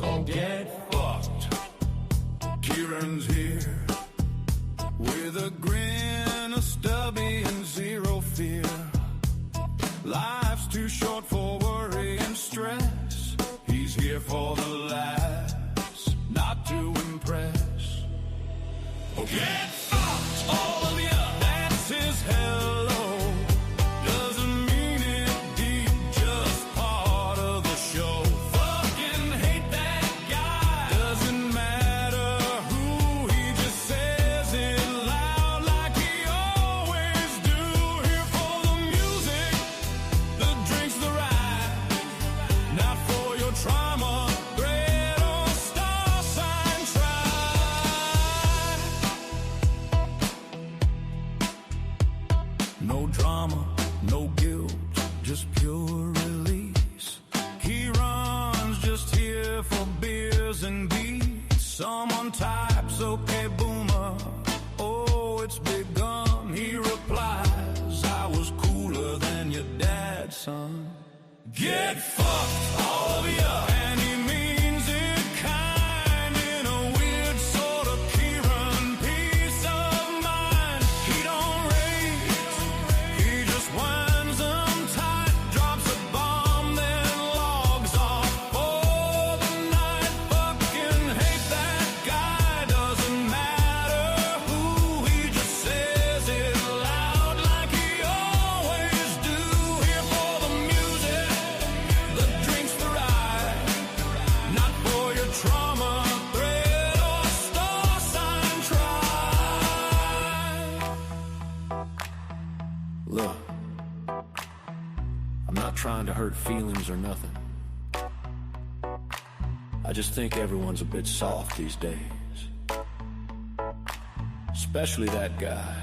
Go get fucked. Kieran's here with a grin, a stubby, and zero fear. Life's too short for worry and stress. He's here for the laughs, not to impress. Oh, get fucked, all of ya. That's his hello. Doesn't mean it deep, just part of the show. Fucking hate that guy. Doesn't matter who, he just says it loud like he always do. Here for the music, the drinks, the ride. Not for your trauma, bread or star sign, try. No drama, no guilt, just pure release. He runs just here for beers and beats. Someone types, okay, boomer. Oh, it's begun. He replies, I was cooler than your dad, son. Get fucked, all of ya. And he means it kind, in a weird sort of Kieran peace of mind. He don't rage, he just winds them tight, drops a bomb, then logs off for the night. Fucking hate that guy, doesn't matter who, he just says it loud like he always do. Here for the music, the drinks, the ride. Not for your trauma, thread or star sign, try. Look, I'm not trying to hurt feelings or nothing. I just think everyone's a bit soft these days. Especially that guy.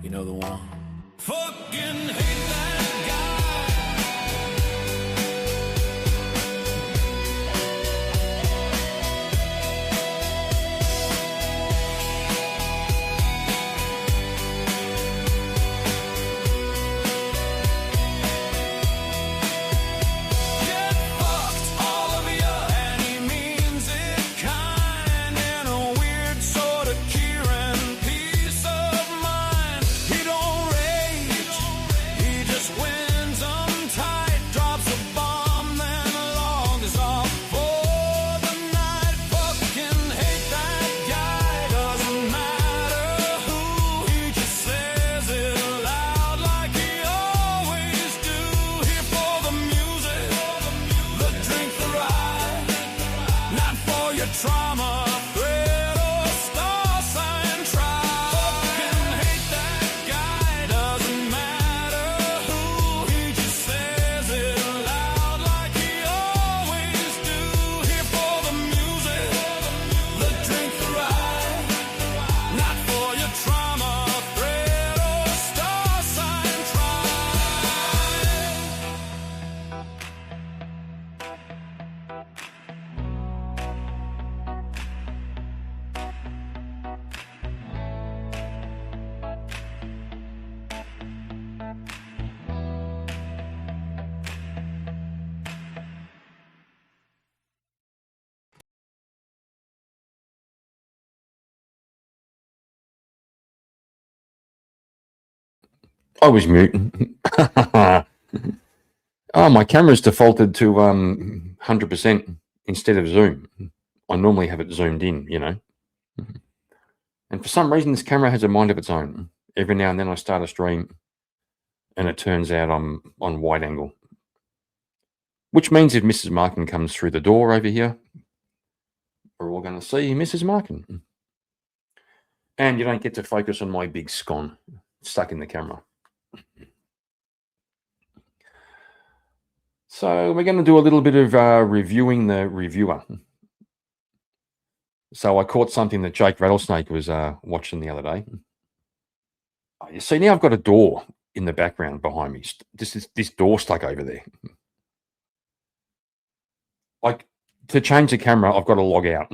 You know the one? Fucking hate that guy. Get fucked, all of ya. And he means it kind, in a weird sort of Kieran peace of mind. He don't rage, he just wins them tight, drops a bomb, then logs off for the night. Fucking hate that guy, doesn't matter who, he just says it loud like he always do. Here for the music, the drink, the ride. Not for your trauma, thread or star sign, try. Fucking hate that guy, doesn't matter who, he just says it loud like he always do. Here for the music, the drink, the ride. Not for your trauma, thread or star sign, try. I was mute. Oh, my camera's defaulted to 100% instead of zoom. I normally have it zoomed in, you know. And for some reason, this camera has a mind of its own. Every now and then I start a stream and it turns out I'm on wide angle. Which means if Mrs. Markin comes through the door over here, we're all going to see Mrs. Markin. And you don't get to focus on my big scone stuck in the camera. So we're going to do a little bit of reviewing the reviewer. So I caught something that Jake Rattlesnake was watching the other day. You see, now I've got a door in the background behind me. This door stuck over there. Like, to change the camera, I've got to log out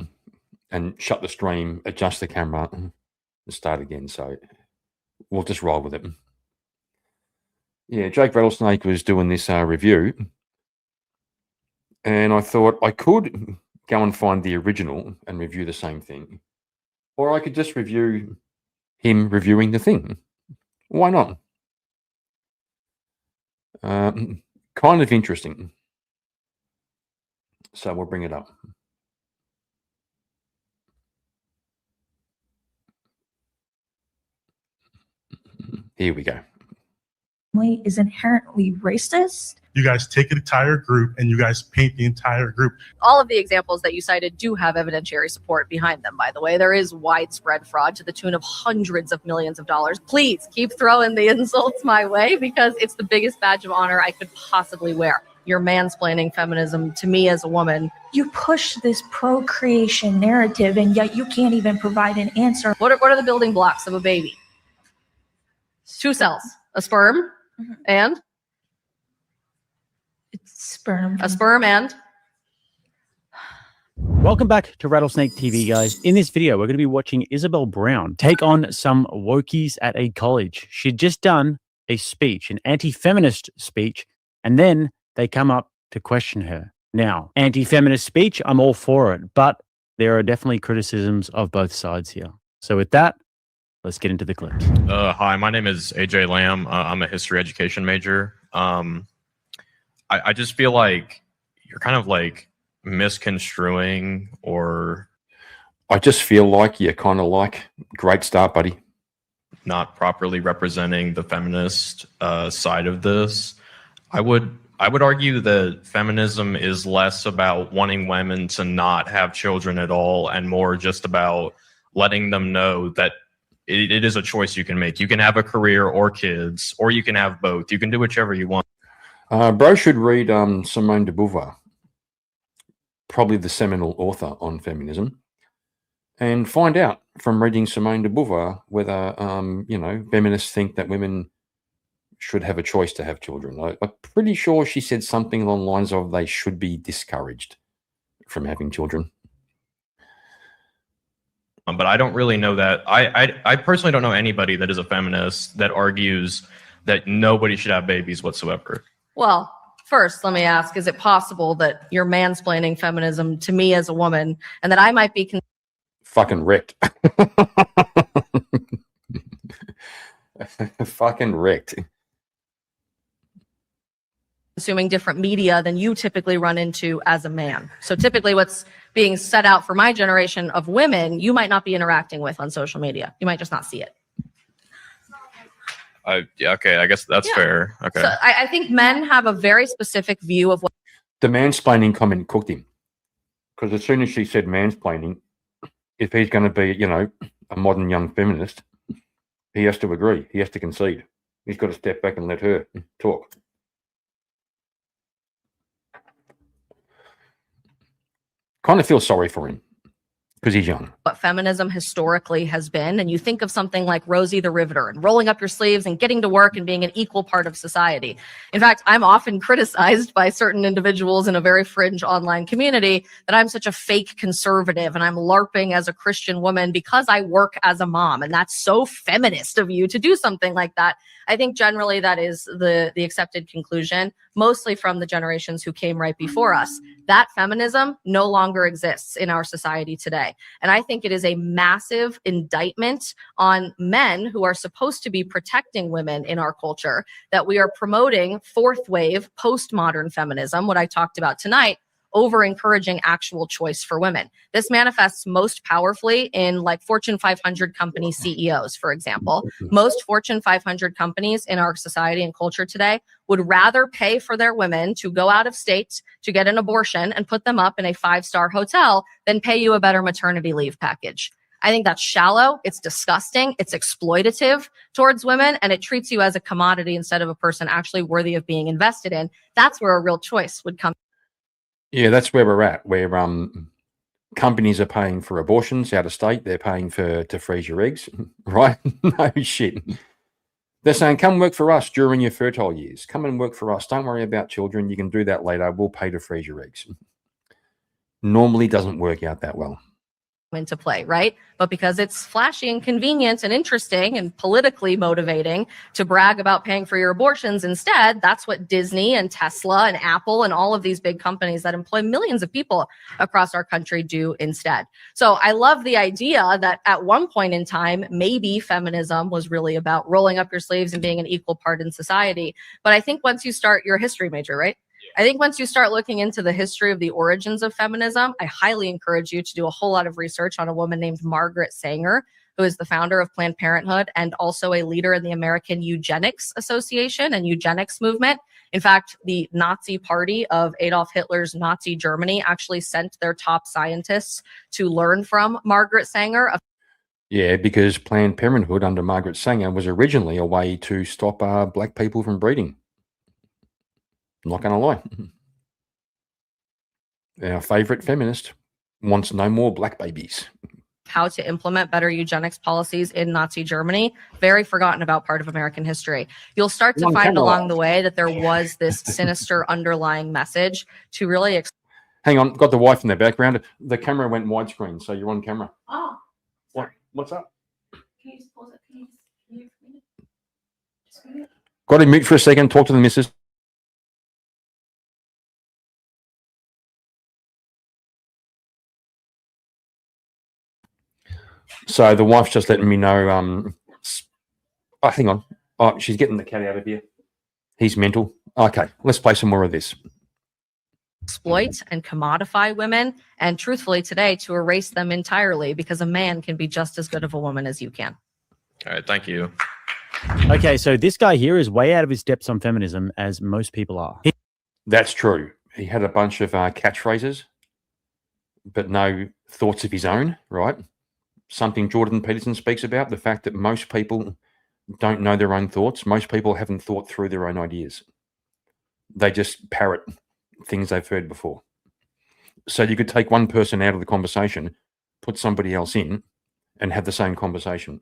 and shut the stream, adjust the camera, and start again. So we'll just roll with it. Yeah, Jake Rattlesnake was doing this review. And I thought I could go and find the original and review the same thing, or I could just review him reviewing the thing. Why not? Kind of interesting. So we'll bring it up. Here we go. Is inherently racist. You guys take an entire group and you guys paint the entire group. All of the examples that you cited do have evidentiary support behind them, by the way. There is widespread fraud to the tune of hundreds of millions of dollars. Please keep throwing the insults my way because it's the biggest badge of honor I could possibly wear. You're mansplaining feminism to me as a woman. You push this procreation narrative and yet you can't even provide an answer. What are the building blocks of a baby? 2 cells, a sperm and It's sperm. a sperm and Welcome back to Rattlesnake TV, guys. In this video, we're going to be watching Isabel Brown take on some wokies at a college. She'd just done a speech, an anti-feminist speech, and then they come up to question her. Now, anti-feminist speech, I'm all for it, but there are definitely criticisms of both sides here. So with that, let's get into the clips. Hi, my name is AJ Lamb. I'm a history education major. I just feel like you're kind of like misconstruing or I just feel like you're kind of like, great start, buddy. not properly representing the feminist side of this. I would argue that feminism is less about wanting women to not have children at all and more just about letting them know that it is a choice you can make. You can have a career or kids, or you can have both. You can do whichever you want. Bro should read Simone de Beauvoir, probably the seminal author on feminism, and find out from reading Simone de Beauvoir whether, feminists think that women should have a choice to have children. I'm pretty sure she said something along the lines of they should be discouraged from having children. But I don't really know that. I personally don't know anybody that is a feminist that argues that nobody should have babies whatsoever. Well, first, let me ask, is it possible that you're mansplaining feminism to me as a woman and that I might be Fucking wrecked. Fucking wrecked. consuming different media than you typically run into as a man? So typically what's being set out for my generation of women, you might not be interacting with on social media. You might just not see it. Yeah, okay, I guess that's Yeah. fair. Okay. So I think men have a very specific view of what The mansplaining comment cooked him. Because as soon as she said mansplaining, if he's going to be, a modern young feminist, he has to agree. He has to concede. He's got to step back and let her talk. Kind of feel sorry for him because he's young. feminism historically has been. And you think of something like Rosie the Riveter and rolling up your sleeves and getting to work and being an equal part of society. In fact, I'm often criticized by certain individuals in a very fringe online community that I'm such a fake conservative and I'm LARPing as a Christian woman because I work as a mom. And that's so feminist of you to do something like that. I think generally that is the accepted conclusion, mostly from the generations who came right before us. That feminism no longer exists in our society today. And I think it is a massive indictment on men who are supposed to be protecting women in our culture that we are promoting fourth wave postmodern feminism, what I talked about tonight, over encouraging actual choice for women. This manifests most powerfully in like Fortune 500 company CEOs, for example. Most Fortune 500 companies in our society and culture today would rather pay for their women to go out of state to get an abortion and put them up in a 5-star hotel than pay you a better maternity leave package. I think that's shallow, it's disgusting, it's exploitative towards women, and it treats you as a commodity instead of a person actually worthy of being invested in. That's where a real choice would come. Yeah, that's where we're at, where companies are paying for abortions out of state. They're paying to freeze your eggs, right? No shit. They're saying, come work for us during your fertile years. Come and work for us. Don't worry about children. You can do that later. We'll pay to freeze your eggs. Normally doesn't work out that well. into play, right? But because it's flashy and convenient and interesting and politically motivating to brag about paying for your abortions instead, that's what Disney and Tesla and Apple and all of these big companies that employ millions of people across our country do instead. So I love the idea that at one point in time, maybe feminism was really about rolling up your sleeves and being an equal part in society. But I think once you start, you're a history major, right? I think once you start looking into the history of the origins of feminism, I highly encourage you to do a whole lot of research on a woman named Margaret Sanger, who is the founder of Planned Parenthood and also a leader in the American Eugenics Association and eugenics movement. In fact, the Nazi party of Adolf Hitler's Nazi Germany actually sent their top scientists to learn from Margaret Sanger. Yeah, because Planned Parenthood under Margaret Sanger was originally a way to stop black people from breeding. I'm not going to lie. Our favorite feminist wants no more black babies. How to implement better eugenics policies in Nazi Germany, very forgotten about part of American history. You'll start to find along the way that there was this sinister underlying message to really Hang on, got the wife in the background. The camera went widescreen, so you're on camera. Oh, What's up? can you just pause it? Can you mute me? Just mute. Got to mute for a second, talk to the missus. So the wife's just letting me know. Oh, hang on. Oh, she's getting the cat out of here. He's mental. Okay, let's play some more of this. Exploit and commodify women, and truthfully today to erase them entirely, because a man can be just as good of a woman as you can. All right, thank you. Okay, so this guy here is way out of his depths on feminism, as most people are. That's true. He had a bunch of catchphrases, but no thoughts of his own, right? Something Jordan Peterson speaks about, the fact that most people don't know their own thoughts. Most people haven't thought through their own ideas. They just parrot things they've heard before. So you could take one person out of the conversation, put somebody else in, and have the same conversation.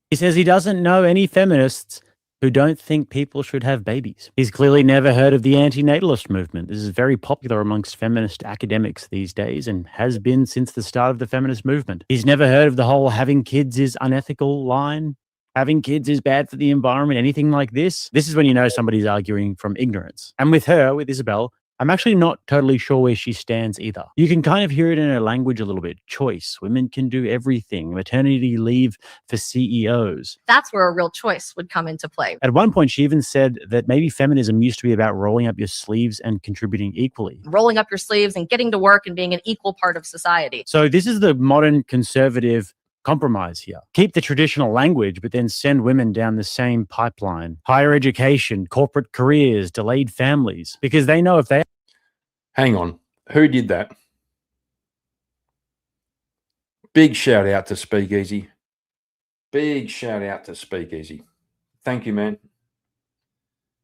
He says he doesn't know any feminists who don't think people should have babies. He's clearly never heard of the antinatalist movement. This is very popular amongst feminist academics these days and has been since the start of the feminist movement. He's never heard of the whole having kids is unethical line. Having kids is bad for the environment, anything like this. This is when you know somebody's arguing from ignorance. And with her, with Isabel, I'm actually not totally sure where she stands either. You can kind of hear it in her language a little bit. Choice. Women can do everything. Maternity leave for CEOs. That's where a real choice would come into play. At one point, she even said that maybe feminism used to be about rolling up your sleeves and contributing equally. Rolling up your sleeves and getting to work and being an equal part of society. So this is the modern conservative compromise here. Keep the traditional language, but then send women down the same pipeline. Higher education, corporate careers, delayed families, because they know if they... Hang on. Who did that? Big shout out to Speakeasy. Big shout out to Speakeasy. Thank you, man.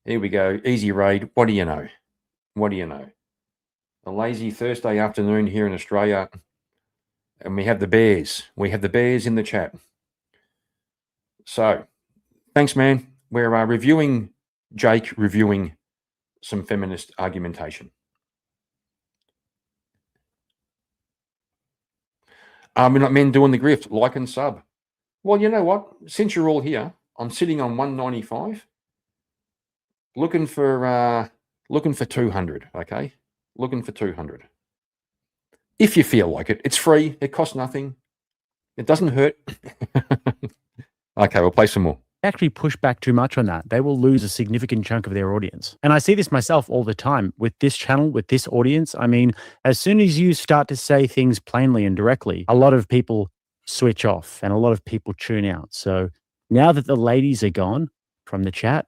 Here we go. Easy raid. What do you know? What do you know? A lazy Thursday afternoon here in Australia. And we have the bears. We have the bears in the chat. So, thanks, man. We're reviewing Jake, reviewing some feminist argumentation. We're not men doing the grift. Like and sub. Well, you know what? Since you're all here, I'm sitting on 195. Looking for 200. Okay, looking for 200. If you feel like it, it's free. It costs nothing. It doesn't hurt. Okay, we'll play some more. actually push back too much on that, they will lose a significant chunk of their audience. And I see this myself all the time with this channel, with this audience. I mean, as soon as you start to say things plainly and directly, a lot of people switch off and a lot of people tune out. So now that the ladies are gone from the chat,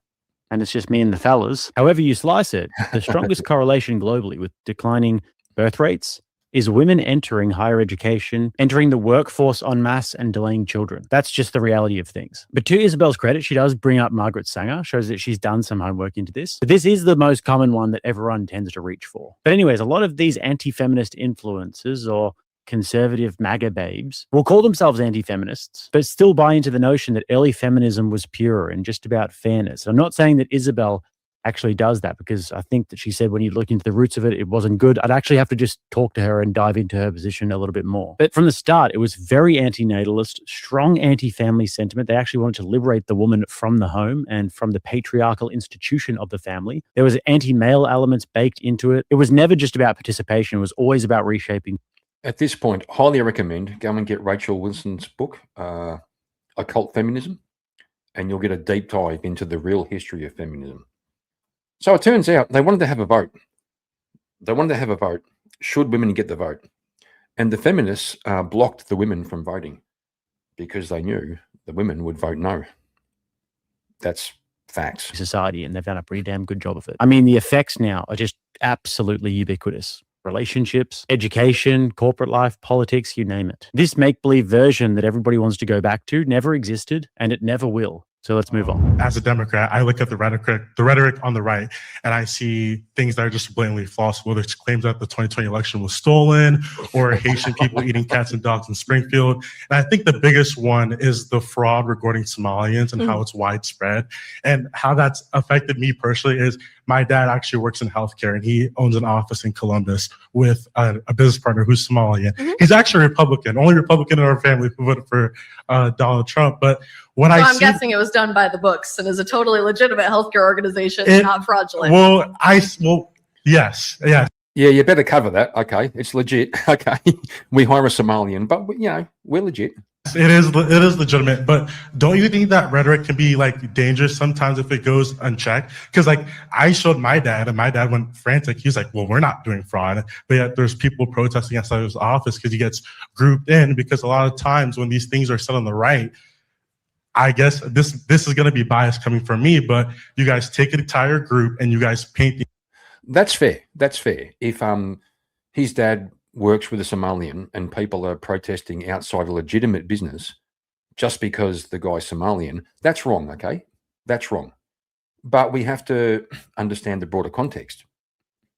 and it's just me and the fellas, however you slice it, the strongest correlation globally with declining birth rates is women entering higher education, entering the workforce en masse and delaying children. That's just the reality of things. But to Isabel's credit, she does bring up Margaret Sanger, shows that she's done some homework into this. But this is the most common one that everyone tends to reach for. But anyways, a lot of these anti-feminist influencers or conservative MAGA babes will call themselves anti-feminists, but still buy into the notion that early feminism was pure and just about fairness. I'm not saying that Isabel actually does that, because I think that she said when you look into the roots of it, it wasn't good. I'd actually have to just talk to her and dive into her position a little bit more. But from the start, it was very antinatalist, strong anti-family sentiment. They actually wanted to liberate the woman from the home and from the patriarchal institution of the family. There was anti-male elements baked into it. It was never just about participation. It was always about reshaping. At this point, highly recommend go and get Rachel Wilson's book, Occult Feminism, and you'll get a deep dive into the real history of feminism. So it turns out they wanted to have a vote. They wanted to have a vote. Should women get the vote? And the feminists blocked the women from voting because they knew the women would vote no. That's facts. Society, and they've done a pretty damn good job of it. I mean, the effects now are just absolutely ubiquitous. Relationships, education, corporate life, politics, you name it. This make-believe version that everybody wants to go back to never existed, and it never will. So let's move on. As a Democrat, I look at the rhetoric on the right, and I see things that are just blatantly false, whether it's claims that the 2020 election was stolen or Haitian people eating cats and dogs in Springfield. And I think the biggest one is the fraud regarding Somalians and how it's widespread. And how that's affected me personally is my dad actually works in healthcare, and he owns an office in Columbus with a business partner who's Somalian. He's actually a Republican, only Republican in our family who voted for Donald Trump. But when I'm guessing it was done by the books and is a totally legitimate healthcare organization, not fraudulent. Yes. Yeah, you better cover that. Okay, it's legit. Okay, we hire a Somalian, but we're legit. It is legitimate, but don't you think that rhetoric can be like dangerous sometimes if it goes unchecked? Because like I showed my dad, and my dad went frantic. He was like, "Well, we're not doing fraud," but yet there's people protesting outside his office because he gets grouped in. Because a lot of times when these things are said on the right, I guess this is going to be bias coming from me, but you guys take an entire group and you guys paint the. That's fair. That's fair. If his dad works with a Somalian and people are protesting outside a legitimate business just because the guy's Somalian, that's wrong, okay? That's wrong. But we have to understand the broader context.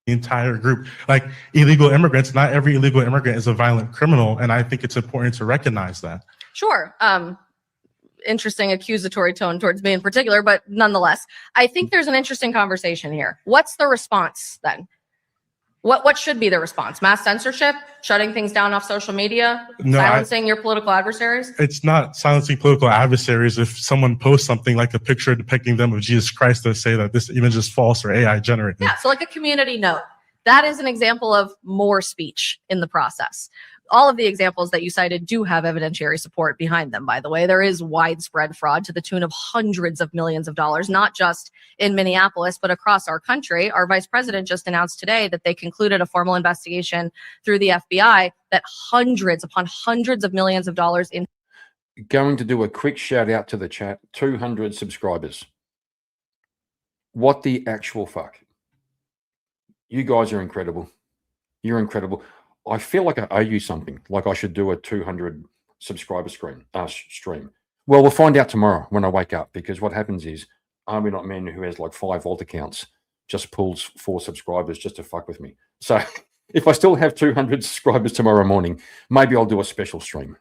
The entire group, like illegal immigrants, not every illegal immigrant is a violent criminal, and I think it's important to recognize that. Sure. Interesting accusatory tone towards me in particular, but nonetheless, I think there's an interesting conversation here. What's the response then? What should be the response? Mass censorship? Shutting things down off social media? No, silencing your political adversaries? It's not silencing political adversaries if someone posts something like a picture depicting them of Jesus Christ to say that this image is false or AI generated. Yeah, so like a community note. That is an example of more speech in the process. All of the examples that you cited do have evidentiary support behind them, by the way. There is widespread fraud to the tune of hundreds of millions of dollars, not just in Minneapolis, but across our country. Our vice president just announced today that they concluded a formal investigation through the FBI that hundreds upon hundreds of millions of dollars in. Going to do a quick shout out to the chat, 200 subscribers. What the actual fuck? You guys are incredible. You're incredible. I feel like I owe you something, like I should do a 200 subscriber stream. Well, we'll find out tomorrow when I wake up, because what happens is Army Not Men, who has like 5 alt accounts, just pulls 4 subscribers just to fuck with me. So if I still have 200 subscribers tomorrow morning, maybe I'll do a special stream.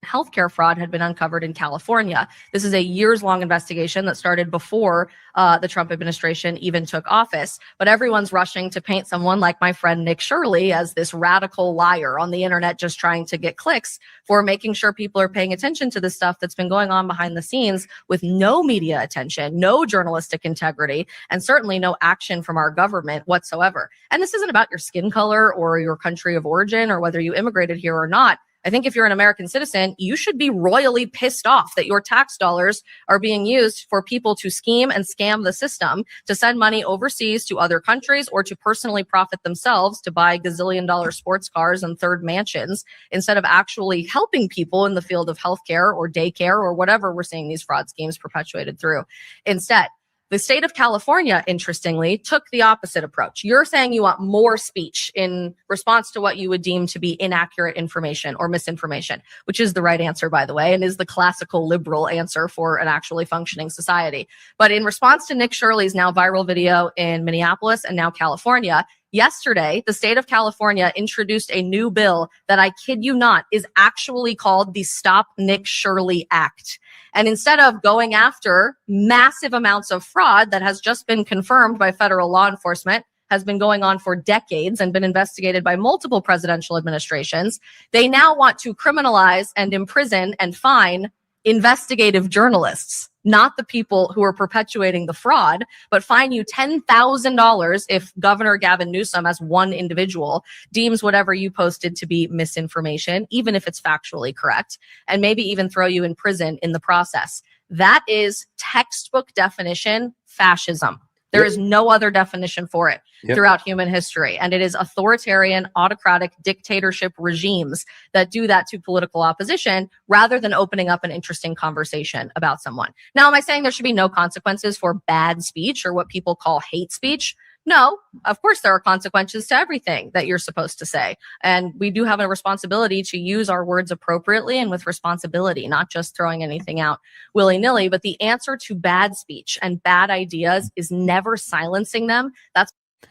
Healthcare fraud had been uncovered in California. This is a years-long investigation that started before the Trump administration even took office. But everyone's rushing to paint someone like my friend Nick Shirley as this radical liar on the internet, just trying to get clicks for making sure people are paying attention to the stuff that's been going on behind the scenes with no media attention, no journalistic integrity, and certainly no action from our government whatsoever. And this isn't about your skin color or your country of origin or whether you immigrated here or not. I think if you're an American citizen, you should be royally pissed off that your tax dollars are being used for people to scheme and scam the system, to send money overseas to other countries, or to personally profit themselves to buy gazillion-dollar sports cars and third mansions, instead of actually helping people in the field of healthcare or daycare or whatever we're seeing these fraud schemes perpetuated through. Instead, the state of California, interestingly, took the opposite approach. You're saying you want more speech in response to what you would deem to be inaccurate information or misinformation, which is the right answer, by the way, and is the classical liberal answer for an actually functioning society. But in response to Nick Shirley's now viral video in Minneapolis and now California, Yesterday, the state of California introduced a new bill that, I kid you not, is actually called the Stop Nick Shirley Act. And instead of going after massive amounts of fraud that has just been confirmed by federal law enforcement, has been going on for decades and been investigated by multiple presidential administrations, they now want to criminalize and imprison and fine investigative journalists, not the people who are perpetuating the fraud, but fine you $10,000 if Governor Gavin Newsom, as one individual, deems whatever you posted to be misinformation, even if it's factually correct, and maybe even throw you in prison in the process. That is textbook definition fascism. There is no other definition for it throughout human history. And it is authoritarian, autocratic dictatorship regimes that do that to political opposition rather than opening up an interesting conversation about someone. Now, am I saying there should be no consequences for bad speech or what people call hate speech? No, of course there are consequences to everything that you're supposed to say. And we do have a responsibility to use our words appropriately and with responsibility, not just throwing anything out willy-nilly. But the answer to bad speech and bad ideas is never silencing them.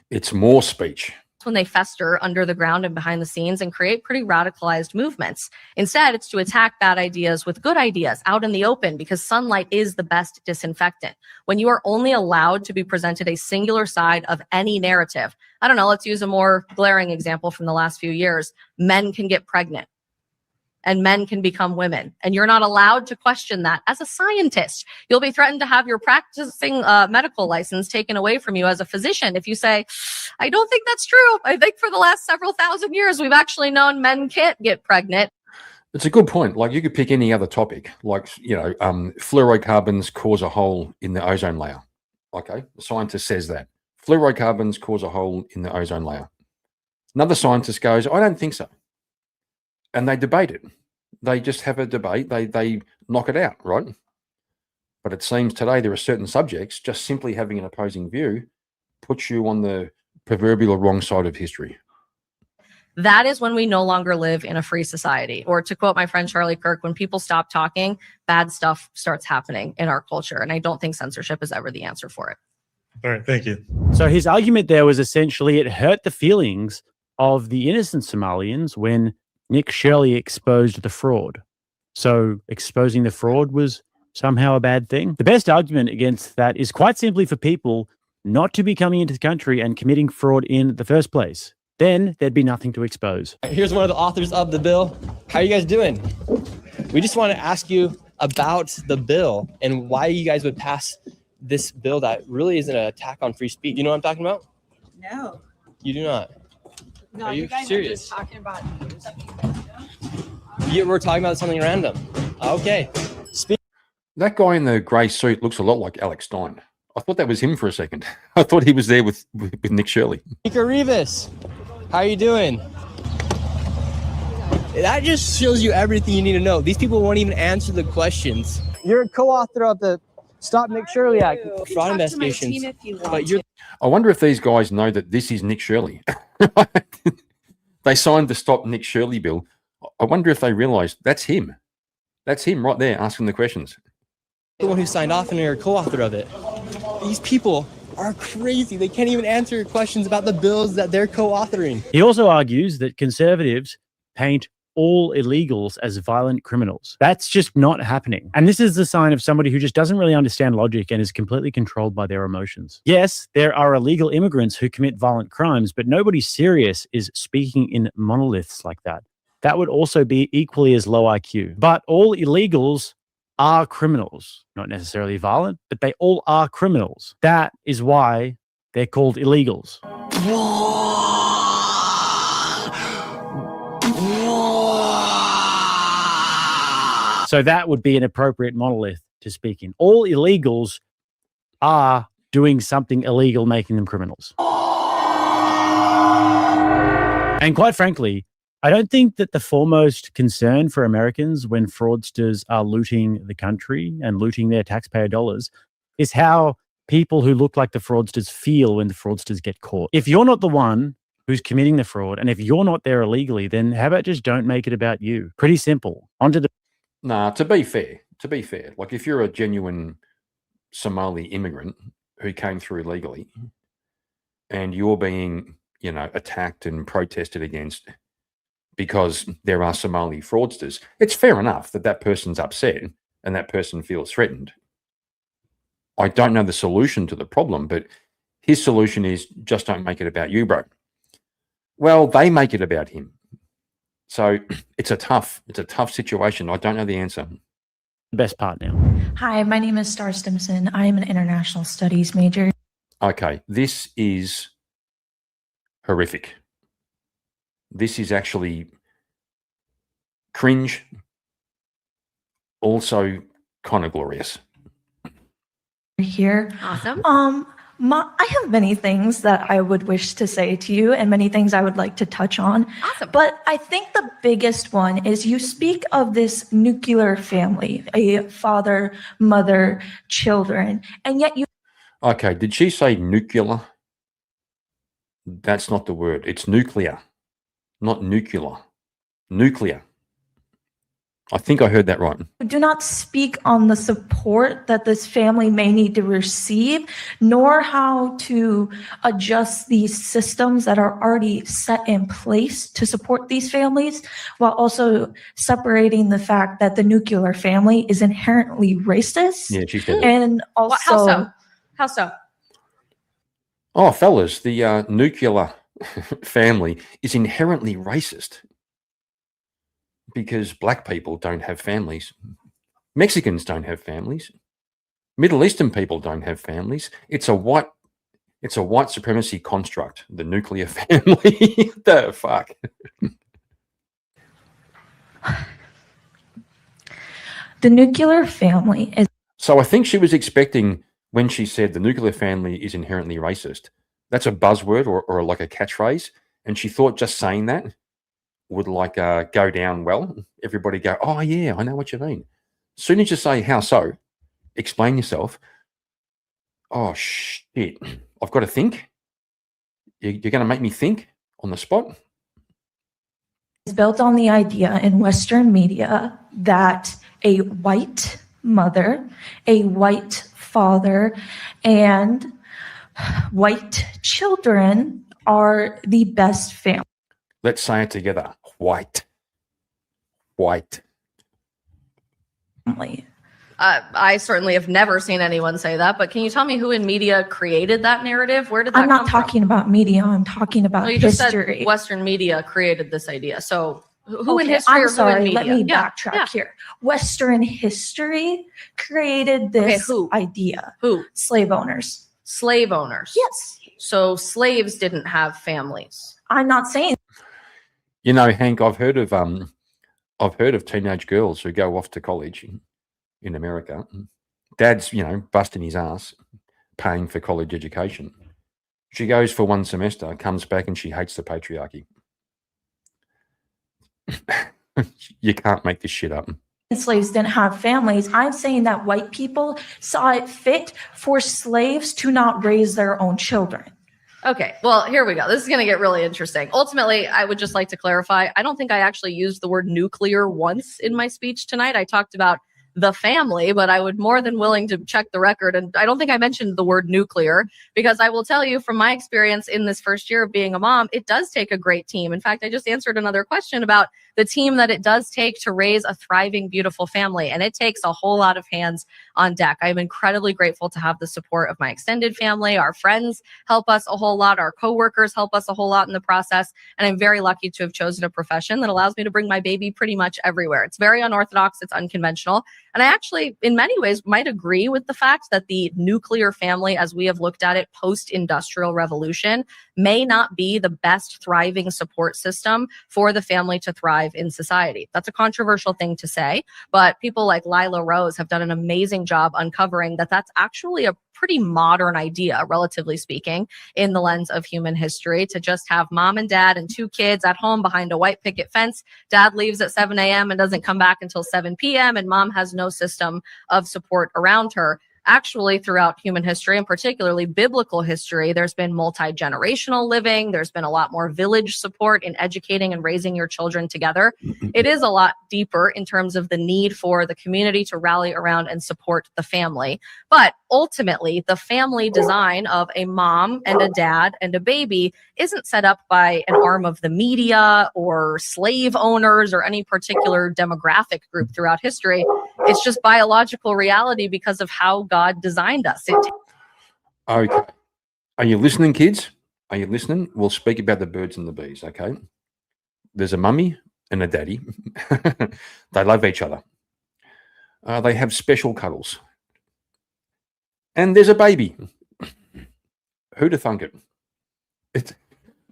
It's more speech. When they fester under the ground and behind the scenes and create pretty radicalized movements. Instead, it's to attack bad ideas with good ideas out in the open, because sunlight is the best disinfectant. When you are only allowed to be presented a singular side of any narrative, I don't know, let's use a more glaring example from the last few years. Men can get pregnant and men can become women, and you're not allowed to question that as a scientist. You'll be threatened to have your practicing medical license taken away from you as a physician if you say, I don't think that's true. I think for the last several thousand years, we've actually known men can't get pregnant. It's a good point. Like, you could pick any other topic, like, fluorocarbons cause a hole in the ozone layer. Okay, the scientist says that. Fluorocarbons cause a hole in the ozone layer. Another scientist goes, I don't think so. And they debate it. They just have a debate. They knock it out, right? But it seems today there are certain subjects, just simply having an opposing view puts you on the proverbial wrong side of history. That is when we no longer live in a free society. Or to quote my friend Charlie Kirk, when people stop talking, bad stuff starts happening in our culture. And I don't think censorship is ever the answer for it. All right, thank you. So his argument there was essentially it hurt the feelings of the innocent Somalians when Nick Shirley exposed the fraud. So exposing the fraud was somehow a bad thing. The best argument against that is quite simply for people not to be coming into the country and committing fraud in the first place. Then there'd be nothing to expose. Here's one of the authors of the bill. How are you guys doing? We just want to ask you about the bill and why you guys would pass this bill that really is an attack on free speech. You know what I'm talking about? No. You do not. No, Are you guys serious? are just talking about news. We're talking about something random. Okay. That guy in the grey suit looks a lot like Alex Stein. I thought that was him for a second. I thought he was there with Nick Shirley. Speaker Rivas, how are you doing? That just shows you everything you need to know. These people won't even answer the questions. You're a co-author of the Stop Nick Shirley Act, fraud investigations. But you're I wonder if these guys know that this is Nick Shirley. They signed the Stop Nick Shirley bill. I wonder if they realize that's him. That's him right there asking the questions. the one who signed off and you're a co-author of it. These people are crazy. They can't even answer your questions about the bills that they're co-authoring. He also argues that conservatives paint all illegals as violent criminals. That's just not happening. And this is the sign of somebody who just doesn't really understand logic and is completely controlled by their emotions. Yes, there are illegal immigrants who commit violent crimes, but nobody serious is speaking in monoliths like that. That would also be equally as low IQ. But all illegals are criminals. Not necessarily violent, but they all are criminals. That is why they're called illegals. So that would be an appropriate monolith to speak in. All illegals are doing something illegal, making them criminals. And quite frankly, I don't think that the foremost concern for Americans when fraudsters are looting the country and looting their taxpayer dollars is how people who look like the fraudsters feel when the fraudsters get caught. If you're not the one who's committing the fraud, and if you're not there illegally, then how about just don't make it about you? Pretty simple. Onto the... Nah, to be fair, like if you're a genuine Somali immigrant who came through legally and you're being attacked and protested against because there are Somali fraudsters. It's fair enough that that person's upset and that person feels threatened. I don't know the solution to the problem, but his solution is just don't make it about you, bro. Well, they make it about him. So it's a tough situation. I don't know the answer. The best part now. Hi, my name is Star Stimson. I am an international studies major. Okay, this is horrific. This is actually cringe, also kind of glorious. Here. Awesome. I have many things that I would wish to say to you and many things I would like to touch on. Awesome. But I think the biggest one is you speak of this nuclear family, a father, mother, children, and yet you Okay, did she say nuclear? That's not the word. It's nuclear, not nuclear. Nuclear. I think I heard that right. do not speak on the support that this family may need to receive, nor how to adjust these systems that are already set in place to support these families, while also separating the fact that the nuclear family is inherently racist. Yeah, she said that. And also, How so? How so? Oh, fellas, the nuclear family is inherently racist because black people don't have families. Mexicans don't have families. Middle Eastern people don't have families. It's a white supremacy construct, the nuclear family. The fuck? the nuclear family is So I think she was expecting when she said the nuclear family is inherently racist. That's a buzzword or like a catchphrase. And she thought just saying that would like go down well. Everybody go, oh yeah, I know what you mean. As soon as you say how so, explain yourself. Oh shit, I've got to think. You're going to make me think on the spot. built on the idea in Western media that a white mother, a white father, and white children are the best family. Let's say it together. White. I certainly have never seen anyone say that, but can you tell me who in media created that narrative? Where did that I'm not come from? talking about media, I'm talking about No, you just history. said Western media created this idea. So who in Okay, history I'm or sorry, who in let media? me Yeah, backtrack yeah. here. Western history created this who? idea. Who? Slave owners. Slave owners. Yes. So slaves didn't have families. I'm not saying You know, Hank, I've heard of teenage girls who go off to college in America. Dad's, busting his ass, paying for college education. She goes for one semester, comes back, and she hates the patriarchy. You can't make this shit up. slaves didn't have families. I'm saying that white people saw it fit for slaves to not raise their own children. Okay, well, here we go. This is going to get really interesting. Ultimately, I would just like to clarify, I don't think I actually used the word nuclear once in my speech tonight. I talked about the family, but I would more than willing to check the record. And I don't think I mentioned the word nuclear because I will tell you from my experience in this first year of being a mom, it does take a great team. In fact, I just answered another question about the team that it does take to raise a thriving, beautiful family. And it takes a whole lot of hands on deck. I'm incredibly grateful to have the support of my extended family. Our friends help us a whole lot. Our coworkers help us a whole lot in the process. And I'm very lucky to have chosen a profession that allows me to bring my baby pretty much everywhere. It's very unorthodox. It's unconventional. And I actually, in many ways, might agree with the fact that the nuclear family, as we have looked at it post-industrial revolution, may not be the best thriving support system for the family to thrive in society. That's a controversial thing to say, but people like Lila Rose have done an amazing job uncovering that that's actually a pretty modern idea, relatively speaking, in the lens of human history, to just have mom and dad and 2 kids at home behind a white picket fence. Dad leaves at 7 a.m. and doesn't come back until 7 p.m. and mom has no system of support around her. actually throughout human history, and particularly biblical history, there's been multi-generational living. There's been a lot more village support in educating and raising your children together. It is a lot deeper in terms of the need for the community to rally around and support the family. But ultimately, the family design of a mom and a dad and a baby isn't set up by an arm of the media or slave owners or any particular demographic group throughout history. It's just biological reality because of how God designed us. Okay. Are you listening, kids? Are you listening? We'll speak about the birds and the bees, okay? There's a mummy and a daddy. They love each other. They have special cuddles. And there's a baby. Who'd have thunk it?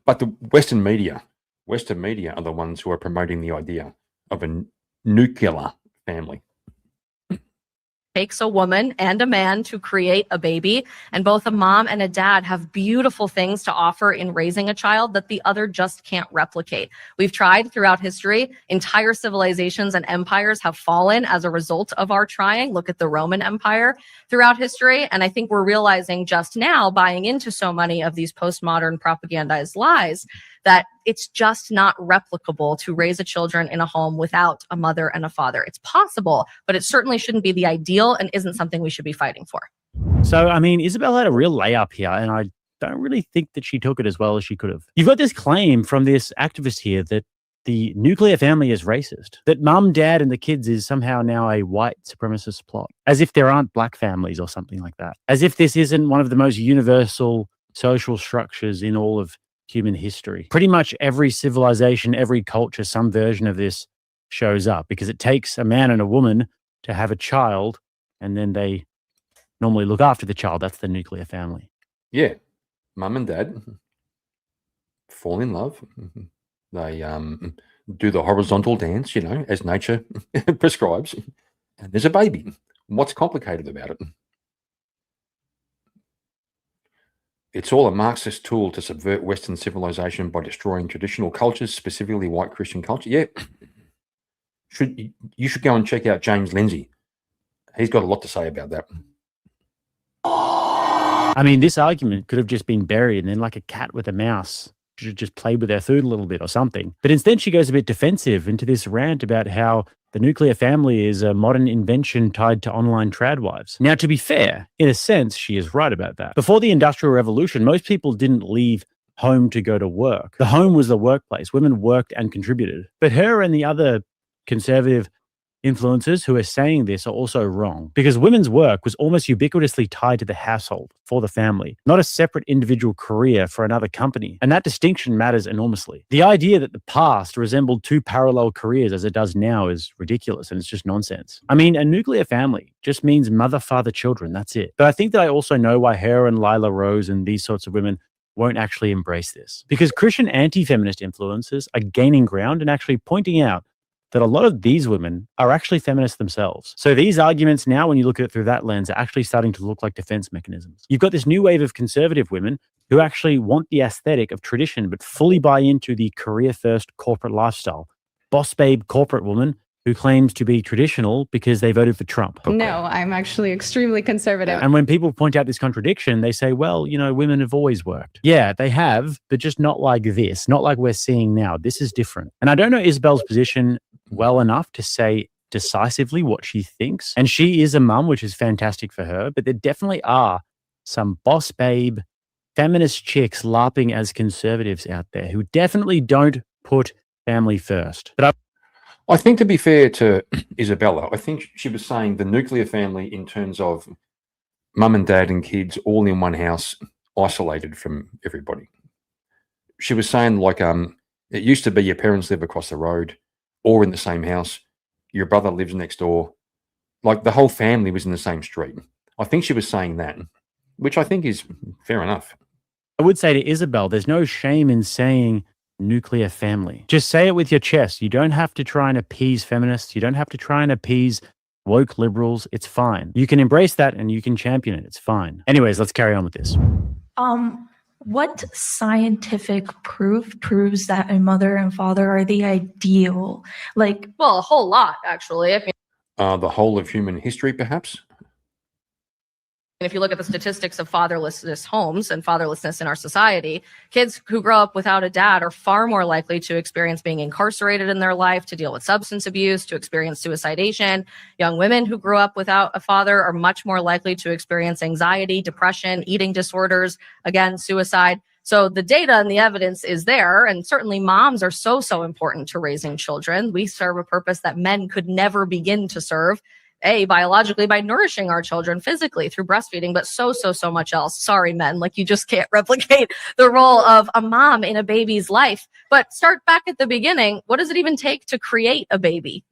But the Western media are the ones who are promoting the idea of a nuclear family. Takes a woman and a man to create a baby, and both a mom and a dad have beautiful things to offer in raising a child that the other just can't replicate. We've tried throughout history. Entire civilizations and empires have fallen as a result of our trying. Look at the Roman Empire throughout history. And I think we're realizing just now, buying into so many of these postmodern propagandized lies, that it's just not replicable to raise a children in a home without a mother and a father. It's possible, but it certainly shouldn't be the ideal and isn't something we should be fighting for. So, I mean, Isabel had a real layup here, and I don't really think that she took it as well as she could have. You've got this claim from this activist here that the nuclear family is racist, that mum, dad, and the kids is somehow now a white supremacist plot, as if there aren't black families or something like that, as if this isn't one of the most universal social structures in all of human history. Pretty much every civilization, every culture, some version of this shows up because it takes a man and a woman to have a child, and then they normally look after the child. That's the nuclear family. Yeah. Mum and dad fall in love. They do the horizontal dance, as nature prescribes. And there's a baby. What's complicated about it? It's all a Marxist tool to subvert Western civilization by destroying traditional cultures, specifically white Christian culture. Yeah. You should go and check out James Lindsay. He's got a lot to say about that. I mean, this argument could have just been buried, and then like a cat with a mouse should just play with their food a little bit or something. But instead, she goes a bit defensive into this rant about how the nuclear family is a modern invention tied to online tradwives. Now, to be fair, in a sense, she is right about that. Before the Industrial Revolution, most people didn't leave home to go to work. The home was the workplace. Women worked and contributed. But her and the other conservative influencers who are saying this are also wrong, because women's work was almost ubiquitously tied to the household for the family, not a separate individual career for another company. And that distinction matters enormously. The idea that the past resembled two parallel careers as it does now is ridiculous, and it's just nonsense. I mean, a nuclear family just means mother, father, children. That's it. But I think that I also know why her and Lila Rose and these sorts of women won't actually embrace this, because Christian anti-feminist influencers are gaining ground and actually pointing out that a lot of these women are actually feminists themselves. So these arguments now, when you look at it through that lens, are actually starting to look like defense mechanisms. You've got this new wave of conservative women who actually want the aesthetic of tradition, but fully buy into the career-first corporate lifestyle. Boss babe corporate woman who claims to be traditional because they voted for Trump. No, I'm actually extremely conservative. And when people point out this contradiction, they say, well, women have always worked. Yeah, they have, but just not like this, not like we're seeing now. This is different. And I don't know Isabel's position well enough to say decisively what she thinks. And she is a mum, which is fantastic for her, but there definitely are some boss babe feminist chicks LARPing as conservatives out there who definitely don't put family first. But I think, to be fair to Isabella, I think she was saying the nuclear family in terms of mum and dad and kids all in one house, isolated from everybody. She was saying it used to be your parents live across the road or in the same house. Your brother lives next door. Like the whole family was in the same street. I think she was saying that, which I think is fair enough. I would say to Isabel, there's no shame in saying nuclear family. Just say it with your chest. You don't have to try and appease feminists. You don't have to try and appease woke liberals. It's fine. You can embrace that and you can champion it. It's fine. Anyways, let's carry on with this. What scientific proof proves that a mother and father are the ideal? Well, a whole lot, actually. The whole of human history, perhaps? And if you look at the statistics of fatherlessness homes and fatherlessness in our society, kids who grow up without a dad are far more likely to experience being incarcerated in their life, to deal with substance abuse, to experience suicidation. Young women who grew up without a father are much more likely to experience anxiety, depression, eating disorders, again, suicide. So the data and the evidence is there, and certainly moms are so important to raising children. We serve a purpose that men could never begin to serve. Biologically by nourishing our children physically through breastfeeding, but so much else. Sorry, men, like you just can't replicate the role of a mom in a baby's life. But start back at the beginning. What does it even take to create a baby?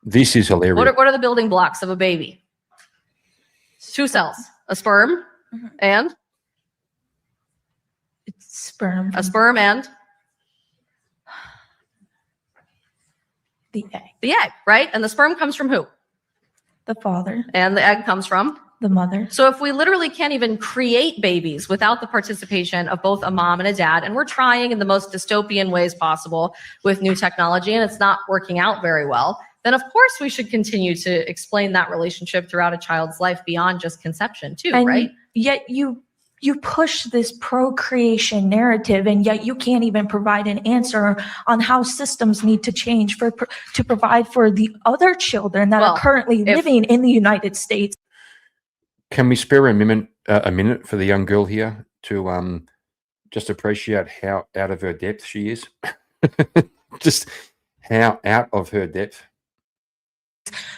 This is hilarious. What are the building blocks of a baby? 2 cells, a sperm and It's sperm. a sperm and The egg. the egg, right? And the sperm comes from who? The father. And the egg comes from? The mother. So if we literally can't even create babies without the participation of both a mom and a dad, and we're trying in the most dystopian ways possible with new technology and it's not working out very well, then of course we should continue to explain that relationship throughout a child's life beyond just conception too, And right? yet you push this procreation narrative, and yet you can't even provide an answer on how systems need to change to provide for the other children that Well, are currently if- living in the United States. Can we spare a minute for the young girl here to just appreciate how out of her depth she is? Just how out of her depth.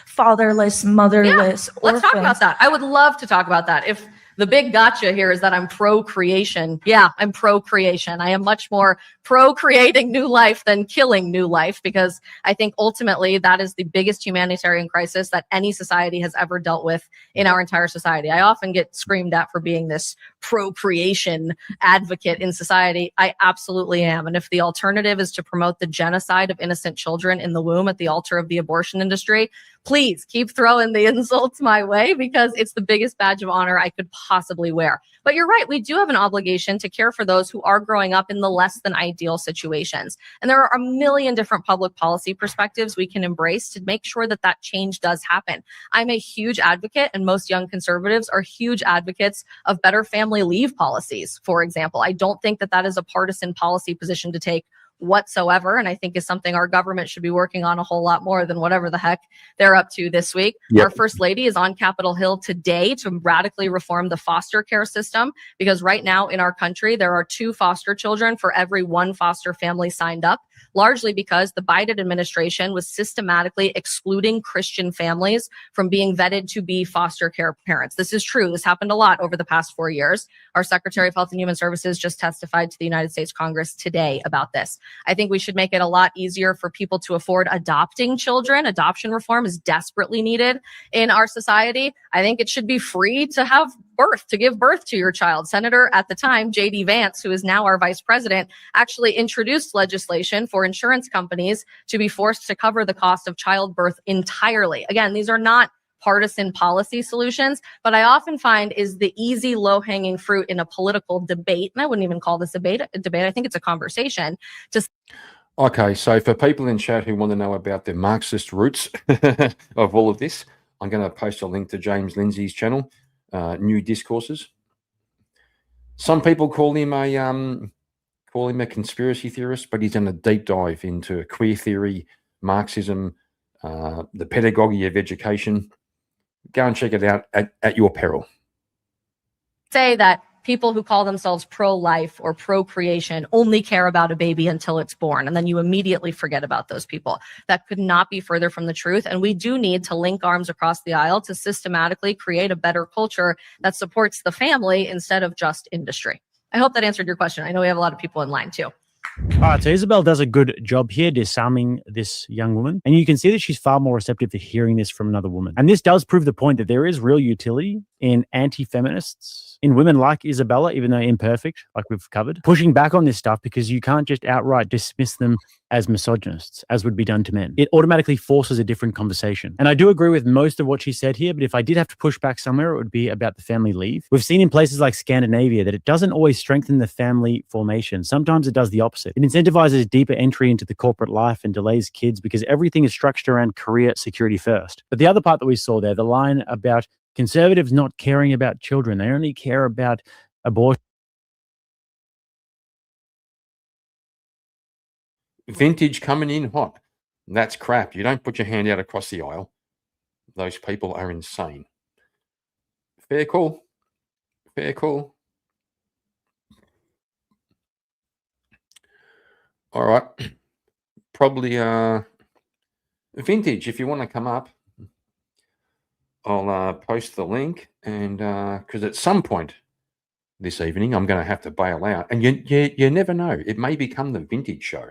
Fatherless, motherless, Let's talk orphans. about that. I would love to talk about that. If the big gotcha here is that I'm pro-creation. Yeah, I'm pro-creation. I am much more pro-creating new life than killing new life, because I think ultimately that is the biggest humanitarian crisis that any society has ever dealt with in our entire society. I often get screamed at for being this procreation advocate in society. I absolutely am. And if the alternative is to promote the genocide of innocent children in the womb at the altar of the abortion industry, please keep throwing the insults my way, because it's the biggest badge of honor I could possibly wear. But you're right, we do have an obligation to care for those who are growing up in the less than ideal situations. And there are a million different public policy perspectives we can embrace to make sure that that change does happen. I'm a huge advocate, and most young conservatives are huge advocates of better family leave policies, for example. I don't think that that is a partisan policy position to take whatsoever, and I think is something our government should be working on a whole lot more than whatever the heck they're up to this week. Yep. Our First Lady is on Capitol Hill today to radically reform the foster care system, because right now in our country there are 2 foster children for every 1 foster family signed up, largely because the Biden administration was systematically excluding Christian families from being vetted to be foster care parents. This is true. This happened a lot over the past 4 years. Our Secretary of Health and Human Services just testified to the United States Congress today about this. I think we should make it a lot easier for people to afford adopting children. Adoption reform is desperately needed in our society. I think it should be free to have birth, to give birth to your child. Senator at the time, J.D. Vance, who is now our vice president, actually introduced legislation for insurance companies to be forced to cover the cost of childbirth entirely. Again, these are not partisan policy solutions, but I often find is the easy low-hanging fruit in a political debate, and I wouldn't even call this a debate, I think it's a conversation. Okay, so for people in chat who want to know about the Marxist roots of all of this, I'm going to post a link to James Lindsay's channel, New Discourses. Some people call him a conspiracy theorist, but he's done a deep dive into queer theory, Marxism, the pedagogy of education. Go and check it out at your peril. Say that people who call themselves pro-life or pro-creation only care about a baby until it's born, and then you immediately forget about those people. That could not be further from the truth, and we do need to link arms across the aisle to systematically create a better culture that supports the family instead of just industry. I hope that answered your question. I know we have a lot of people in line too. All right, so Isabel does a good job here disarming this young woman. And you can see that she's far more receptive to hearing this from another woman. And this does prove the point that there is real utility in anti-feminists, in women like Isabella, even though imperfect, like we've covered, pushing back on this stuff, because you can't just outright dismiss them as misogynists, as would be done to men. It automatically forces a different conversation. And I do agree with most of what she said here, but if I did have to push back somewhere, it would be about the family leave. We've seen in places like Scandinavia that it doesn't always strengthen the family formation. Sometimes it does the opposite. It incentivizes deeper entry into the corporate life and delays kids because everything is structured around career security first. But the other part that we saw there, the line about Conservatives not caring about children. They only care about abortion. Vintage coming in hot. That's crap. You don't put your hand out across the aisle. Those people are insane. Fair call. Fair call. All right. Probably Vintage, if you want to come up, I'll post the link, and because at some point this evening I'm going to have to bail out, and you never know. It may become the Vintage show.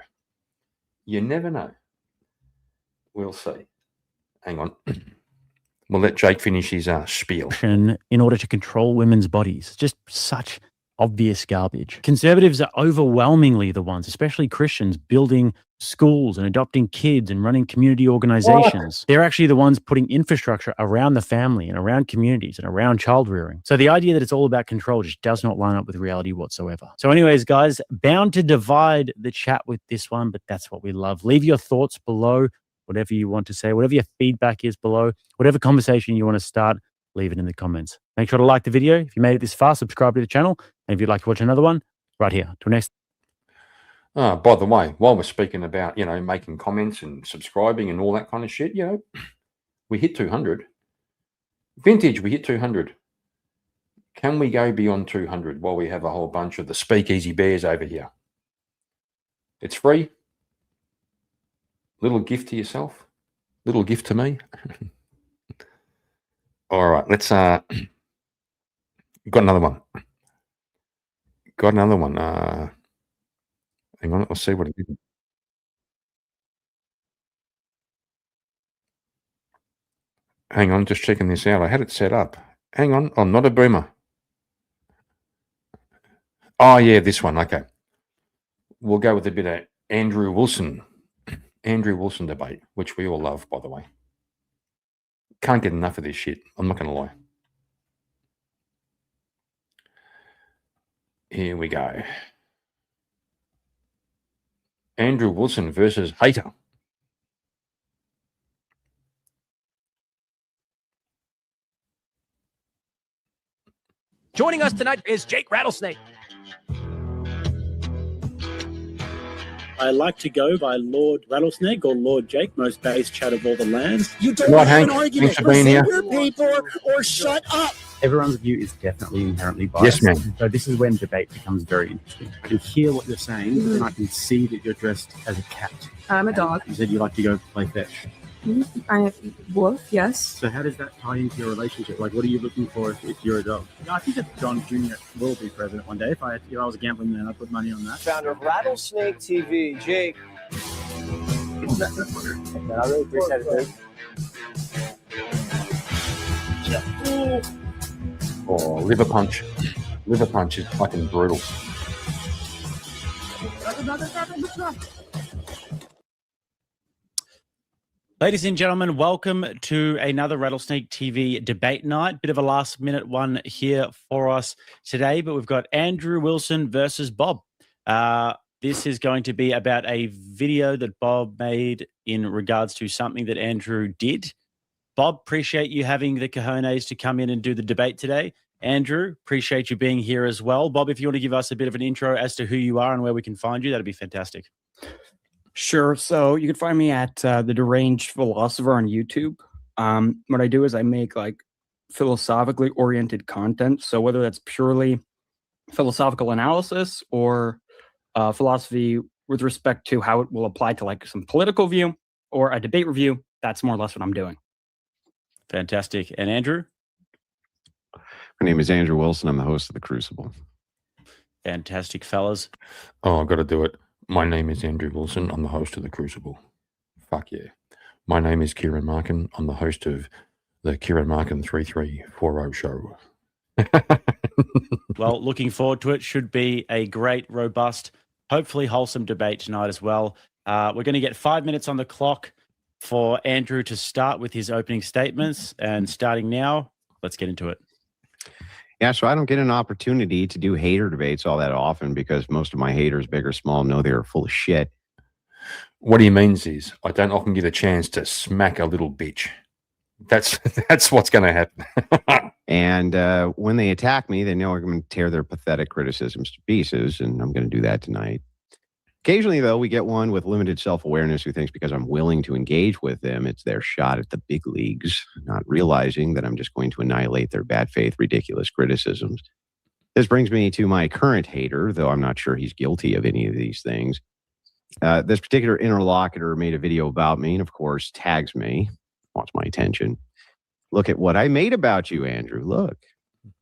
You never know. We'll see. Hang on. We'll let Jake finish his spiel. In order to control women's bodies. Just such obvious garbage. Conservatives are overwhelmingly the ones, especially Christians, building schools and adopting kids and running community organizations. They're actually the ones putting infrastructure around the family and around communities and around child rearing. So the idea that it's all about control just does not line up with reality whatsoever. So anyways, guys, bound to divide the chat with this one, but that's what we love. Leave your thoughts below, whatever you want to say, whatever your feedback is below, whatever conversation you want to start, leave it in the comments. Make sure to like the video. If you made it this far, subscribe to the channel. And if you'd like to watch another one, right here. Till next. By the way, while we're speaking about, making comments and subscribing and all that kind of shit, we hit 200. Vintage, we hit 200. Can we go beyond 200 while we have a whole bunch of the speakeasy bears over here? It's free. Little gift to yourself. Little gift to me. All right, let's got another one. Hang on, I'll see what it is. Hang on, just checking this out. I had it set up. Hang on, I'm not a boomer. Oh yeah, this one. Okay. We'll go with a bit of Andrew Wilson debate, which we all love, by the way. Can't get enough of this shit. I'm not going to lie. Here we go. Andrew Wilson versus Hater. Joining us tonight is Jake Rattlesnake. I like to go by Lord Rattlesnake or Lord Jake, most base chat of all the lands. You don't Right, have Hank. an argument. Thanks for being here. Present your paper or shut up. Everyone's view is definitely inherently biased. Yes, ma'am. So this is when debate becomes very interesting. I can hear what you're saying, but then I can see that you're dressed as a cat. I'm a dog. You said you like to go play fetch. I'm wolf, yes. So how does that tie into your relationship? Like, what are you looking for if you're a dog? I think that John Jr. will be president one day. If I was a gambling man, I'd put money on that. Founder of Rattlesnake TV, Jake. I really appreciate it, dude. Oh, liver punch. Liver punch is fucking brutal. Ladies and gentlemen, welcome to another Rattlesnake TV debate night. Bit of a last minute one here for us today, but we've got Andrew Wilson versus Bob. This is going to be about a video that Bob made in regards to something that Andrew did. Bob, appreciate you having the cojones to come in and do the debate today. Andrew, appreciate you being here as well. Bob, if you want to give us a bit of an intro as to who you are and where we can find you, that'd be fantastic. Sure. So you can find me at The Deranged Philosopher on YouTube. What I do is I make philosophically oriented content. So whether that's purely philosophical analysis or philosophy with respect to how it will apply to some political view or a debate review, that's more or less what I'm doing. Fantastic. And Andrew? My name is Andrew Wilson. I'm the host of The Crucible. Fantastic, fellas. Oh, I've got to do it. My name is Andrew Wilson. I'm the host of The Crucible. Fuck yeah. My name is Kieran Markin. I'm the host of the Kieran Markin 3340 show. Well, looking forward to it. Should be a great, robust, hopefully wholesome debate tonight as well. We're going to get 5 minutes on the clock for Andrew to start with his opening statements. And starting now, let's get into it. Yeah, so I don't get an opportunity to do hater debates all that often because most of my haters, big or small, know they're full of shit. What he means is I don't often get a chance to smack a little bitch. That's what's going to happen. And when they attack me, they know I'm going to tear their pathetic criticisms to pieces, and I'm going to do that tonight. Occasionally, though, we get one with limited self-awareness who thinks because I'm willing to engage with them, it's their shot at the big leagues, not realizing that I'm just going to annihilate their bad faith, ridiculous criticisms. This brings me to my current hater, though I'm not sure he's guilty of any of these things. This particular interlocutor made a video about me and, of course, tags me, wants my attention. Look at what I made about you, Andrew. Look.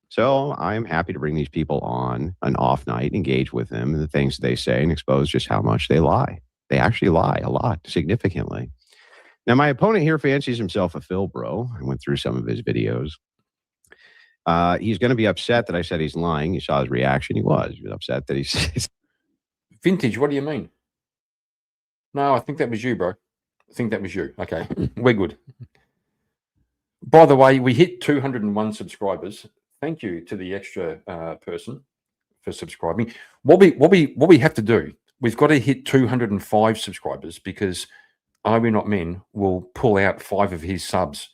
So I'm happy to bring these people on an off night, engage with them and the things they say and expose just how much they lie. They actually lie a lot, significantly. Now, my opponent here fancies himself a Phil bro. I went through some of his videos. He's going to be upset that I said he's lying. You saw his reaction. He was upset that he's... Vintage, what do you mean? No, I think that was you, bro. I think that was you. Okay, we're good. By the way, we hit 201 subscribers. Thank you to the extra person for subscribing. What we have to do, we've got to hit 205 subscribers because Are We Not Men will pull out 5 of his subs,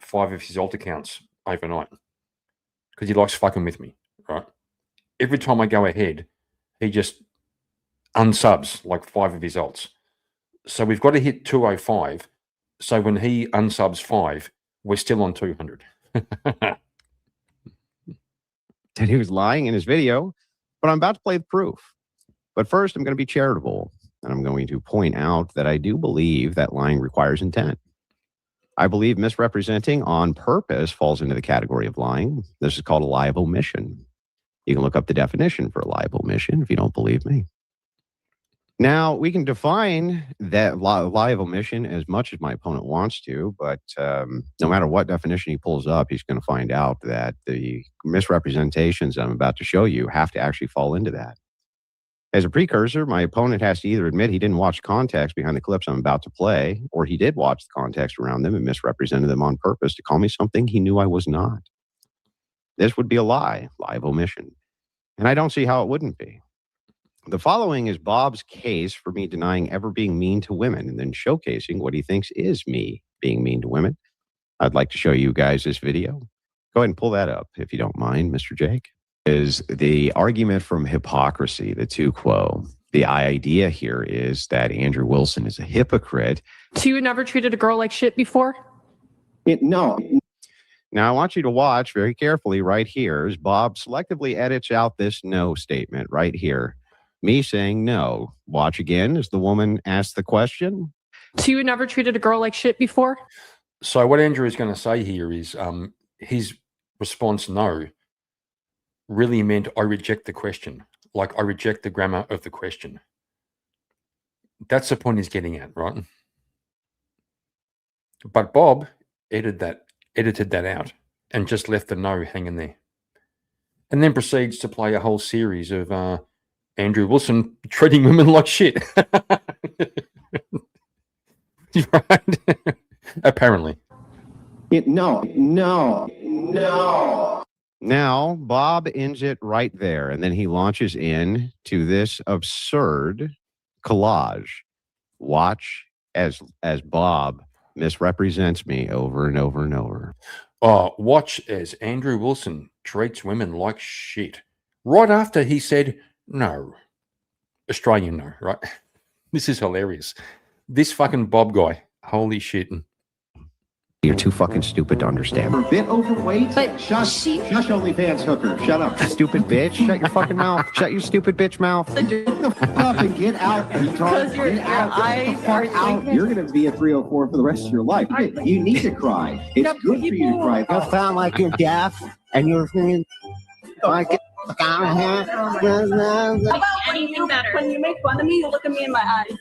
5 of his alt accounts overnight because he likes fucking with me, right? Every time I go ahead, he just unsubs like 5 of his alts. So we've got to hit 205. So when he unsubs 5, we're still on 200. That he was lying in his video, but I'm about to play the proof. But first, I'm going to be charitable, and I'm going to point out that I do believe that lying requires intent. I believe misrepresenting on purpose falls into the category of lying. This is called a lie of omission. You can look up the definition for a lie of omission if you don't believe me. Now, we can define that lie of omission as much as my opponent wants to, but no matter what definition he pulls up, he's going to find out that the misrepresentations I'm about to show you have to actually fall into that. As a precursor, my opponent has to either admit he didn't watch context behind the clips I'm about to play, or he did watch the context around them and misrepresented them on purpose to call me something he knew I was not. This would be a lie of omission. And I don't see how it wouldn't be. The following is Bob's case for me denying ever being mean to women and then showcasing what he thinks is me being mean to women. I'd like to show you guys this video. Go ahead and pull that up if you don't mind, Mr. Jake. Is the argument from hypocrisy, the tu quo. The idea here is that Andrew Wilson is a hypocrite. So you never treated a girl like shit before? No. Now, I want you to watch very carefully right here as Bob selectively edits out this no statement right here. Me saying no. Watch again as the woman asks the question. So you never treated a girl like shit before? So what Andrew is going to say here is his response no really meant I reject the question. Like I reject the grammar of the question. That's the point he's getting at, right? But Bob edited that out and just left the no hanging there. And then proceeds to play a whole series of Andrew Wilson treating women like shit. Right? Apparently. No. Now, Bob ends it right there, and then he launches in to this absurd collage. Watch as Bob misrepresents me over and over and over. Watch as Andrew Wilson treats women like shit. Right after he said no. Australian no, right? This is hilarious. This fucking Bob guy. Holy shit. You're too fucking stupid to understand. You're a bit overweight. But Shush OnlyFans hooker. Shut up. Stupid bitch. Shut your fucking mouth. Shut your stupid bitch mouth. Get the fuck up and get out. Because your eyes are Out. You're going to be a 304 for the rest of your life. You need to cry. It's good for you to cry. You sound like you're deaf and you're thinking, like, about when you make fun of me, you look at me in my eyes.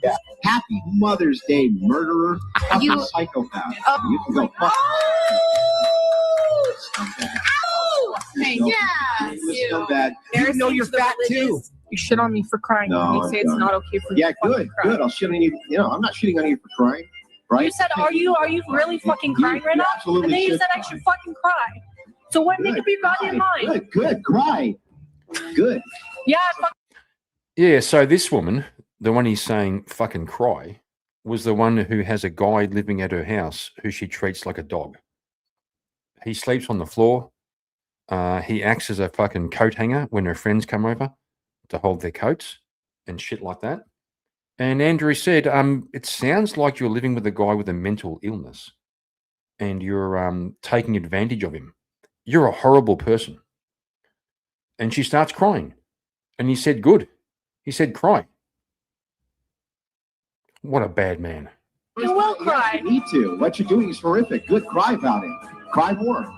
Yeah. Happy Mother's Day, murderer. You- Psychopath. You can go fuck. Hey, yeah. You're so bad. You know you're fat too. You shit on me for crying. No, and you say it's no. not okay for you Yeah, to fucking good, cry. good. I'll shit on you. You know, I'm not shitting on you for crying, right? You said, are you really fucking crying right now? absolutely And then you should said I should fucking cry. So what make up your goddamn mind? Good, cry. Good. Yeah, Yeah, so this woman, the one he's saying fucking cry, was the one who has a guy living at her house who she treats like a dog. He sleeps on the floor. He acts as a fucking coat hanger when her friends come over to hold their coats and shit like that. And Andrew said, it sounds like you're living with a guy with a mental illness and you're taking advantage of him. You're a horrible person. And she starts crying. And he said, good. He said, cry. What a bad man. You will cry. You need to. What you're doing is horrific. Good. Cry about it. Cry more.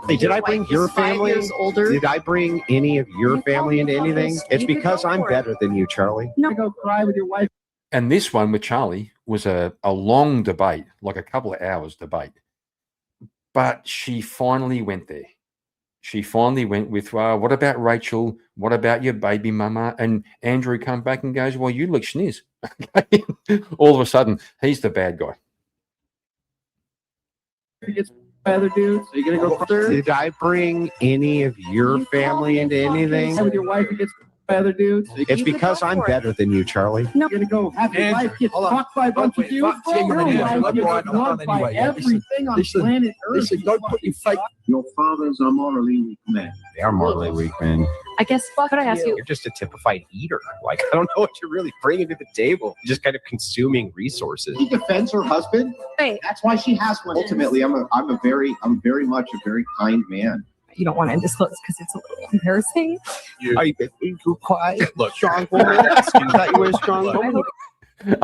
Hey, did I bring your family? Did I bring any of your family into anything? It's because I'm better than you, Charlie. No. Go cry with your wife. And this one with Charlie was a long debate, like a couple of hours debate. But she finally went there. She finally went with, what about Rachel? What about your baby mama? And Andrew come back and goes, well, you look schniz. All of a sudden, he's the bad guy. Other dudes, are you gonna go further? Did I bring any of your family into anything? With your wife who gets by other dudes? It's because I'm better than you, Charlie. You're gonna go have your wife get fucked by a bunch of dudes? Your wife gets fucked by everything on planet Earth. Don't put your fake. Your fathers are morally weak men. They are morally weak, man. I guess, could I ask you? You're just a typified eater. Like, I don't know what you're really bringing to the table. You're just kind of consuming resources. She defends her husband. Wait. That's why she has one. Ultimately, I'm very much a very kind man. You don't want to disclose because it's a little embarrassing. Are you too quiet? Look, strong woman. Thought you were a strong woman.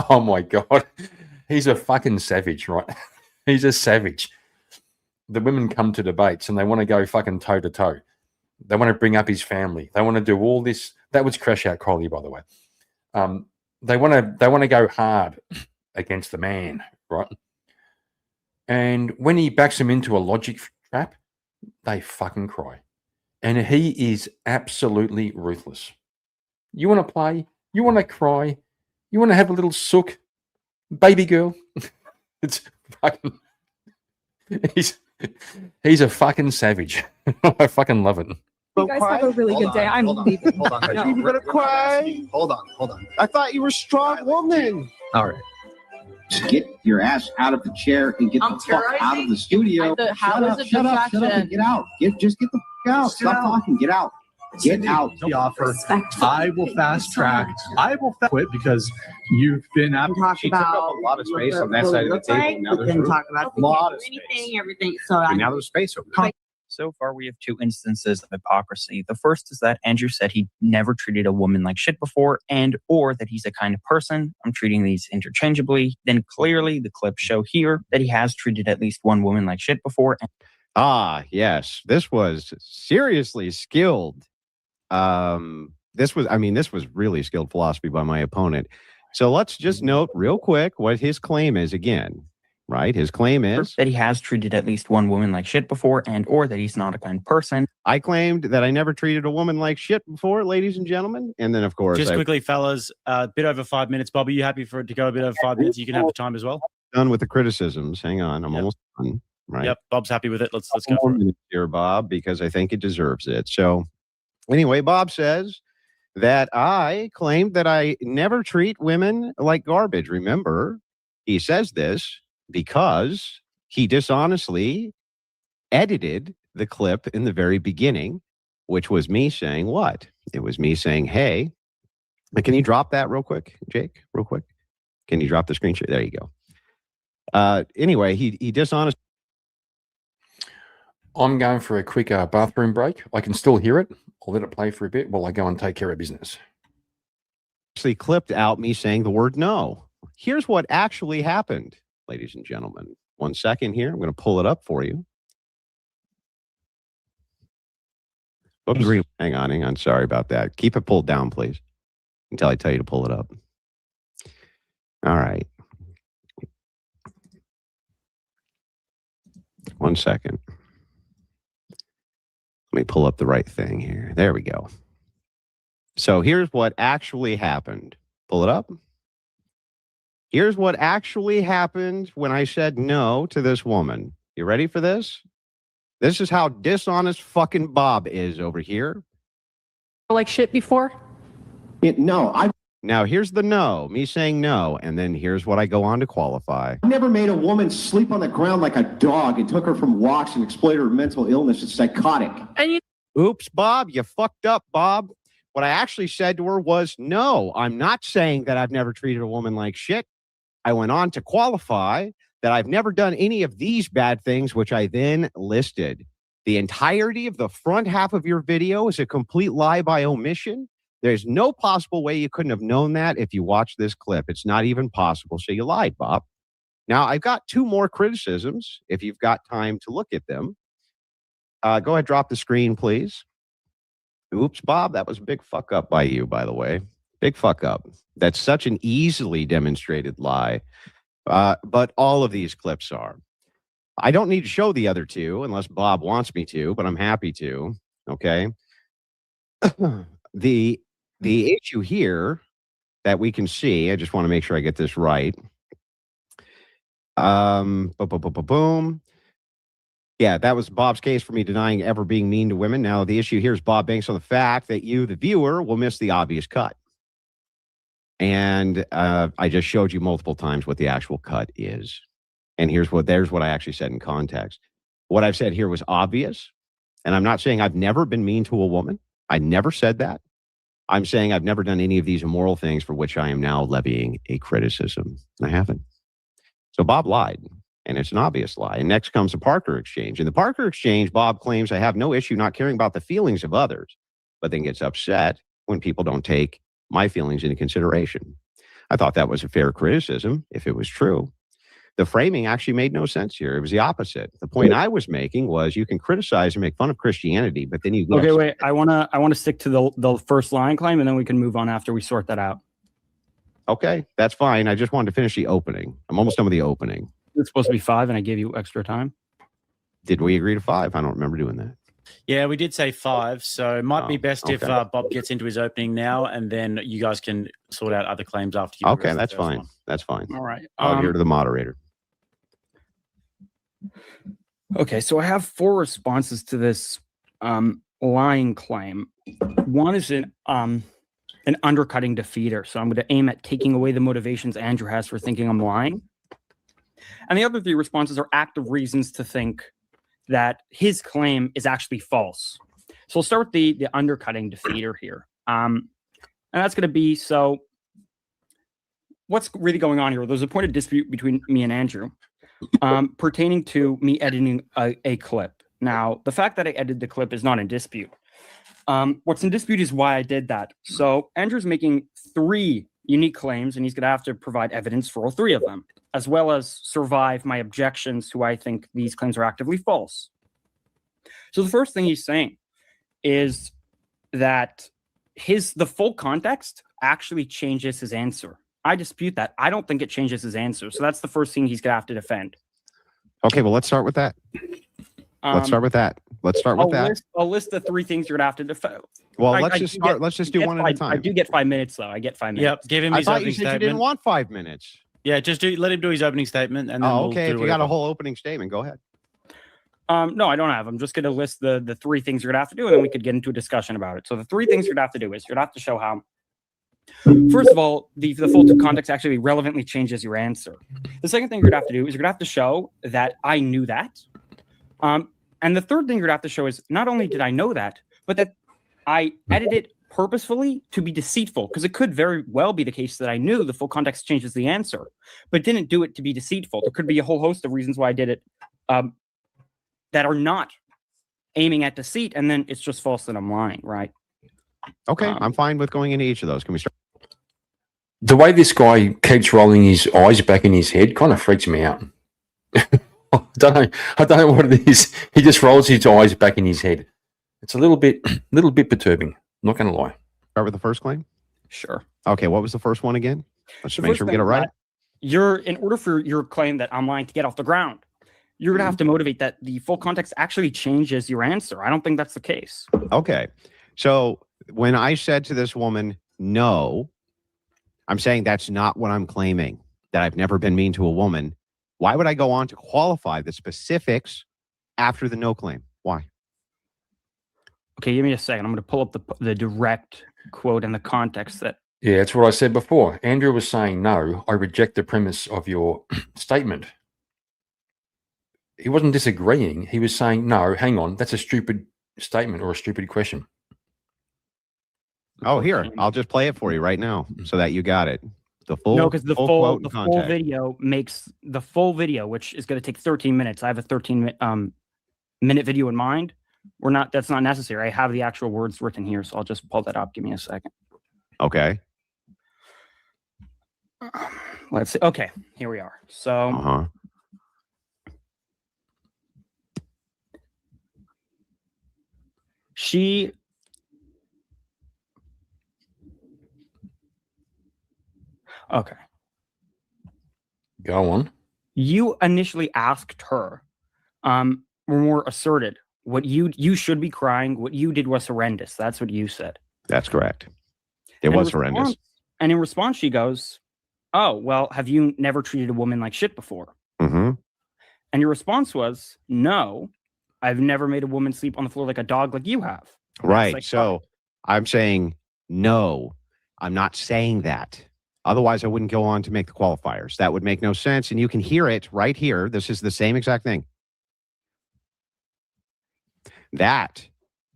Oh my God. He's a fucking savage, right? He's a savage. The women come to debates and they want to go fucking toe to toe. They want to bring up his family. They want to do all this. That was Crash Out Collie, by the way. They want to go hard against the man, right? And when he backs them into a logic trap, they fucking cry. And he is absolutely ruthless. You want to play? You want to cry? You want to have a little sook? Baby girl? It's fucking... He's a fucking savage. I fucking love it. You guys have a really good day. I'm leaving. Hold on. No. You're gonna cry? Hold on. I thought you were a strong woman. All right. Just get your ass out of the chair and get the fuck out of the studio. Shut up, and get out. Just get the fuck out. Stop talking. Get out. Get out. The offer. I will fast track. I will quit because you've been at. She took up a lot of space on that side of the table. Now there's a lot of space. Everything. So now there's space over there. So far, we have two instances of hypocrisy. The first is that Andrew said he never treated a woman like shit before, and or that he's a kind of person. I'm treating these interchangeably. Then clearly, the clips show here that he has treated at least one woman like shit before. Yes, this was seriously skilled. This was really skilled philosophy by my opponent. So let's just note real quick what his claim is again. Right? His claim is that he has treated at least one woman like shit before, and or that he's not a kind person. I claimed that I never treated a woman like shit before, ladies and gentlemen. And then, of course, just quickly, fellas, a bit over 5 minutes. Bob, are you happy for it to go a bit over 5 minutes? You can have the time as well. Done with the criticisms. Hang on, I'm almost done. Right? Yep, Bob's happy with it. Let's go for it here, Bob, because I think it deserves it. So, anyway, Bob says that I claimed that I never treat women like garbage. Remember, he says this because he dishonestly edited the clip in the very beginning, which was me saying what? It was me saying, hey, can you drop that real quick, Jake? Real quick. Can you drop the screen share? There you go. Anyway, he dishonest. I'm going for a quick bathroom break. I can still hear it. I'll let it play for a bit while I go and take care of business. Actually clipped out me saying the word no. Here's what actually happened. Ladies and gentlemen, 1 second here. I'm going to pull it up for you. Oops. Hang on. Sorry about that. Keep it pulled down, please, until I tell you to pull it up. All right. 1 second. Let me pull up the right thing here. There we go. So here's what actually happened. Pull it up. Here's what actually happened when I said no to this woman. You ready for this? This is how dishonest fucking Bob is over here. Like shit before? No, I Now, here's the no, me saying no, and then here's what I go on to qualify. I never made a woman sleep on the ground like a dog and took her from walks and exploited her mental illness. It's psychotic. And you Oops, Bob, you fucked up, Bob. What I actually said to her was, no, I'm not saying that I've never treated a woman like shit. I went on to qualify that I've never done any of these bad things, which I then listed. The entirety of the front half of your video is a complete lie by omission. There's no possible way you couldn't have known that if you watched this clip. It's not even possible. So you lied, Bob. Now, I've got 2 more criticisms if you've got time to look at them. Go ahead, drop the screen, please. Oops, Bob, that was a big fuck up by you, by the way. Big fuck up. That's such an easily demonstrated lie. But all of these clips are. I don't need to show the other 2 unless Bob wants me to, but I'm happy to. Okay. The issue here that we can see, I just want to make sure I get this right. Boom. Yeah, that was Bob's case for me denying ever being mean to women. Now, the issue here is Bob banks on the fact that you, the viewer, will miss the obvious cut. And I just showed you multiple times what the actual cut is. And there's what I actually said in context. What I've said here was obvious. And I'm not saying I've never been mean to a woman. I never said that. I'm saying I've never done any of these immoral things for which I am now levying a criticism. I haven't. So Bob lied. And it's an obvious lie. And next comes the Parker exchange. In the Parker exchange, Bob claims I have no issue not caring about the feelings of others, but then gets upset when people don't take my feelings into consideration. I thought that was a fair criticism if it was true. The framing actually made no sense here. It was the opposite. The point I was making was you can criticize and make fun of Christianity, but then you go. Okay, wait. I wanna stick to the first line claim, and then we can move on after we sort that out. Okay, that's fine. I just wanted to finish the opening. I'm almost done with the opening. It's supposed to be 5, and I gave you extra time. Did we agree to 5? I don't remember doing that. Yeah, we did say 5, so it might be best if okay. Bob gets into his opening now, and then you guys can sort out other claims after you. Okay, that's fine. One. That's fine. All right. I'll hear to the moderator. Okay, so I have 4 responses to this lying claim. One is an undercutting defeater, so I'm going to aim at taking away the motivations Andrew has for thinking I'm lying. And the other 3 responses are active reasons to think that his claim is actually false. So we'll start with the undercutting defeater here. And that's going to be, so what's really going on here? There's a point of dispute between me and Andrew pertaining to me editing a clip. Now, the fact that I edited the clip is not in dispute. What's in dispute is why I did that. So Andrew's making 3 unique claims, and he's going to have to provide evidence for all 3 of them, as well as survive my objections to why I think these claims are actively false. So the first thing he's saying is that the full context actually changes his answer. I dispute that. I don't think it changes his answer. So that's the first thing he's going to have to defend. Okay, well, let's start with that. Let's start with that. I'll list the 3 things you're going to have to defend. Well, let's just do one at a time. I do get 5 minutes, though. I get 5 minutes. Yep, give him his opening statement. You didn't want 5 minutes. Yeah, just let him do his opening statement. And then okay. If you got a whole opening statement, go ahead. No, I don't have. I'm just going to list the 3 things you're going to have to do, and then we could get into a discussion about it. So the 3 things you're going to have to do is you're going to have to show how, first of all, the full context actually relevantly changes your answer. The second thing you're going to have to do is you're going to have to show that I knew that. And the third thing you're going to have to show is not only did I know that, but that I edited purposefully to be deceitful, because it could very well be the case that I knew the full context changes the answer, but didn't do it to be deceitful. There could be a whole host of reasons why I did it that are not aiming at deceit, and then it's just false that I'm lying, right? Okay, I'm fine with going into each of those. Can we start? The way this guy keeps rolling his eyes back in his head kind of freaks me out. I don't know what it is. He just rolls his eyes back in his head. It's a little bit perturbing. Not going to lie. Start with the first claim? Sure. Okay, what was the first one again? Let's make sure we get it right. In order for your claim that I'm lying to get off the ground, you're going to have to motivate that the full context actually changes your answer. I don't think that's the case. Okay. So when I said to this woman, no, I'm saying that's not what I'm claiming, that I've never been mean to a woman. Why would I go on to qualify the specifics after the no claim? Why? Okay, give me a second. I'm going to pull up the direct quote and the context that Yeah, that's what I said before. Andrew was saying, no, I reject the premise of your statement. He wasn't disagreeing. He was saying, no, hang on, that's a stupid statement or a stupid question. Oh, here, I'll just play it for you right now so that you got it. The full, No, because the full full quote the and full context. video makes the full video, which is going to take 13 minutes. I have a 13-minute video in mind. That's not necessary. I have the actual words written here, so I'll just pull that up. Give me a second. Okay. Let's see. Okay, here we are. So she okay. Go on. You initially asked her, more asserted, what you should be crying. What you did was horrendous. That's what you said. That's correct. It And in was horrendous. response- And in response, she goes, "Oh, well, have you never treated a woman like shit before?" Mm-hmm. And your response was, "No, I've never made a woman sleep on the floor like a dog like you have." Right. like, So I'm saying, no, I'm not saying that. Otherwise, I wouldn't go on to make the qualifiers. That would make no sense. And you can hear it right here. This is the same exact thing. That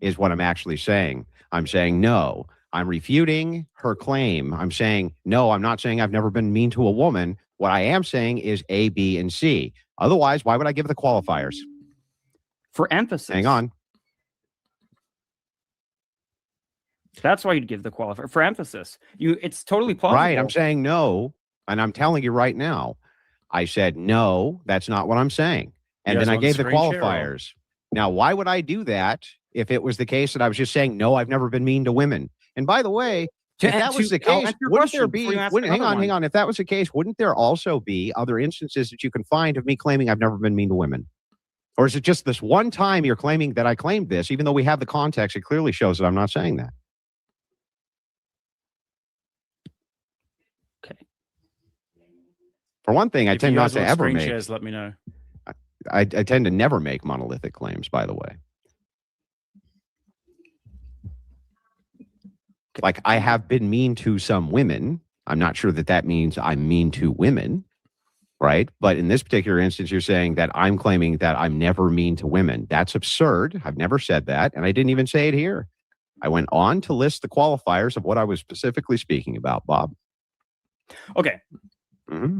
is what I'm actually saying. I'm saying, no, I'm refuting her claim. I'm saying, no, I'm not saying I've never been mean to a woman. What I am saying is A, B, and C. Otherwise, why would I give the qualifiers? For emphasis. Hang on. That's why you'd give the qualifier for emphasis. It's totally plausible. Right. I'm saying no. And I'm telling you right now, I said, no, that's not what I'm saying. And You guys then I want the gave the screen share or- qualifiers. Now, why would I do that if it was the case that I was just saying, no, I've never been mean to women? And by the way, if that was the I'll case, answer your wouldn't there question be, before you ask hang another one. on. If that was the case, wouldn't there also be other instances that you can find of me claiming I've never been mean to women? Or is it just this one time you're claiming that I claimed this, even though we have the context, it clearly shows that I'm not saying that. For one thing, I If tend you not guys to want ever screen make. shares, let me know. I tend to never make monolithic claims, by the way. Like, I have been mean to some women. I'm not sure that that means I'm mean to women, right? But in this particular instance, you're saying that I'm claiming that I'm never mean to women. That's absurd. I've never said that. And I didn't even say it here. I went on to list the qualifiers of what I was specifically speaking about, Bob. Okay.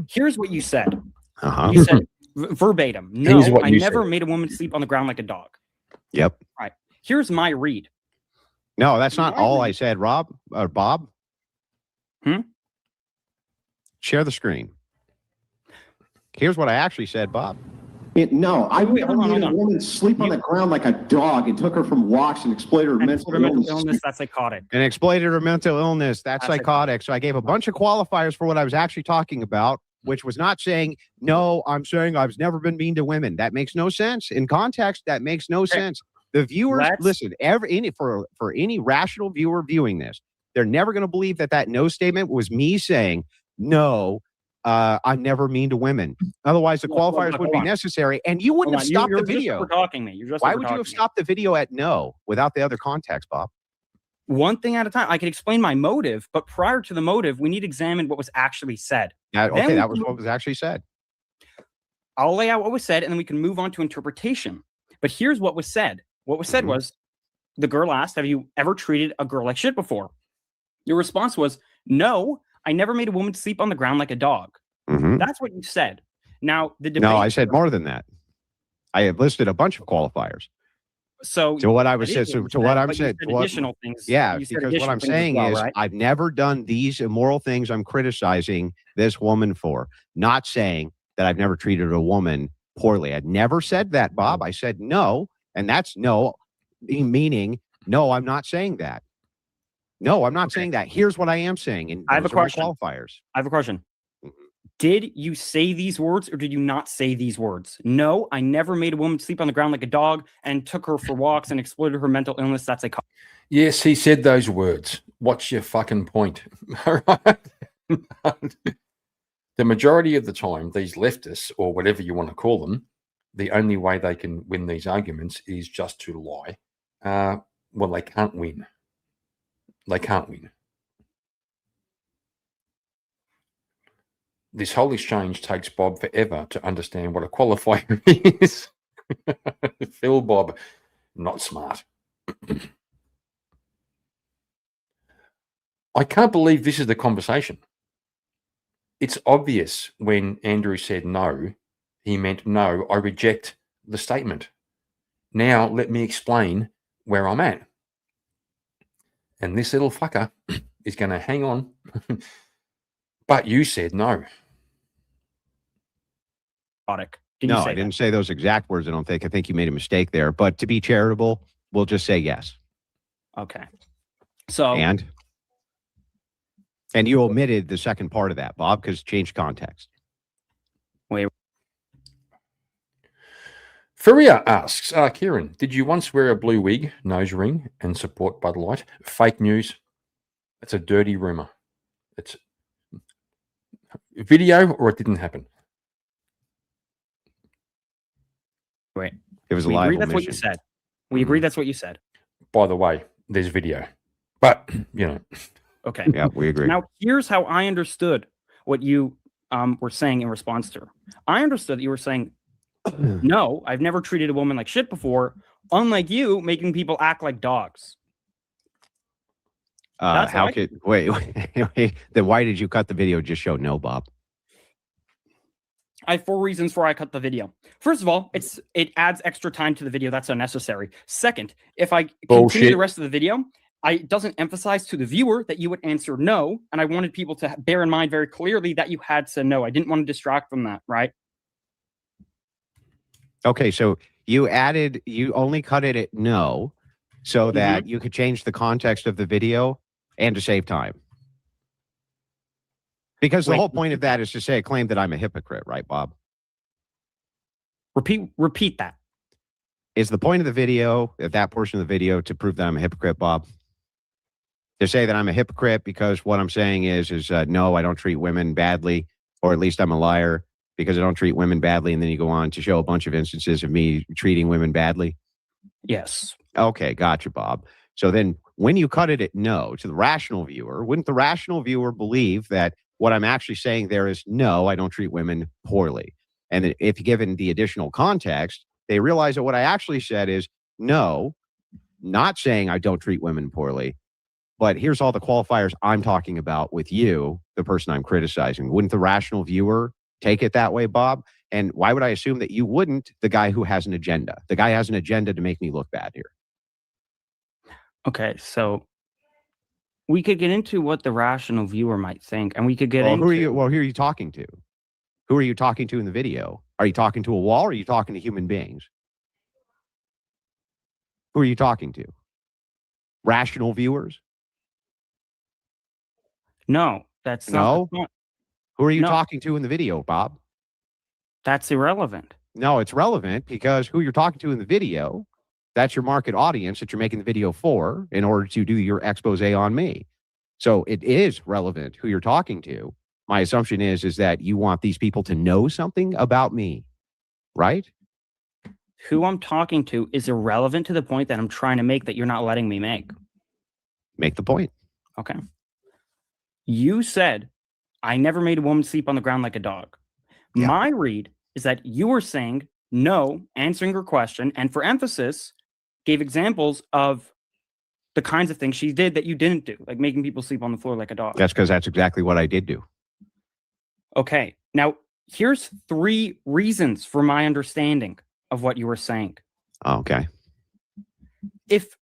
Here's what you said. Uh-huh. You said verbatim. No, Here's what I you never said. made a woman sleep on the ground like a dog. Yep. Right. Here's my read. No, that's not all I said, Rob or Bob. Share the screen. Here's what I actually said, Bob. No, I Wait, never hold on, made hold a on. woman sleep on the ground like a dog and took her from walks and exploited her And mental for mental illness. illness, that's psychotic. And exploited her mental illness. That's That's psychotic. So I gave a bunch of qualifiers for what I was actually talking about, which was not saying, no, I'm saying I've never been mean to women. That makes no sense. In context, that makes no sense. The viewers, listen, for any rational viewer viewing this, they're never going to believe that no statement was me saying, no, I'm never mean to women. Otherwise, the qualifiers would be necessary, and you wouldn't have stopped the video. You're talking me. You're just Why would you overtalking have me. stopped the video at no without the other context, Bob? One thing at a time. I can explain my motive, but prior to the motive, we need to examine what was actually said. Yeah, Then okay, we that was can- what was actually said. I'll lay out what was said, and then we can move on to interpretation. But here's what was said. What was said was, the girl asked, "Have you ever treated a girl like shit before?" Your response was, "No, I never made a woman sleep on the ground like a dog." Mhm. That's what you said. Now the debate. No, I said more than that. I have listed a bunch of qualifiers. So what I was that saying, is so, what so you what said, I'm but you saying, said additional things. yeah, You said because what additional I'm things as saying well, is right? I've never done these immoral things I'm criticizing this woman for. Not saying that I've never treated a woman poorly. I'd never said that, Bob. I said no, and that's no, meaning no, I'm not saying that. No, I'm not saying that. Here's what I am saying, and I have a those are my question. qualifiers. I have a question. Did you say these words or did you not say these words? No, I never made a woman sleep on the ground like a dog and took her for walks and exploited her mental illness. That's a Yes, he said those words. What's your fucking point? All right. The majority of the time, these leftists, or whatever you want to call them, the only way they can win these arguments is just to lie. Well, they can't win. They can't win. This whole exchange takes Bob forever to understand what a qualifier is. Phil Bob, not smart. I can't believe this is the conversation. It's obvious when Andrew said no, he meant no, I reject the statement. Now let me explain where I'm at. And this little fucker is going to hang on. But you said no. No, I didn't say those exact words, I don't think. I think you made a mistake there. But to be charitable, we'll just say yes. Okay. So And you omitted the second part of that, Bob, because changed context. Wait. Faria asks, Kieran, did you once wear a blue wig, nose ring, and support Bud Light? Fake news. It's a dirty rumor. It's video or it didn't happen. Wait. It was a we live agree that's what you omission. said. We agree that's what you said. By the way, there's video. But, you know. Okay. Yeah, we agree. Now, here's how I understood what you were saying in response to her. I understood that you were saying, no, I've never treated a woman like shit before, unlike you making people act like dogs. That's How why- could wait, then why did you cut the video just show no, Bob? I have 4 reasons why I cut the video. First of all, it adds extra time to the video. That's unnecessary. Second, if I continue Bullshit. the rest of the video, it doesn't emphasize to the viewer that you would answer no. And I wanted people to bear in mind very clearly that you had said no. I didn't want to distract from that, right? Okay, so you only cut it at no so that you could change the context of the video and to save time. Because the whole point of that is to say, claim that I'm a hypocrite, right, Bob? Repeat that. Is the point of the video, of that portion of the video, to prove that I'm a hypocrite, Bob? To say that I'm a hypocrite because what I'm saying is no, I don't treat women badly, or at least I'm a liar because I don't treat women badly, and then you go on to show a bunch of instances of me treating women badly? Yes. Okay, gotcha, Bob. So then when you cut it at no to the rational viewer, wouldn't the rational viewer believe that what I'm actually saying there is no, I don't treat women poorly? And that if given the additional context, they realize that what I actually said is no, not saying I don't treat women poorly, but here's all the qualifiers I'm talking about with you, the person I'm criticizing. Wouldn't the rational viewer take it that way, Bob? And why would I assume that you wouldn't, the guy who has an agenda? The guy has an agenda to make me look bad here. Okay, so we could get into what the rational viewer might think, and we could get Well, into... who are you talking to? Who are you talking to in the video? Are you talking to a wall or are you talking to human beings? Who are you talking to? Rational viewers? No, that's not No? the point. Who are you No. talking to in the video, Bob? That's irrelevant. No, it's relevant because who you're talking to in the video, that's your market audience that you're making the video for in order to do your expose on me. So it is relevant who you're talking to. My assumption is that you want these people to know something about me, right? Who I'm talking to is irrelevant to the point that I'm trying to make that you're not letting me make. Make the point. Okay. You said, I never made a woman sleep on the ground like a dog. Yeah. My read is that you were saying no, answering her question, and for emphasis, gave examples of the kinds of things she did that you didn't do, like making people sleep on the floor like a dog. That's because that's exactly what I did do. Okay. Now, here's 3 reasons for my understanding of what you were saying. Okay. If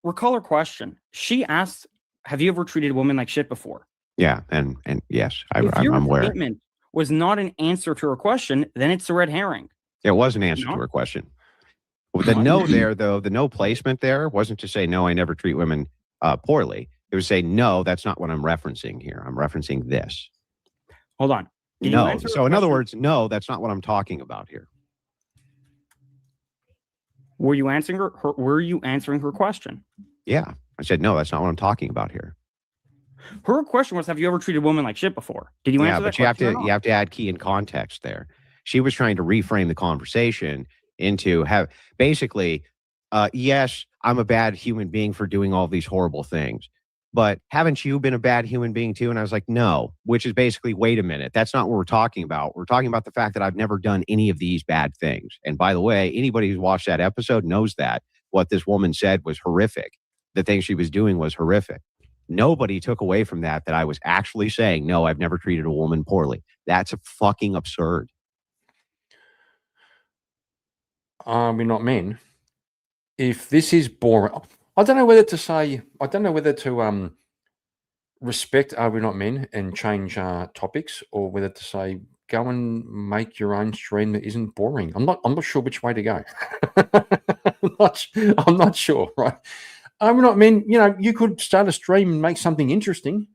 recall her question, she asked, have you ever treated a woman like shit before? Yeah, and yes, If your I'm aware. statement was not an answer to her question, then it's a red herring. It was an answer to her question. With the no there, though, the no placement there wasn't to say, no, I never treat women poorly. It was say, no, that's not what I'm referencing here. I'm referencing this. Hold on. Did you No. answer her So in other question? words, no, that's not what I'm talking about here. Were you answering her question? Yeah. I said, no, that's not what I'm talking about here. Her question was, have you ever treated a woman like shit before? Did you Yeah, answer that but you have question? to you have to add key and context there. She was trying to reframe the conversation into basically, yes, I'm a bad human being for doing all these horrible things. but haven't you been a bad human being too? And I was like, no, which is basically, wait a minute. That's not what we're talking about. We're talking about the fact that I've never done any of these bad things. And by the way, anybody who's watched that episode knows that what this woman said was horrific. The thing she was doing was horrific. Nobody took away from that I was actually saying, no, I've never treated a woman poorly. That's fucking absurd. We're not men. If this is boring, I don't know whether to say, respect Are We Not Men and change topics, or whether to say, go and make your own stream that isn't boring. I'm not sure which way to go. I'm not sure, right? Are We Not Men, you could start a stream and make something interesting,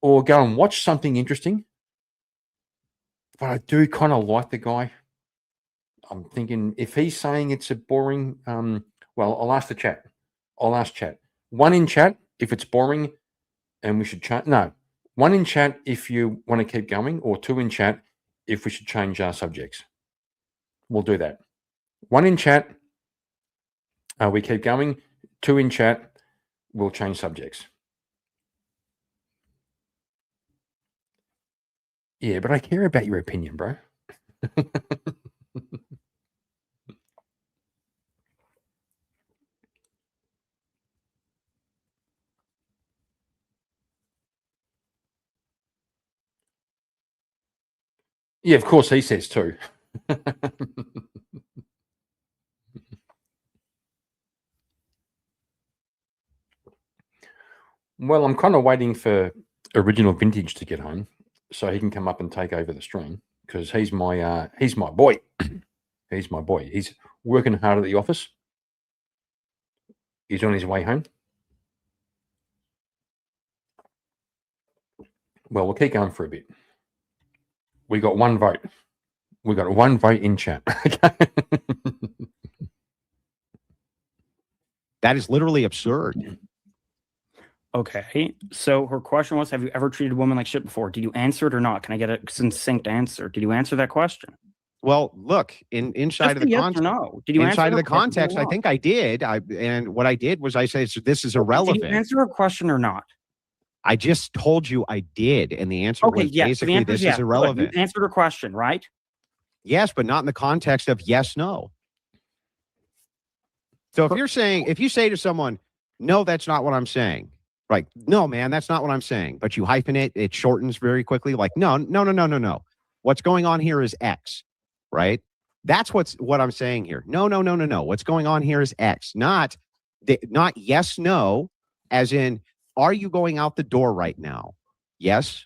or go and watch something interesting. But I do kind of like the guy. I'm thinking if he's saying it's a boring, well, I'll ask the chat. I'll ask chat. One in chat if it's boring and we should change. No, one in chat if you want to keep going, or two in chat if we should change our subjects. We'll do that. One in chat, we keep going. Two in chat, we'll change subjects. Yeah, but I care about your opinion, bro. Yeah, of course he says too. Well, I'm kind of waiting for Original Vintage to get home so he can come up and take over the stream, because he's my boy. He's my boy. He's working hard at the office. He's on his way home. Well, we'll keep going for a bit. We got one vote. We got one vote in chat. That is literally absurd. Okay, so her question was, have you ever treated a woman like shit before? Did you answer it or not? Can I get a succinct answer? Did you answer that question? Well, look, inside of the yes context, no. Did you inside answer of the context, I think I did. And what I did was I said, this is irrelevant. Did you answer her question or not? I just told you I did, and the answer was basically this is irrelevant. Look, you answered her question, right? Yes, but not in the context of yes, no. So if you say to someone, no, that's not what I'm saying. Right. No, man, that's not what I'm saying. But you hyphen it, it shortens very quickly. Like, no. What's going on here is X, right? That's what I'm saying here. No. What's going on here is X, not yes, no, as in, are you going out the door right now? Yes,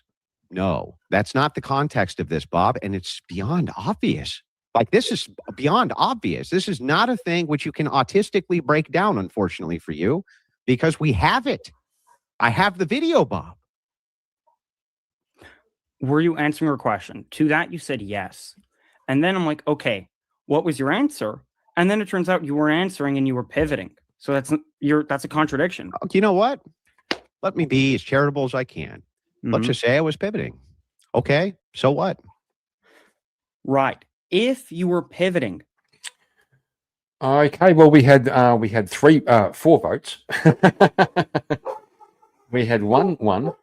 no. That's not the context of this, Bob. And it's beyond obvious. Like, this is beyond obvious. This is not a thing which you can autistically break down, unfortunately for you, because we have it. I have the video, Bob. Were you answering her question? To that, you said yes. And then I'm like, okay, what was your answer? And then it turns out you weren't answering and you were pivoting. So that's a contradiction. You know what? Let me be as charitable as I can. Let's just say I was pivoting. Okay, so what? Right. If you were pivoting. Okay, well, we had 4 votes. We had 1-1.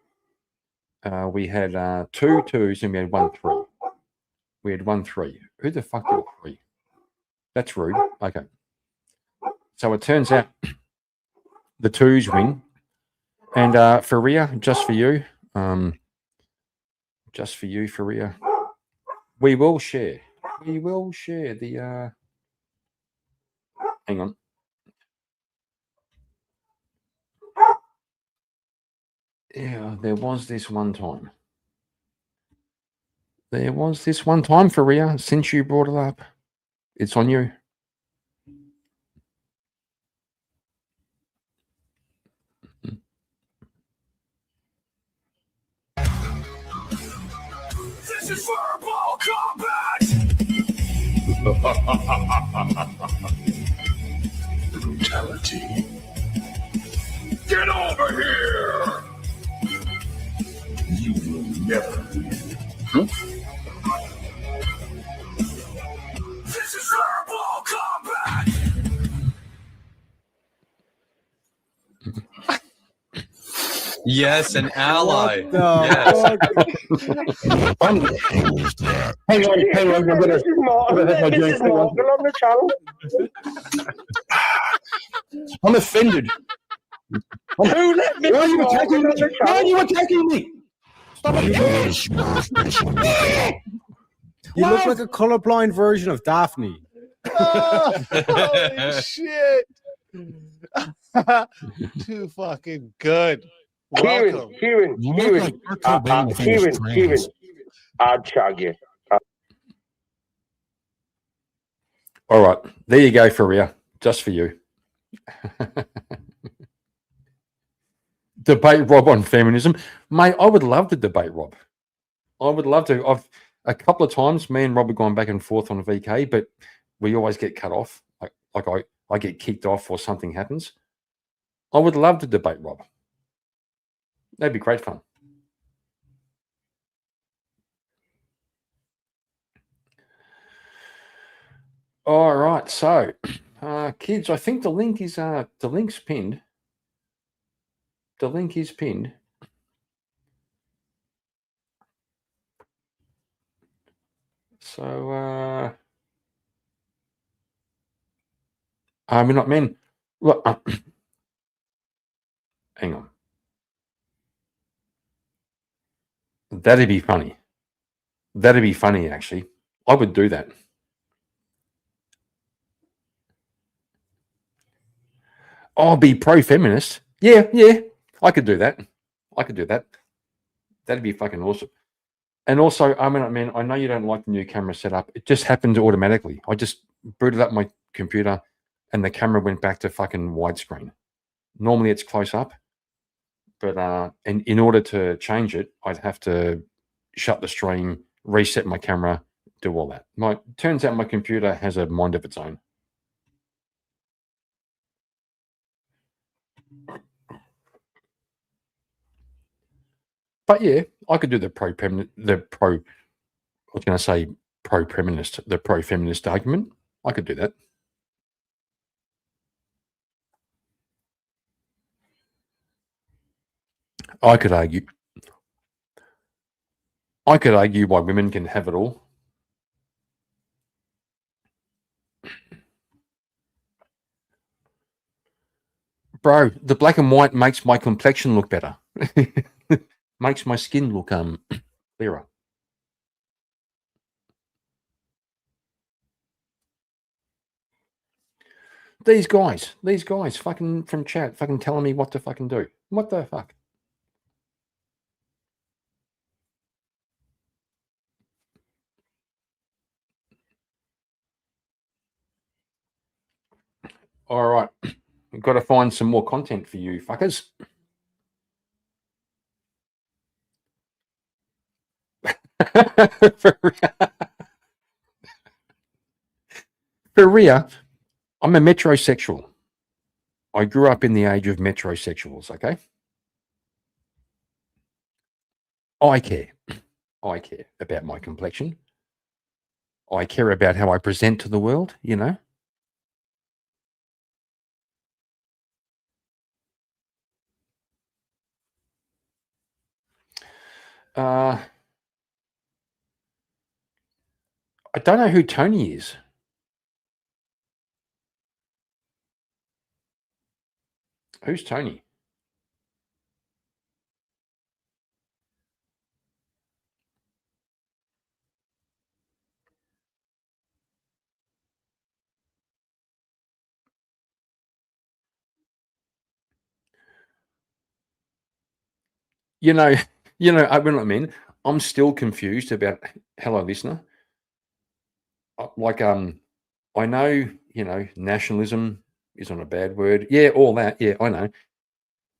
We had 2 2s, and we had 1 3. We had 1 3. Who the fuck got 3? That's rude. Okay. So it turns out the 2s win. And Faria, just for you, Faria, we will share the. Hang on. Yeah, there was this one time. Faria, since you brought it up. It's on you. This is verbal combat! Brutality. Get over here! You will never win. Huh? This is verbal combat! Yes, an ally. What the Yes. Hang on, I'm gonna This is Morgan on the channel. I'm offended. Who let Why are you Mrs. attacking Morgan on me? the Why are you channel? attacking me? Stop it. You look like a colorblind version of Daphne. Holy shit. Too fucking good. Welcome. Kieran, I'll chug you. All right, there you go, Faria, just for you. Debate Rob on feminism, mate. I would love to debate Rob. I would love to. I've a couple of times, me and Rob have gone back and forth on VK, but we always get cut off. Like I get kicked off or something happens. I would love to debate Rob. That'd be great fun. All right, so kids, I think the link is the link's pinned. The link is pinned. So we're not men. Look, hang on. That'd be funny. That'd be funny, actually. I would do that. I'll be pro-feminist. Yeah, I could do that. I could do that. That'd be fucking awesome. And also, I mean, I know you don't like the new camera setup. It just happened automatically. I just booted up my computer and the camera went back to fucking widescreen. Normally it's close up, but and in order to change it, I'd have to shut the stream, reset my camera, do all that. Turns out my computer has a mind of its own. But yeah, I could do the pro-feminist argument. I could do that. I could argue why women can have it all. Bro, the black and white makes my complexion look better. Makes my skin look clearer. These guys fucking from chat fucking telling me what to fucking do. What the fuck? All right. We've got to find some more content for you fuckers. For Ria, I'm a metrosexual. I grew up in the age of metrosexuals, okay? I care. I care about my complexion. I care about how I present to the world, you know? I don't know who Tony is. Who's Tony? You know, I mean, I'm still confused about hello, listener. Like, I know, nationalism is not a bad word. Yeah, all that. Yeah, I know.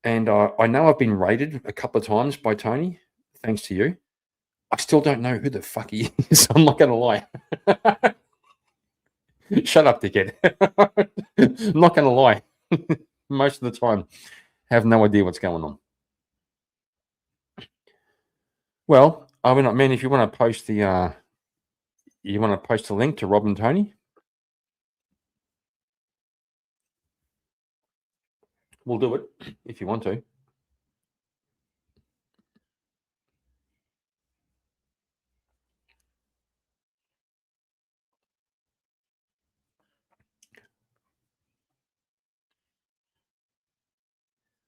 And I know I've been raided a couple of times by Tony, thanks to you. I still don't know who the fuck he is. I'm not going to lie. Shut up, dickhead. I'm not going to lie. Most of the time, have no idea what's going on. Well, I mean, if you want to post the link to Rob and Tony, we'll do it if you want to.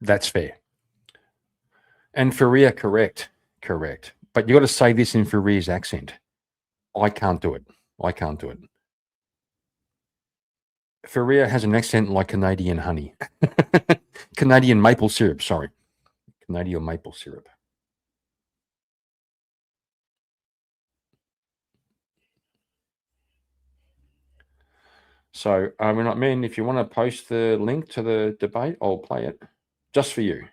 That's fair. And Faria, correct. But you got to say this in Faria's accent. I can't do it. Faria has an accent like Canadian honey. Canadian maple syrup, sorry. Canadian maple syrup. So, if you want to post the link to the debate, I'll play it. Just for you.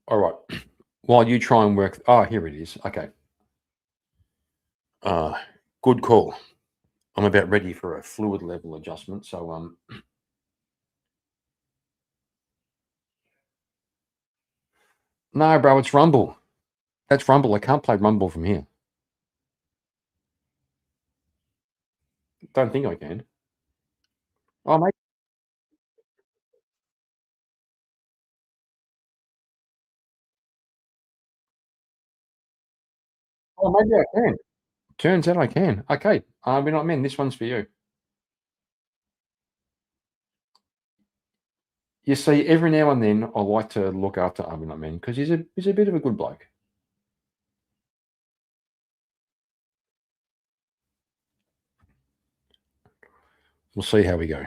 All right. While you try and work. Oh, here it is. Okay. Good call. I'm about ready for a fluid level adjustment. So, no, bro, it's Rumble. That's Rumble. I can't play Rumble from here. Don't think I can. Oh, mate. Oh, maybe I can. Turns out I can. Okay. This one's for you. You see, every now and then I like to look after Armin because he's a bit of a good bloke. We'll see how we go.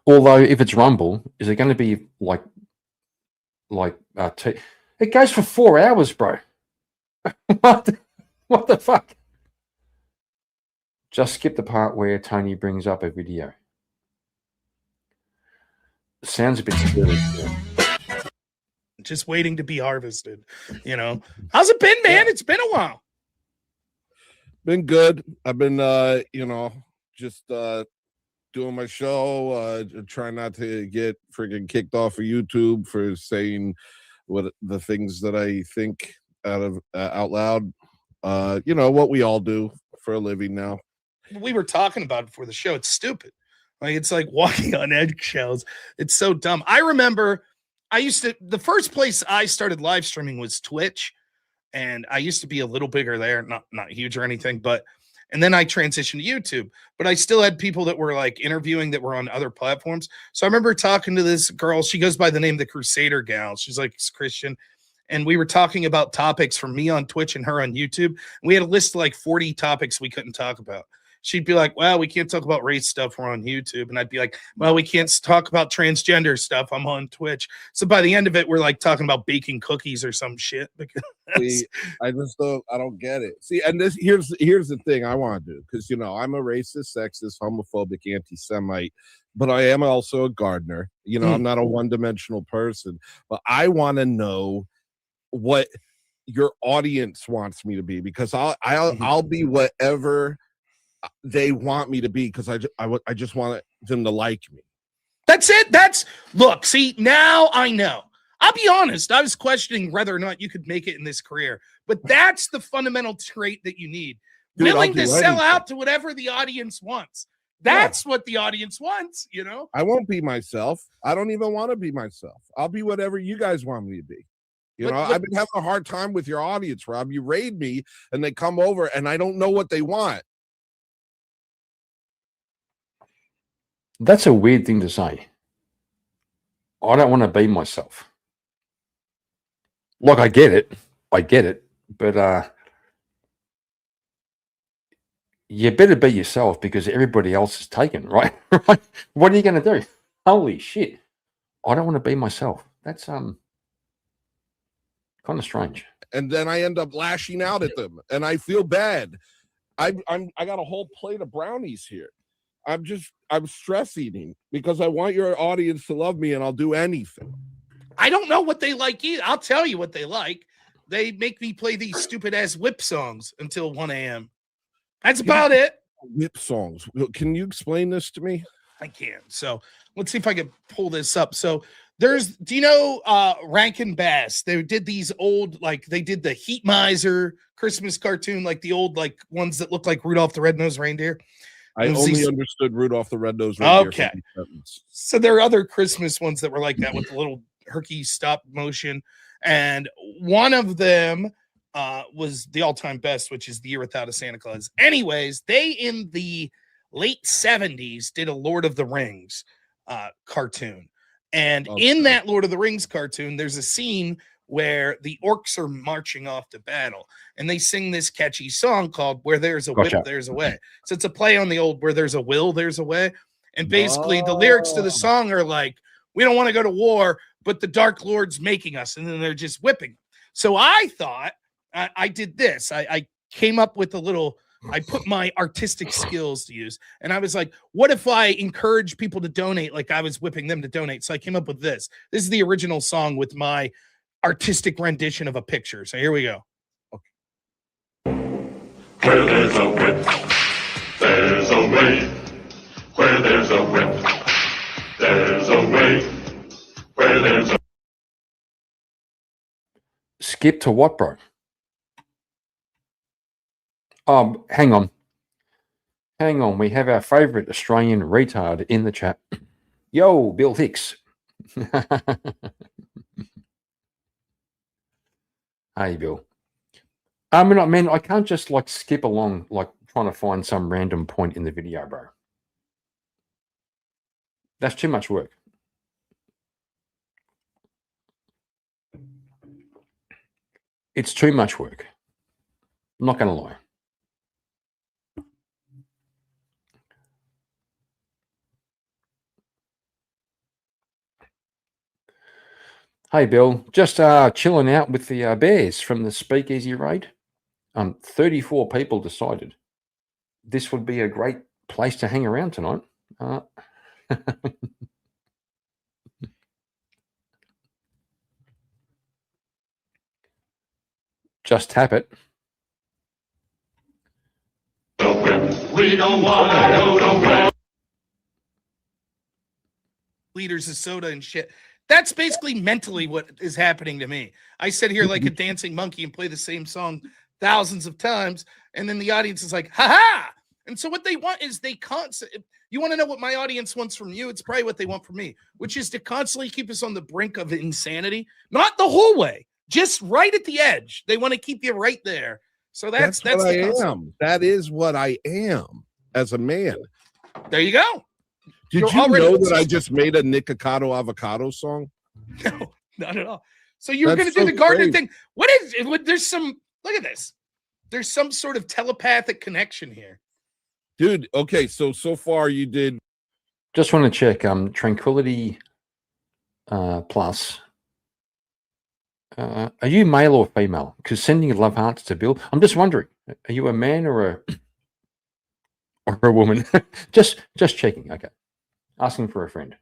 Although, if it's Rumble, is it going to be like it goes for 4 hours, bro. What the fuck? Just skip the part where Tony brings up a video. Sounds a bit silly. Just waiting to be harvested. How's it been, man? It's been a while. Been good. I've been, just doing my show, trying not to get friggin' kicked off of YouTube for saying what the things that I think out loud. What we all do for a living now. We were talking about it before the show. It's stupid. It's like walking on eggshells. It's so dumb. I remember the first place I started live streaming was Twitch, and I used to be a little bigger there, not huge or anything, and then I transitioned to YouTube, but I still had people that were like interviewing that were on other platforms. So I remember talking to this girl. She goes by the name the Crusader Gal. She's like Christian. And we were talking about topics for me on Twitch and her on YouTube. We had a list of like 40 topics we couldn't talk about. She'd be like, well, we can't talk about race stuff. We're on YouTube. And I'd be like, well, we can't talk about transgender stuff. I'm on Twitch. So by the end of it, we're like talking about baking cookies or some shit. See, I don't get it. See, and here's the thing I want to do. Because, I'm a racist, sexist, homophobic, anti-Semite, but I am also a gardener. I'm not a one-dimensional person. But I want to know what your audience wants me to be, because I'll be whatever they want me to be, because I just want them to like me. That's it. Look, see, now I know. I'll be honest, I was questioning whether or not you could make it in this career, but that's the fundamental trait that you need. Dude, willing to sell out to whatever the audience wants. That's what the audience wants, I won't be myself. I don't even want to be myself. I'll be whatever you guys want me to be. I've been having a hard time with your audience, Rob. You raid me and they come over and I don't know what they want. That's a weird thing to say. I don't want to be myself. Like, I get it, but you better be yourself, because everybody else is taken, right? Right? What are you going to do? Holy shit! I don't want to be myself. That's kind of strange. And then I end up lashing out at them, and I feel bad. I got a whole plate of brownies here. I'm stress eating because I want your audience to love me, and I'll do anything. I don't know what they like either. I'll tell you what they like. They make me play these stupid ass whip songs until 1 a.m. That's about it. Whip songs. Can you explain this to me? I can. So let's see if I can pull this up. So Do you know Rankin Bass? They did these old, like they did the Heat Miser Christmas cartoon, like the old like ones that look like Rudolph the Red-Nosed Reindeer. I It was only these- understood Rudolph the Red-Nosed Reindeer. Okay. from the sentence. So there are other Christmas ones that were like that with the little herky stop motion. And one of them was the all-time best, which is The Year Without a Santa Claus. Anyways, they in the late 70s did a Lord of the Rings cartoon. And in that Lord of the Rings cartoon, there's a scene where the orcs are marching off to battle and they sing this catchy song called Where There's a Gotcha. Whip, There's a Way. So it's a play on the old Where There's a Will, There's a Way. And basically the lyrics to the song are like, we don't want to go to war, but the Dark Lord's making us. And then they're just whipping. So I thought I did this. I came up with I put my artistic skills to use. And I was like, what if I encourage people to donate like I was whipping them to donate? So I came up with this. This is the original song with my artistic rendition of a picture. So here we go. Where there's a whip, there's a way. Where there's a whip, there's a way. Where there's a Skip to what, bro? Hang on. Hang on. We have our favorite Australian retard in the chat. Yo, Bill Hicks. Hey, Bill. Man, I can't just like skip along, like trying to find some random point in the video, bro. That's too much work. It's too much work. I'm not going to lie. Hey, Bill. Just chilling out with the Bears from the Speakeasy raid. 34 people decided this would be a great place to hang around tonight. Just tap it. we don't want to go to war. Liters of soda and shit. That's basically mentally what is happening to me. I sit here like a dancing monkey and play the same song thousands of times, and then the audience is like, ha ha. And so what they want is you want to know what my audience wants from you? It's probably what they want from me, which is to constantly keep us on the brink of insanity. Not the whole way, just right at the edge. They want to keep you right there. So that's what the I concept. am. That is what I am as a man. There you go. Did You're you already- know that I just made a Nikocado avocado song? No, not at all. So you were going That's to do so the Gardner great. thing. What is it? There's some, look at this. There's some sort of telepathic connection here. Dude, okay, so far you did. Just want to check. Tranquility Plus. Are you male or female? Because sending love hearts to Bill. I'm just wondering. Are you a man or a woman? just checking. Okay. Asking for a friend.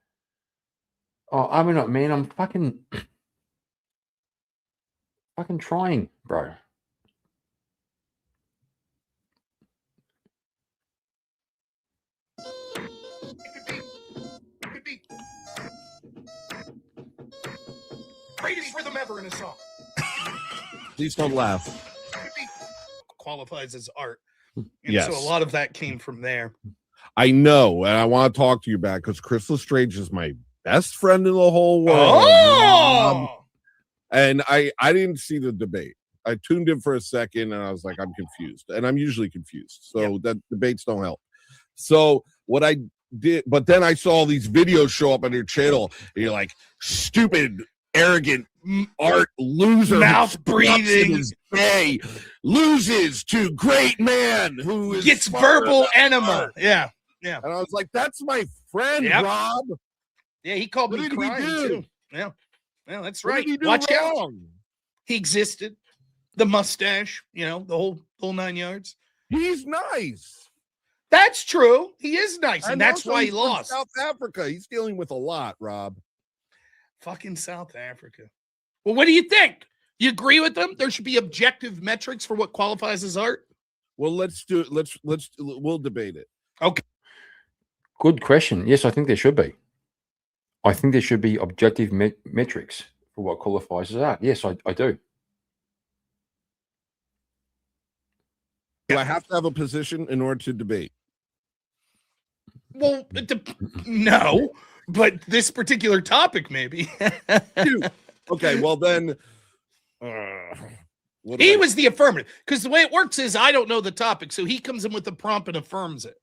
Oh, I'm not, man. I'm fucking trying, bro. Greatest rhythm ever in a song. Please don't laugh. Qualifies as art. And Yes. so a lot of that came from there. I know, and I want to talk to you about because Chris Lestrange is my best friend in the whole world. Oh! And I didn't see the debate. I tuned in for a second and I was like, I'm confused. And I'm usually confused. So that debates don't help. So what I did, but then I saw all these videos show up on your channel, and you're like, stupid, arrogant art loser. Mouth who sucks and breathing. is gay, loses to great man who is Gets smarter verbal than enema. art. Yeah. Yeah. And I was like, that's my friend, Yep. Rob. Yeah, he called What me did he crying do? too. Yeah. Well, that's What right. did he do Watch out. wrong? He existed. The mustache, the whole 9 yards. He's nice. That's true. He is nice, and that's also why he he's from lost. South Africa. He's dealing with a lot, Rob. Fucking South Africa. Well, what do you think? You agree with them? There should be objective metrics for what qualifies as art. Well, we'll debate it. Okay. Good question. Yes, I think there should be. I think there should be objective metrics for what qualifies as art. Yes, I do. Do I have to have a position in order to debate? Well, no, but this particular topic, maybe. Okay, well then, he was the affirmative, because the way it works is I don't know the topic, so he comes in with the prompt and affirms it.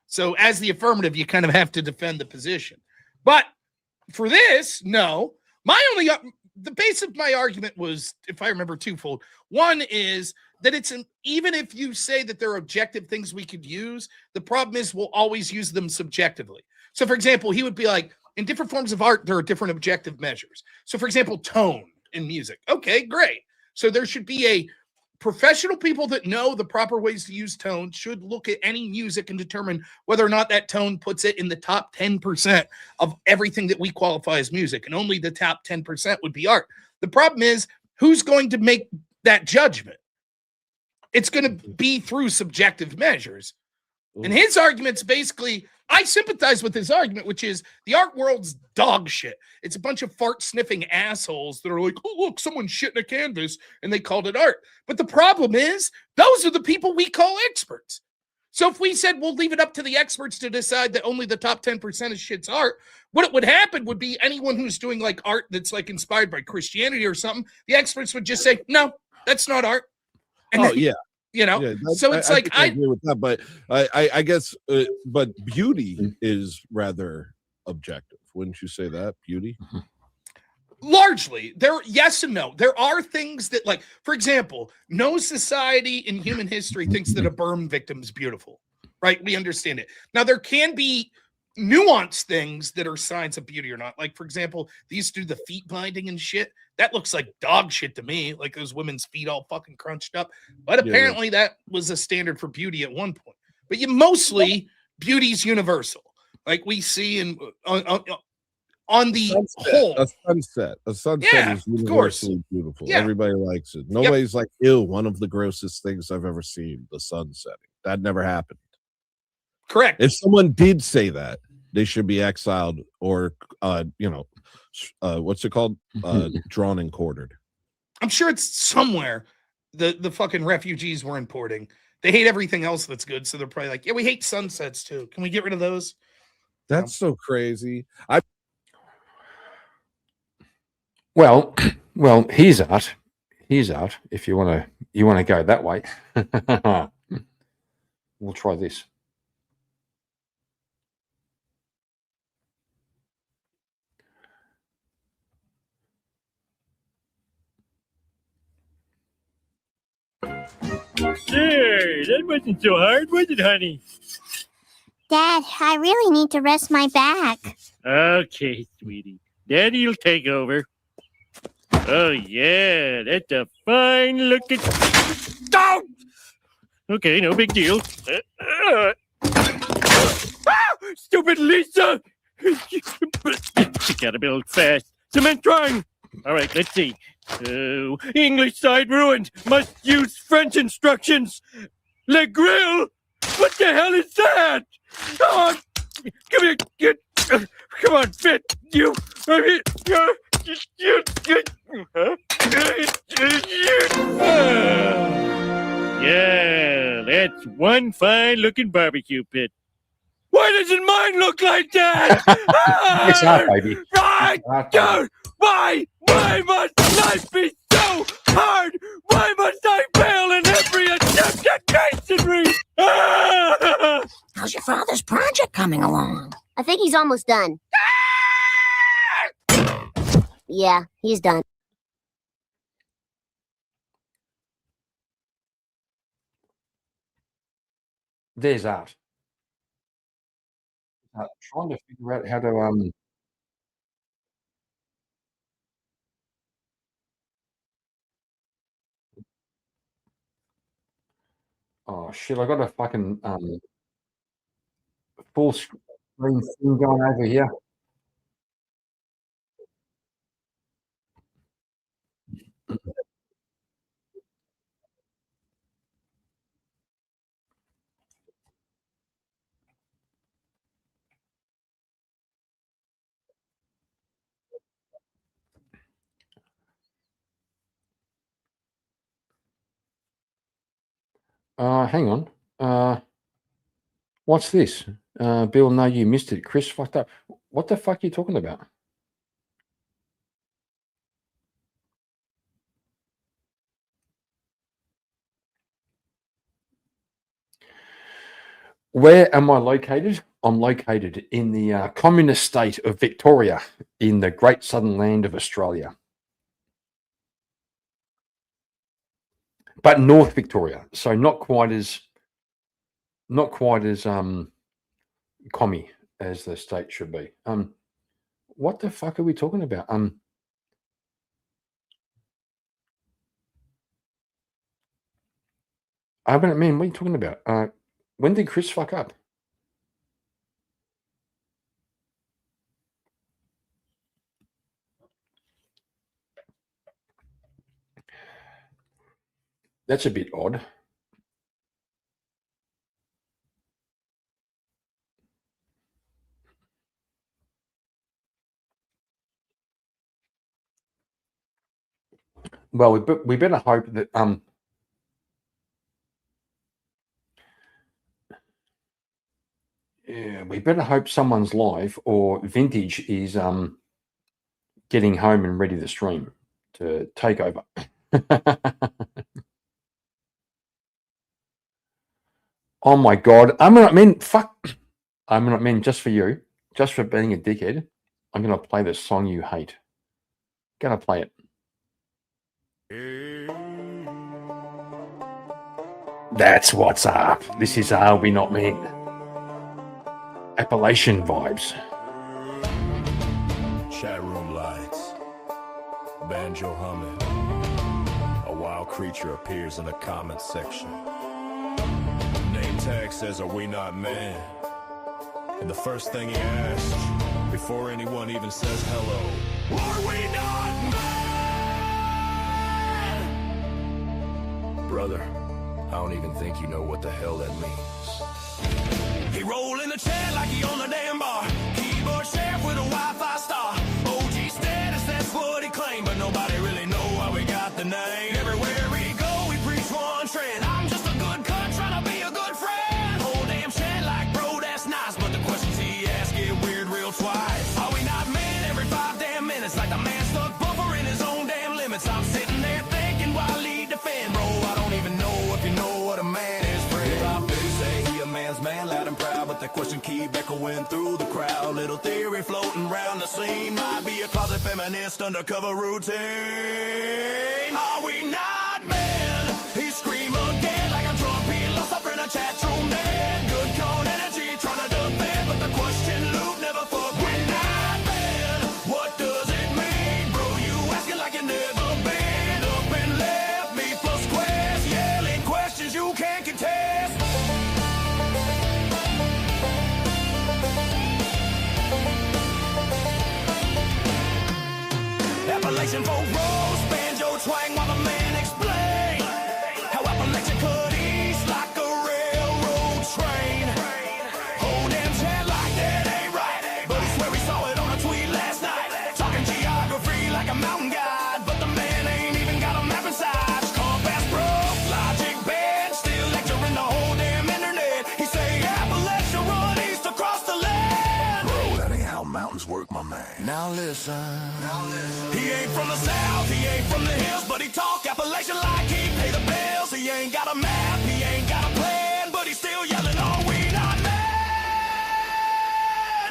So as the affirmative, you kind of have to defend the position. But for this, no. The base of my argument was, if I remember, twofold. One is that even if you say that there are objective things we could use, the problem is we'll always use them subjectively. So, for example, he would be like, in different forms of art, there are different objective measures. So, for example, tone in music. Okay, great. So there should be a professional people that know the proper ways to use tone should look at any music and determine whether or not that tone puts it in the top 10% of everything that we qualify as music. And only the top 10% would be art. The problem is, who's going to make that judgment? It's going to be through subjective measures. And his argument's basically, I sympathize with his argument, which is the art world's dog shit. It's a bunch of fart-sniffing assholes that are like, oh, look, someone shit in a canvas, and they called it art. But the problem is, those are the people we call experts. So if we said we'll leave it up to the experts to decide that only the top 10% of shit's art, what would happen would be anyone who's doing like art that's like inspired by Christianity or something, the experts would just say, no, that's not art. And then, yeah. You know, Yeah, so it's like I agree with that, but I guess, but beauty is rather objective. Wouldn't you say that? Beauty, largely, yes and no. There are things that, like, for example, no society in human history thinks that a burn victim is beautiful, right? We understand it. Now, there can be nuanced things that are signs of beauty or not. Like, for example, they used to do the feet binding and shit. That looks like dog shit to me, like those women's feet all fucking crunched up. But apparently that was a standard for beauty at one point. But beauty's universal. Like we see on the whole. A sunset is universally beautiful. Yeah. Everybody likes it. Nobody's like, ew, one of the grossest things I've ever seen, the sun setting. That never happened. Correct. If someone did say that, they should be exiled or, what's it called? Drawn and quartered. I'm sure it's somewhere the fucking refugees were importing. They hate everything else that's good, so they're probably like, yeah, we hate sunsets too. Can we get rid of those? That's so crazy. Well, here's art. If you want to go that way, we'll try this. Sure, that wasn't so hard, was it, honey? Dad, I really need to rest my back. Okay, sweetie. Daddy'll take over. Oh, yeah, that's a fine looking. Don't! Okay, no big deal. Stupid Lisa! She gotta build fast. Cement drawing! All right, let's see. English side ruined. Must use French instructions. Le Grill? What the hell is that? Come on. Come here. Come on, Fit. You. Yeah, that's one fine looking barbecue pit. Why doesn't mine look like that? It's not, baby. Dude, why must life be so hard? Why must I fail in every attempt at masonry? How's your father's project coming along? I think he's almost done. Yeah, he's done. There's art. Trying to figure out how to oh shit! I got a fucking full screen thing going over here. Hang on. What's this? Bill, no, you missed it. Chris fucked up. What the fuck are you talking about? Where am I located? I'm located in the communist state of Victoria in the great southern land of Australia. But North Victoria, so not quite as commie as the state should be. What the fuck are we talking about? I mean, what are you talking about? When did Chris fuck up? That's a bit odd. Well, we better hope that yeah, we better hope someone's live or Vintage is getting home and ready to stream to take over. Oh my God. Fuck. Just for you, just for being a dickhead, I'm going to play the song you hate. Going to play it. That's what's up. This is Are We Not Men? Appalachian vibes. Chat room lights, banjo humming. A wild creature appears in the comment section. Name tag says, "Are we not men?" And the first thing he asks, before anyone even says hello, "Are we not men?" Brother, I don't even think you know what the hell that means. He roll in the chair like he on the damn bar. Keyboard chef with a Wi-Fi star. OG status, that's what he claimed, but nobody really know how we got the name. Everywhere we go, we preach one trend. I'm just a good cut, trying to be a good friend. Whole damn chat like, bro, that's nice, but the questions he asks get weird real twice. Are we not men every 5 damn minutes? Like the man stuck buffer in his own damn limits. I'm sitting there thinking while he defend. Bro, I don't even know if you know what a man is, friend. Hip-hop dudes say he a man's man, loud and proud, but that question keep echoing through the crowd. Little theory floating around the scene, might be a closet feminist undercover routine. Are we not men? He scream again like a drum beat lost up in a chat room. Man, good cone energy trying to defend, but the question loop never fuck. We're not men. What does it mean, bro? You asking like you never been. Up and left, me plus quest, yelling questions you can't contest. Appalachian folk rolls, banjo twang while the man explain how Appalachian cut east like a railroad train. Whole damn chat like that ain't right, but he swear we saw it on a tweet last night. Talking geography like a mountain guide, but the man ain't even got a map inside. Compass broke, logic bad, still lecturing the whole damn internet. He say Appalachia run east across the land. Bro, that ain't how mountains work, my man. Now listen. He ain't from the south, he ain't from the hills, but he talk Appalachian like he pay the bills. He ain't got a map, he ain't got a plan, but he's still yelling, are we not men?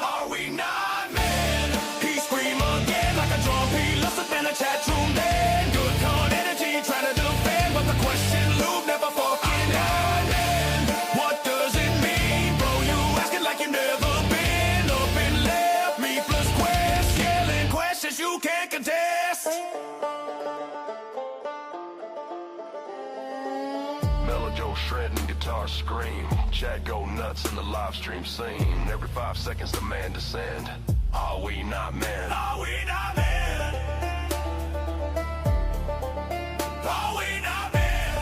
Are we not men? He scream again like a drum, he lost up in a chat room then. Good con energy trying to defend, but the question loop never fucking end. What does it mean, bro? You asking like you never been. Up and left, me plus quest, yelling questions you can't contest. Melojo shredding, guitar scream. Chat go nuts in the live stream scene. Every 5 seconds the man descend. Are we not men? Are we not men? Are we not men?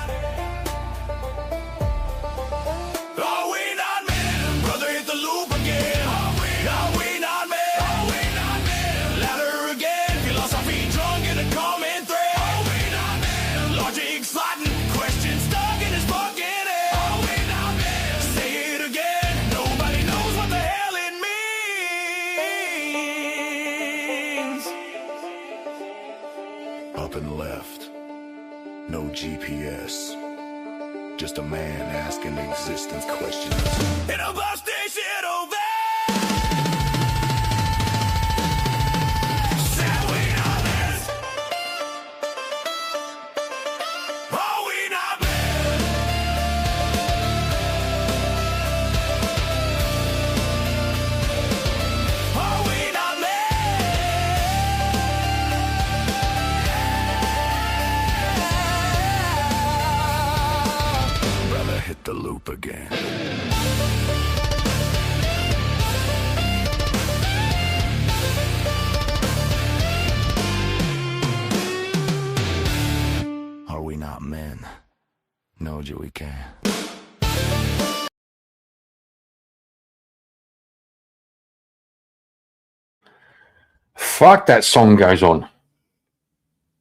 Are we not men? Brother hit the loop again. Are we not men? Are we not men? Louder again. Philosophy drunk in a comment thread. Are we not men? Logic sliding, questions stuck in his bucket head. Just a man asking existence questions. In a bus station over. Said we not men. Are we not men? Are we not men? Brother, hit the loop again. Are we not men? No, Joey can. Fuck, that song goes on.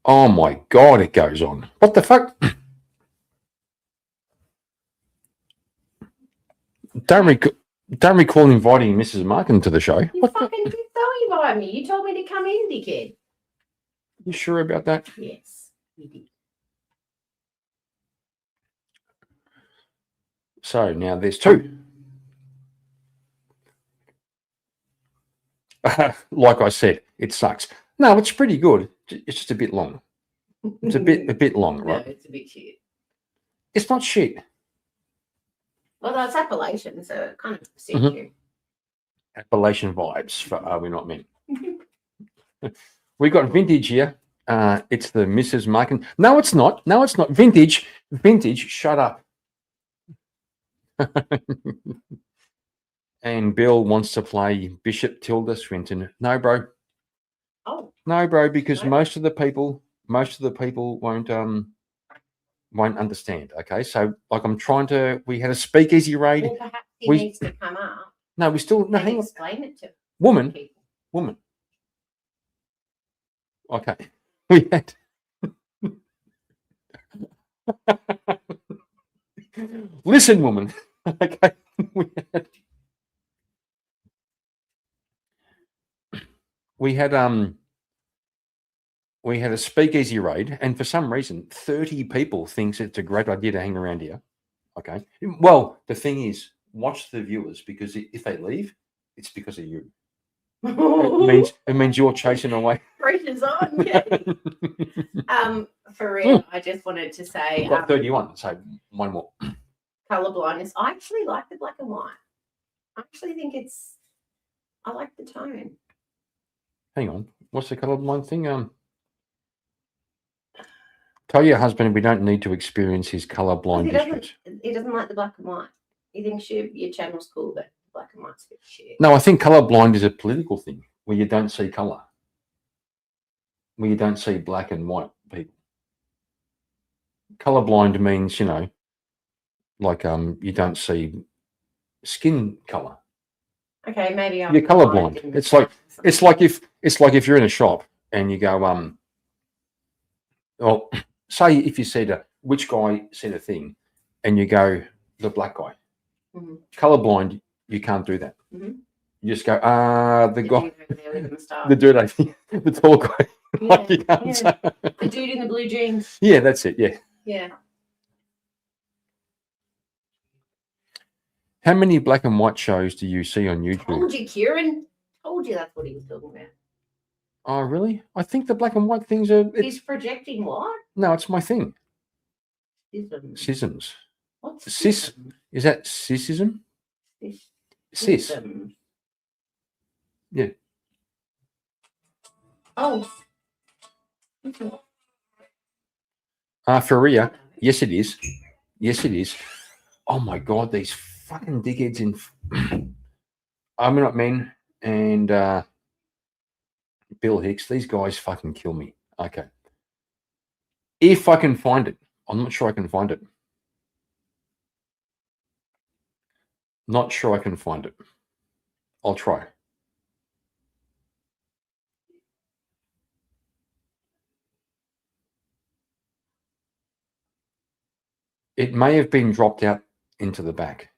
Oh my God, it goes on. What the fuck? Don't recall inviting Mrs. Markin to the show. You fucking did so invite me. You told me to come in, dickhead. You sure about that? Yes, you did. So now there's two. Like I said, it sucks. No, it's pretty good. It's just a bit long. It's a bit long, right? No, it's a bit shit. It's not shit. Well, that's Appalachian, so it kind of suits Mhm. you. Appalachian vibes for Are We Not Men? We got vintage here. It's the Mrs. Markin. No, it's not. No, it's not. Vintage. Shut up. And Bill wants to play Bishop Tilda Swinton. No, bro. Oh. No, bro, because most of the people won't understand. Okay, so like we had a speakeasy raid. Well, perhaps he We- needs to come up No, we still no. and Hang on. explain it to Woman. Okay, we had. Listen, woman. Okay, we had a speakeasy raid, and for some reason, 30 people thinks it's a great idea to hang around here. Okay, well, the thing is, watch the viewers, because if they leave, it's because of you. It means you're chasing away. Pressure's on. Yeah. For real, I just wanted to say, We've got 31, so one more. color blindness. I actually like the black and white. I actually think I like the tone. Hang on, what's the colorblind thing? Tell your husband we don't need to experience his colorblind issues. He doesn't like the black and white. He thinks your channel's cool, but the black and white's a bit shit. No, I think colorblind is a political thing where you don't see color, where you don't see black and white people. Colorblind means, like you don't see skin color. Okay, maybe I'm You're colorblind. It's like if you're in a shop and you go, well, say if you said which guy said a thing, and you go the black guy. Mm-hmm. Colorblind, you can't do that. Mm-hmm. You just go, the guy, the the dude, I think, the tall guy. Like you can't Yeah. say. The dude in the blue jeans. Yeah, that's it. Yeah. Yeah. How many black and white shows do you see on YouTube? Told you, Kieran. Told you that's what he was talking about. Oh, really? I think the black and white things are. He's projecting what? No, it's my thing. Schism. Schisms. What's Cis? Is that cisism? Cis. Schism. Yeah. Oh. Faria. Yes, it is. Yes, it is. Oh my God, these fucking dickheads in I'm Not Men and Bill Hicks. These guys fucking kill me. Okay. If I can find it. I'm not sure I can find it. Not sure I can find it. I'll try. It may have been dropped out into the back.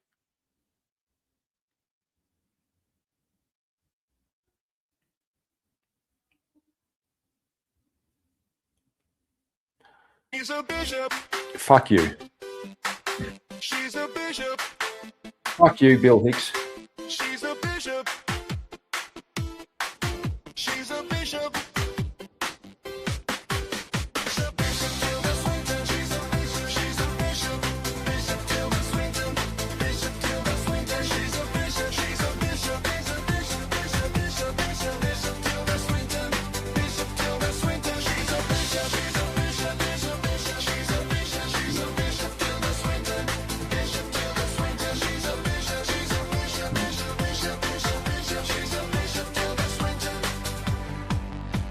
He's a bishop. Fuck you. She's a bishop. Fuck you, Bill Hicks. She's a bishop. She's a bishop.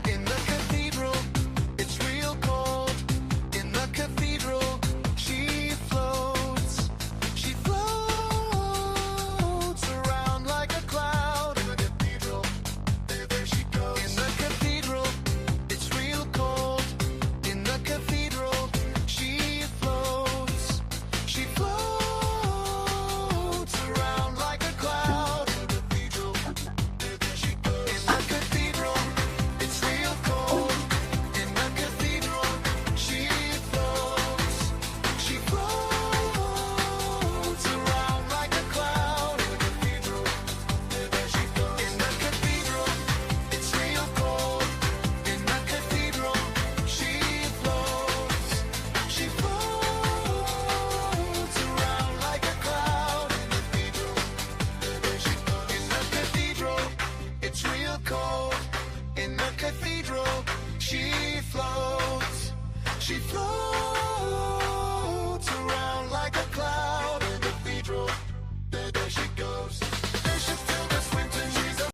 In the cathedral, it's real cold. In the cathedral, she floats. She floats around like a cloud. In the cathedral, there she goes. In the cathedral, it's real cold. In the cathedral, she floats. She floats around like a cloud. In the cathedral, there she goes. In the cathedral, it's real cold. In the cathedral, she floats. She floats around like a cloud. In the cathedral, there she goes. In the cathedral, it's real cold. In the cathedral, she floats. She floats around like a cloud. In the cathedral, there she goes. In the cathedral, it's real cold. In the cathedral, she floats. She floats around like a cloud. In the cathedral, there she goes. Bishop Tilda Swinton, she's a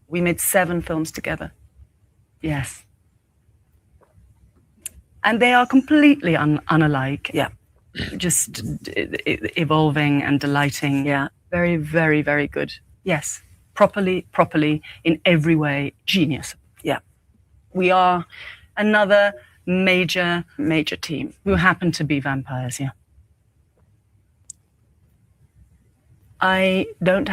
We made 7 films together. Yes. And they are completely unalike. Yeah. Just evolving and delighting. Yeah. Very, very, very good. Yes. Properly, in every way, genius. Yeah. We are another major team who happen to be vampires, yeah. I don't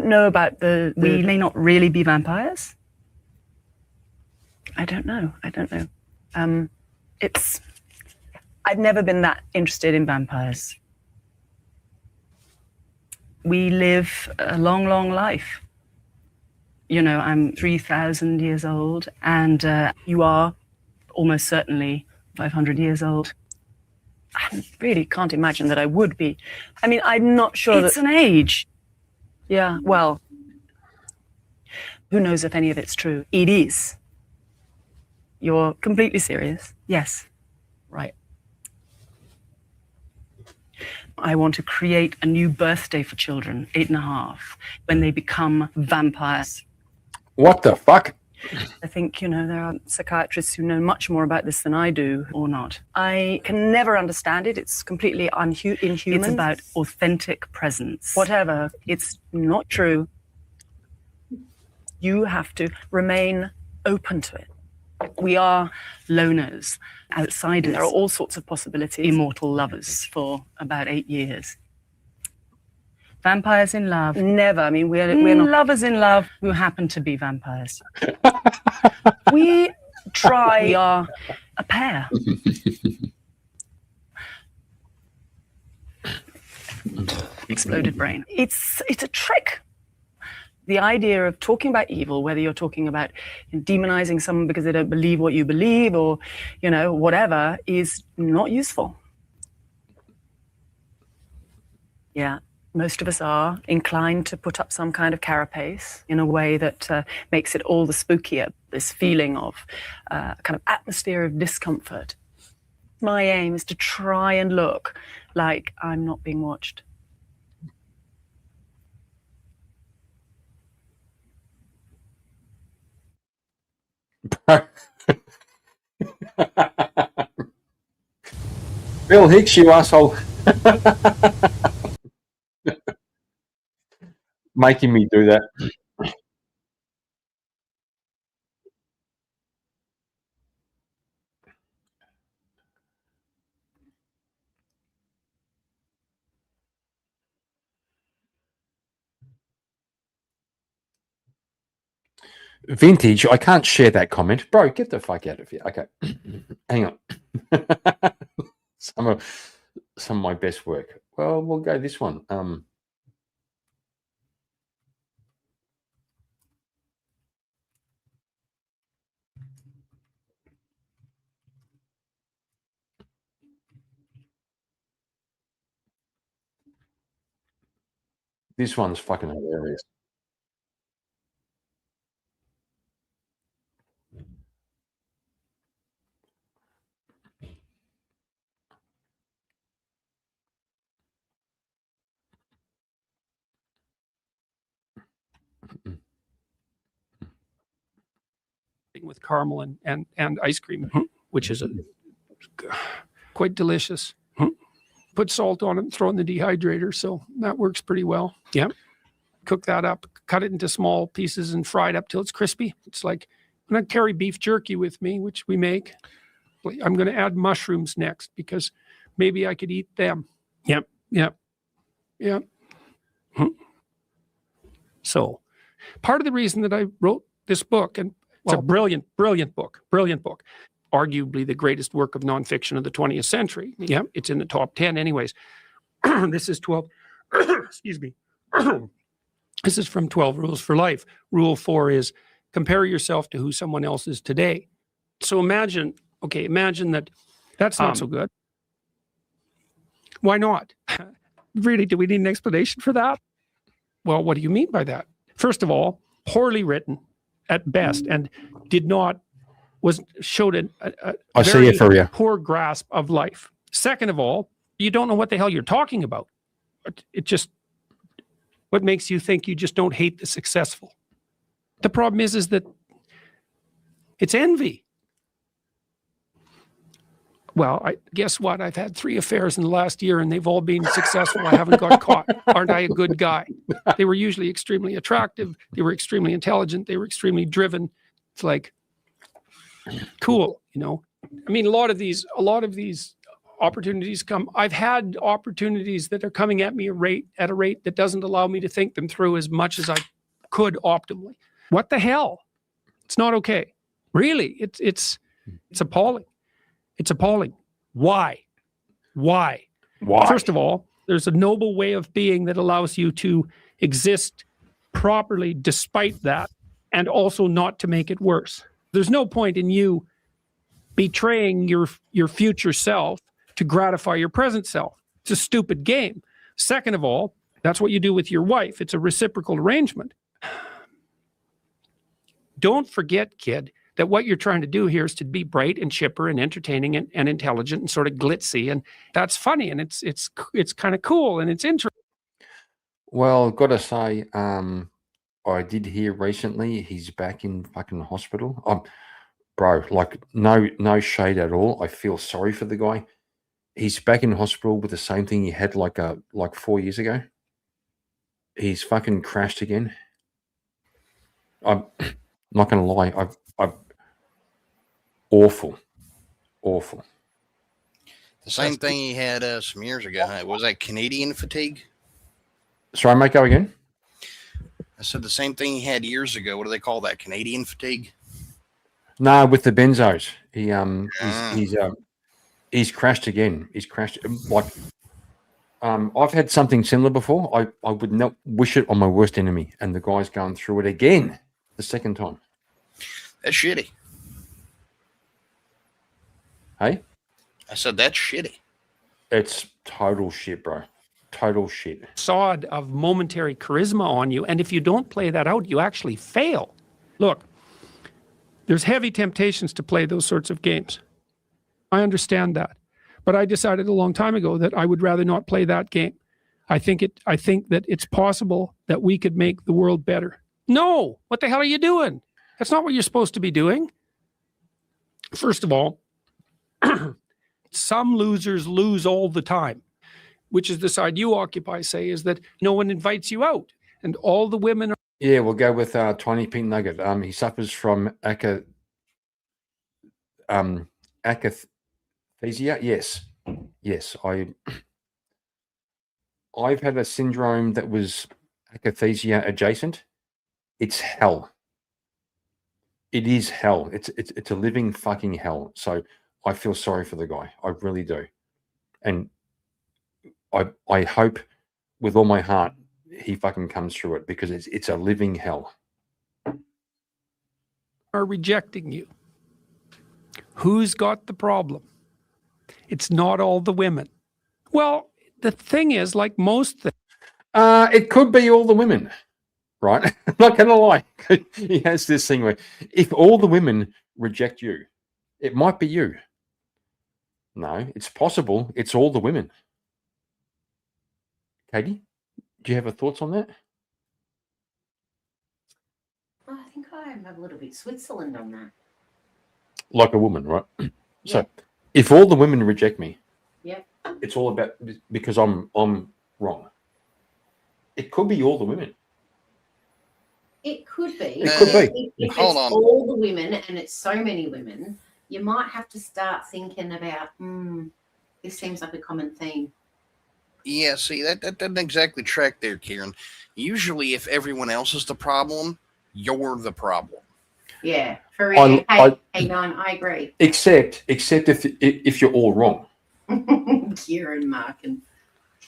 know about we may not really be vampires. I don't know. I've never been that interested in vampires. We live a long life. You know, I'm 3,000 years old, and you are almost certainly 500 years old. I really can't imagine that I would be. I mean, I'm not sure it's an age. Yeah, well, who knows if any of it's true? It is. You're completely serious? Yes. Right. I want to create a new birthday for children, 8.5, when they become vampires. What the fuck? I think, you know, there are psychiatrists who know much more about this than I do, or not. I can never understand it. It's completely inhuman. It's about authentic presence. Whatever. It's not true. You have to remain open to it. We are loners, outsiders. There are all sorts of possibilities. Immortal lovers for about 8 years. Vampires in love? Never. I mean, we're not lovers in love who happen to be vampires. We try. We are a pair. Exploded brain. It's a trick. The idea of talking about evil, whether you're talking about demonizing someone because they don't believe what you believe, or, you know, whatever, is not useful. Yeah. Most of us are inclined to put up some kind of carapace in a way that makes it all the spookier, this feeling of kind of atmosphere of discomfort. My aim is to try and look like I'm not being watched. Bill Hicks, you asshole. Making me do that. Vintage, I can't share that comment. Bro, get the fuck out of here. Okay. Hang on. some of my best work. Well, we'll go this one. This one's fucking hilarious. With caramel and ice cream, which is quite delicious. Put salt on it and throw it in the dehydrator, so that works pretty well. Yeah. Cook that up, cut it into small pieces and fry it up till it's crispy. It's like when I carry beef jerky with me, which we make. I'm going to add mushrooms next because maybe I could eat them. Yep. So part of the reason that I wrote this book, and it's a brilliant book, arguably the greatest work of nonfiction of the 20th century. Yeah, it's in the top 10 anyways. This is 12, excuse me. This is from 12 Rules for Life. Rule 4 is compare yourself to who someone else is today. So imagine that that's not so good. Why not? Really, do we need an explanation for that? Well, what do you mean by that? First of all, poorly written at best and showed a I see it for you. Poor grasp of life. Second of all, you don't know what the hell you're talking about. What makes you think you just don't hate the successful? The problem is that it's envy. Well, guess what? I've had 3 affairs in the last year and they've all been successful. I haven't got caught. Aren't I a good guy? They were usually extremely attractive. They were extremely intelligent. They were extremely driven. It's like, cool, I mean, a lot of these opportunities come. I've had opportunities that are coming at me at a rate that doesn't allow me to think them through as much as I could optimally. What the hell? It's not okay. Really, it's appalling. It's appalling. Why? First of all, there's a noble way of being that allows you to exist properly despite that, and also not to make it worse. There's no point in you betraying your future self to gratify your present self. It's a stupid game. Second of all, that's what you do with your wife. It's a reciprocal arrangement. Don't forget, kid, that what you're trying to do here is to be bright and chipper and entertaining and intelligent and sort of glitzy, and that's funny, and it's kind of cool, and it's interesting. Well, gotta say, I did hear recently he's back in fucking hospital. Bro, like no shade at all. I feel sorry for the guy. He's back in hospital with the same thing he had like 4 years ago. He's fucking crashed again. I'm not gonna lie. I've awful. The same thing he had some years ago. Was that Canadian fatigue? Sorry, mate, go again. I said the same thing he had years ago. What do they call that? Canadian fatigue? No, with the benzos. He's crashed again. He's crashed I've had something similar before. I would not wish it on my worst enemy, and the guy's going through it again the second time. That's shitty. Hey? I said that's shitty. It's total shit, bro. Total shit. Facade of momentary charisma on you, and if you don't play that out, you actually fail. Look, there's heavy temptations to play those sorts of games. I understand that, but I decided a long time ago that I would rather not play that game. I think that it's possible that we could make the world better. No, what the hell are you doing? That's not what you're supposed to be doing. First of all, some losers lose all the time, which is the side you occupy, say, is that no one invites you out and all the women are. Yeah, we'll go with Tiny Pink Nugget. He suffers from akathisia. Yes. I've had a syndrome that was akathisia adjacent. It's hell. It is hell. It's a living fucking hell. So I feel sorry for the guy. I really do. And I hope with all my heart he fucking comes through it, because it's a living hell. Are rejecting you. Who's got the problem? It's not all the women. Well, the thing is, like most things. It could be all the women, right? I'm not going to lie. He has this thing where if all the women reject you, it might be you. No, it's possible. It's all the women. Katie, do you have a thoughts on that? I think I'm a little bit Switzerland on that. Like a woman, right? So if all the women reject me, Yep. it's all about because I'm wrong. It could be all the women. It could be. It could be. If Hold it's on. all the women and it's so many women, you might have to start thinking about, this seems like a common theme. Yeah, see, that doesn't exactly track there, Kieran. Usually, if everyone else is the problem, you're the problem. Yeah, for real. I I agree. except if you're all wrong. Kieran, Mark, and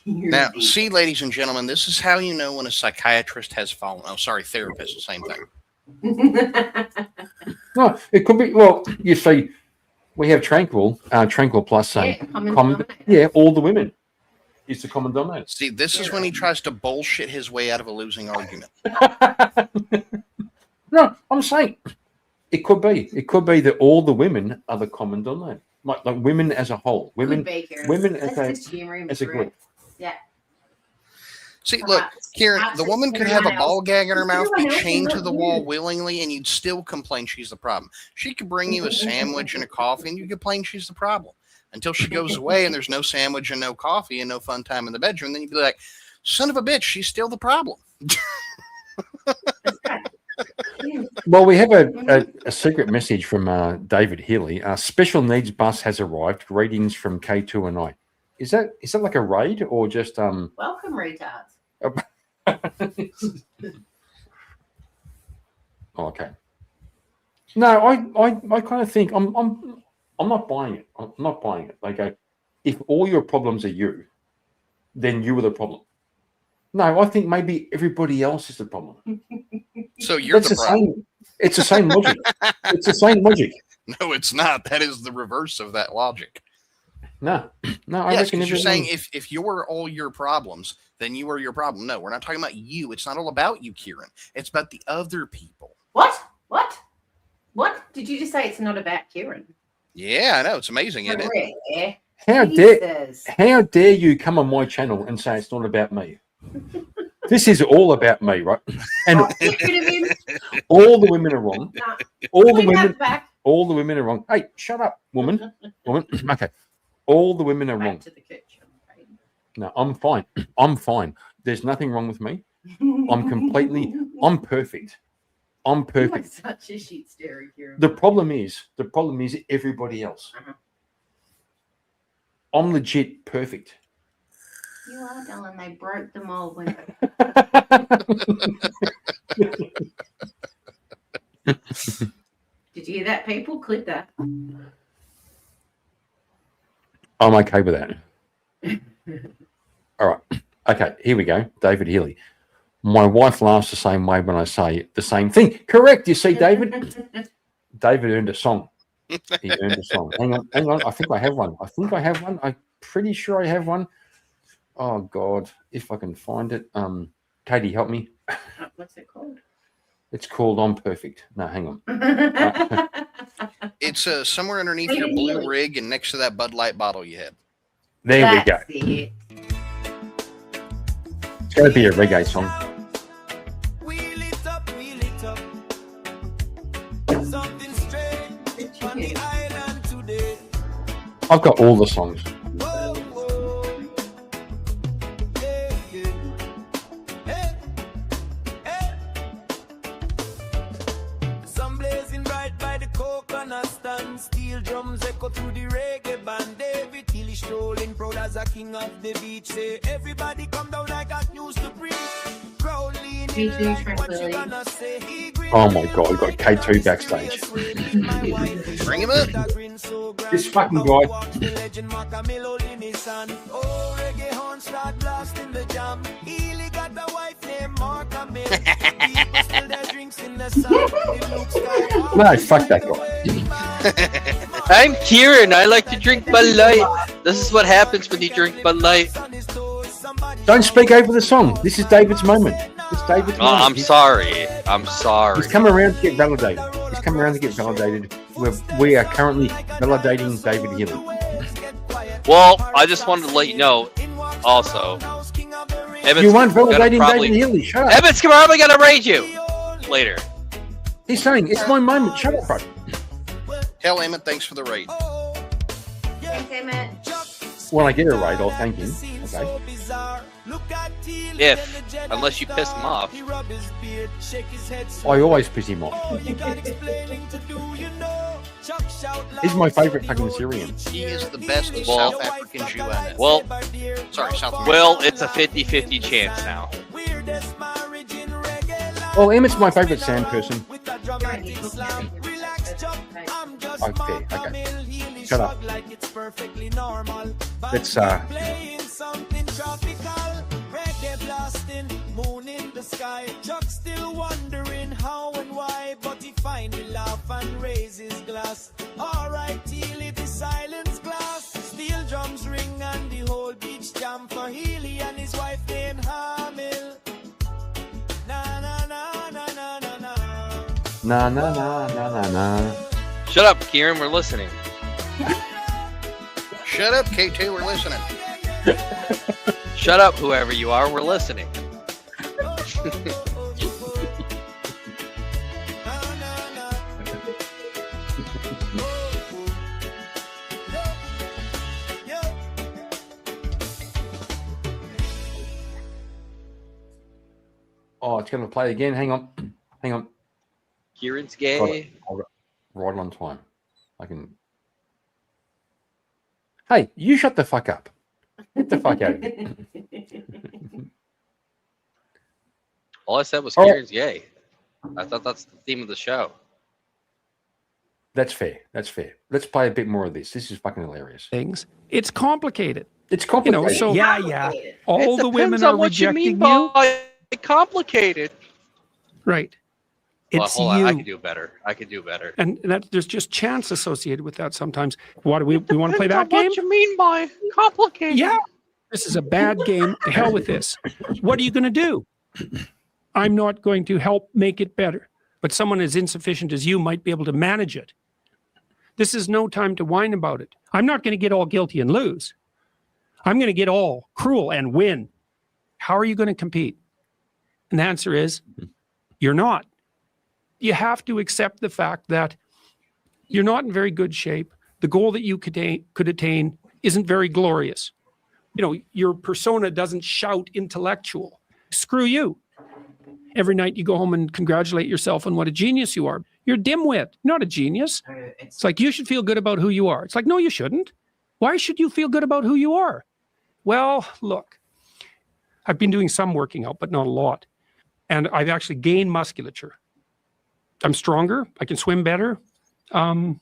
Now, see, ladies and gentlemen, this is how you know when a psychiatrist has fallen. Oh, sorry, therapist, the same thing. No, it could be. Well, you see, we have Tranquil Plus saying, all the women is the common denominator. See, this is when he tries to bullshit his way out of a losing argument. No, I'm saying it could be. It could be that all the women are the common denominator, like women as a whole, women, Could be, Kieran. women Let's as just humor him a through group. it. Yeah. See, look, Kieran, the woman could have a ball gag in her mouth, be Everyone else chained is to the not wall weird. willingly, and you'd still complain she's the problem. She could bring you a sandwich and a coffee, and you complain she's the problem. Until she goes away and there's no sandwich and no coffee and no fun time in the bedroom, then you'd be like, son of a bitch, she's still the problem. Well, we have a secret message from David Healy. Special needs bus has arrived. Greetings from K2 and I. Is that like a raid or just Welcome, retards. Okay. No, I kind of think I'm not buying it. I'm not buying it. They go, if all your problems are you, then you are the problem. No, I think maybe everybody else is the problem. So you're the problem. It's the same logic. It's the same logic. No, it's not. That is the reverse of that logic. No. I Yes, reckon because you're saying everyone- if you're all your problems, then you are your problem. No, we're not talking about you. It's not all about you, Kieran. It's about the other people. What? Did you just say it's not about Kieran? Yeah, I know. It's amazing, isn't it? Yeah. How dare you come on my channel and say it's not about me? This is all about me, right? And all the women are wrong. All the women are wrong. Hey, shut up, woman. Okay. All the women are wrong. No, I'm fine. I'm fine. There's nothing wrong with me. I'm perfect. I'm perfect. Such a shit story, Kieran. The problem is everybody else. I'm legit perfect. You are, Dylan. They broke the mold when. Did you hear that, people? Clip that. I'm okay with that. All right. Okay, here we go. David Healy. My wife laughs the same way when I say the same thing. Correct. You see, David? David earned a song. He earned a song. Hang on. I think I have one. I'm pretty sure I have one. Oh, God. If I can find it. Katie, help me. What's it called? It's called I'm Perfect. No, hang on. It's somewhere underneath your blue rig and next to that Bud Light bottle you had. There we go. It. It's got to be a reggae song. Something strange on the island today. I've got all the songs. Sun blazing bright by the coconut stand. Steel drums echo through the reggae band. David Healy strolling proud as a king of the beach. Say everybody come down, I got news to preach. Crowd leaning Me too, tranquility. Oh my god, we've got K2 backstage. Bring him up. This fucking guy. No, fuck that guy. I'm Kieran. I like to drink Bud Light. This is what happens when you drink Bud Light. Don't speak over the song. This is David's moment. It's David's Oh, moment. I'm sorry. I'm sorry. He's come around to get validated. He's come around to get validated. We are currently validating David Healy. Well, I just wanted to let you know also. Evans You weren't gonna validating probably- David Healy. Shut up. Evans probably going to raid you later. He's saying, it's my moment. Shut up, bro. Tell Emmett thanks for the raid. Thanks, Emmett. When I get a raid, I'll thank him. Okay. Unless you piss him off. I always piss him off. He's my favourite fucking Syrian. He is the best Well- South African Jew I know. Well, Sorry, South American. well, it's a 50-50 chance now. Well, Emmett's my favourite sand person. Okay, okay. Shut up. Let's moon in the sky. Chuck still wondering how and why, but he finally laugh and raise his glass. Alright, Healy, the silence glass. Steel drums ring and the whole beach jam for Healy and his wife named Hamil. Na na na na na na na. nah, nah, nah, nah, nah, nah. Shut up, Kieran. We're listening. Shut up, K2, we're listening. Shut up, whoever you are. We're listening. Oh, it's going to play again. Hang on. Hang on. Kieran's Got it. gay. I'll go right on time. I can. Hey, you shut the fuck up. Get the fuck out of here. All I said was Oh. Kieran's gay. I thought that's the theme of the show. That's fair. That's fair. Let's play a bit more of this. This is fucking hilarious. Things. It's complicated. It's You complicated. know, so all the women depends are on what you rejecting mean you. by complicated. Right. Well, It's hold on. I you. can do better. I can do better. And that there's just chance associated with that sometimes. What do we want to play that game? What you mean by complicated? Yeah. This is a bad game. To hell with this. What are you going to do? I'm not going to help make it better. But someone as insufficient as you might be able to manage it. This is no time to whine about it. I'm not going to get all guilty and lose. I'm going to get all cruel and win. How are you going to compete? And the answer is, you're not. You have to accept the fact that you're not in very good shape. The goal that you could attain isn't very glorious. You know, your persona doesn't shout intellectual. Screw you. Every night you go home and congratulate yourself on what a genius you are. You're a dimwit, not a genius. It's like you should feel good about who you are. It's like, no, you shouldn't. Why should you feel good about who you are? Well, look, I've been doing some working out, but not a lot. And I've actually gained musculature. I'm stronger. I can swim better. And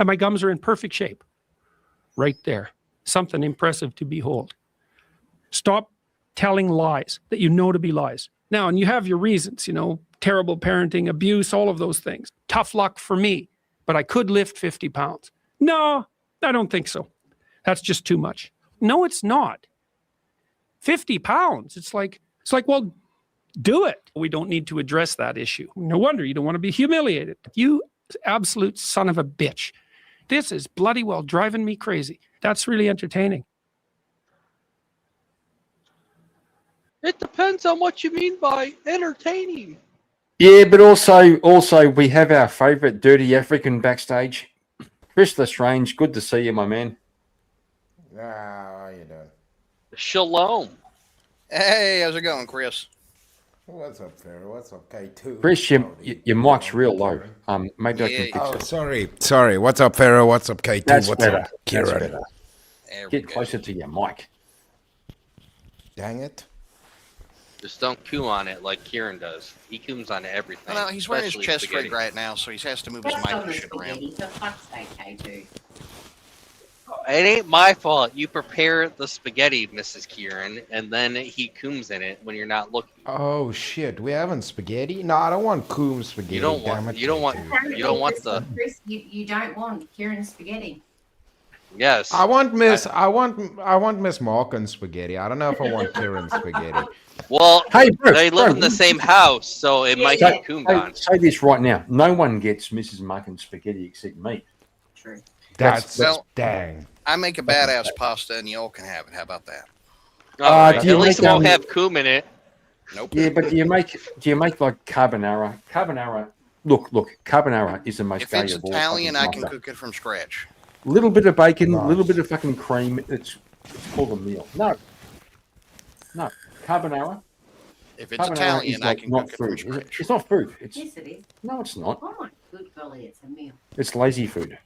my gums are in perfect shape. Right there. Something impressive to behold. Stop telling lies that you know to be lies. Now, and you have your reasons, you know, terrible parenting, abuse, all of those things. Tough luck for me, but I could lift 50 pounds. No, I don't think so. That's just too much. No, it's not. 50 pounds. It's like, well, do it. We don't need to address that issue. No wonder you don't want to be humiliated. You absolute son of a bitch. This is bloody well driving me crazy. That's really entertaining. It depends on what you mean by entertaining. Yeah, but also we have our favourite dirty African backstage. Chris Lestrange, good to see you, my man. How you doing? Shalom. Hey, how's it going, Chris? What's up, Pharaoh? What's up, K2? Chris, your mic's real low. Maybe I can fix it. Sorry. What's up, Pharaoh? What's up, K2? That's What's better. up, That's Kieran? better. Get closer to your mic. Dang it. Just don't coom on it like Kieran does. He cooms on everything. No, he's wearing his especially chest spaghetti. rig right now, so he has to move his That's mic on and the shit around. spaghetti, for fuck's sake, K2. It ain't my fault. You prepare the spaghetti, Mrs. Kieran, and then he cooms in it when you're not looking. Oh shit, we having spaghetti? No, I don't want coom spaghetti. You don't damn want. it. You don't want. You don't want the. Chris, you don't want Kieran's spaghetti. Yes. I want Miss Morgan's spaghetti. I don't know if I want Kieran's spaghetti. Well, Hey, bro, they live bro. in the same house, so it might Say, get coomed on. say this right now. No one gets Mrs. Markin's spaghetti except me. True. That's Well, dang. I make a badass pasta and y'all can have it. How about that? Alright, do you at least it make, won't have coom in it. Nope. Yeah, but do you make like carbonara? Carbonara. Look, carbonara is the most If it's valuable. Italian, I fucking can pasta. cook it from scratch. Little bit of bacon, Nice. little bit of fucking cream. It's called a meal. No, carbonara. If it's Carbonara Italian, is I like can not cook it from food. scratch. It's not food. It's Yes, it is. no, it's not. Oh my good golly, it's a meal. It's lazy food.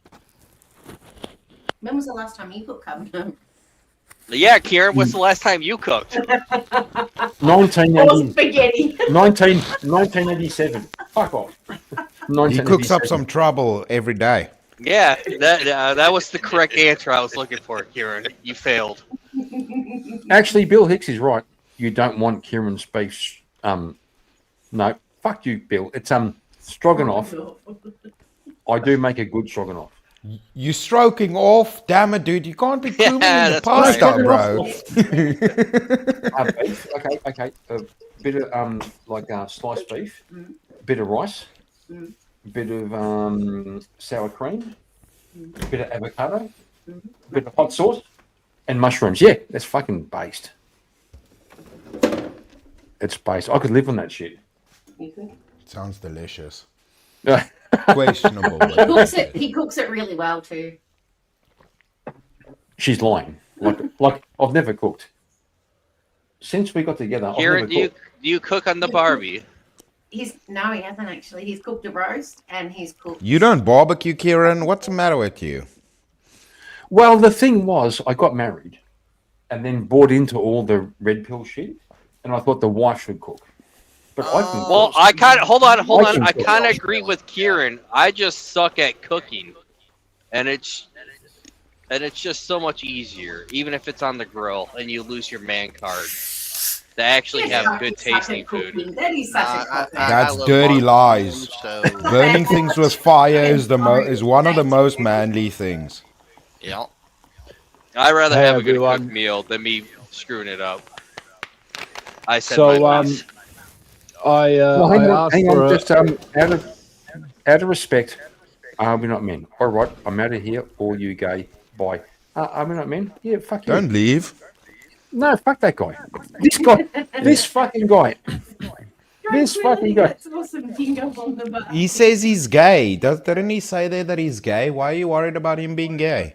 When was the last time you cooked carbonara? Yeah, Kieran, what's the last time you cooked? 1980, spaghetti. 1987. Fuck off. He cooks up some trouble every day. Yeah, that was the correct answer I was looking for, Kieran. You failed. Actually, Bill Hicks is right. You don't want Kieran's beef. No, fuck you, Bill. It's stroganoff. I do make a good stroganoff. You stroking off? Damn it, dude! You can't be cooming in the that's pasta, right. bro. Beef, okay. A bit of sliced beef, bit of rice, bit of sour cream, bit of avocado, bit of hot sauce, and mushrooms. Yeah, that's fucking based. It's based. I could live on that shit. Sounds delicious. Yeah. Questionable. He cooks it really well too. She's lying. Like I've never cooked. Since we got together, Kieran, I've never cooked. do you cook on the Barbie? He hasn't actually. He's cooked a roast and he's cooked. You don't barbecue, Kieran? What's the matter with you? Well, the thing was, I got married and then bought into all the red pill shit, and I thought the wife should cook. But I can cook. Well, I kind of hold on. can I cook. kind of agree with Kieran. I just suck at cooking, and it's just so much easier, even if it's on the grill and you lose your man card, to actually have good tasting food. That is such a cop-out. That's dirty lies. Burning things with fire is is one of the most manly things. Yeah. I'd rather Hey, have a good everyone. cooked meal than me screwing it up. I said So, my piece. Well, hang I on, asked hang for on. a- Just out of respect, are we not men? All right, I'm out of here. All you gay. Bye. Are we not men? Yeah, fuck you. Don't leave. No, fuck that guy. This guy. This fucking guy. This fucking guy. That's awesome. Dingo on the bar. He says he's gay. Didn't he say there that he's gay? Why are you worried about him being gay?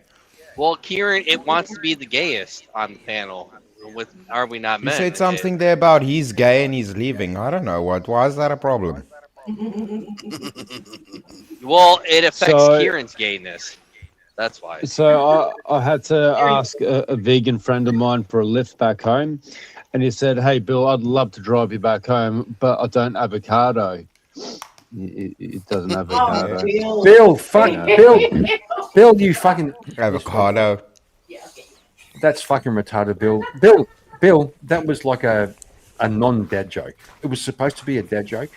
Well, Kieran, it wants to be the gayest on the panel. With Are We Not He Men? said something there about he's gay and he's leaving. I don't know what. Why is that a problem? Well, it affects So- Kieran's gayness. That's why. So I had to ask a vegan friend of mine for a lift back home, and he said, "Hey, Bill, I'd love to drive you back home, but I don't have avocado." It doesn't have avocado. Bill, Bill, you fucking avocado. That's fucking retarded, Bill. Bill, that was like a non-dad joke. It was supposed to be a dad joke,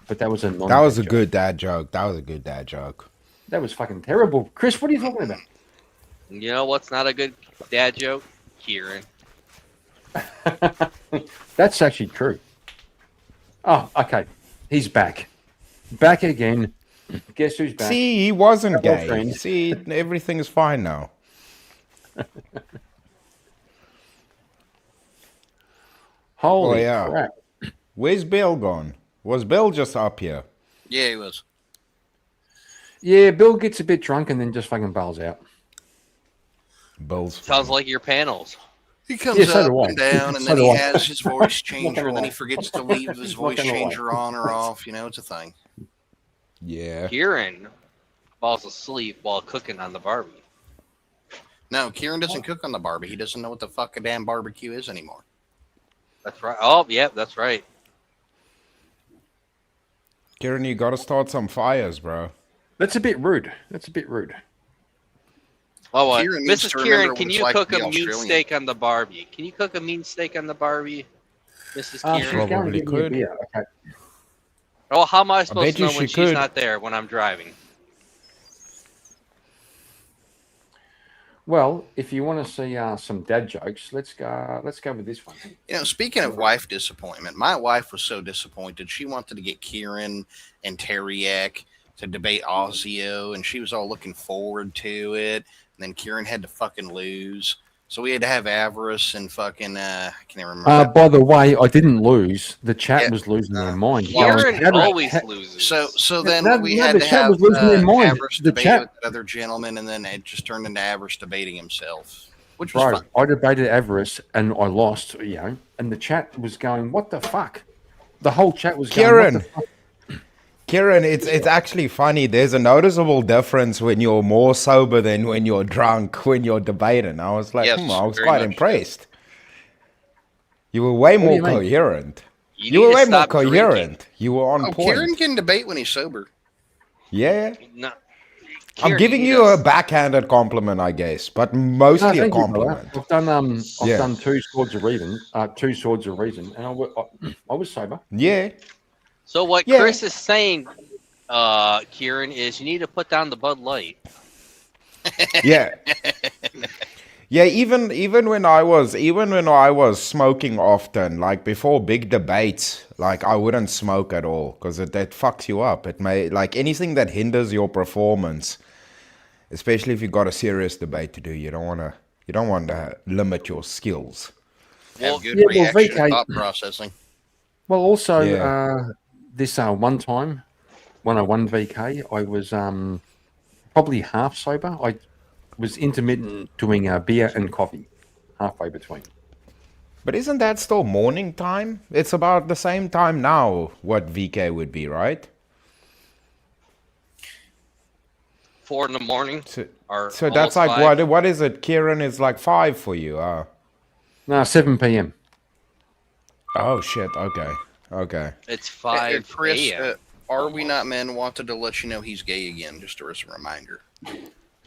but that was a non. That was a good dad joke. That was a good dad joke. That was fucking terrible, Chris. What are you talking about? You know what's not a good dad joke? Kieran. That's actually true. Oh, okay. He's back. Back again. Guess who's back? See, he wasn't Hello, gay. friend. See, everything is fine now. Holy Oh, yeah. crap. Where's Bill gone? Was Bill just up here? Yeah, he was. Yeah, Bill gets a bit drunk and then just fucking bails out. Bill's Sounds like your panels. He comes Yeah, so up do I. and down, and So then do he I. has his voice Not gonna changer, and then he lie. forgets to leave his Not voice gonna lie. changer on or off. You know, it's a thing. Yeah. Kieran falls asleep while cooking on the Barbie. No, Kieran doesn't cook on the Barbie. He doesn't know what the fuck a damn barbecue is anymore. That's right. Oh, yeah, that's right. Kieran, you got to start some fires, bro. That's a bit rude. That's a bit rude. Oh, what? Kieran needs to Mrs. remember Kieran, what can it's you like to cook be a mean Australian. steak on the Barbie? Can you cook a mean steak on the Barbie, Mrs. She's Kieran? going to Probably give me a could. beer. Okay. Oh, how am I supposed bet to know you when she she's could. not there when I'm driving? Well, if you want to see some dad jokes, let's go with this one. You know, speaking of wife disappointment, my wife was so disappointed. She wanted to get Kieran and Terriac to debate Ozio, and she was all looking forward to it. And then Kieran had to fucking lose. So we had to have Avarice and fucking, I can't even remember. By the way, I didn't lose. The chat Yeah. was losing their mind. Kieran always loses. So then No, we no, had the to chat have was losing their mind. Avarice The debate chat- with the other gentleman, and then it just turned into Avarice debating himself, which was Bro, fun. I debated Avarice and I lost, you know, and the chat was going, what the fuck? The whole chat was going, Kieran, what the fuck? Kieran, it's actually funny. There's a noticeable difference when you're more sober than when you're drunk, when you're debating. I was like, Yes, I was very quite much impressed. You were way do more you mean? coherent. You You need were to way more stop drinking. coherent. You were on Oh, point. Kieran can debate when he's sober. Yeah. No. I'm Kieran, giving you a backhanded compliment, I guess, but mostly a thank you, brother. compliment. I've Yeah. done two Swords of Reason, and I was sober. Yeah. So what Yeah. Chris is saying, Kieran, is you need to put down the Bud Light. Yeah. Yeah, even when I was smoking often, like before big debates, like I wouldn't smoke at all because that fucks you up. It may like anything that hinders your performance, especially if you've got a serious debate to do. You don't want to limit your skills. Have good yeah, well, reaction VK and thought processing. Well, also, Yeah. this one time when I won VK, I was probably half sober. I was intermittent doing beer and coffee, halfway between. But isn't that still morning time? It's about the same time now what VK would be, right? 4 in the morning. Or So that's almost like 5. what is it? Kieran is like 5 for you. No, 7 p.m. Oh shit. Okay. Okay. It's Hey, 5 Chris, a.m. Are We Not Men wanted to let you know he's gay again, just as a reminder.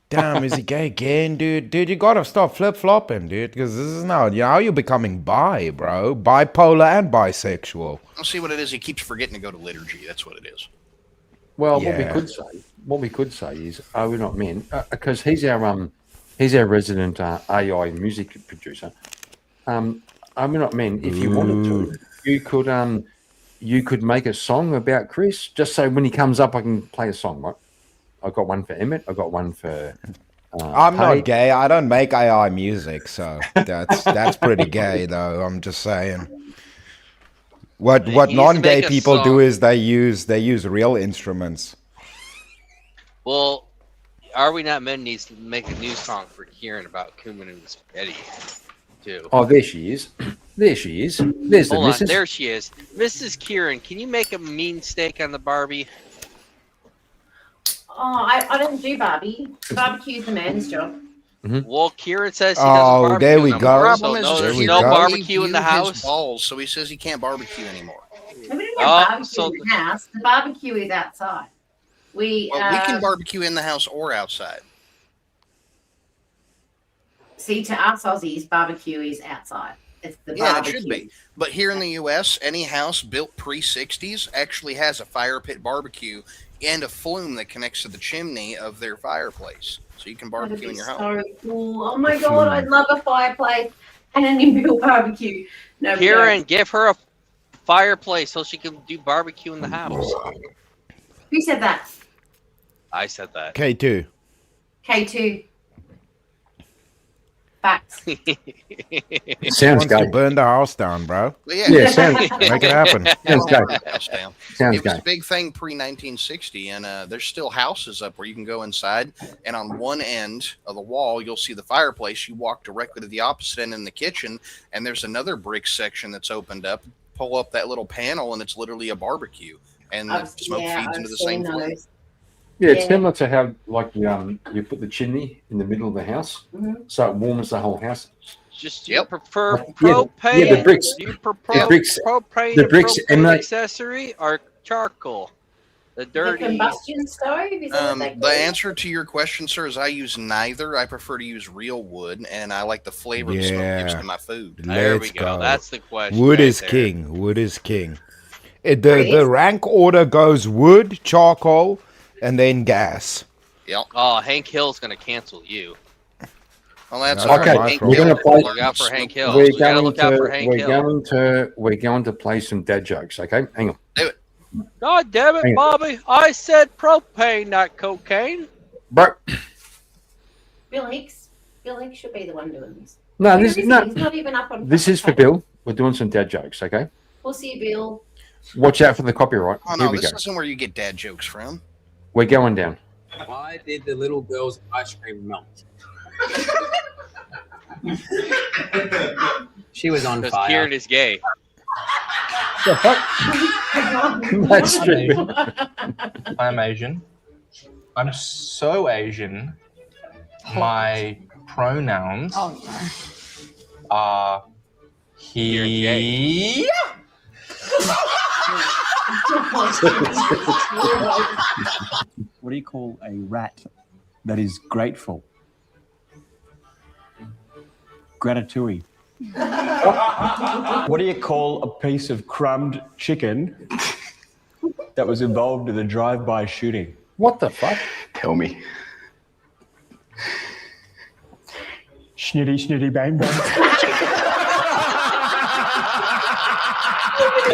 Damn, is he gay again, dude? Dude, you gotta stop flip flopping, dude. Because this is now you're becoming bi, bro. Bipolar and bisexual. I'll see what it is. He keeps forgetting to go to liturgy. That's what it is. Well, Yeah. what we could say is, are we not men? Because he's our resident AI music producer. Are we not men? If you wanted to, you could make a song about Chris. Just so when he comes up, I can play a song, right? I got one for Emmett. I got one for. I'm Paige. not gay. I don't make AI music, so that's pretty gay, though. I'm just saying. What He needs to non-gay make a people do song. is they use real instruments. Well, Are We Not Men needs to make a new song for Kieran about cumin and spaghetti, too. Oh, there she is. There she is. There's the Hold on, missus. there she is. Mrs. Kieran, can you make a mean steak on the Barbie? Oh, I don't do Barbie. Barbecue's the man's job. Well, Kieran says he Oh, doesn't barbecue there we no go. more, Problem so is, no, there's there's no no barbecue in the His house. balls, so he says he can't barbecue anymore. We don't have barbecue so in the house. The barbecue is outside. We Well, we can barbecue in the house or outside. see, to us Aussies, barbecue is outside. It's the Yeah, it barbecue. should be. But here in the U.S., any house built pre-60s actually has a fire pit barbecue and a flume that connects to the chimney of their fireplace, so you can That'd barbecue be in your home. so cool. Oh my god, I'd love a fireplace and an inbuilt barbecue. No, we Kieran, don't. give her a fireplace so she can do barbecue in the house. Who said that? I said that. K2. K2. Facts. Sounds Wants to gay. burn the house down, bro. But Yeah, sounds, Make it happen. sounds gay. House down. Sounds It was gay. a big thing pre-1960, and there's still houses up where you can go inside, and on one end of the wall, you'll see the fireplace. You walk directly to the opposite end in the kitchen, and there's another brick section that's opened up. Pull up that little panel, and it's literally a barbecue, and the smoke feeds into the same flame. Yeah, it's similar to how like you put the chimney in the middle of the house, Mhm. so it warms the whole house. Just you prefer Yeah, propane? yeah, the bricks. Do you prefer The bricks. propane The and bricks propane emanate. accessory or charcoal? The The dirty. combustion stove? Is that what they The call it? answer to your question, sir, is I use neither. I prefer to use real wood, and I like the flavor the smoke gives Yeah. to my food. There Let's we go. That's the question. Wood right is there. king. Wood is king. The rank order goes wood, charcoal, and then gas. Yep. Oh, Hank Hill's gonna cancel you. Well, that's Okay, Hank we're Hill. going to play. Look out for Hank Hill. We're You gotta going look out for to. Hank We're Hill. going to play some dad jokes. Okay, hang on. God damn it, Hang on. Bobby! I said propane, not cocaine. Bro, Bill Hicks. Bill Hicks should be the one doing this. no, Where this is he? no. He's not even up on. This is for Bill. We're doing some dad jokes. Okay, Pussy Bill. watch out for the copyright. Oh Here no, we this go. isn't where you get dad jokes from. We're going down. Why did the little girl's ice cream melt? She was on Because fire. Kieran is gay. That's true. I'm Asian. I'm so Asian. My pronouns are he. What do you call a rat that is grateful? Gratitouille. What do you call a piece of crumbed chicken that was involved in a drive-by shooting? What the fuck? Tell me. Schnitty, schnitty, bang, bang.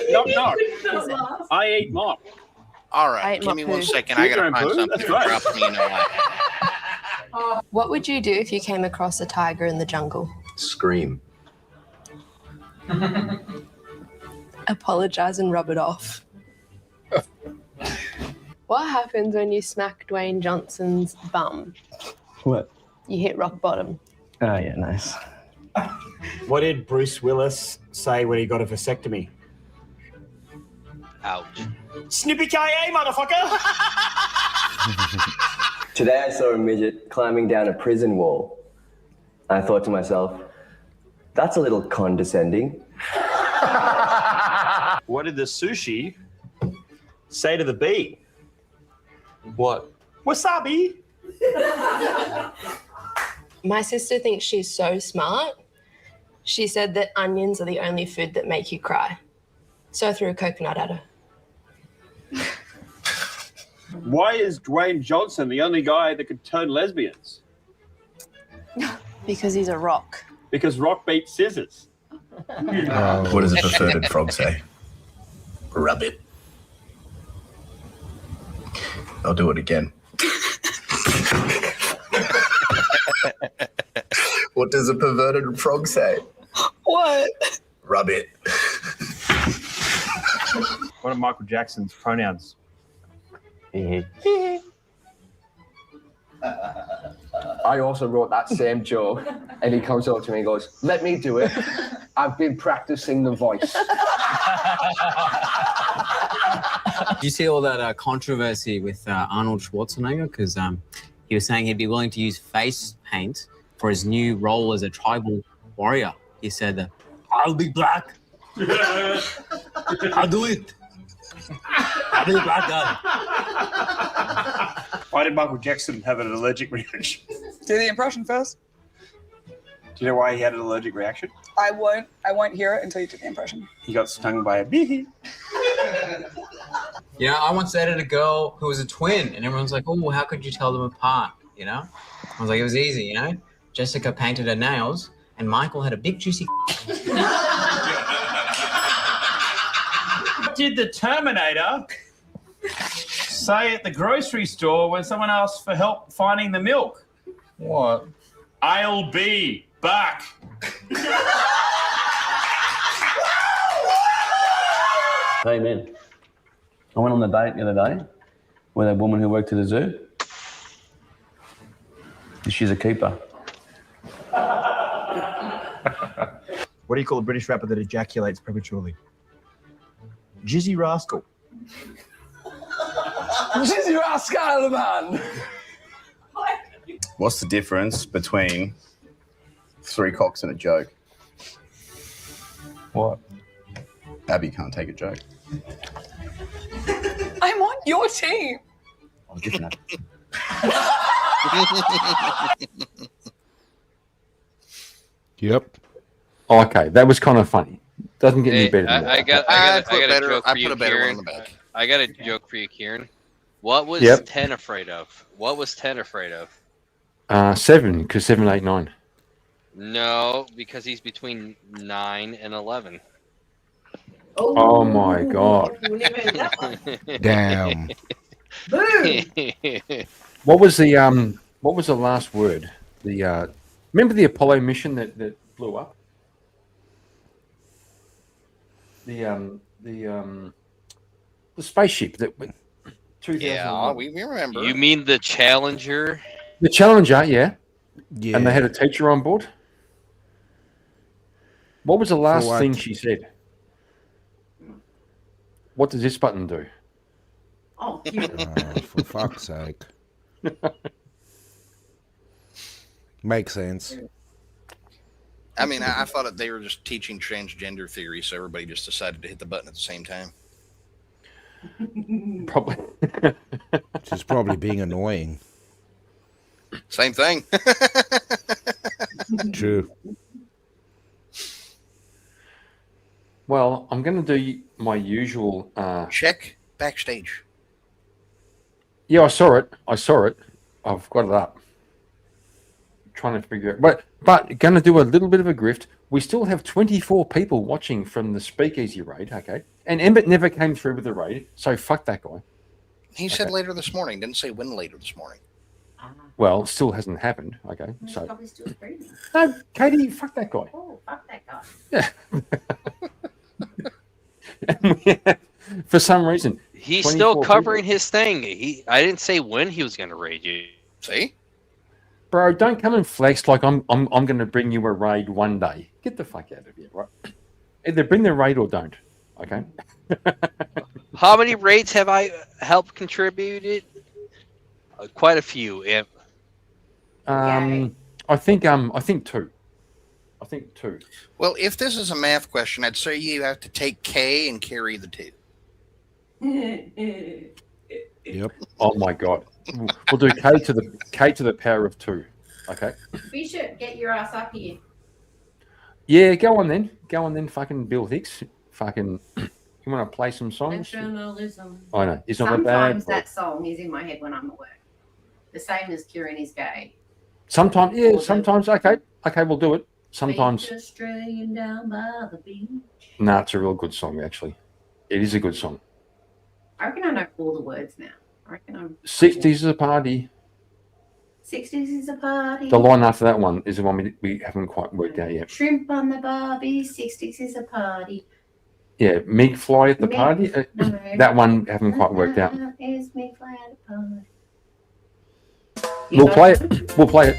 Knock, knock. I eat mop. All I right, ate give my me 1 poo. second. I Eat your gotta own find poo? something That's to right. drop me. You know what? What would you do if you came across a tiger in the jungle? Scream. Apologize and rub it off. What happens when you smack Dwayne Johnson's bum? What? You hit rock bottom. Oh, yeah, nice. What did Bruce Willis say when he got a vasectomy? Ouch. Snippy-ki-yay, motherfucker! Today I saw a midget climbing down a prison wall. I thought to myself, that's a little condescending. What did the sushi say to the bee? What? Wasabi! My sister thinks she's so smart. She said that onions are the only food that make you cry. So I threw a coconut at her. Why is Dwayne Johnson the only guy that could turn lesbians? Because he's a rock. Because rock beats scissors. What does a perverted frog say? Rub it. I'll do it again. What does a perverted frog say? What? Rub it. What are Michael Jackson's pronouns? I also wrote that same joke, and he comes up to me and goes, let me do it. I've been practicing the voice. Did you see all that controversy with Arnold Schwarzenegger? Because he was saying he'd be willing to use face paint for his new role as a tribal warrior. He said, I'll be black. I'll do it. I'll be a black guy. Why did Michael Jackson have an allergic reaction? Do the impression first. Do you know why he had an allergic reaction? I won't hear it until you do the impression. He got stung by a bee. You know, I once dated a girl who was a twin, and everyone's like, oh, how could you tell them apart? You know? I was like, it was easy, you know? Jessica painted her nails, and Michael had a big, juicy. What did the Terminator say at the grocery store when someone asked for help finding the milk? What? I'll be back. Hey, man. I went on a date the other day with a woman who worked at the zoo. She's a keeper. What do you call a British rapper that ejaculates prematurely? Jizzy Rascal. Jizzy Rascal, man! What's the difference between 3 cocks and a joke? What? Abby can't take a joke. I'm on your team. I'll give that. Yep. Oh, okay, that was kind of funny. Doesn't get any Hey, better than that. I got I a joke I for put you, a better one Kieran. on the back. I got a joke for you, Kieran. What was Yep. 10 afraid of? What was 10 afraid of? 7, because 7, 8, 9. No, because he's between 9 and 11. Oh my god. Damn. What was the last word? The remember the Apollo mission that blew up? The spaceship that went 2001. Yeah, we remember. You mean the Challenger? The Challenger, yeah. Yeah. And they had a teacher on board. What was the last what? thing she said? What does this button do? Oh, For fuck's sake. Makes sense. I mean, I thought that they were just teaching transgender theory, so everybody just decided to hit the button at the same time. Probably. She's probably being annoying. Same thing. True. Well, I'm going to do my usual. Check backstage. Yeah, I saw it. I've got it up. Trying to figure it. But going to do a little bit of a grift. We still have 24 people watching from the Speakeasy raid, okay? And Emmett never came through with the raid, so fuck that guy. He said later this morning. Didn't say when later this morning. Well, it still hasn't happened, okay? So probably still screaming. no, Katie, fuck that guy. Oh, fuck that guy. Yeah. For some reason, He's 24 still people. covering his thing. I didn't say when he was going to raid you. See? Bro, don't come and flex like I'm going to bring you a raid one day. Get the fuck out of here, right? Either bring the raid or don't, okay? How many raids have I helped contributed? Quite a few. Yeah. I think 2. I think 2. Well, if this is a math question, I'd say you have to take K and carry the 2. Yep. Oh my god. We'll do K to the power of 2. Okay. Bishop, get your ass up here. Yeah, go on then, fucking Bill Hicks. Fucking you want to play some songs? Nationalism. I know. It's not a bad. Sometimes that song is in my head when I'm at work. The same as Kieran is gay. Sometimes, yeah, sometimes okay, we'll do it. Sometimes Beach Australian down by the beach. nah, it's a real good song actually. It is a good song. I reckon I know all the words now. I reckon I'm 60s is a party. 60s is a party. The line after that one is the one we haven't quite worked out yet. Shrimp on the barbie, 60s is a party. Yeah, Meg Fly at the Meg- party. no. That one haven't quite worked out. Is me fly at a party. We'll play it. We'll play it.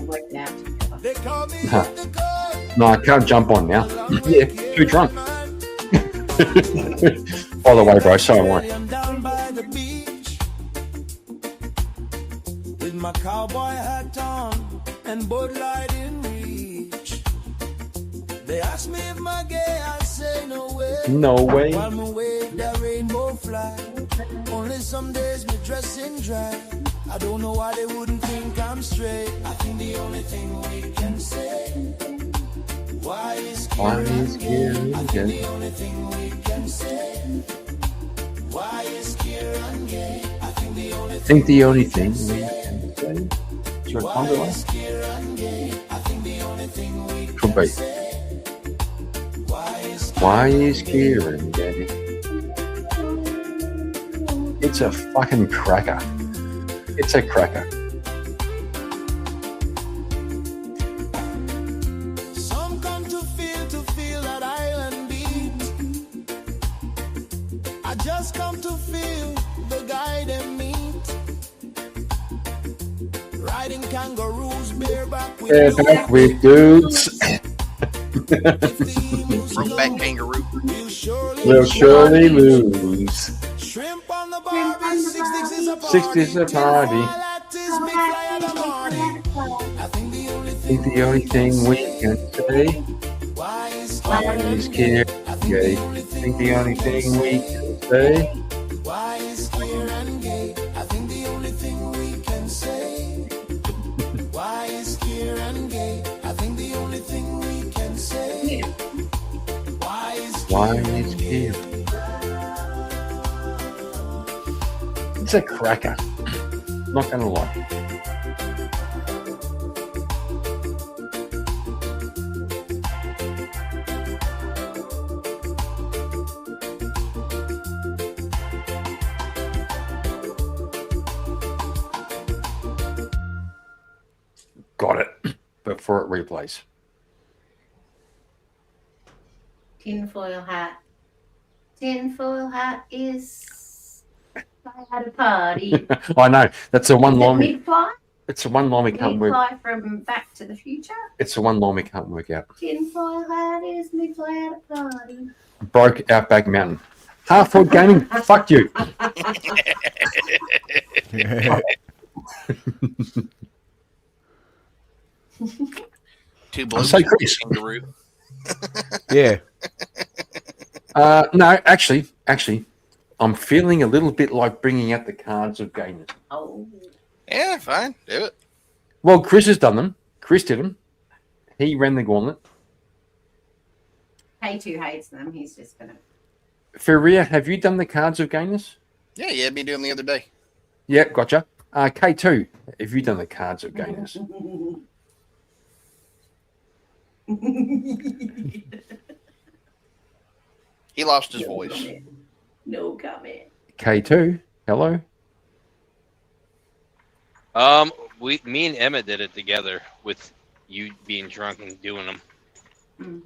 Worked out. Huh. No, I can't jump on now. Yeah, too drunk. By the way, bro, so am I. Down by the beach with my cowboy hat on and Bud Light in reach. They ask me if I'm gay, I say no way. No way. While me wave the rainbow flag. Only some days me dress in drag. I don't know why they wouldn't think I'm straight. I think the only thing we can say, why is Kieran gay? I think the only thing we can say, why is Kieran gay? I think the only thing we can say. Do you want to why is Kieran gay? I think the only thing we Could be. Why is Kieran gay? It's a fucking cracker. It's a cracker. Some come to feel that island beat. I just come to feel the guy they meet. Riding kangaroos bareback with Yeah, back with dudes. Brokeback kangaroo. We'll surely lose. Shrimp on the barbie, 60s is a party. 60s a party. That is me fly in the morning. I think the only think the only thing we can say. Why is Kieran gay? I think the only thing we can say. Why is Kieran gay? I think the only thing we can say. Why is Kieran gay? I think the only thing we can say. Why is Kieran? It's a cracker. Not gonna lie. Got it. Before it replays. Tinfoil hat. Tinfoil hat is at a party. I know. That's the one line. Mid-fly? It's the one line we can't work. Mid-fly from Back to the Future? It's the one line we can't work out. Tinfoil hat is mid-fly at a party. Broke Outback Mountain. Half-Foot Gaming. Fuck you. Two blokes So and a Chris. kangaroo. Yeah. No, actually, I'm feeling a little bit like bringing out the cards of gayness. Oh. Yeah, fine. Do it. Well, Chris has done them. Chris did them. He ran the gauntlet. K2 hates them. He's just going to... Faria, have you done the cards of gayness? Yeah, you had me do them the other day. Yeah, gotcha. K2, have you done the cards of gayness? He lost his voice. No comment. K2, hello. Me and Emma did it together with you being drunk and doing them.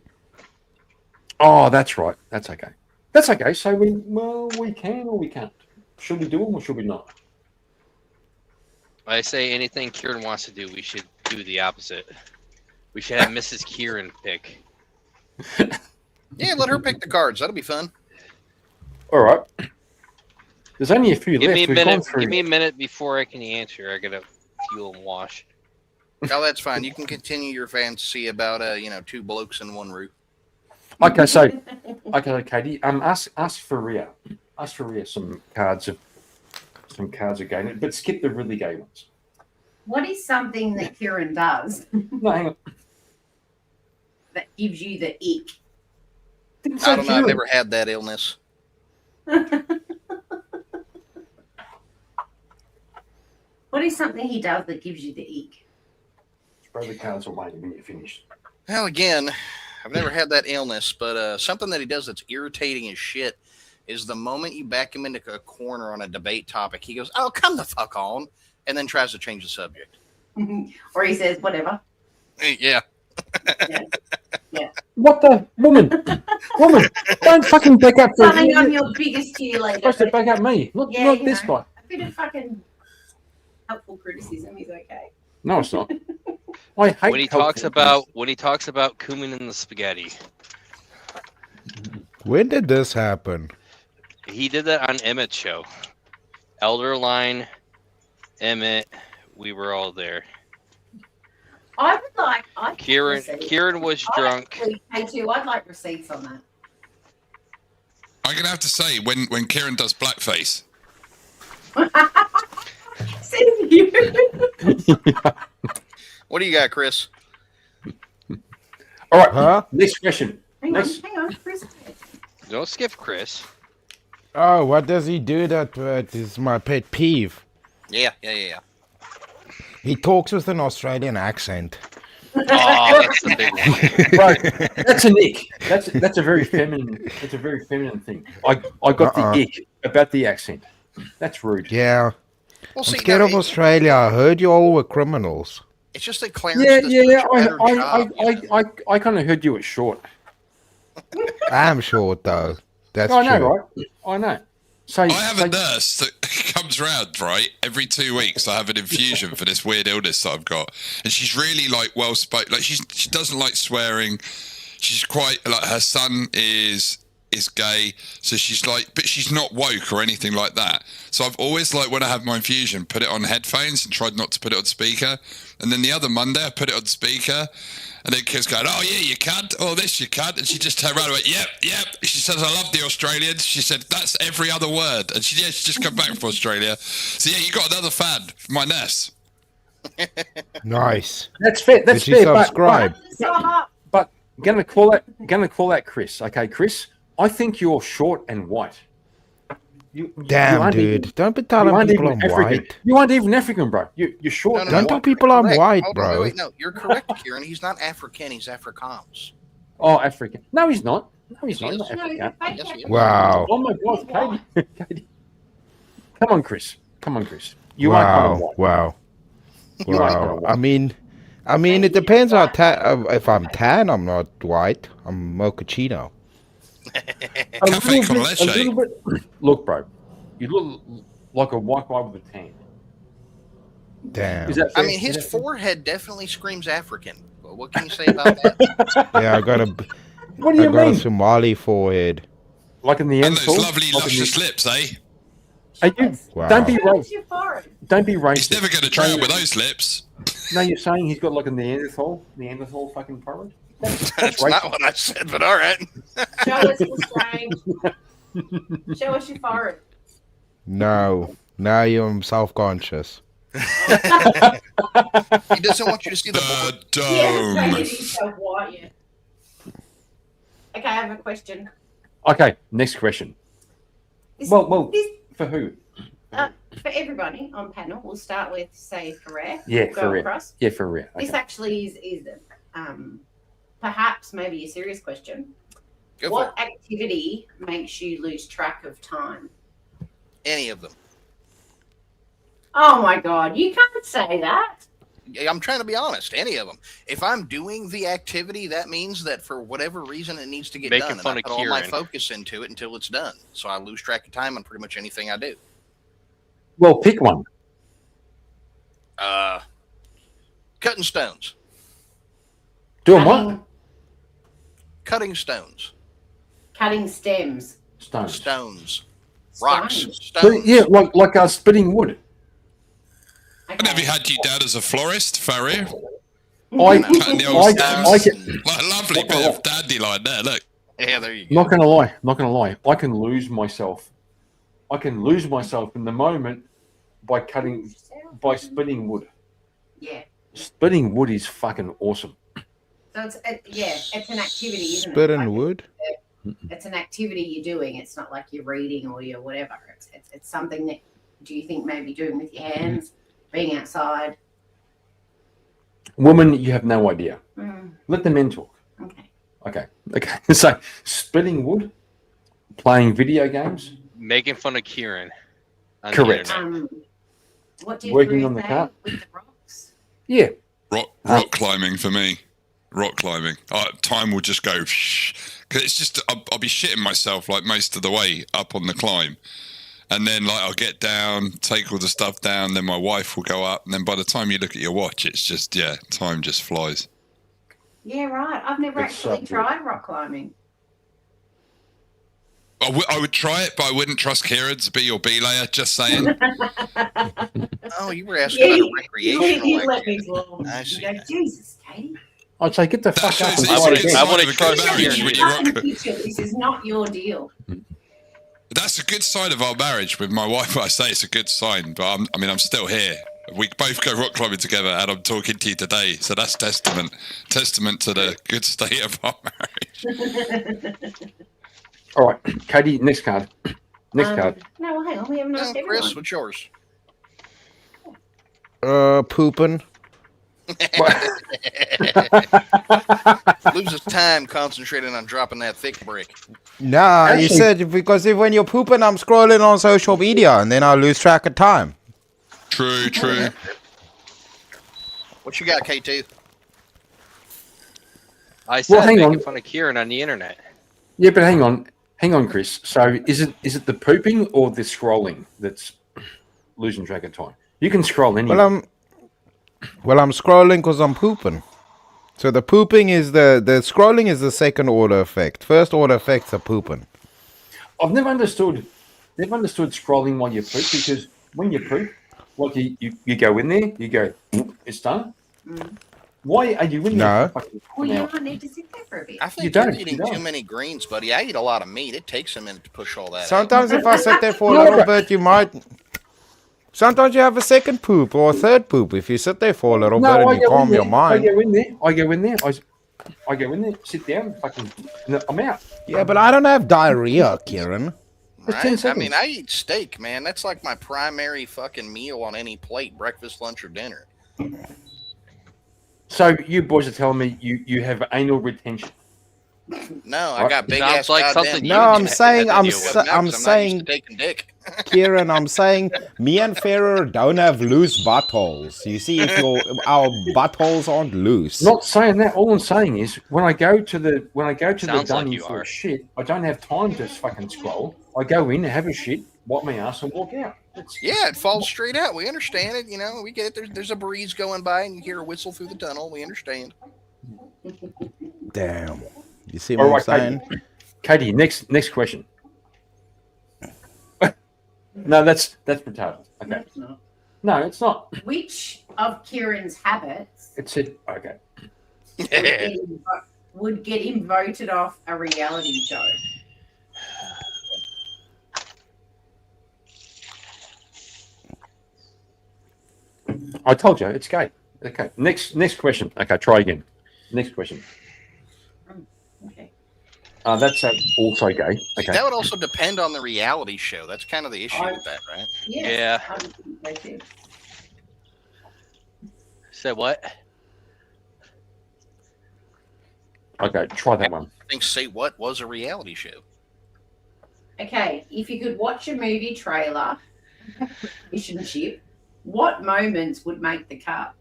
Oh, that's right. That's okay. That's okay. So we can or we can't. Should we do them or should we not? I say anything Kieran wants to do, we should do the opposite. We should have Mrs. Kieran pick. Yeah, let her pick the cards. That'll be fun. All right. There's only a few Give left. me a We've gone minute. through. Give me a minute before I can answer. I gotta fuel and wash. Oh, that's fine. You can continue your fantasy about two blokes in one room. Okay, so Katie, ask Faria. Ask Faria some cards of gayness, but skip the really gay ones. What is something that Kieran does No, hang on. that gives you the ick? I don't know. I've never had that illness. What is something he does that gives you the ick? Throw the cards away when you're finished. Well, again, I've never had that illness, but something that he does that's irritating as shit is the moment you back him into a corner on a debate topic, he goes, "Oh, come the fuck on," and then tries to change the subject. Or he says, whatever. Yeah. Yeah. What the woman? Don't fucking back up for Something on your biggest cheerleader. supposed to back up me, not you this know, guy. A bit of fucking helpful criticism is okay. No, it's not. I hate When he talks about cumin in the spaghetti, When did this happen? he did that on Emmett's show. Elderline, Emmett, we were all there. I would like. Kieran was drunk. K2, I'd like receipts on that. I'm gonna have to say when Kieran does blackface. What do you got, Chris? All right. Next question. Hang on, Chris. Don't skip Chris. Oh, what does he do that is my pet peeve? Yeah. He talks with an Australian accent. Oh, that's the big one. Right, that's an ick. That's a very feminine. It's a very feminine thing. I got the ick about the accent. That's rude. Yeah. Well, I'm see, scared of Australia. I heard you all were criminals. It's just that Clarence Yeah. does such a better job. I kind of heard you were short. I'm short though. That's I know, true. right? I know. So I have a nurse that comes round, right, every 2 weeks. I have an infusion for this weird illness that I've got, and she's really well spoken. Like she doesn't like swearing. She's quite like her son is is gay. So she's like, but she's not woke or anything like that. So I've always, like, when I have my infusion, put it on headphones and tried not to put it on speaker. And then the other Monday, I put it on speaker. And then Kiv's going, oh, yeah, you cunt. Oh, this, you cunt. And she just turned around and went, yep. She says, I love the Australians. She said, that's every other word. And she just come back from Australia. So, yeah, you got another fan, my Ness. Nice. That's fair. That's Did she fair. subscribe? But gonna call that Chris. Okay, Chris. I think you're short and white. You Damn, aren't dude. even- Don't be you telling aren't people even I'm African. white. You aren't even African, bro. You're short. No, Don't tell people I'm correct. white, Hold on, bro. wait, no, you're correct, Kieran. He's not African. He's Afrikaans. Oh, African. No, he's not. No, he's not. He's Yes. not African. Yes, he is. Wow. Oh my God, Katie. Katie. Come on, Chris. You are kind of white. Wow. You are kind of Wow. white. I mean, it depends on if I'm tan, I'm not white. I'm mochaccino. Cafe con leche. little bit. Look, bro. You look like a white guy with a tan. Damn. Is that I fair? mean, his Is that fair? forehead definitely screams African. But what can you say about that? Yeah, I got a What do you I got mean? a Somali forehead. Like in the And end. those lovely, luscious lips, eh? Are you? Wow. Don't be What's racist. your forehead? Don't be racist. He's never going to drown with those lips. No, you're saying he's got like a Neanderthal fucking forehead. That's not what I said, but all right. Show us your strange. Show us your forehead. No. Now I'm self-conscious. He doesn't want you to see the board. The He hasn't dome. painted himself white yet. Okay, I have a question. Okay, next question. This, Well, this, for who? for everybody on panel, we'll start with, say, Ferrer. Yeah, We'll go for real. across. Yeah, for real. This Okay. actually is perhaps maybe a serious question. Go for What activity makes you lose track of time? Any of them. Oh my God, you can't say that. I'm trying to be honest. Any of them. If I'm doing the activity, that means that for whatever reason it needs to get Making done. fun And I of put all my Kieran. focus into it until it's done. So I lose track of time on pretty much anything I do. Well, pick one. Cutting stones. Doing what? Cutting stones. Cutting stems. Stones. Stones. Rocks. Stones. So, Stones. yeah, like splitting wood. And have you had you dad as a florist, Farrier? Cutting the I old stems. can, Like a lovely bit of dandelion there, look. Yeah, there you go. not gonna lie. I can lose myself. In the moment by splitting wood. Yeah. Splitting wood is fucking awesome. So it's an activity, isn't Splitting it? wood? It's an activity you're doing. It's not like you're reading or you're whatever. It's something that do you think maybe doing with your hands, being outside? Woman, you have no idea. Mm, Let the men talk. okay. Okay. So splitting wood, playing video games, Making fun of Kieran. On Correct. The internet. What did Working Ruth on the say car. with the rocks? yeah. Rock climbing for me. Rock climbing. Time will just go. Because it's just, I'll be shitting myself like most of the way up on the climb. And then like I'll get down, take all the stuff down, then my wife will go up. And then by the time you look at your watch, it's just, time just flies. Yeah, right. I've never It's so actually good. tried rock climbing. I would try it, but I wouldn't trust Kieran to be your belayer, just saying. Oh, you were asking about a recreational you let activity. me fall. I You see. go, Jesus, Katie. I'd say get the That fuck up shows and that try it it's a again. good I sign wanna of a trust good marriage you. when you Not in the rock. future. This is not your deal. That's a good sign of our marriage with my wife. I say it's a good sign, but I'm still here. We both go rock climbing together, and I'm talking to you today. So that's testament to the good state of our marriage. All right, Katie. Next card. Next card. No, well, hang on. We haven't asked everyone. Chris, what's yours? Pooping. Loses time concentrating on dropping that thick brick. Nah, you Actually- said because when you're pooping, I'm scrolling on social media and then I lose track of time. True. What you got, K2? I said hang making on. fun of Kieran on the internet. Yeah, but hang on, Chris. So is it the pooping or the scrolling that's losing track of time? You can scroll anywhere. Well, I'm scrolling because I'm pooping. So the pooping is the scrolling is the second order effect. First order effects are pooping. I've never understood scrolling while you poop, because when you poop, like you go in there, you go, it's done. Why are you in there? Well, you don't need to sit there for a bit. I think You you're don't, eating too many greens, buddy. I eat a lot of meat. It takes a minute to push all that out. Sometimes if I sit there for a little bit, you might. Sometimes you have a second poop or a third poop if you sit there for a little bit and you calm your mind. I go in there, I go in there, sit down, fucking, I'm out. Yeah, but I don't have diarrhea, Kieran. Right? I mean, I eat steak, man. That's like my primary fucking meal on any plate, breakfast, lunch, or dinner. So you boys are telling me you have anal retention? No, I got big Sounds ass. like goddamn something you No, I'm had to saying, I'm deal with. I'm saying, taking dick. Kieran, I'm saying, me and Ferrer don't have loose buttholes. You see, if our buttholes aren't loose. Not saying that. All I'm saying is when I go to the Sounds like dunny you for are. a shit, I don't have time to fucking scroll. I go in, have a shit, wipe my ass, and walk out. Yeah, it falls straight out. We understand it. You know, we get it. There's a breeze going by, and you hear a whistle through the tunnel. We understand. Damn. You see All what I'm right, saying? Katie, next question. No, that's retarded. Okay. No, it's not. Which of Kieran's habits It said okay. would get him voted off a reality show? I told you it's gay. Okay. Next question. Okay, try again. Next question. Okay. That's also gay. Okay. That would also depend on the reality show. That's kind of the issue with that, right? Yeah. I would think so too. Say what? Okay, try that one. I think Say What was a reality show. Okay, if you could watch a movie trailer, relationship, what moments would make the cut?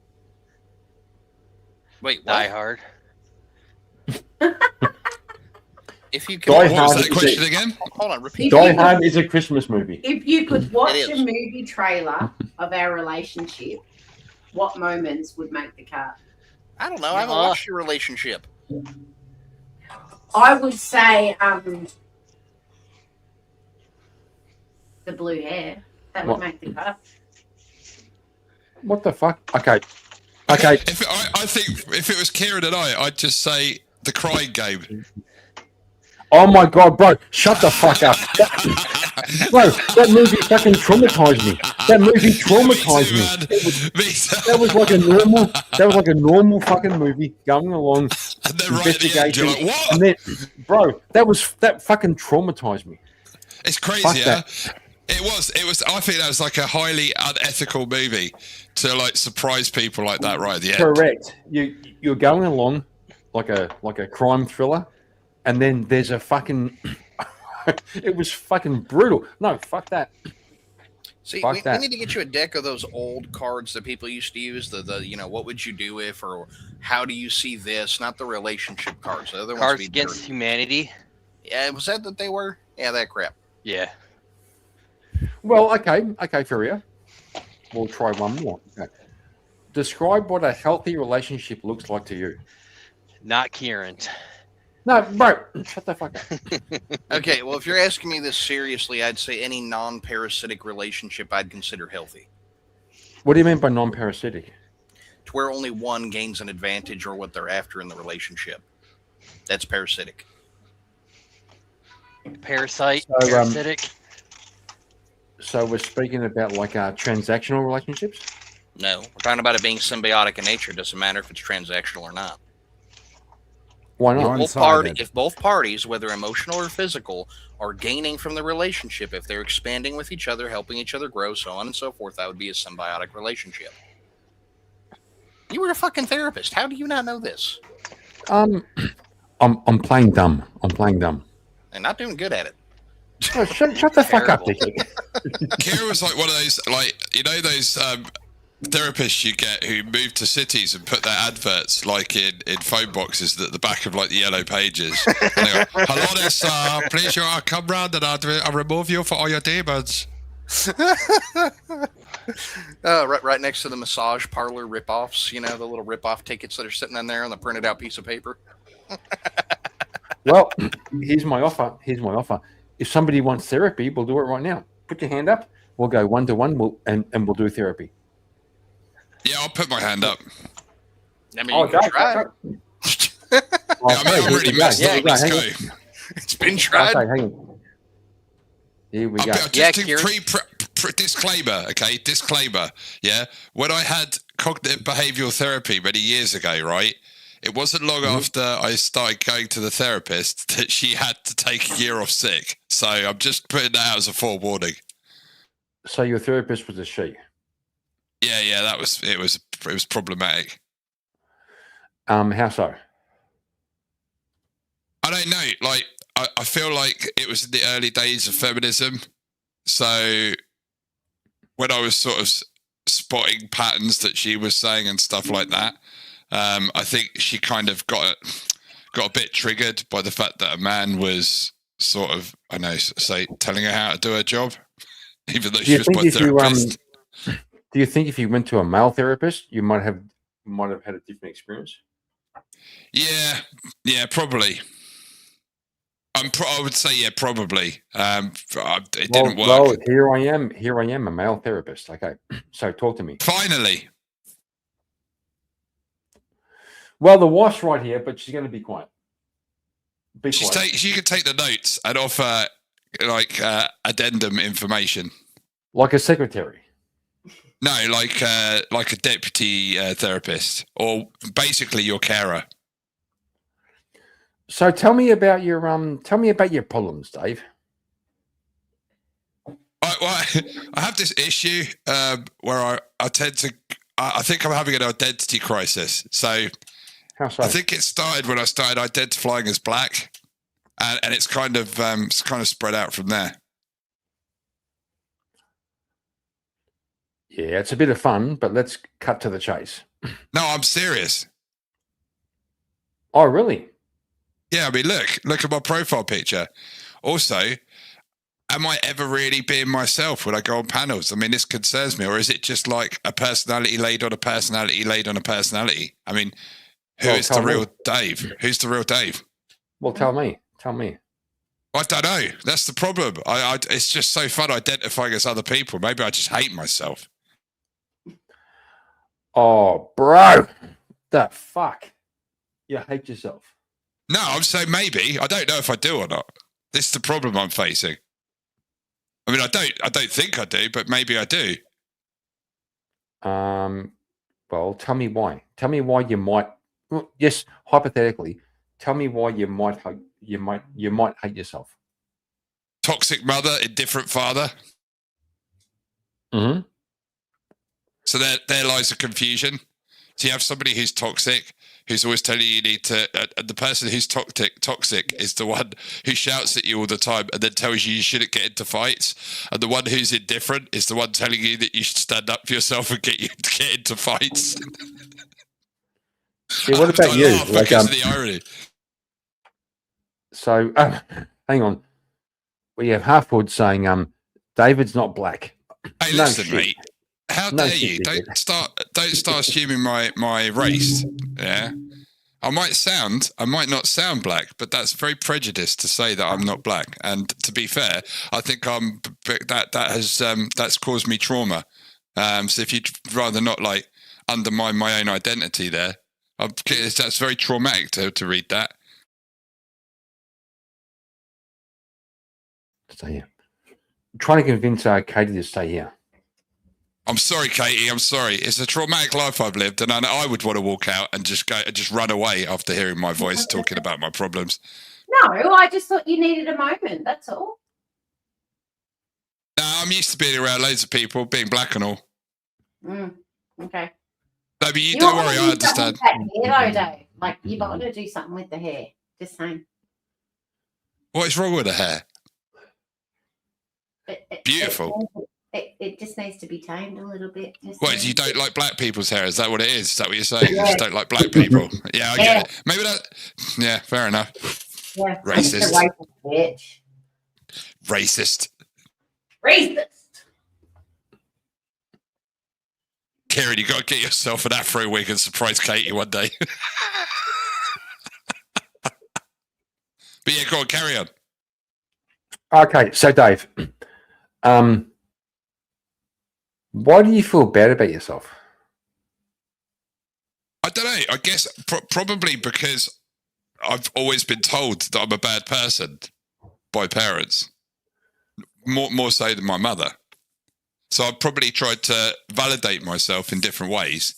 Wait, what? Die Hard. If you Die could, Hard What was that is question a- again? hold on, repeat. Die Hard is a Christmas movie. If you could watch It a is. movie trailer of our relationship, what moments would make the cut? I don't know. I haven't watched your relationship. I would say the blue hair. That would What? make the cut. What the fuck? Okay. Okay. I think if it was Kieran and I'd just say the crying game. Oh my god, bro! Shut the fuck up, bro. That movie fucking traumatized me. That movie traumatized me. That was like a normal. That was like a normal fucking movie going along, investigation, you're like, what? and then, bro, that fucking traumatized me. It's Fuck crazy, yeah. that. It was. I think that was like a highly unethical movie to like surprise people like that right at the end. Correct. You're going along like a crime thriller, and then there's a fucking. It was fucking brutal. No, fuck that. See, Fuck we that. need to get you a deck of those old cards that people used to use. The what would you do if, or how do you see this? Not the relationship cards. The other ones Cards be Against dirty. Humanity. Yeah, was that they were? Yeah, that crap. Yeah. Well, okay, Furia. We'll try one more. Okay. Describe what a healthy relationship looks like to you. Not Kieran. No, bro, shut the fuck up. Okay, well, if you're asking me this seriously, I'd say any non-parasitic relationship I'd consider healthy, What do you mean by non-parasitic? to where only one gains an advantage or what they're after in the relationship. That's parasitic. Parasite. So, Parasitic. So we're speaking about like transactional relationships? No, we're talking about it being symbiotic in nature. It doesn't matter if it's transactional or not. Why not? If both parties, whether emotional or physical, are gaining from the relationship, if they're expanding with each other, helping each other grow, so on and so forth, that would be a symbiotic relationship. You were a fucking therapist. How do you not know this? I'm playing dumb. I'm playing dumb. And not doing good at it. Oh, shut the fuck up, dickhead. Kira was like one of those, like, you know, those therapists you get who move to cities and put their adverts like in phone boxes at the back of like the yellow pages. And they go, "Hello there, sir. Please, come round and I'll remove you for all your demons." Right next to the massage parlor rip-offs, you know, the little rip-off tickets that are sitting in there on the printed out piece of paper. Well, here's my offer. if somebody wants therapy, we'll do it right now. Put your hand up. We'll go 1-to-1 and we'll do therapy. Yeah, I'll put my hand up. I mean, you can try. I'm really messed up. Let's go. It's been tried. Okay, hang on. Here we go. Disclaimer, okay? Disclaimer. Yeah. When I had cognitive behavioral therapy many years ago, right? It wasn't long after I started going to the therapist that she had to take a year off sick. So I'm just putting that out as a forewarning. So your therapist was a she? Yeah, it was problematic. How so? I don't know. Like, I feel like it was in the early days of feminism. So when I was sort of spotting patterns that she was saying and stuff like that, I think she kind of got a bit triggered by the fact that a man was sort of, say, telling her how to do her job, even though she was my therapist. Do you think if you went to a male therapist, you might have had a different experience? Yeah, probably. I would say, yeah, probably. It didn't work. Well, here I am, a male therapist. Okay, so talk to me. Finally. Well, the wife's right here, but she's going to be quiet. She could take the notes and offer addendum information. Like a secretary. No, like a deputy therapist, or basically your carer. So tell me about your problems, Dave. I have this issue where I tend to. I think I'm having an identity crisis. So, how so? I think it started when I started identifying as black, and it's kind of spread out from there. Yeah, it's a bit of fun, but let's cut to the chase. No, I'm serious. Oh, really? Yeah, I mean, look at my profile picture. Also, am I ever really being myself when I go on panels? I mean, this concerns me. Or is it just like a personality laid on a personality laid on a personality? I mean, who is the real Dave? Who's the real Dave? Well, tell me. Tell me. I don't know. That's the problem. It's just so fun identifying as other people. Maybe I just hate myself. Oh, bro. The fuck? You hate yourself. No, I'm saying maybe. I don't know if I do or not. This is the problem I'm facing. I mean, I don't think I do, but maybe I do. Well, tell me why. Tell me why you might. Well, yes, hypothetically, tell me why you might hate yourself. Toxic mother, indifferent father. Mm-hmm. So there lies a confusion. So you have somebody who's toxic, who's always telling you need to. The person who's toxic is the one who shouts at you all the time and then tells you shouldn't get into fights. And the one who's indifferent is the one telling you that you should stand up for yourself and get into fights. Yeah, what about you? Like, because of the irony. So, hang on. We have Halfwood saying, David's not black. Hey, listen, mate. How dare you? Don't start assuming my race. Yeah. I might not sound black, but that's very prejudiced to say that I'm not black. And to be fair, I think that's caused me trauma. So if you'd rather not like undermine my own identity there, that's very traumatic to read that. Stay here. I'm trying to convince Katie to stay here. I'm sorry, Katie. I'm sorry. It's a traumatic life I've lived, and I would want to walk out and just run away after hearing my voice talking about my problems. No, I just thought you needed a moment. That's all. No, I'm used to being around loads of people, being black and all. Okay. No, but you don't worry. I understand. Hair, though, Dave. Like, you got to do something with the hair. Just saying. What is wrong with the hair? Beautiful. It just needs to be tamed a little bit. What, you don't like black people's hair? Is that what it is? Is that what you're saying? You just don't like black people? Yeah, I get it. Maybe that... Yeah, fair enough. Yeah. Racist. Bitch. Racist. Kieran, you got to get yourself an afro wig and surprise Katie one day. But yeah, go on, carry on. Okay, so Dave, why do you feel bad about yourself? I don't know. I guess probably because I've always been told that I'm a bad person by parents, more so than my mother. So I've probably tried to validate myself in different ways,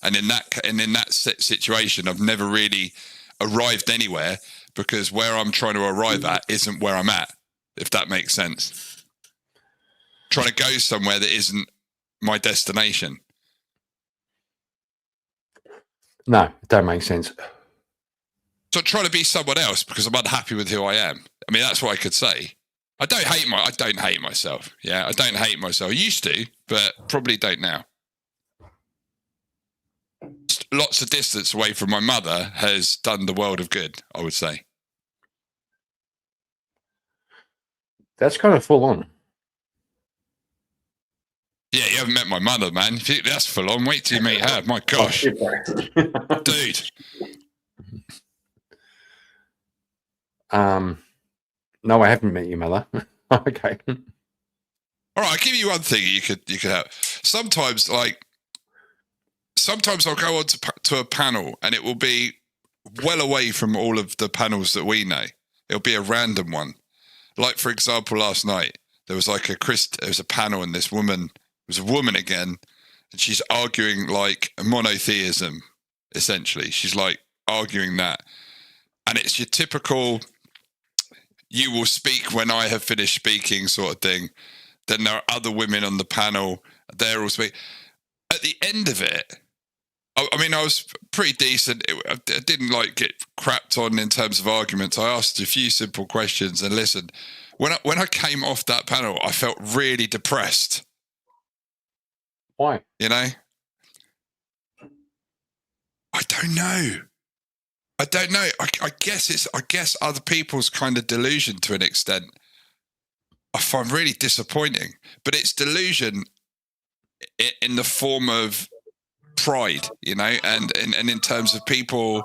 and in that situation, I've never really arrived anywhere because where I'm trying to arrive at isn't where I'm at. If that makes sense. Trying to go somewhere that isn't my destination. No, it don't make sense. So I try to be someone else because I'm unhappy with who I am. I mean, that's what I could say. I don't hate myself. Yeah, I don't hate myself. I used to, but probably don't now. Lots of distance away from my mother has done the world of good, I would say. That's kind of full on. Yeah, you haven't met my mother, man. If you, that's full on. Wait till you meet her. My gosh. Dude. No, I haven't met your mother. Okay. All right, I'll give you one thing you could have. Sometimes I'll go on to a panel and it will be well away from all of the panels that we know. It'll be a random one. Like, for example, last night, there was like there was a panel and this woman, it was a woman again, and she's arguing like monotheism, essentially. She's like arguing that. And it's your typical, you will speak when I have finished speaking sort of thing. Then there are other women on the panel, they're all speaking. At the end of it, I mean, I was pretty decent. I didn't like get crapped on in terms of arguments. I asked a few simple questions and listened. When I came off that panel, I felt really depressed. Why? You know? I don't know. I guess other people's kind of delusion to an extent. I find really disappointing, but it's delusion in the form of pride, you know, and in terms of people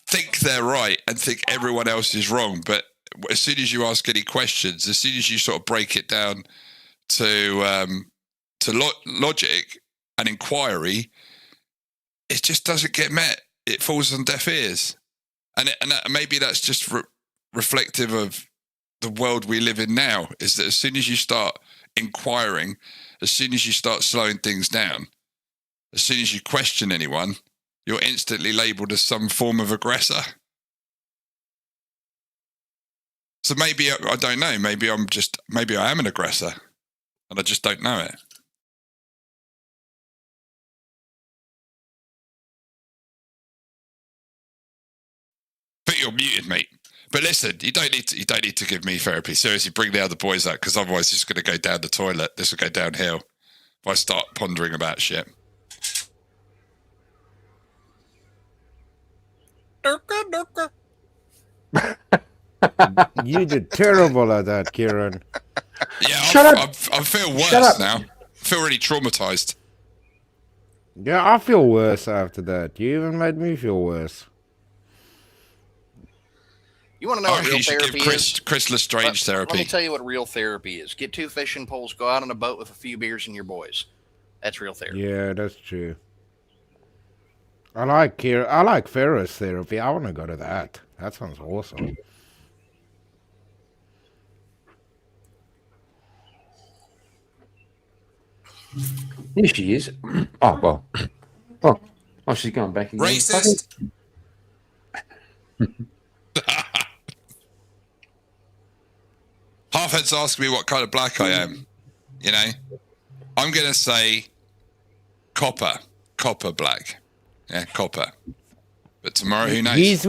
think they're right and think everyone else is wrong. But as soon as you ask any questions, as soon as you sort of break it down to logic and inquiry, it just doesn't get met. It falls on deaf ears, and maybe that's just reflective of the world we live in now. Is that as soon as you start inquiring, as soon as you start slowing things down, as soon as you question anyone, you're instantly labelled as some form of aggressor. So maybe, I don't know, maybe I am an aggressor and I just don't know it. But you're muted, mate. But listen, you don't need to give me therapy. Seriously, bring the other boys out, because otherwise it's going to go down the toilet. This will go downhill if I start pondering about shit. You did terrible at that, Kieran. Yeah, I feel worse now. I feel really traumatized. Yeah, I feel worse after that. You even made me feel worse. You want to know what real therapy is? Chris Lestrange therapy. Let me tell you what real therapy is. Get 2 fishing poles, go out on a boat with a few beers and your boys. That's real therapy. Yeah, that's true. I like Ferris therapy. I want to go to that. That sounds awesome. Here she is. Oh, well. Oh, she's going back again. Racist. Halfheads ask me what kind of black I am. You know, I'm going to say copper black. Yeah, copper. But tomorrow, who knows?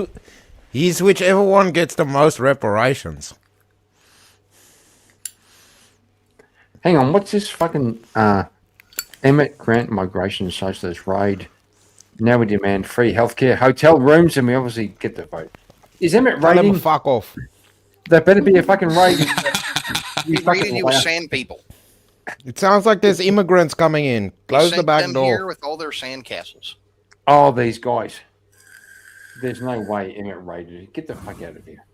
He's whichever one gets the most reparations. Hang on, what's this fucking Emmett Grant Migration Socialist raid? Now we demand free healthcare, hotel rooms, and we obviously get the vote. Is Emmett raiding? Fuck off. There better be a fucking raid. He's raiding you with sand people. It sounds like there's immigrants coming in. Close the back them door. here with all their sand castles. Oh, these guys. There's no way Emmett raided it. Get the fuck out of here.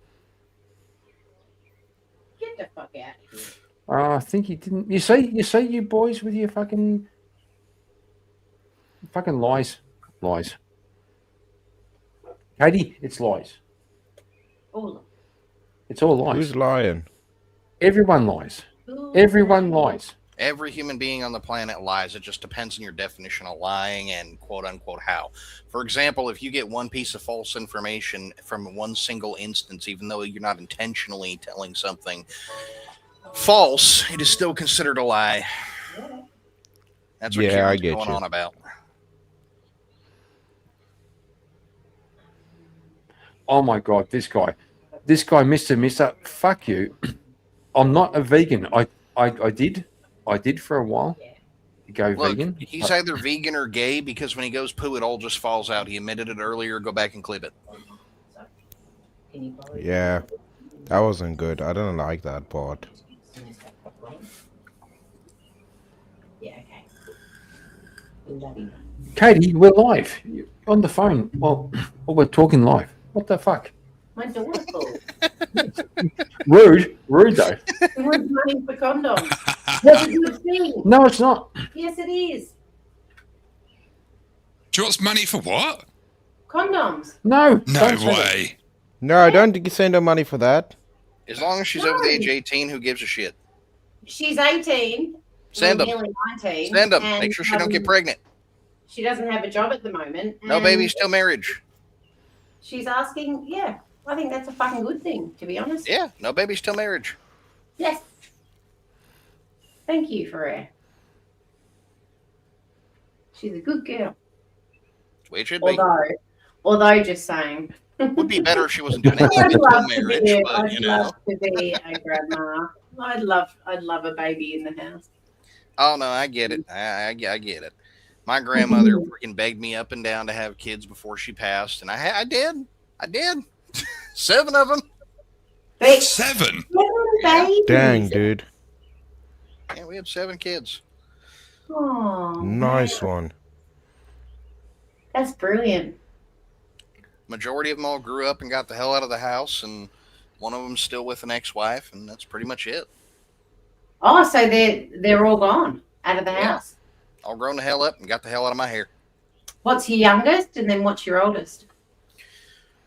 the fuck out of here. I think he didn't. You see, you boys with your fucking lies. Katie, it's lies. All It's all lies. Who's lying? Everyone lies. Everyone lies. Every human being on the planet lies. It just depends on your definition of lying and quote unquote how. For example, if you get one piece of false information from one single instance, even though you're not intentionally telling something false, it is still considered a lie. That's what Yeah, I Kieran's get going you. on about. Oh my God, this guy, Mr. Fuck you. I'm not a vegan. I did for a while go Look, vegan. he's either vegan or gay because when he goes poo, it all just falls out. He admitted it earlier. Go back and clip it. Yeah, that wasn't good. I didn't like that part. Yeah, okay. Katie, we're live. You're on the phone. Well, we're talking live. What the fuck? My daughter called. Rude though. We're money for condoms. That's a good thing. No, it's not. Yes, it is. Do you want money for what? Condoms. No. No don't say that. way. No, don't send her money for that. As long as she's over the age of 18, who gives a shit? She's 18. Send well, them. nearly 19. Send them. and, Make sure she don't get pregnant. She doesn't have a job at the moment. No and baby, still marriage. She's asking, yeah, I think that's a fucking good thing, to be honest. Yeah, no baby, still marriage. Yes. Thank you for her. She's a good girl. That's the way it should be. Although just saying. Would be better if she wasn't doing anything I'd until love marriage, to be, but I'd you know. love to be a grandma. I'd love a baby in the house. Oh no, I get it. I get it. My grandmother freaking begged me up and down to have kids before she passed, and I did. 7 of them. 7? Dang, dude. Yeah, we had 7 kids. Oh, Nice one. that's brilliant. Majority of them all grew up and got the hell out of the house, and one of them's still with an ex-wife, and that's pretty much it. Oh, so they're all gone out of the Yeah. house. All grown the hell up and got the hell out of my hair. What's your youngest, and then what's your oldest?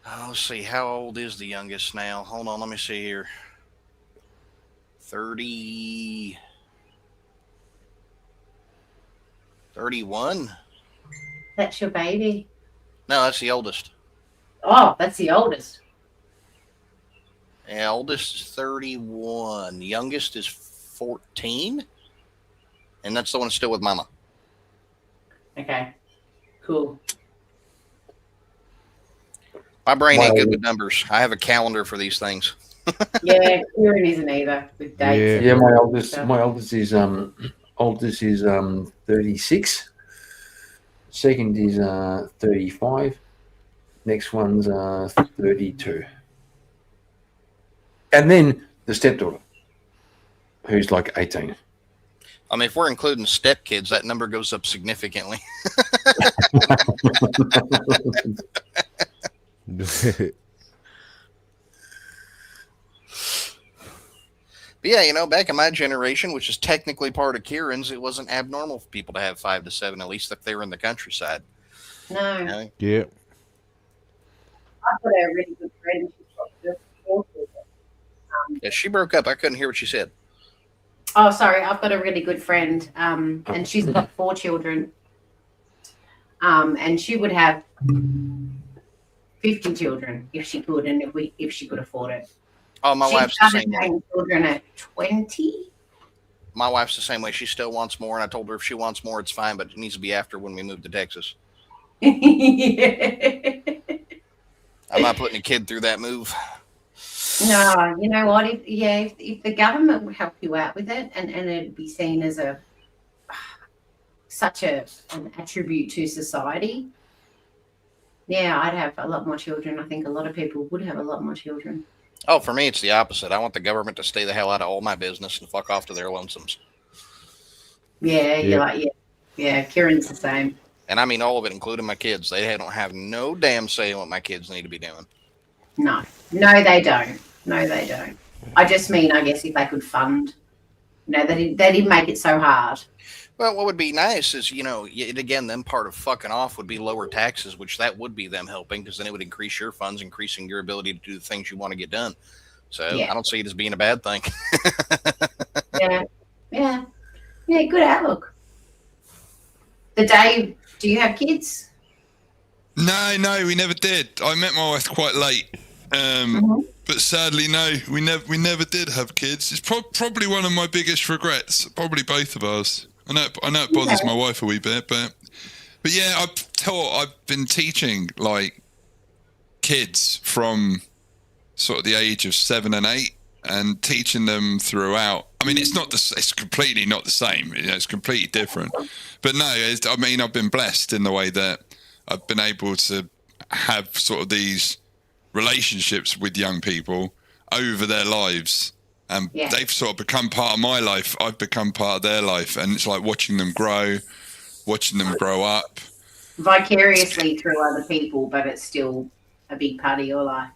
Oh, let's see. How old is the youngest now? Hold on, let me see here. 30. 31? That's your baby. No, that's the oldest. Oh, that's the oldest. Yeah, oldest is 31. Youngest is 14. And that's the one that's still with mama. Okay, cool. My brain ain't good My- with numbers. I have a calendar for these things. Yeah, Kieran isn't either with dates. Yeah, and my oldest stuff. is 36. Second is 35. Next one's 32. And then the stepdaughter, who's like 18. I mean, if we're including stepkids, that number goes up significantly. But yeah, you know, back in my generation, which is technically part of Kieran's, it wasn't abnormal for people to have 5 to 7, at least if they were in the countryside. No. You know? Yeah. I've got a really good friend. She's got just 4 children. Yeah, she broke up. I couldn't hear what she said. Oh, sorry. I've got a really good friend, and she's got 4 children. And she would have 50 children if she could, and if she could afford it. Oh, my She wife's the started same way. having children at 20. My wife's the same way. She still wants more, and I told her if she wants more, it's fine, but it needs to be after when we move to Texas. Yeah. I'm not putting a kid through that move. No, you know what? If the government would help you out with it, and it'd be seen as such an attribute to society, yeah, I'd have a lot more children. I think a lot of people would have a lot more children. Oh, for me, it's the opposite. I want the government to stay the hell out of all my business and fuck off to their lonesomes. Yeah, Yeah. you're like, yeah, Kieran's the same. And I mean all of it, including my kids. They don't have no damn say in what my kids need to be doing. No, they don't. No, they don't. I just mean, I guess, if they could fund, they didn't make it so hard. Well, what would be nice is, again, them part of fucking off would be lower taxes, which that would be them helping, because then it would increase your funds, increasing your ability to do the things you want to get done. So I don't see it as being a bad thing. Yeah. Good outlook. The Dave, do you have kids? No, we never did. I met my wife quite late, but sadly, no, we never did have kids. It's probably one of my biggest regrets. Probably both of ours. I know it bothers my wife a wee bit, but yeah, I've been teaching like kids from sort of the age of 7 and 8, and teaching them throughout. I mean, it's completely not the same. It's completely different. But no, I've been blessed in the way that I've been able to have sort of these relationships with young people over their lives. And they've sort of become part of my life. I've become part of their life. And it's like watching them grow up. Vicariously through other people, but it's still a big part of your life.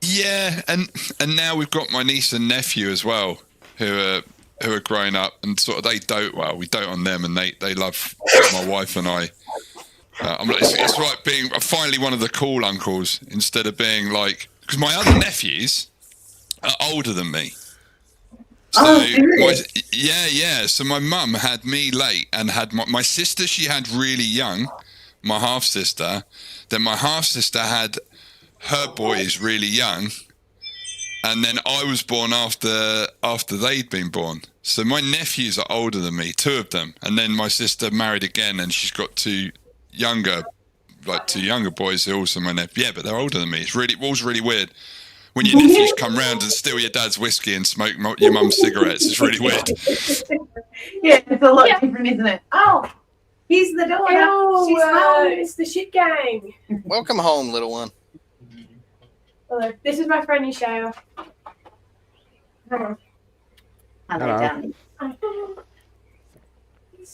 Yeah, and now we've got my niece and nephew as well, who are growing up, and sort of we dote on them, and they love my wife and I. It's like being finally one of the cool uncles instead of being like, because my other nephews are older than me. So so my mum had me late and had my sister. She had really young, my half sister. Then my half sister had her boys really young, and then I was born after they'd been born. So my nephews are older than me, 2 of them, and then my sister married again, and she's got 2 younger boys who are also my nephew. Yeah, but they're older than me. It's really weird when your nephews come round and steal your dad's whiskey and smoke your mum's cigarettes. It's really weird. Yeah, it's a lot different, isn't it? Oh, here's the daughter. She's home. It's the shit gang. Welcome home, little one. Hello, this is my friend Yashaya. Hello, Hello. darling.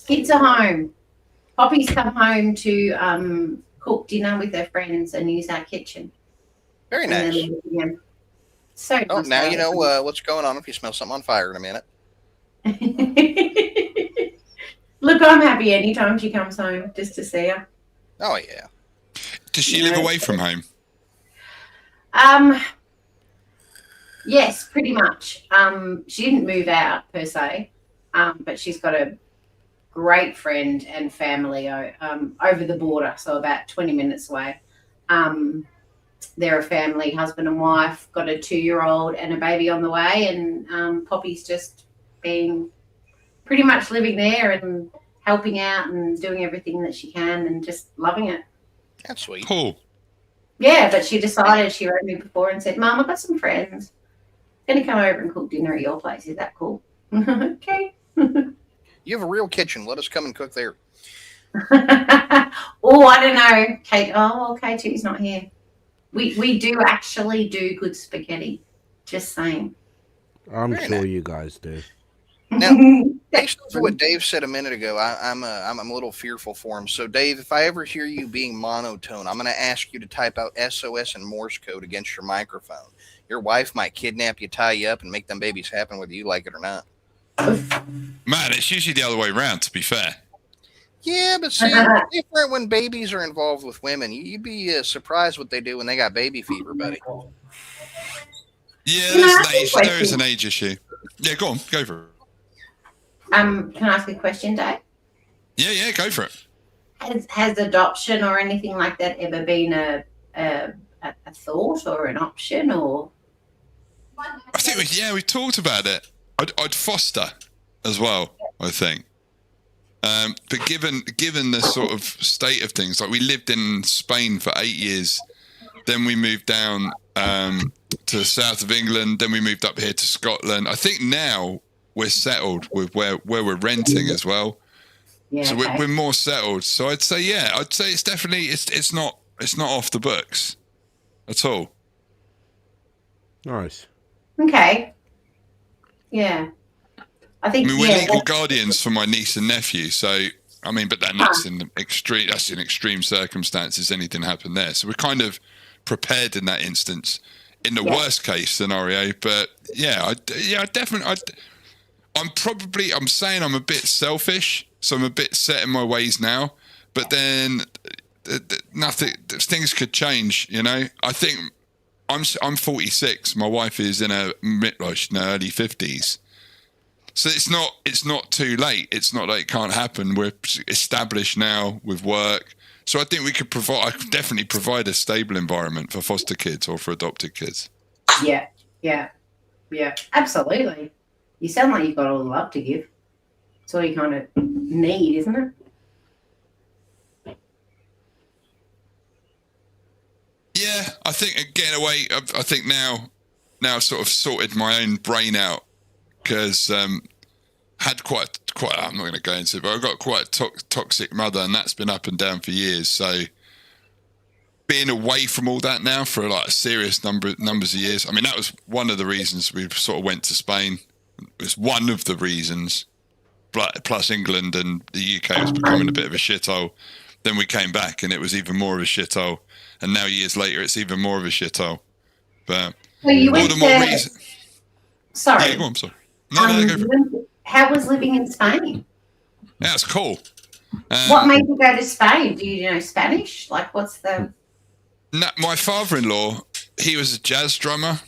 Kids are home. Poppy's come home to cook dinner with her friends and use our kitchen. Very nice. So now you know what's going on if you smell something on fire in a minute. Look, I'm happy anytime she comes home just to see her. Oh yeah. Does she live away from home? Yes, pretty much. She didn't move out per se, but she's got a great friend and family over the border, so about 20 minutes away. They're a family, husband and wife, got a 2-year-old and a baby on the way, and Poppy's just being pretty much living there and helping out and doing everything that she can and just loving it. That's sweet. Cool. Yeah, but she decided, she wrote me before and said, Mum, I've got some friends. Going to come over and cook dinner at your place. Is that cool? Okay. You have a real kitchen. Let us come and cook there. Oh, I don't know. Kate. Oh, well, K2's not here. We do actually do good spaghetti. Just saying. I'm Very sure nice. you guys do. Now, based on what Dave said a minute ago, I'm a little fearful for him. So, Dave, if I ever hear you being monotone, I'm going to ask you to type out SOS and Morse code against your microphone. Your wife might kidnap you, tie you up, and make them babies happen whether you like it or not. Man, it's usually the other way around, to be fair. Yeah, but see, it's different when babies are involved with women. You'd be surprised what they do when they got baby fever, buddy. Yeah, Can I ask you a there is question? an age issue. Yeah, go on, go for it. Can I ask a question, Dave? Yeah, go for it. Has adoption or anything like that ever been a thought or an option or? I think we talked about it. I'd foster as well, I think. But given the sort of state of things, like we lived in Spain for 8 years, then we moved down to the south of England, then we moved up here to Scotland. I think now we're settled with where we're renting as well. Yeah, so okay. we're more settled. So I'd say it's definitely it's not off the books at all. Nice. Okay. Yeah. I think we're legal guardians for my niece and nephew, so I mean, but then that's in extreme circumstances. Anything happened there, so we're kind of prepared in that instance. in the worst case scenario. But yeah, definitely. I'm saying I'm a bit selfish, so I'm a bit set in my ways now. But then things could change, you know. I think I'm 46. My wife is in her early 50s. So it's not too late. It's not like it can't happen. We're established now with work. So I think I could definitely provide a stable environment for foster kids or for adopted kids. Yeah. Absolutely. You sound like you've got all the love to give. That's all you kind of need, isn't it? Yeah, I think getting away. I think now I've sort of sorted my own brain out because had quite. I'm not going to go into it, but I've got quite a toxic mother, and that's been up and down for years. So being away from all that now for like a serious numbers of years. I mean, that was one of the reasons we sort of went to Spain. It was one of the reasons. Plus England and the UK was becoming a bit of a shithole. Then we came back, and it was even more of a shithole. And now years later, it's even more of a shithole. But well, you all the more reason. Sorry. Yeah, go on, sorry. No, go for it. How was living in Spain? Yeah, it's cool. What made you go to Spain? Do you know Spanish? Like, what's the? No, my father-in-law, he was a jazz drummer,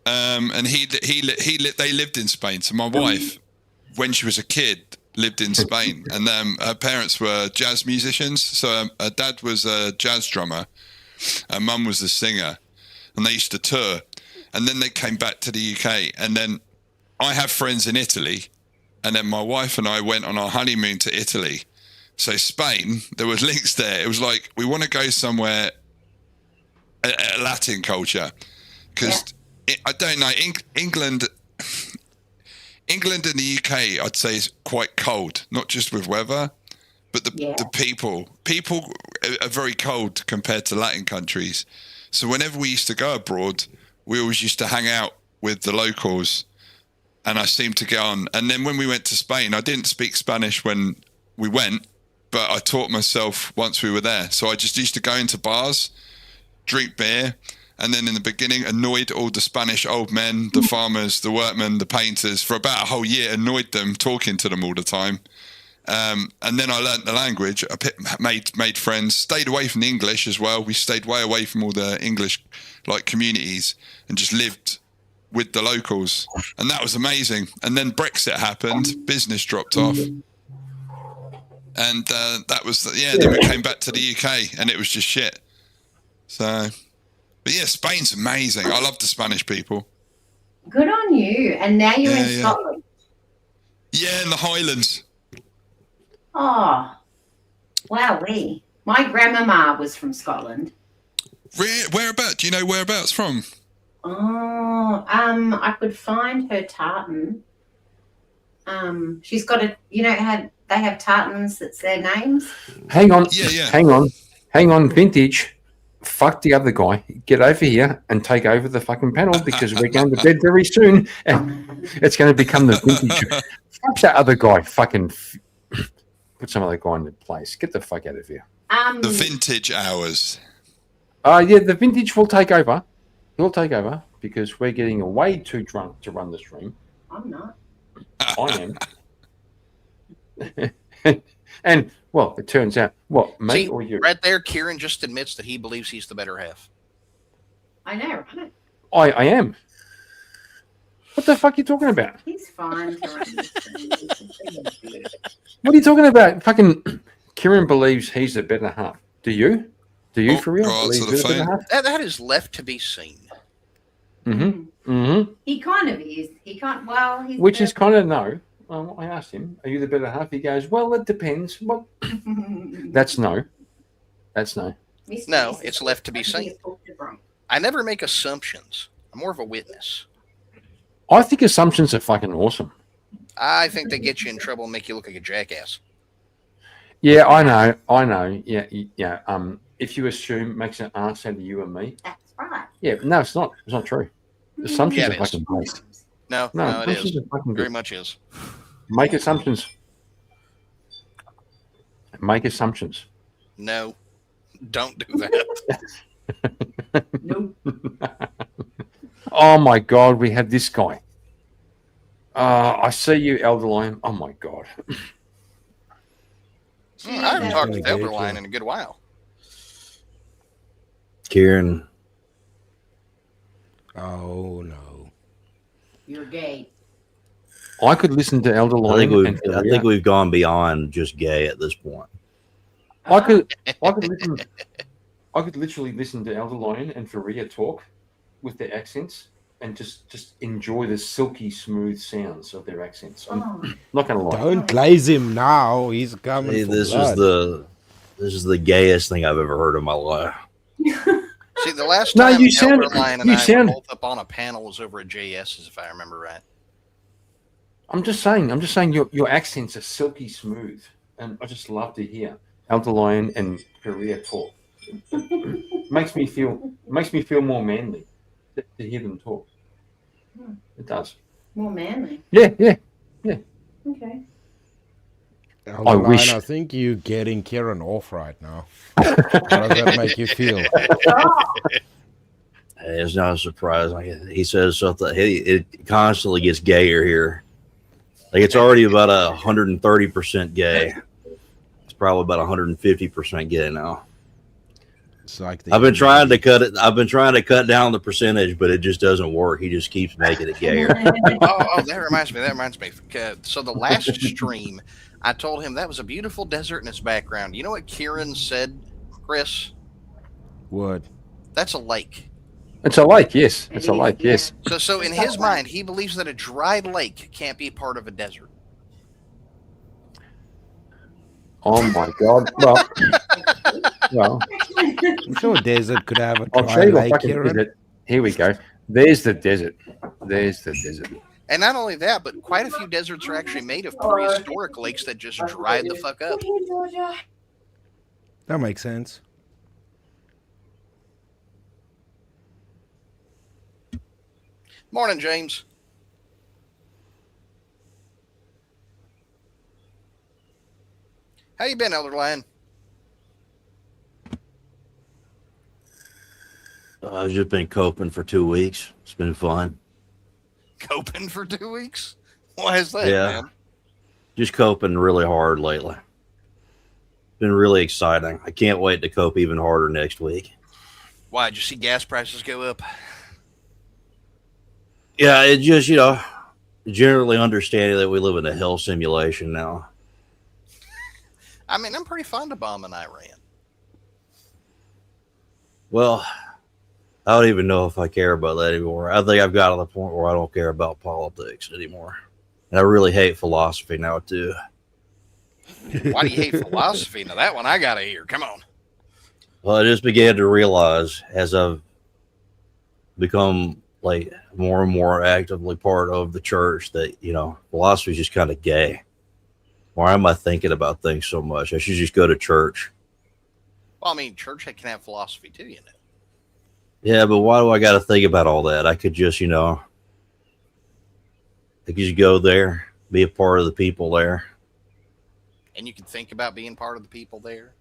and they lived in Spain. So my wife, when she was a kid, lived in Spain, and her parents were jazz musicians. So her dad was a jazz drummer, her mum was a singer, and they used to tour. And then they came back to the UK, and then I have friends in Italy. And then my wife and I went on our honeymoon to Italy. So Spain, there was links there. It was like, we want to go somewhere, a Latin culture. Because I don't know, England and the UK, I'd say, is quite cold. Not just with weather, but the people are very cold compared to Latin countries. So whenever we used to go abroad, we always used to hang out with the locals. And I seemed to get on. And then when we went to Spain, I didn't speak Spanish when we went, but I taught myself once we were there. So I just used to go into bars, drink beer, and then in the beginning annoyed all the Spanish old men, the farmers, the workmen, the painters for about a whole year, annoyed them, talking to them all the time. And then I learnt the language, made friends, stayed away from the English as well. We stayed way away from all the English communities and just lived with the locals, and that was amazing. And then Brexit happened, business dropped off, and that was then we came back to the UK, and it was just shit. So, but yeah, Spain's amazing. I love the Spanish people. Good on you. And now you're in Scotland. Yeah, in the Highlands. Oh, wowee! My grandmama was from Scotland. Whereabouts? Do you know whereabouts from? Oh, I could find her tartan. She's got how they have tartans that's their names. Hang on. Yeah. Hang on, vintage. Fuck the other guy. Get over here and take over the fucking panel because we're going to bed very soon. And it's going to become the vintage. Fuck that other guy. Fucking put some other guy in the place. Get the fuck out of here. The vintage hours. Yeah, the vintage will take over. He'll take over because we're getting way too drunk to run the stream. I'm not. I am. And, well, it turns out, me or you? Right there, Kieran just admits that he believes he's the better half. I know, right? I am. What the fuck are you talking about? He's fine. What are you talking about? Fucking Kieran believes he's the better half. Do you? Do you for real? Believe you're the better half? That is left to be seen. Mm-hmm. Mm-hmm. He kind of is. He can't. Well, he's Which is kind of no. I asked him, "Are you the better half?" He goes, "Well, it depends." Well, that's no. That's no. No, it's left to be seen. I never make assumptions. I'm more of a witness. I think assumptions are fucking awesome. I think they get you in trouble and make you look like a jackass. Yeah, I know. Yeah. If you assume, it makes an ass out of you and me. That's right. Yeah, but no, it's not. It's not true. Assumptions are fucking great. No, it is. Very Very much is. Make assumptions. Make assumptions. No, don't do that. Nope. Oh my God, we have this guy. I see you, Elder Lion. Oh my God. I haven't talked to the Elder Lion in a good while. Kieran. Oh no. You're gay. I could listen to Elder I Lion. think we've gone beyond just gay at this point. I could listen. I could literally listen to Elder Lion and Faria talk with their accents and just enjoy the silky smooth sounds of their accents. I'm not gonna lie. Don't glaze him now. He's coming See, for this blood. is the gayest thing I've ever heard in my life. See, the last No, time you Elder sound- Lion and you I sound- were both up on a panel was over at JS's, if I remember right. I'm just saying your accents are silky smooth, and I just love to hear Elder Lion and Faria talk. makes me feel more manly to hear them talk. It does. More manly. Yeah. Okay. Elder Lion, wish. I think you're getting Kieran off right now. How does that make you feel? It's not a surprise. Like, he says something. It constantly gets gayer here. Like it's already about 130% gay. It's probably about 150% gay now. It's like I've been trying to cut it. I've been trying to cut down the percentage, but it just doesn't work. He just keeps making it gayer. That reminds me. So the last stream, I told him that was a beautiful desert in its background. You know what Kieran said, Chris? What? That's a lake. It's a lake, yes. It's a lake, yes. So in his mind, he believes that a dry lake can't be part of a desert. Oh my God. Well, I'm sure a desert could have a I'll dry show you a lake, fucking Kieran. desert. Here we go. There's the desert. There's the desert. And not only that, but quite a few deserts are actually made of prehistoric lakes that just dried the fuck up. That makes sense. Morning, James. How you been, Elder Lion? I've just been coping for 2 weeks. It's been fun. Coping for 2 weeks? Why is that, Yeah. man? Just coping really hard lately. Been really exciting. I can't wait to cope even harder next week. Why, did you see gas prices go up? Yeah, it just, generally understanding that we live in a hell simulation now. I mean, I'm pretty fond of bombing Iran. Well, I don't even know if I care about that anymore. I think I've got to the point where I don't care about politics anymore. And I really hate philosophy now, too. Why do you hate philosophy? Now, that one I got to hear. Come on. Well, I just began to realize as I've become like more and more actively part of the church that, philosophy is just kind of gay. Why am I thinking about things so much? I should just go to church. Well, I mean, church can have philosophy too, you know. Yeah, but why do I got to think about all that? I could just, I could just go there, be a part of the people there. And you can think about being part of the people there.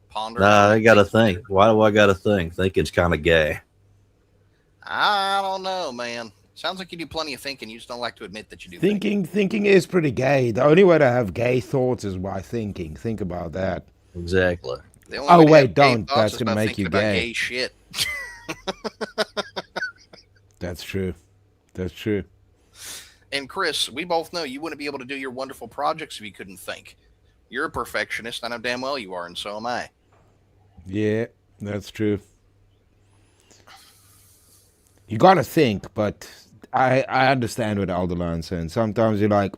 Ponder. Nah, I got to think. Why do I got to think? Thinking's kind of gay. I don't know, man. Sounds like you do plenty of thinking. You just don't like to admit that you do. Thinking is pretty gay. The only way to have gay thoughts is by thinking. Think about that. Exactly. The only way to wait, have gay don't. thoughts That's is gonna by make thinking you about gay. gay shit. That's true. That's true. And Chris, we both know you wouldn't be able to do your wonderful projects if you couldn't think. You're a perfectionist. I know damn well you are, and so am I. Yeah, that's true. You gotta think, but I understand what Elder Lion's saying. Sometimes you're like,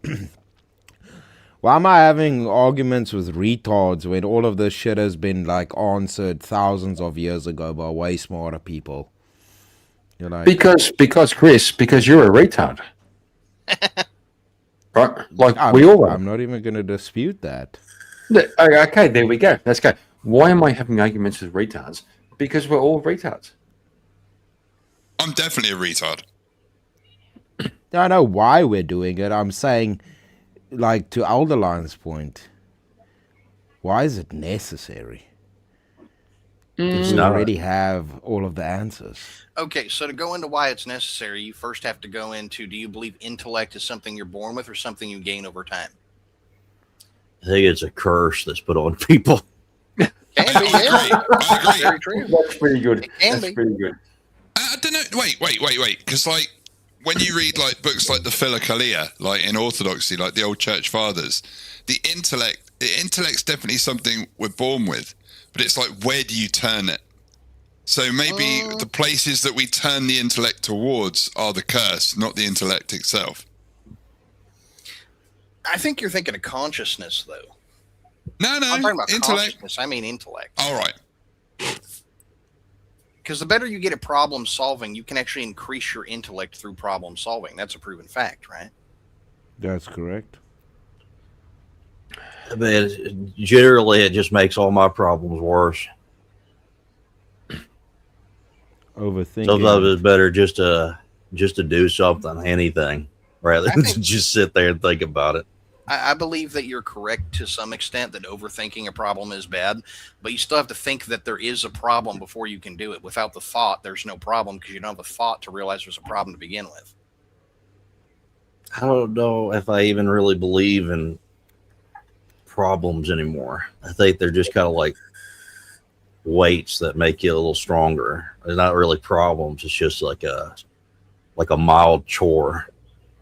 why am I having arguments with retards when all of this shit has been like answered thousands of years ago by way smarter people? You're like, Because Chris, because you're a retard. Right? Like we all are. I'm not even gonna dispute that. Okay, there we go. Let's go. Why am I having arguments with retards? Because we're all retards. I'm definitely a retard. I know why we're doing it. I'm saying, like, to Elder Lion's point, why is it necessary? Did you not. already have all of the answers? Okay, so to go into why it's necessary, you first have to go into, do you believe intellect is something you're born with or something you gain over time? I think it's a curse that's put on people. Can be, yeah. I agree. Very true. That's pretty good. It can That's be. pretty good. I don't know. Wait. Because like when you read like books like the Philokalia, like in Orthodoxy, like the old Church Fathers, the intellect's definitely something we're born with, but it's like, where do you turn it? So maybe the places that we turn the intellect towards are the curse, not the intellect itself. I think you're thinking of consciousness, though. No, I'm talking about intellect. consciousness. I mean intellect. All right. Because the better you get at problem solving, you can actually increase your intellect through problem solving. That's a proven fact, right? That's correct. But generally, it just makes all my problems worse. Overthinking. Sometimes it's better just to do something, anything, rather than just sit there and think about it. I believe that you're correct to some extent that overthinking a problem is bad, but you still have to think that there is a problem before you can do it. Without the thought, there's no problem because you don't have a thought to realize there's a problem to begin with. I don't know if I even really believe in problems anymore. I think they're just kind of like weights that make you a little stronger. They're not really problems. It's just like a mild chore.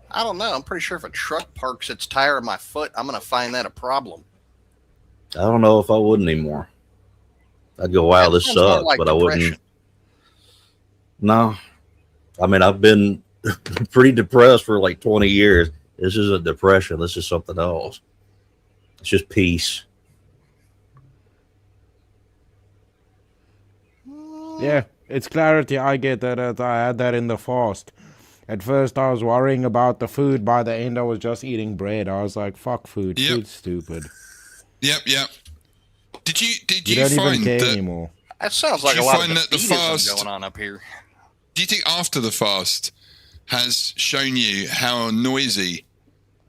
I don't know. I'm pretty sure if a truck parks its tire on my foot, I'm going to find that a problem. I don't know if I would anymore. I'd go, wow, this sounds more sucks, like but I depression. wouldn't. No. I mean, I've been pretty depressed for like 20 years. This isn't depression. This is something else. It's just peace. Yeah, it's clarity. I get that. I had that in the fast. At first, I was worrying about the food. By the end, I was just eating bread. I was like, "Fuck food. Yep. Food's stupid." Yep. Did you You don't even find care that? anymore. That sounds Do like you a lot of find that the defeatism fast- going on up here. Do you think after the fast has shown you how noisy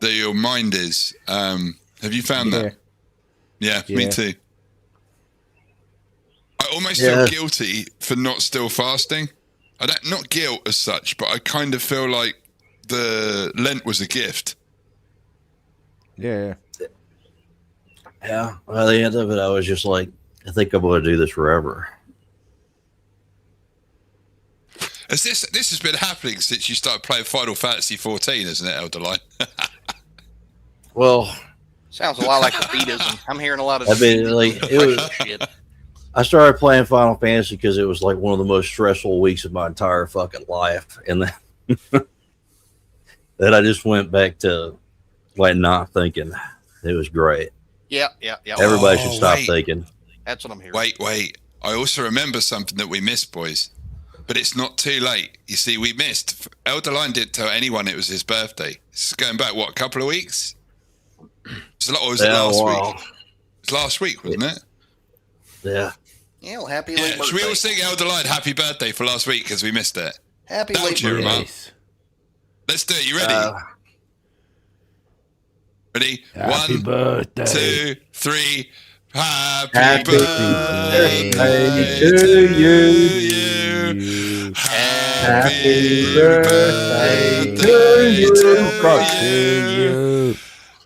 your mind is? Have you found that? Yeah, me Yeah. too. I almost Yeah. feel guilty for not still fasting. I don't, not guilt as such, but I kind of feel like the Lent was a gift. Yeah. Yeah. By the end of it, I was just like, I think I'm going to do this forever. As this has been happening since you started playing Final Fantasy 14, isn't it, Elderline? Well, Sounds a lot like defeatism. I'm hearing a lot of I mean, defeatism like, and it was- depression shit. I started playing Final Fantasy because it was like one of the most stressful weeks of my entire fucking life. And then, then I just went back to like not thinking. It was great. Yeah. Everybody should stop wait. thinking. That's what I'm hearing. Wait. I also remember something that we missed, boys. But it's not too late. You see, we missed. Elderline didn't tell anyone it was his birthday. This is going back, what, a couple of weeks? Was it last wow. week? It was last week, wasn't it? Yeah. Yeah, well, happy Yeah, late should we birthday. all sing Elderline happy birthday for last week because we missed it? Happy That'll late cheer him birthday. up. Let's do it. You ready? Ready? Happy 1, birthday. 2, 3. Happy Happy birthday birthday to you. you. Happy birthday to you.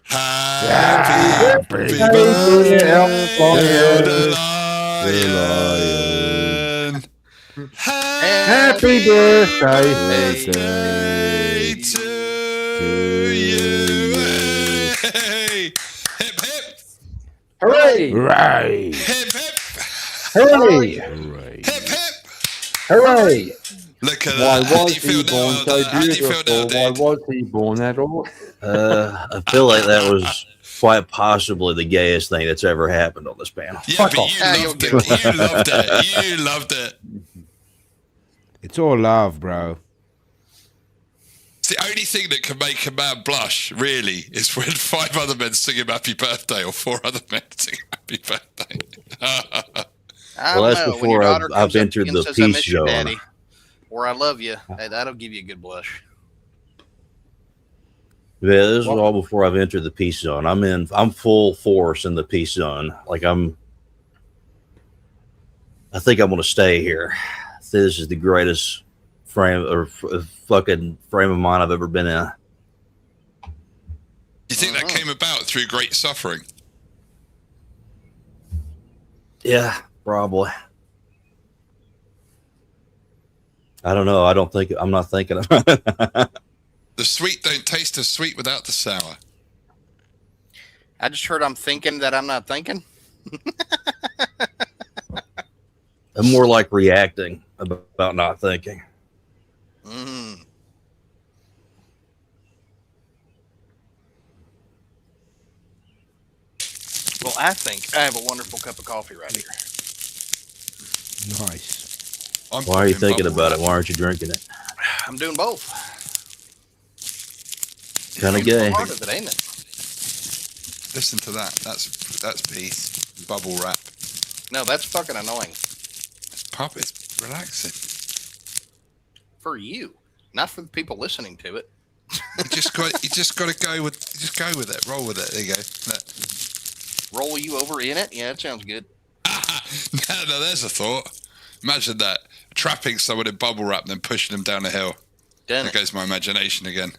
Happy birthday, Elderline. Happy birthday to you. Hey. Hip hip. Hooray! Right. Hip hip. Hooray! Hip hip. Hooray! Look at Why that. How do was you feel he born now? so How do you feel beautiful? now, Why dude? was he born at all? I feel like that was quite possibly the gayest thing that's ever happened on this panel. Yeah, but you loved it. You loved it. You loved it. It's all love, bro. It's the only thing that can make a man blush, really, is when 5 other men sing him happy birthday or 4 other men sing happy birthday. I Well, don't that's know. When before your I've- daughter I've comes up entered to you and the says, "I peace miss you, zone." Daddy," or "I love you," hey, that'll give you a good blush. Yeah, this is all before I've entered the peace zone. I'm full force in the peace zone. Like I think I'm going to stay here. This is the greatest fucking frame of mind I've ever been in. You think that came about through great suffering? Yeah, probably. I don't know. I'm not thinking about it. The sweet don't taste as sweet without the sour. I just heard I'm thinking that I'm not thinking. I'm more like reacting about not thinking. Mm. Well, I think I have a wonderful cup of coffee right here. Nice. Why are you thinking about it? Why aren't you drinking it? I'm doing both. Kind of gay. Part of it, ain't it? Listen to that. That's peace. Bubble wrap. No, that's fucking annoying. It's relaxing. For you, not for the people listening to it. You just got to go with it. Roll with it. There you go. That. Roll you over in it? Yeah, that sounds good. No, there's a thought. Imagine that. Trapping someone in bubble wrap and then pushing them down a hill. Done There it. goes my imagination again.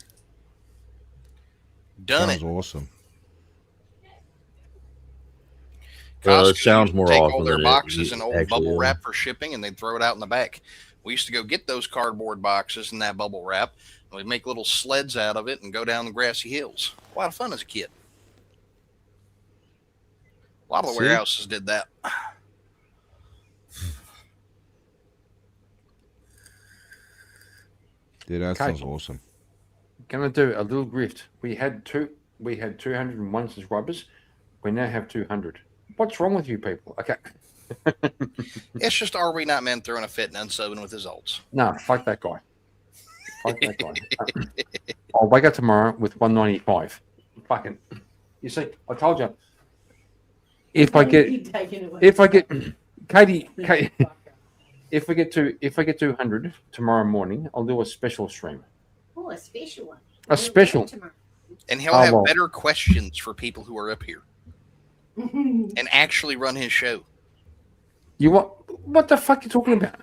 Done Sounds it. awesome. It sounds more Take awesome all their than boxes it and old actually bubble is. wrap for shipping, and they'd throw it out in the back. We used to go get those cardboard boxes and that bubble wrap, and we'd make little sleds out of it and go down the grassy hills. A lot of fun as a kid. A lot of the See? warehouses did that. Dude, that Okay. sounds awesome. Gonna do a little grift. We had 201 subscribers. We now have 200. What's wrong with you people? Okay. It's just, are we not men throwing a fit and unsubbing with his olds? No, fuck that guy. Fuck that guy. I'll wake up tomorrow with 195. Fucking. You see, I told you. If I get, Katie, if I get 200 tomorrow morning, I'll do a special stream. Oh, a special one. A special. And he'll Oh, have well. better questions for people who are up here and actually run his show. You what the fuck are you talking about?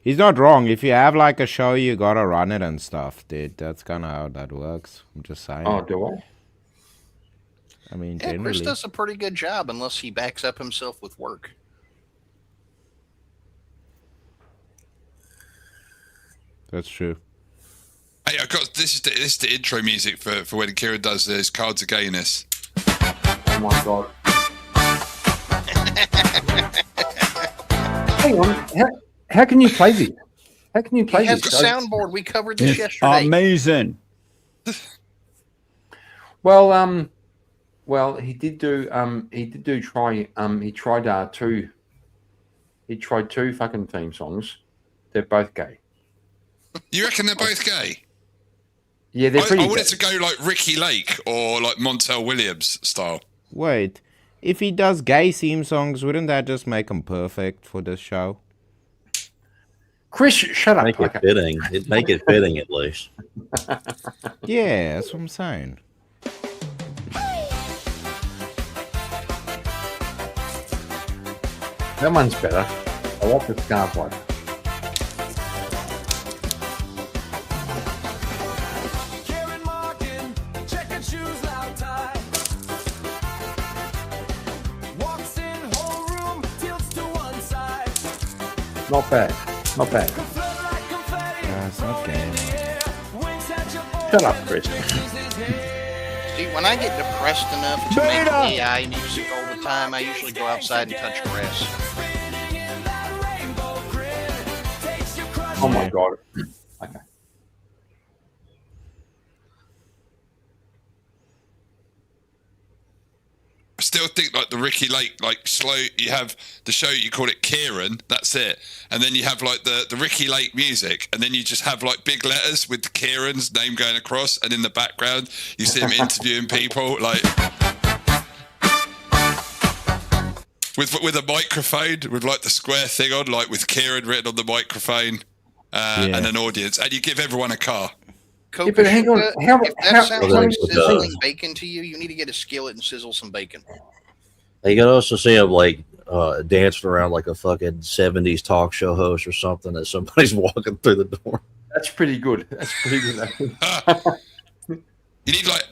He's not wrong. If you have like a show, you gotta run it and stuff, dude. That's kind of how that works. I'm just saying. Oh, do I? I mean, Yeah, Chris generally. does a pretty good job unless he backs up himself with work. That's true. Hey, I got this is the intro music for when Kieran does his Cards of Gayness. Oh my god. Hang on. How can you play this? How can you play He has this? the soundboard. We covered this It's yesterday. amazing. Well, he did do he tried two fucking theme songs. They're both gay. You reckon they're both gay? Yeah, they're pretty I wanted gay. to go like Ricky Lake or like Montel Williams style. Wait, if he does gay theme songs, wouldn't that just make him perfect for this show? Chris, shut up. Make it fitting. Make it fitting at least. Yeah, that's what I'm saying. That one's better. I like the scarf one. Checkered shoes, loud tie. Walks in, whole room tilts to one side. Not bad. Not bad. It's not gay. Shut up, Chris. See, when I get depressed enough to make AI music all the time, I usually go outside and touch grass. Oh my god. Okay. I still think like the Ricky Lake, like slow. You have the show, you call it Kieran. That's it, and then you have like the Ricky Lake music, and then you just have like big letters with Kieran's name going across, and in the background you see him interviewing people like with a microphone with like the square thing on, like with Kieran written on the microphone, and an audience, and you give everyone a car. Coca but hang on, Sugar, how- if that how- sounds how- like sizzling bacon to you, you need to get a skillet and sizzle some bacon. You can also see him like dancing around like a fucking 70s talk show host or something as somebody's walking through the door. That's pretty good. That's pretty good. You need like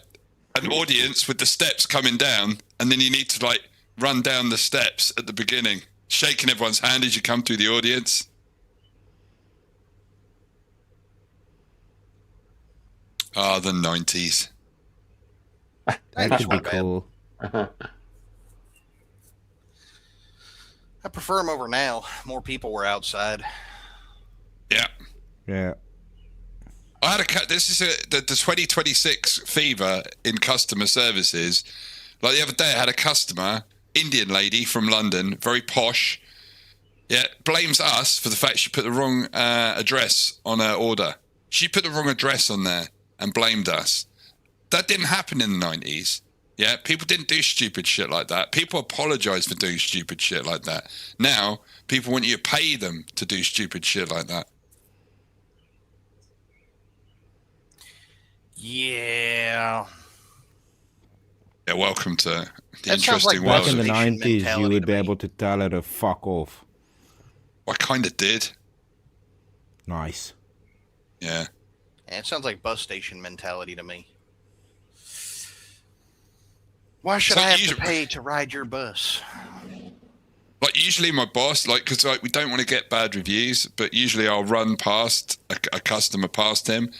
an audience with the steps coming down, and then you need to like run down the steps at the beginning, shaking everyone's hand as you come through the audience. Ah, the 90s. That could be cool. I prefer them over now. More people were outside. Yeah. Yeah. I had this is the 2026 fever in customer services. Like the other day, I had a customer, Indian lady from London, very posh. Yeah, blames us for the fact she put the wrong address on her order. She put the wrong address on there and blamed us. That didn't happen in the 90s. Yeah, people didn't do stupid shit like that. People apologize for doing stupid shit like that. Now, people want you to pay them to do stupid shit like that. Yeah. Yeah, welcome to the That sounds like interesting world. Back in the Observation 90s, you mentality would to be me. able to tell her to fuck off. I kind of did. Nice. Yeah. Yeah, it sounds like bus station mentality to me. Why should So I have you- to pay to ride your bus? Like usually my boss, like, because like we don't want to get bad reviews, but usually I'll run past a customer past him,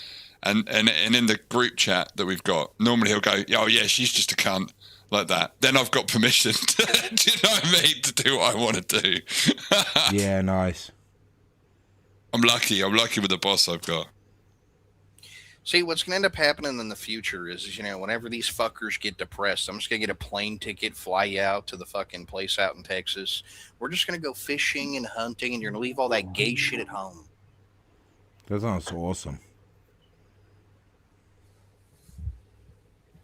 and in the group chat that we've got, normally he'll go, "Oh yeah, she's just a cunt," like that. Then I've got permission, do you know what I mean, to do what I want to do. Yeah, nice. I'm lucky with the boss I've got. See, what's going to end up happening in the future is, whenever these fuckers get depressed, I'm just going to get a plane ticket, fly you out to the fucking place out in Texas. We're just going to go fishing and hunting, and you're going to leave all that gay shit at home. That sounds awesome.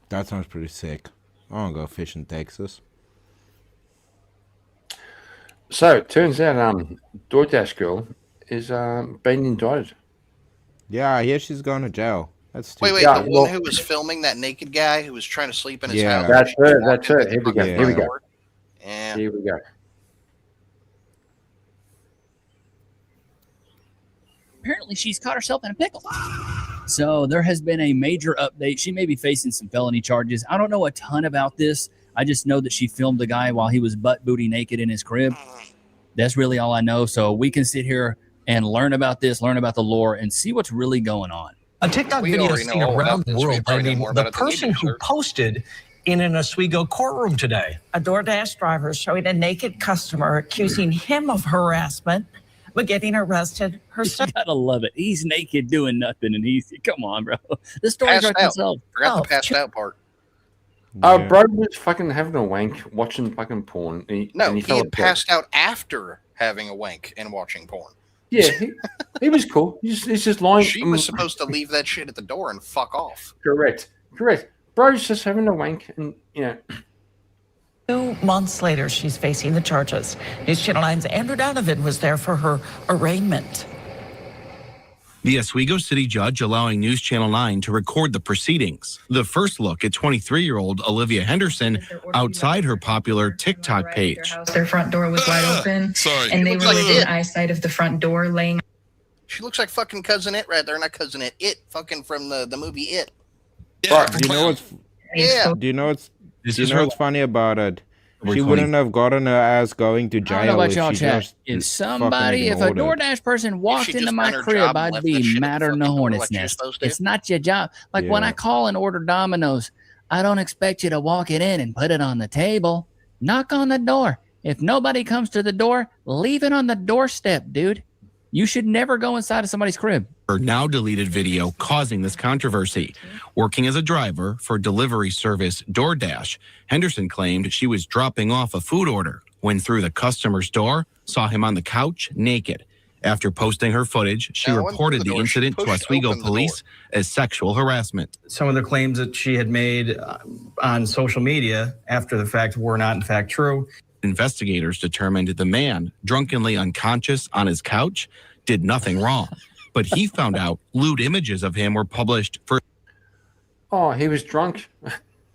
That sounds pretty sick. I want to go fish in Texas. So it turns out DoorDash girl is being indicted. Yeah, I hear she's going to jail. That's Wait, stupid. the one who was filming that naked guy who was trying to sleep in his house? That's her. That's her. Here we go. Yeah. Here we go. Yeah. Here we go. Apparently she's caught herself in a pickle. So there has been a major update. She may be facing some felony charges. I don't know a ton about this. I just know that she filmed the guy while he was butt booty naked in his crib. That's really all I know. So we can sit here and learn about this, learn about the lore, and see what's really going on. A TikTok We video already seen know all around about the this. We world probably by know more the about it than you person do, who sir. posted in an Oswego courtroom today. A DoorDash driver showing a naked customer accusing him of harassment, but getting arrested herself. You gotta love it. He's naked doing nothing, and he's come on, bro. The story's Passed right out. themselves. Forgot the passed out part. Bro was fucking having a wank, watching fucking porn. No, and he fell had asleep. passed out after having a wank and watching porn. Yeah, he was cool. He's just lying. She was supposed to leave that shit at the door and fuck off. Correct. Bro's just having a wank, and 2 months later, she's facing the charges. News Channel 9's Andrew Donovan was there for her arraignment. The Oswego City judge allowing News Channel 9 to record the proceedings. The first look at 23-year-old Olivia Henderson outside her popular TikTok page. Their front door was wide open, and they were within eyesight of the front door, laying. She looks like fucking Cousin It right there. Not Cousin It. It fucking from the movie It. Yeah, Do you know what's? Yeah. Do you know what's? This Do you is know her- what's funny about it? We're She 20. wouldn't have gotten her ass going to I don't know jail about if y'all, she chat. just If fucking somebody, if a ignored it. DoorDash person walked she into just my done her crib, job and I'd left that be shit at the madder than a fucking door hornet's like she was nest. supposed to. It's not your job. Like when Yeah. I call and order Domino's, I don't expect you to walk it in and put it on the table. Knock on the door. If nobody comes to the door, leave it on the doorstep, dude. You should never go inside of somebody's crib. Her now deleted video causing this controversy. Working as a driver for delivery service DoorDash, Henderson claimed she was dropping off a food order when through the customer's door, saw him on the couch naked. After posting her footage, she No, I went reported through the the door. She incident to pushed Oswego open the police as sexual harassment. Some of the claims that she had made on social media after the fact were not in fact true. Investigators determined the man, drunkenly unconscious on his couch, did nothing wrong. But he found out lewd images of him were published for oh, he was drunk,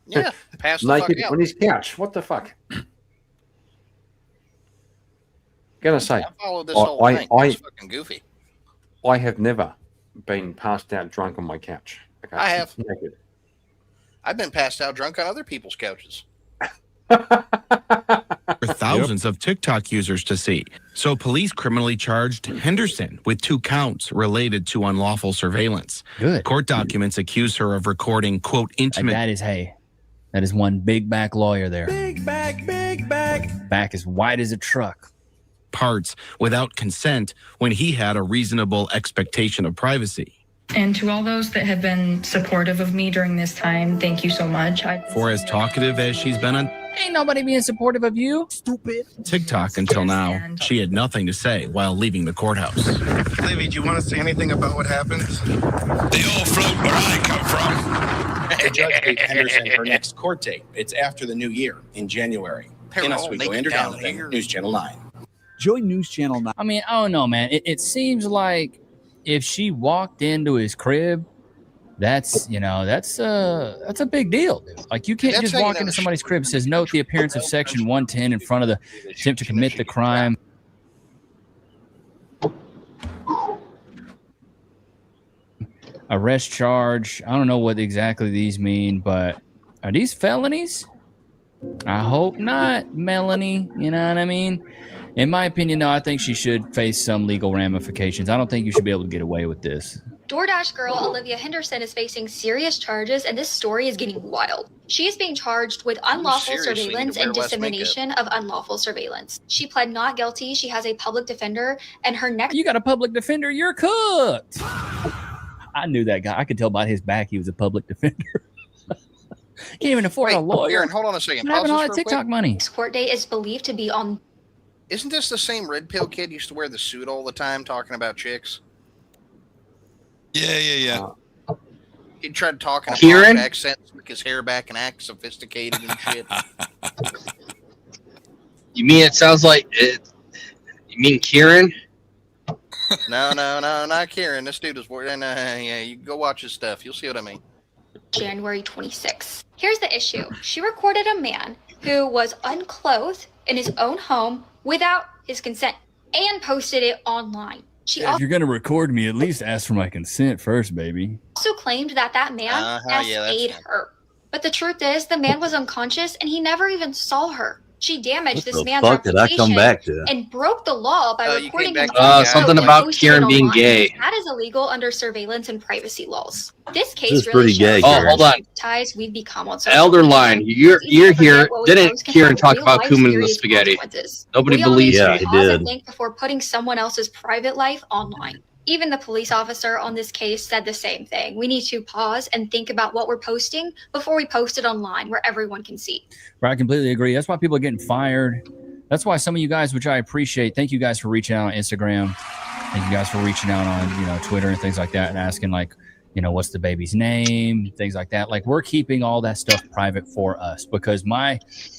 Yeah, passed the fuck naked out. on his couch. What the fuck? Gonna say, I follow this whole thing. It's fucking goofy. I have never been passed out drunk on my couch. Okay? I have. Naked. I've been passed out drunk on other people's couches. For thousands of TikTok users to see. So police criminally charged Henderson with 2 counts related to unlawful surveillance. Good. Court documents accuse her of recording, quote, intimate. That is one big back lawyer there. Big back. Back as wide as a truck. Parts without consent when he had a reasonable expectation of privacy. And to all those that have been supportive of me during this time, thank you so much. For as talkative as she's been on Ain't nobody being supportive of you. Stupid. TikTok until now, she had nothing to say while leaving the courthouse. Livy, do you want to say anything about what happened? They all float where I come from. The judge gave Henderson her next court date. It's after the new year in January. In Oswego, Andrew Donovan, News Channel 9. Join News Channel 9. I mean, I don't know, man. It seems like if she walked into his crib, that's a big deal, dude. Like, you can't just walk into somebody's crib and says, note the appearance of section 110 in front of the attempt to commit the crime. Arrest charge. I don't know what exactly these mean, but are these felonies? I hope not, Melanie. You know what I mean? In my opinion, no, I think she should face some legal ramifications. I don't think you should be able to get away with this. DoorDash girl Olivia Henderson is facing serious charges, and this story is getting wild. She is being charged with unlawful surveillance and dissemination of unlawful surveillance. She pled not guilty. She has a public defender, and her next— You got a public defender, you're cooked. I knew that guy. I could tell by his back he was a public defender. Can't even afford a lawyer. Aaron, hold on a second. Having all that Pause this real TikTok quick. money. This court date is believed to be on— Isn't this the same red pill kid used to wear the suit all the time talking about chicks? Yeah. He'd try to talk in a Kieran? posh accent, slick his hair back and act sophisticated and shit. You mean it sounds like it? You mean Kieran? No, not Kieran. This dude is wearing. Yeah, you go watch his stuff. You'll see what I mean. January 26th. Here's the issue. She recorded a man who was unclothed in his own home without his consent and posted it online. She If you're going to record me, at least ask for my consent first, baby. also claimed that man SA'd her. But the truth is, the man was unconscious and he never even saw her. She damaged What this the man's fuck did I come reputation back to? and broke the law by you recording came him. back on something video about and Kieran posting it being online. gay. That is illegal under surveillance and privacy laws. This case This is really pretty gay, shows Oh, hold on. ties we've become on social Elder media. line. You're here. Didn't Kieran talk about cumin in the spaghetti? Nobody We all believes need to me. pause and think before putting someone else's private life online. Even the police officer on this case said the same thing. We need to pause and think about what we're posting before we post it online where everyone can see. Right, I completely agree. That's why people are getting fired. That's why some of you guys, which I appreciate, thank you guys for reaching out on Instagram. Thank you guys for reaching out on, Twitter and things like that and asking, what's the baby's name, things like that. Like, we're keeping all that stuff private for us because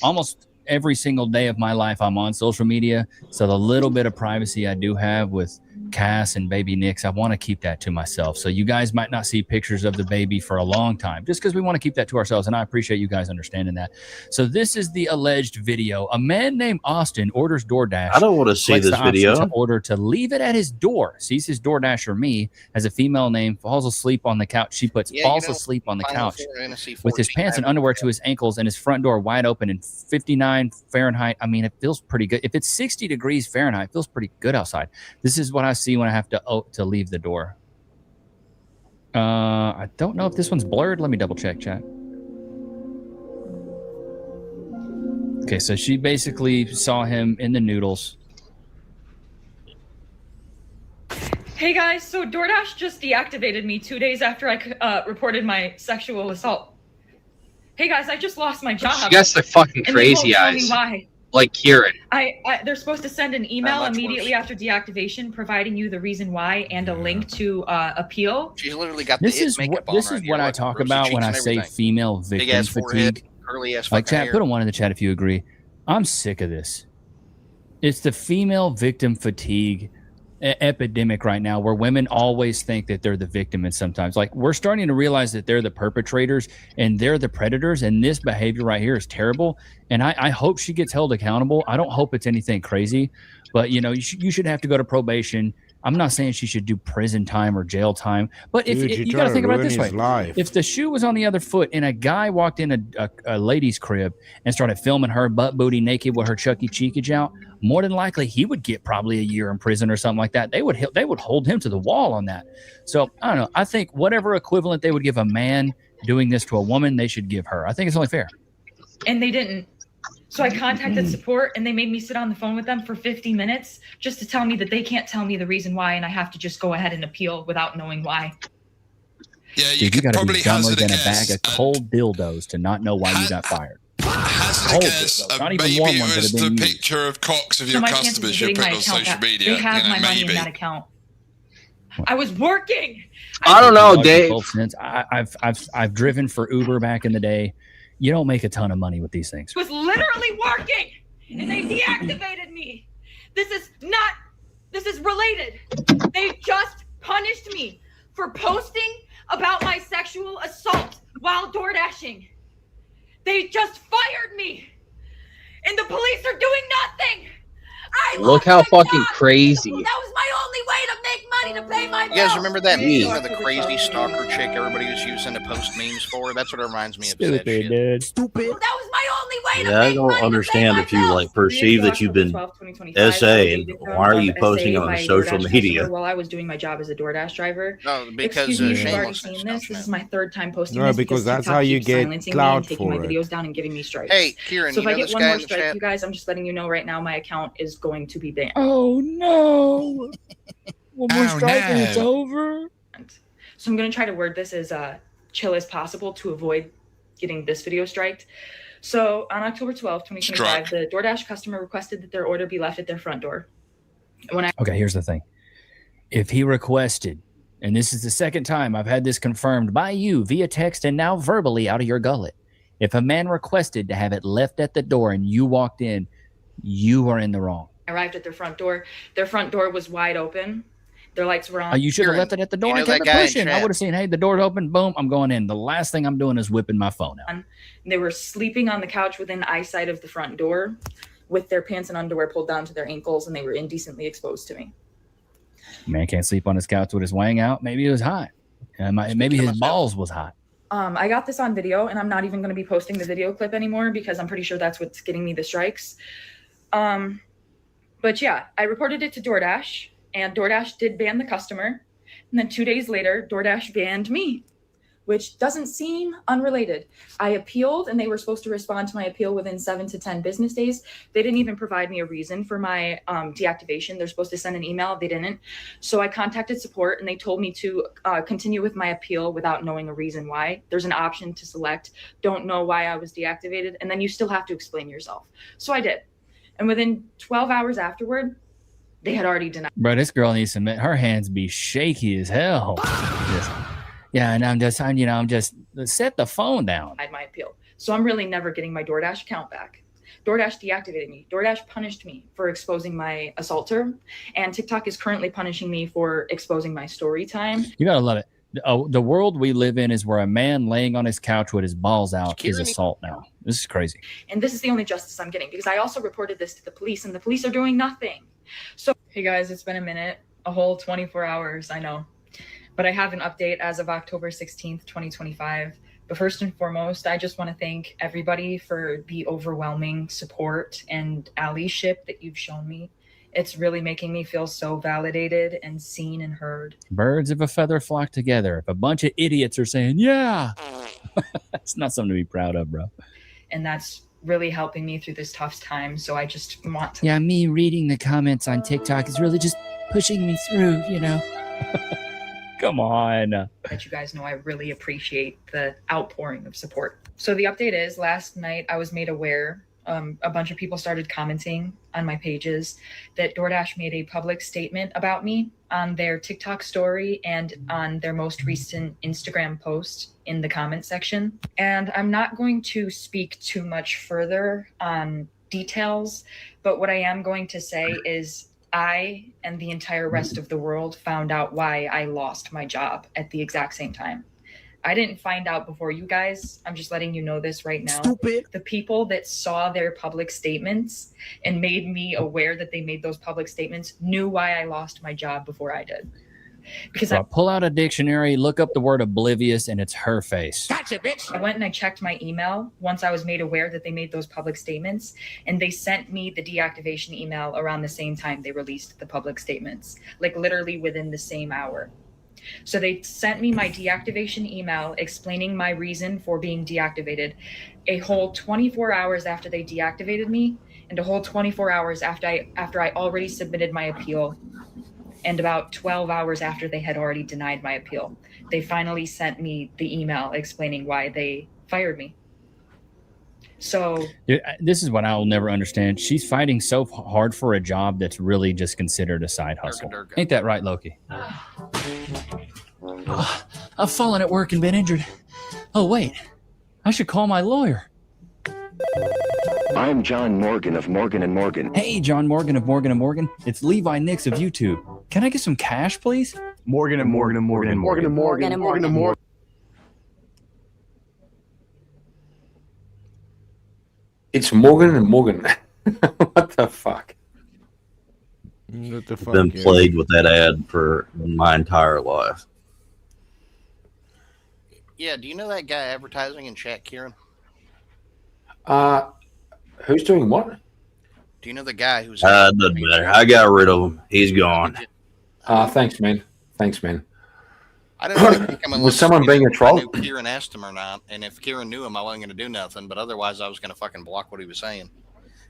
almost every single day of my life I'm on social media. So the little bit of privacy I do have with Cass and baby Nix, I want to keep that to myself. So you guys might not see pictures of the baby for a long time just because we want to keep that to ourselves. And I appreciate you guys understanding that. So this is the alleged video. A man named Austin orders DoorDash. I don't want to see selects this the option video. to order to leave it at his door. Sees his DoorDasher me as a female name, falls asleep on the couch. She puts falls asleep on the couch with his pants and underwear to his ankles and his front door wide open in 59 Fahrenheit. I mean, it feels pretty good. If it's 60 degrees Fahrenheit, it feels pretty good outside. This is what I see when I have to leave the door. I don't know if this one's blurred. Let me double check, chat. Okay, so she basically saw him in the noodles. Hey guys, so DoorDash just deactivated me 2 days after I reported my sexual assault. Hey guys, I just lost my job. She got the fucking and they won't crazy tell me eyes. why. Like Kieran. They're supposed to send an email immediately after deactivation, providing you the reason why and a link to appeal. She's literally got This the is makeup what on this right is here, what I like talk rosy about cheeks when I and say everything. female Big victim ass forehead, fatigue. curly ass Like, fucking chat, hair. put a 1 in the chat if you agree. I'm sick of this. It's the female victim fatigue epidemic right now where women always think that they're the victim, and sometimes like we're starting to realize that they're the perpetrators and they're the predators, and this behavior right here is terrible. And I hope she gets held accountable. I don't hope it's anything crazy, but you know, you should have to go to probation. I'm not saying she should do prison time or jail time, but if you got to think about it this way, if the shoe was on the other foot and a guy walked in a lady's crib and started filming her butt booty naked with her Chucky cheekage out, more than likely he would get probably a year in prison or something like that. They would hold him to the wall on that. So I don't know. I think whatever equivalent they would give a man doing this to a woman, they should give her. I think it's only fair. And they didn't. So I contacted support, and they made me sit on the phone with them for 50 minutes just to tell me that they can't tell me the reason why, and I have to just go ahead and appeal without knowing why. Yeah, Dude, you got to be dumber than a bag of cold dildos to not know why you got fired. Hazard a guess. Maybe it was the picture of cocks of your customers you put on social media. They have my money in that account. I was working. I don't know, Dave. I've driven for Uber back in the day. You don't make a ton of money with these things. I was literally working, and they deactivated me. This is related. They just punished me for posting about my sexual assault while door dashing. They just fired me, and the police are doing nothing. Look how fucking crazy. That was my only way to make money to pay my You guys bills. remember that meme of the crazy stalker chick everybody was using to post memes for? That's what it reminds me of. Stupid, dude. Stupid. That was my only way to Yeah, I make don't understand if you like perceive that you've been SA and why are you posting on social media? While I was doing my job as a DoorDash driver. No, because Excuse me, you've already seen this. This is my third time posting No, this because that's TikTok how you keeps get silencing me clout and taking for my it. videos down and giving me strikes. Hey, Kieran, so if you I know get this one guy more in the strike, chat? you guys, I'm just letting you know right now my account is going to be banned. Oh no! One more strike and it's over. So I'm going to try to word this as chill as possible to avoid getting this video striked. So on October 12th, 2025, the DoorDash customer requested that their order be left at their front door. Okay, here's the thing. If he requested, and this is the second time I've had this confirmed by you via text and now verbally out of your gullet. If a man requested to have it left at the door and you walked in, you are in the wrong. I arrived at their front door was wide open. Their lights were on. You should have left it at the door and kept it pushing. I would have seen, hey, the door's open, boom, I'm going in. The last thing I'm doing is whipping my phone out. They were sleeping on the couch within eyesight of the front door with their pants and underwear pulled down to their ankles, and they were indecently exposed to me. Man can't sleep on his couch with his wang out. Maybe it was hot. Maybe his balls was hot. I got this on video, and I'm not even going to be posting the video clip anymore because I'm pretty sure that's what's getting me the strikes. But yeah, I reported it to DoorDash, and DoorDash did ban the customer. And then 2 days later, DoorDash banned me, which doesn't seem unrelated. I appealed, and they were supposed to respond to my appeal within 7 to 10 business days. They didn't even provide me a reason for my deactivation. They're supposed to send an email. They didn't. So I contacted support, and they told me to continue with my appeal without knowing a reason why. There's an option to select, don't know why I was deactivated, and then you still have to explain yourself. So I did. And within 12 hours afterward, they had already denied. Bro, this girl needs to admit her hands be shaky as hell. Yeah, and I'm just set the phone down. My appeal. So I'm really never getting my DoorDash account back. DoorDash deactivated me. DoorDash punished me for exposing my assaulter. And TikTok is currently punishing me for exposing my story time. You gotta love it. The world we live in is where a man laying on his couch with his balls out is assault now. This is crazy. And this is the only justice I'm getting because I also reported this to the police, and the police are doing nothing. So, hey guys, it's been a minute, a whole 24 hours, I know. But I have an update as of October 16th, 2025. But first and foremost, I just want to thank everybody for the overwhelming support and allyship that you've shown me. It's really making me feel so validated and seen and heard. Birds of a feather flock together. If a bunch of idiots are saying, yeah, it's not something to be proud of, bro. And that's really helping me through this tough time. So I just want to. Yeah, me reading the comments on TikTok is really just pushing me through, you know. Come on. Let you guys know I really appreciate the outpouring of support. So the update is last night I was made aware, a bunch of people started commenting on my pages that DoorDash made a public statement about me on their TikTok story and on their most recent Instagram post in the comment section. And I'm not going to speak too much further on details, but what I am going to say is I and the entire rest of the world found out why I lost my job at the exact same time. I didn't find out before you guys. I'm just letting you know this right now. Stupid. The people that saw their public statements and made me aware that they made those public statements knew why I lost my job before I did. Because Well, pull out a dictionary, look up the word oblivious, and it's her face. Gotcha, bitch. I went and I checked my email once I was made aware that they made those public statements, and they sent me the deactivation email around the same time they released the public statements, like literally within the same hour. So they sent me my deactivation email explaining my reason for being deactivated a whole 24 hours after they deactivated me, and a whole 24 hours after I already submitted my appeal, and about 12 hours after they had already denied my appeal. They finally sent me the email explaining why they fired me. So Dude, this is what I'll never understand. She's fighting so hard for a job that's really just considered a side hustle. Ain't that right, Loki? I've fallen at work and been injured. Oh, wait. I should call my lawyer. I'm John Morgan of Morgan & Morgan. Hey, John Morgan of Morgan & Morgan. It's Levi Nix of YouTube. Can I get some cash, please? Morgan & Morgan & Morgan & Morgan & Morgan & Morgan & Morgan. It's Morgan and Morgan. What the fuck? What the fuck? Been plagued with that ad for my entire life. Yeah, do you know that guy advertising in chat, Kieran? Who's doing what? Do you know the guy who's... Doesn't matter. I got rid of him. He's gone. Thanks, man. Thanks, man. I didn't really think him Was someone being a troll? I knew Kieran asked him or not, and if Kieran knew him, I wasn't going to do nothing, but otherwise I was going to fucking block what he was saying.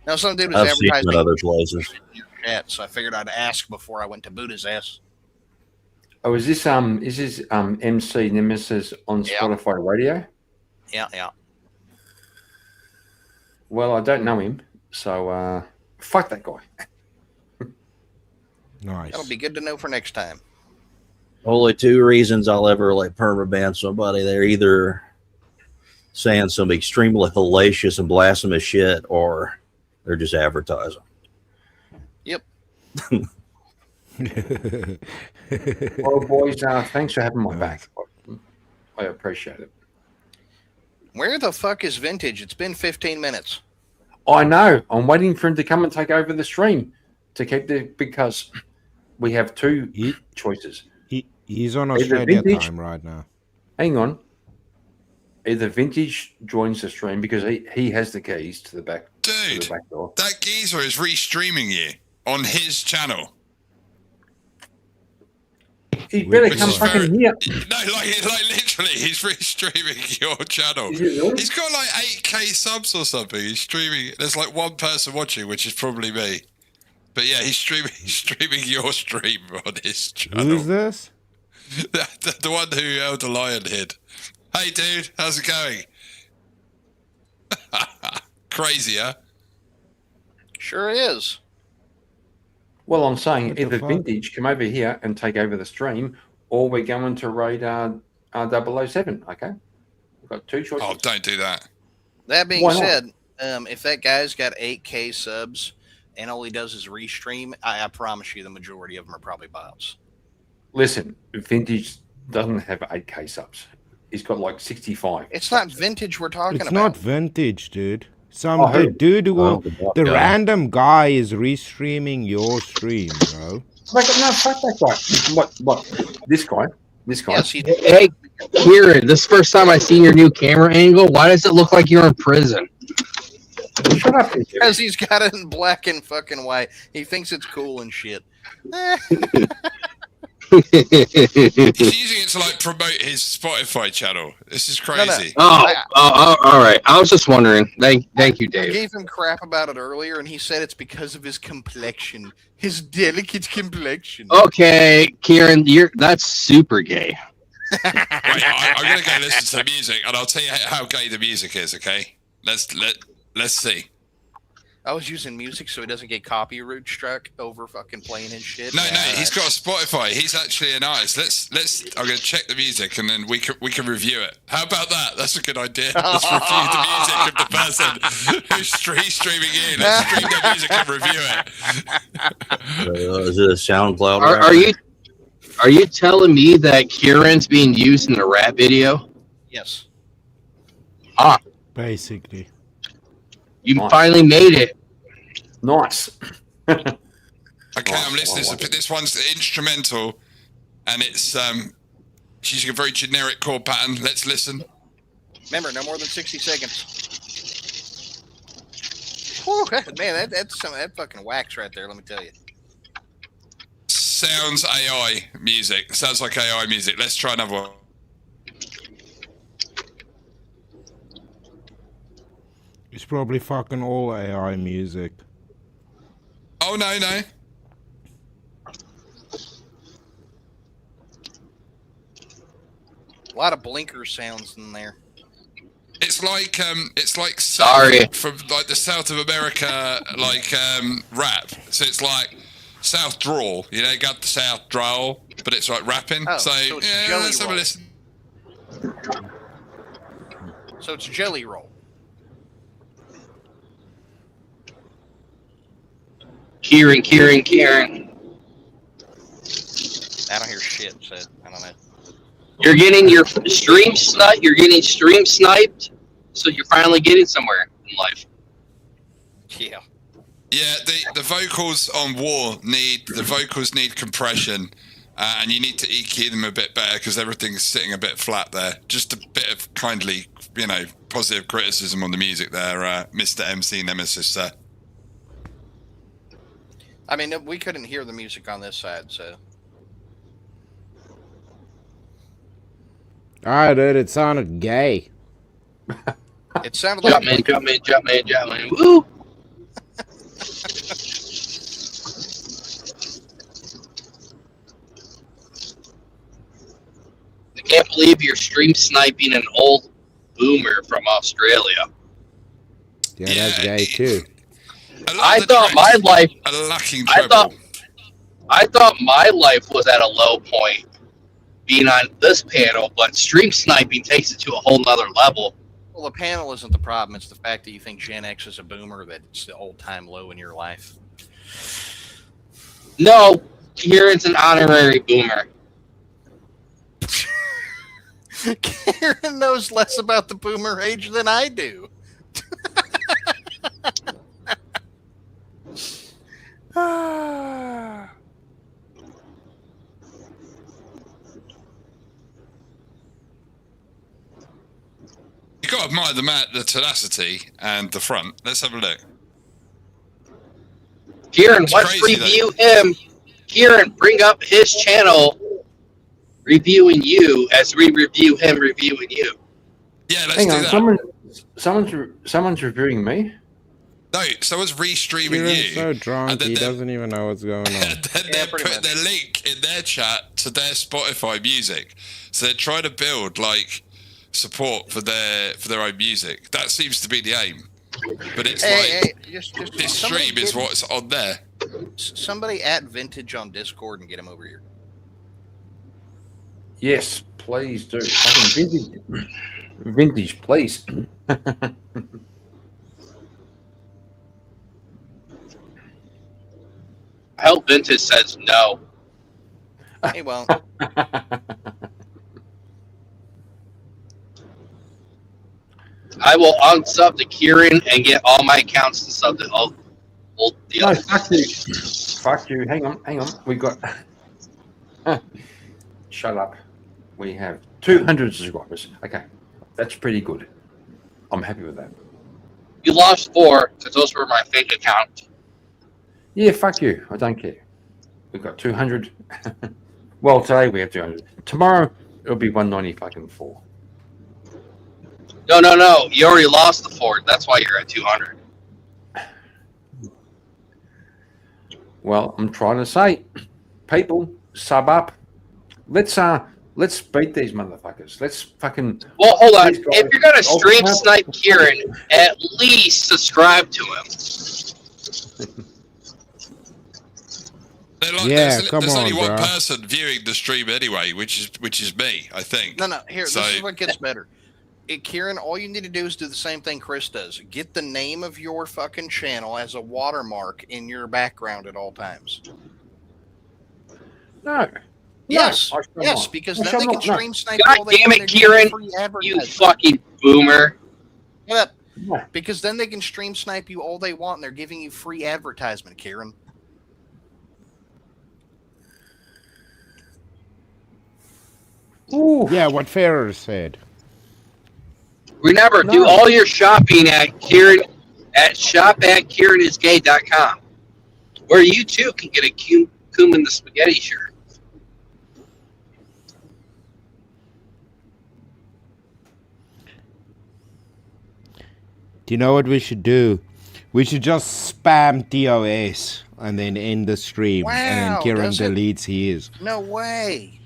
Now, some dude was I've seen him advertising in other places. in your chat, so I figured I'd ask before I went to boot his ass. Oh, is this MC Nemesis on Spotify Radio? Yeah. Well, I don't know him, so fuck that guy. Nice. That'll be good to know for next time. Only two reasons I'll ever permaban somebody. They're either saying some extremely hellacious and blasphemous shit, or they're just advertising. Yep. Well, boys, thanks for having my back. I appreciate it. Where the fuck is Vintage? It's been 15 minutes. I know. I'm waiting for him to come and take over the stream to keep because we have two choices. He's on Either Australia Vintage- time right now. Hang on. Either Vintage joins the stream because he has the keys to the back. Dude, to the back door. that geezer is restreaming you on his channel. He better Which come is fucking here. No, like literally, he's restreaming your channel. Is it really? He's got like 8K subs or something. He's streaming. There's like one person watching, which is probably me. But yeah, he's streaming your stream on his channel. Who's this? The one who held the lion hid. Hey, dude, how's it going? Crazy, huh? Sure is. Well, I'm saying What the either fuck? Vintage come over here and take over the stream, or we're going to raid 007. Okay, we've got two choices. Oh, don't do that. That being Why not? said, if that guy's got 8K subs and all he does is restream, I promise you the majority of them are probably bots. Listen, Vintage doesn't have 8K subs. He's got like 65. It's not Vintage we're talking It's about. not Vintage, dude. Some Oh, who? dude who will, Oh, the God. random guy is restreaming your stream, bro. Like, no, fuck that guy. What? This guy? This guy? Yes, he, Hey, Kieran, this is the first time I see your new camera angle. Why does it look like you're in prison? Shut up. Vintage. because he's got it in black and fucking white. He thinks it's cool and shit. He's using it to like promote his Spotify channel. This is crazy. All right. I was just wondering. Thank you, I Dave. gave him crap about it earlier, and he said it's because of his complexion, his delicate complexion. Okay, Kieran, that's super gay. Wait, I'm gonna go listen to the music, and I'll tell you how gay the music is. Okay, let's see. I was using music so he doesn't get copyright struck over fucking playing his shit. No, he's got a Spotify. He's actually an artist. Let's. I'm gonna check the music and then we can review it. How about that? That's a good idea. Let's review the music of the person who's streaming in. Let's stream their music and review it. Is it a SoundCloud? Are you telling me that Kieran's being used in the rap video? Yes. Basically. You finally made it. Nice. Okay, I'm listening. So this one's instrumental, and it's she's a very generic chord pattern. Let's listen. Remember, no more than 60 seconds. Whew, man, that fucking wax right there. Let me tell you. Sounds AI music. Sounds like AI music. Let's try another one. It's probably fucking all AI music. Oh no. A lot of blinker sounds in there. It's like Sorry. from like the South of America rap. So it's like South drawl. You know, you got the South drawl, but it's like rapping. Oh, so so it's yeah, Jelly let's have a Roll. listen. So it's Jelly Roll. Kieran. I don't hear shit, so I don't know. You're getting your stream sniped. You're getting stream sniped, so you're finally getting somewhere in life. Yeah. Yeah, the vocals on War need compression, and you need to EQ them a bit better because everything's sitting a bit flat there. Just a bit of kindly, positive criticism on the music there, Mr. MC Nemesis. I mean, we couldn't hear the music on this side, so. Alright, dude, it sounded gay. It sounded like Jumpman. Woo! I can't believe you're stream sniping an old boomer from Australia. Yeah, that's gay too. I thought my life. I thought my life was at a low point being on this panel, but stream sniping takes it to a whole nother level. Well, the panel isn't the problem. It's the fact that you think Gen X is a boomer, that it's the all-time low in your life. No, Kieran's an honorary boomer. Kieran knows less about the boomer age than I do. You got to admire the tenacity and the front. Let's have a look. Kieran, It's let's crazy, review him. Kieran, bring up his channel reviewing you as we review him reviewing you. Yeah, let's Hang do on, that. someone's reviewing me. No, someone's restreaming Kieran's you. so drunk, and then he they're- doesn't even know what's going on. Then they're putting their link in their chat to their Spotify music. So they're trying to build support for their own music. That seems to be the aim. But it's this stream is what's on there. Somebody at Vintage on Discord and get him over here. Yes, please do. Fucking vintage, please. I hope Vintage says no. He won't. I will unsub to Kieran and get all my accounts to sub to the No, other. fuck you. Fuck you. Hang on. We got. Shut up. We have 200 subscribers. Okay, that's pretty good. I'm happy with that. You lost 4 because those were my fake accounts. Yeah, fuck you. I don't care. We've got 200. Well, today we have 200. Tomorrow it'll be 194. No. You already lost the 4. That's why you're at 200. Well, I'm trying to say, people, sub up. Let's beat these motherfuckers. Let's fucking. Well, hold on. These guys- If you're gonna stream snipe Kieran, at least subscribe to him. There's only one person viewing the stream anyway, which is me, I think. No. Here, this is what gets better. Kieran, all you need to do is do the same thing Chris does. Get the name of your fucking channel as a watermark in your background at all times. No. Yes, No, I yes, not. because I then shall they can not, no. stream snipe God all they damn want it, and get Kieran! free You advertising. fucking boomer. Shut up. Because then they can stream snipe you all they want and they're giving you free advertisement, Kieran. Ooh. Yeah, what Ferrer said. Remember, do all your shopping at Kieran at shop@KieranIsGay.com, where you too can get a Cumin the Spaghetti shirt. Do you know what we should do? We should just spam TOS and then end the stream, and Wow, then Kieran does it? deletes his. No way.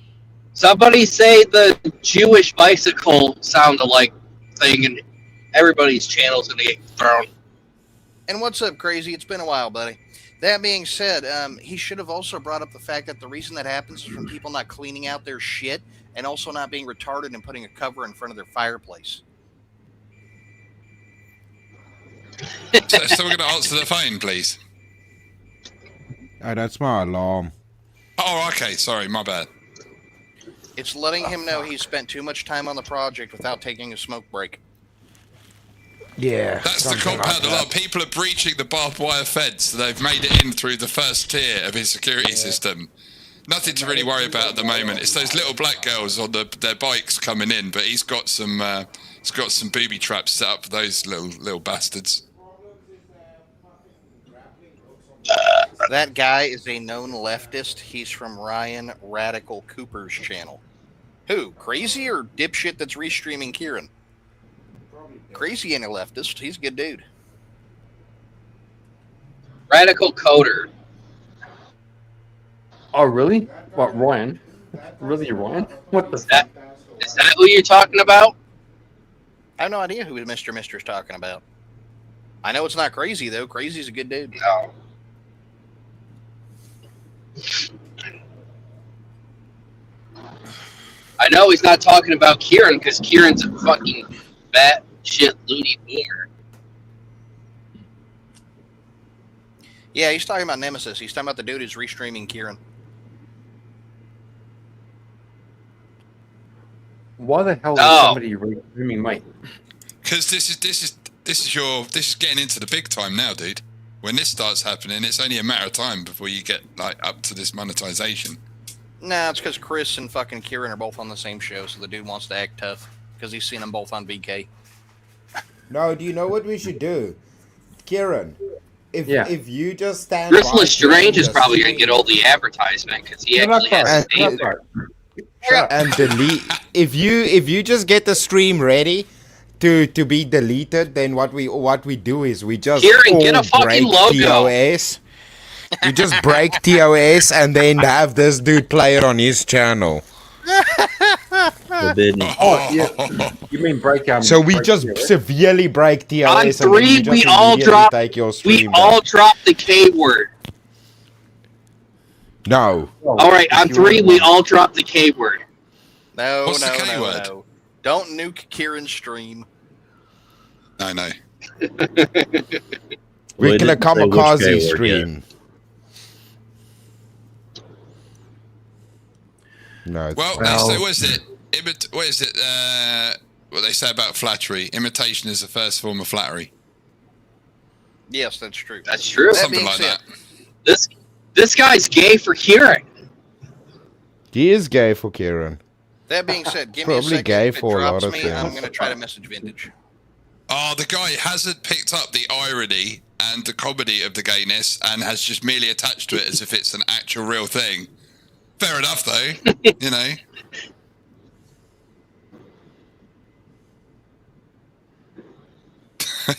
Somebody say the Jewish bicycle sound-alike thing, and everybody's channel's gonna get thrown. And what's up, Crazy? It's been a while, buddy. That being said, he should have also brought up the fact that the reason that happens is from people not cleaning out their shit and also not being retarded and putting a cover in front of their fireplace. So we're going to answer the phone, please. Oh, that's my alarm. Oh, okay. Sorry, my bad. It's letting him know he spent too much time on the project without taking a smoke break. Yeah. That's the something compound. like A lot of people are breaching the barbed wire fence. They've made it in through the first tier of his security system. Nothing to really worry about at the moment. It's those little black girls on their bikes coming in, but he's got some booby traps set up for those little bastards. That guy is a known leftist. He's from Ryan Radical Cooper's channel. Who? Crazy or dipshit that's restreaming Kieran? Crazy ain't a leftist. He's a good dude. Radical Coder. Oh, really? What, Ryan? Really, Ryan? What the? Is that who you're talking about? I have no idea who Mr. Mister's talking about. I know it's not Crazy, though. Crazy's a good dude. No. I know he's not talking about Kieran because Kieran's a fucking bat shit loony boomer. Yeah, he's talking about Nemesis. He's talking about the dude who's restreaming Kieran. Why the hell is somebody re-streaming, mate? Because this is getting into the big time now, dude. When this starts happening, it's only a matter of time before you get up to this monetization. Nah, it's because Chris and fucking Kieran are both on the same show, so the dude wants to act tough because he's seen them both on VK. No, do you know what we should do? Kieran, if you just stand Chris by Lestrange is the probably going stream- to get all the advertisement because he actually has a name there. and delete if you just get the stream ready to be deleted, then what we do is we just Kieran, get a all fucking break logo. TOS. You just break TOS and then have this dude play it on his channel. Oh, yeah. You mean break? So we just severely break TOS. On and then three, you just we all immediately drop. take your We stream all back. drop the K word. No. All right, on three, we all drop the K word. No, What's the no, K no, word? no. Don't nuke Kieran's stream. I know. We can a didn't say which K kamikaze word stream. No. Well, so what is it? What is it? What they say about flattery? Imitation is the first form of flattery. Yes, that's true. That's true. Something like that. This guy's gay for Kieran. He is gay for Kieran. That being said, give me a Probably second. gay If it for a drops lot of me, I'm things. going to try to message Vintage. Oh, the guy hasn't picked up the irony and the comedy of the gayness and has just merely attached to it as if it's an actual real thing. Fair enough, though. You know.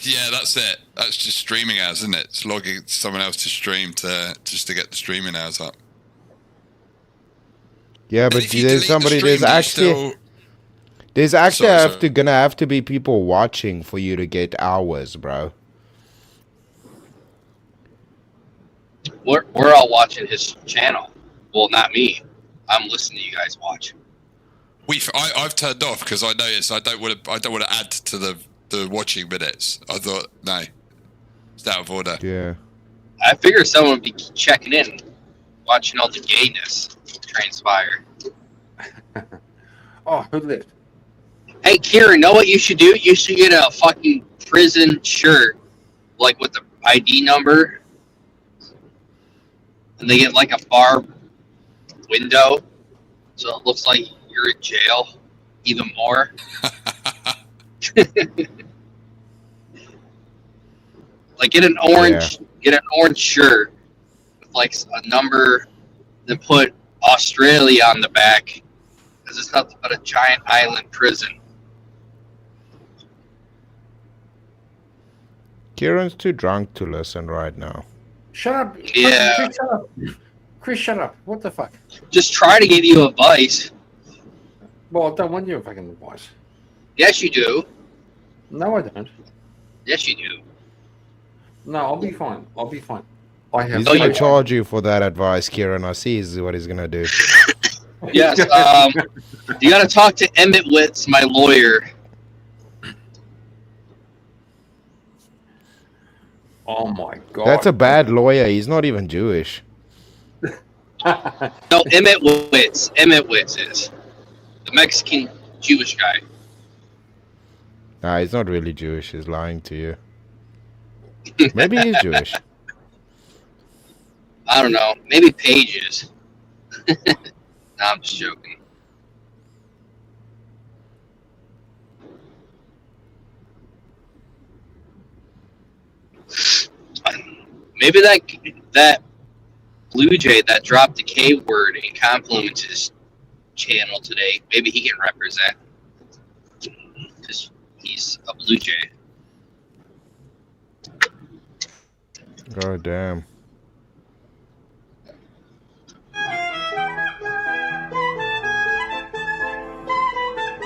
Yeah, that's it. That's just streaming hours, isn't it? It's logging someone else to stream just to get the streaming hours up. Yeah, but there's somebody. There's actually Sorry. gonna have to be people watching for you to get hours, bro. we're all watching his channel. Well, not me. I'm listening to you guys watch. I've turned off because I noticed I don't want to add to the watching minutes. I thought no, it's out of order. Yeah. I figured someone would be checking in, watching all the gayness transpire. Oh, who lived? Hey, Kieran, know what you should do? You should get a fucking prison shirt, like with the ID number, and they get like a bar window, so it looks like you're in jail even more. Like get an orange shirt with like a number, then put Australia on the back, because it's nothing but a giant island prison. Kieran's too drunk to listen right now. Shut up. Yeah. Chris, shut up. Chris, shut up. What the fuck? Just try to give you advice. Well, I don't want your fucking advice. Yes, you do. No, I don't. Yes, you do. No, I'll be fine. I'll be fine. I have. He's gonna charge you for that advice, Kieran. I see what he's gonna do. Yes. You got to talk to Emmett Witz, my lawyer. Oh my god. That's a bad lawyer. He's not even Jewish. No, Emmett Witz. Emmett Witz is the Mexican Jewish guy. Nah, he's not really Jewish. He's lying to you. Maybe he's Jewish. I don't know. Maybe Paige is. No, I'm just joking. Maybe that Blue Jay that dropped the K word and complimented his channel today, maybe he can represent, because he's a Blue Jay. Oh, damn.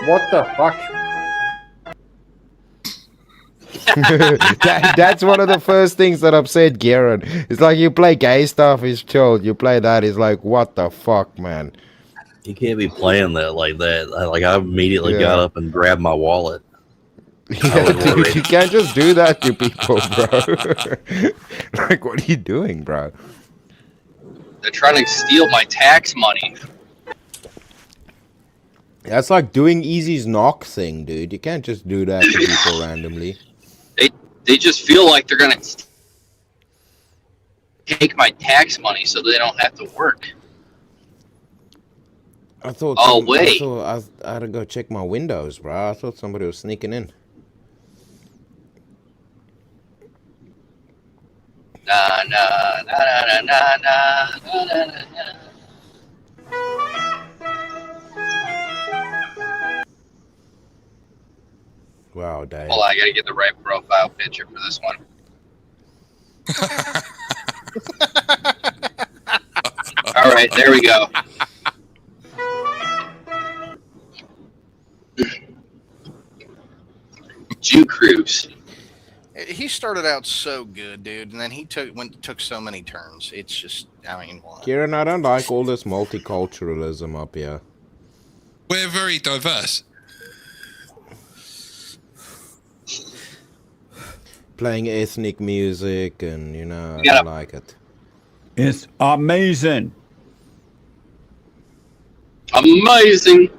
What the fuck? That's one of the first things that upset Kieran. It's like you play gay stuff, he's chilled. You play that, he's like, what the fuck, man? You can't be playing that like that. I immediately got up and grabbed my wallet. Yeah, dude, you can't just do that to people, bro. Like, what are you doing, bro? They're trying to steal my tax money. That's like doing Easy's knock thing, dude. You can't just do that to people randomly. They just feel like they're gonna take my tax money so they don't have to work. I thought. Oh, wait. I had to go check my windows, bro. I thought somebody was sneaking in. Na na na na na na na na na. Wow, Dave. Hold on, I gotta get the right profile picture for this one. All right, there we go. Jew Cruise. He started out so good, dude, and then he took so many turns. It's just, I mean, what? Kieran, I don't like all this multiculturalism up here. We're very diverse. Playing ethnic music and, you know, I Yeah. don't like it. It's amazing. Amazing.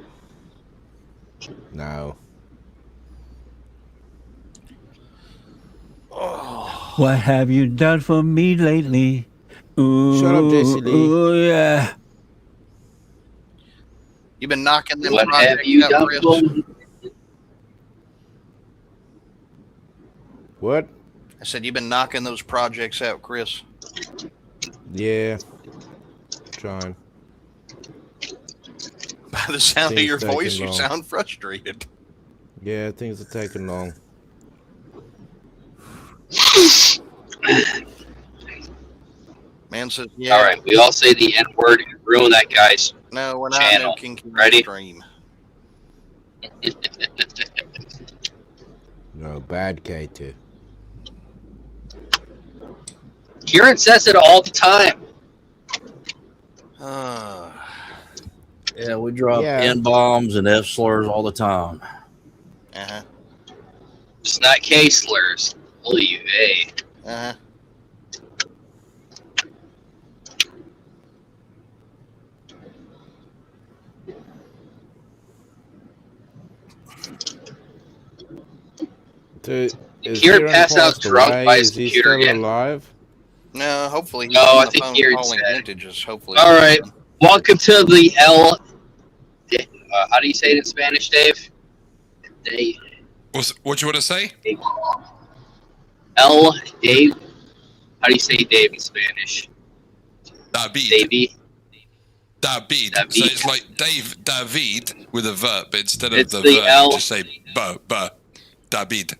No. What have you done for me lately? Ooh, Shut up, Jesse Lee. Ooh, yeah. You've been knocking them What have projects you out, done Chris. for me? What? I said you've been knocking those projects out, Chris. Yeah. Trying. By the sound of Things your taking voice, you long. sound frustrated. Yeah, things are taking long. Man says, yeah. All right, we all say the N word and ruin that guy's No, we're not channel. nuking Ready? stream. No, bad K2. Kieran says it all the time. Yeah, we drop Yeah. N-bombs and F slurs all the time. Uh-huh. It's not K slurs. Holy vey. Uh-huh. Dude, is Kieran Kieran passed out passed drunk away? by his Is he computer still again. alive? No, hopefully he's No, on I the think phone Kieran's calling dead. vintages. Hopefully. All right. Welcome to the L. How do you say it in Spanish, Dave? Dave. What do you want to say? L. Dave. How do you say Dave in Spanish? David. Davey. David. David. So it's like David with a verb, but instead of It's the the verb, L. you just say David.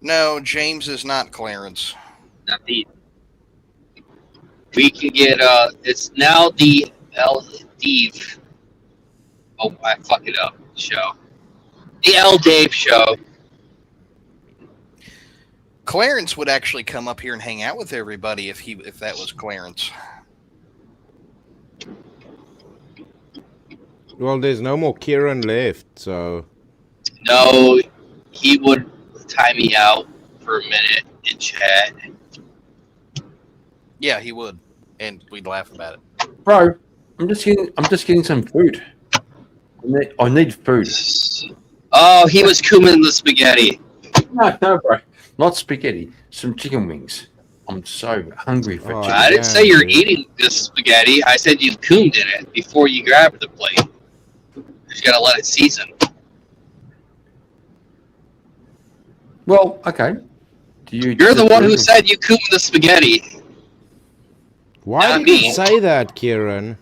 No, James is not Clarence. David. We can get it's now the L. Dave. Oh, I fuck it up. Show. The L. Dave show. Clarence would actually come up here and hang out with everybody if that was Clarence. Well, there's no more Kieran left, so. No, he would tie me out for a minute in chat. Yeah, he would, and we'd laugh about it. Bro, I'm just getting some food. I need food. Oh, he was cumin the spaghetti. No, bro. Not spaghetti. Some chicken wings. I'm so hungry for chicken. I didn't say you're eating this spaghetti. I said you cumined in it before you grabbed the plate. You gotta let it season. Well, okay. You're the one who said you cumined the spaghetti. Why Not did me. you say that, Kieran?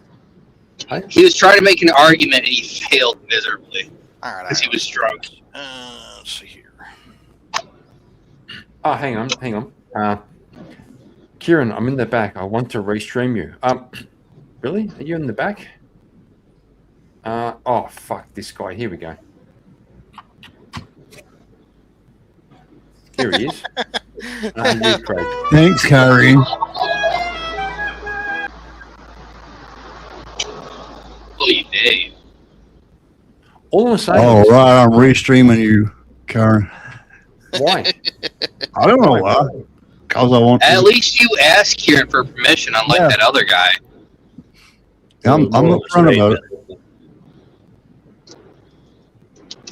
He was trying to make an argument and he failed miserably. All right. Because he was drunk. Let's see here. Oh, hang on. Kieran, I'm in the back. I want to restream you. Really? Are you in the back? Oh, fuck this guy. Here we go. Here he is. You, Craig. Thanks, Kyrie. Holy Dave. All I'm saying All is, right, I'm restreaming you, Karen. why? I don't know why. Because I want At to. least you asked Kieran for permission, unlike Yeah. that other guy. I'm upfront about it.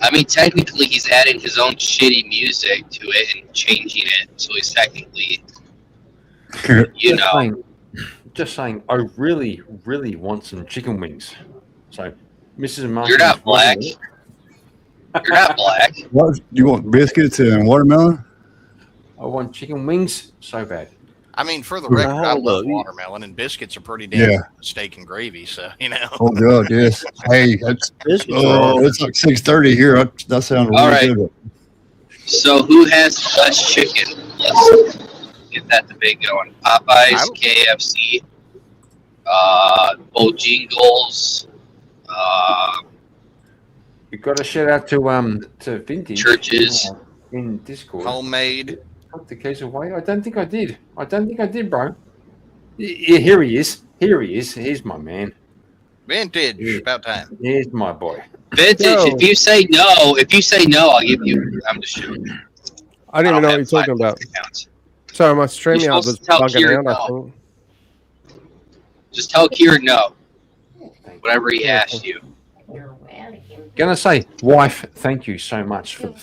I mean, technically, he's adding his own shitty music to it and changing it, so he's technically, you know. Just saying, I really, really want some chicken wings. So, Mrs. Martin. You're not black. You're not black. What you want? Biscuits and watermelon? I want chicken wings so bad. I mean, for the Ooh. record, I Hold love up. watermelon, and biscuits are pretty damn Yeah. steak and gravy, so, you know. Oh God, yes. Hey, that's Biscuits it's like 6:30 here. That sounds All really right. good. So, who has the best chicken? Let's get that debate going. Popeyes, KFC, Bojangles, You got to shout out to Vintage Churches. in Discord. Homemade. Took the keys away. I don't think I did. Bro. Yeah, here he is. Here's my man. Vintage. About time. Here's my boy. Vintage. If you say no, I'll give you. I'm just joking. I don't even know what you're talking about. Sorry, my You're StreamYard supposed was to tell bugging Kieran out, I no. think. Just tell Kieran no. Whatever he asked you. Gonna say, wife, thank you so much for.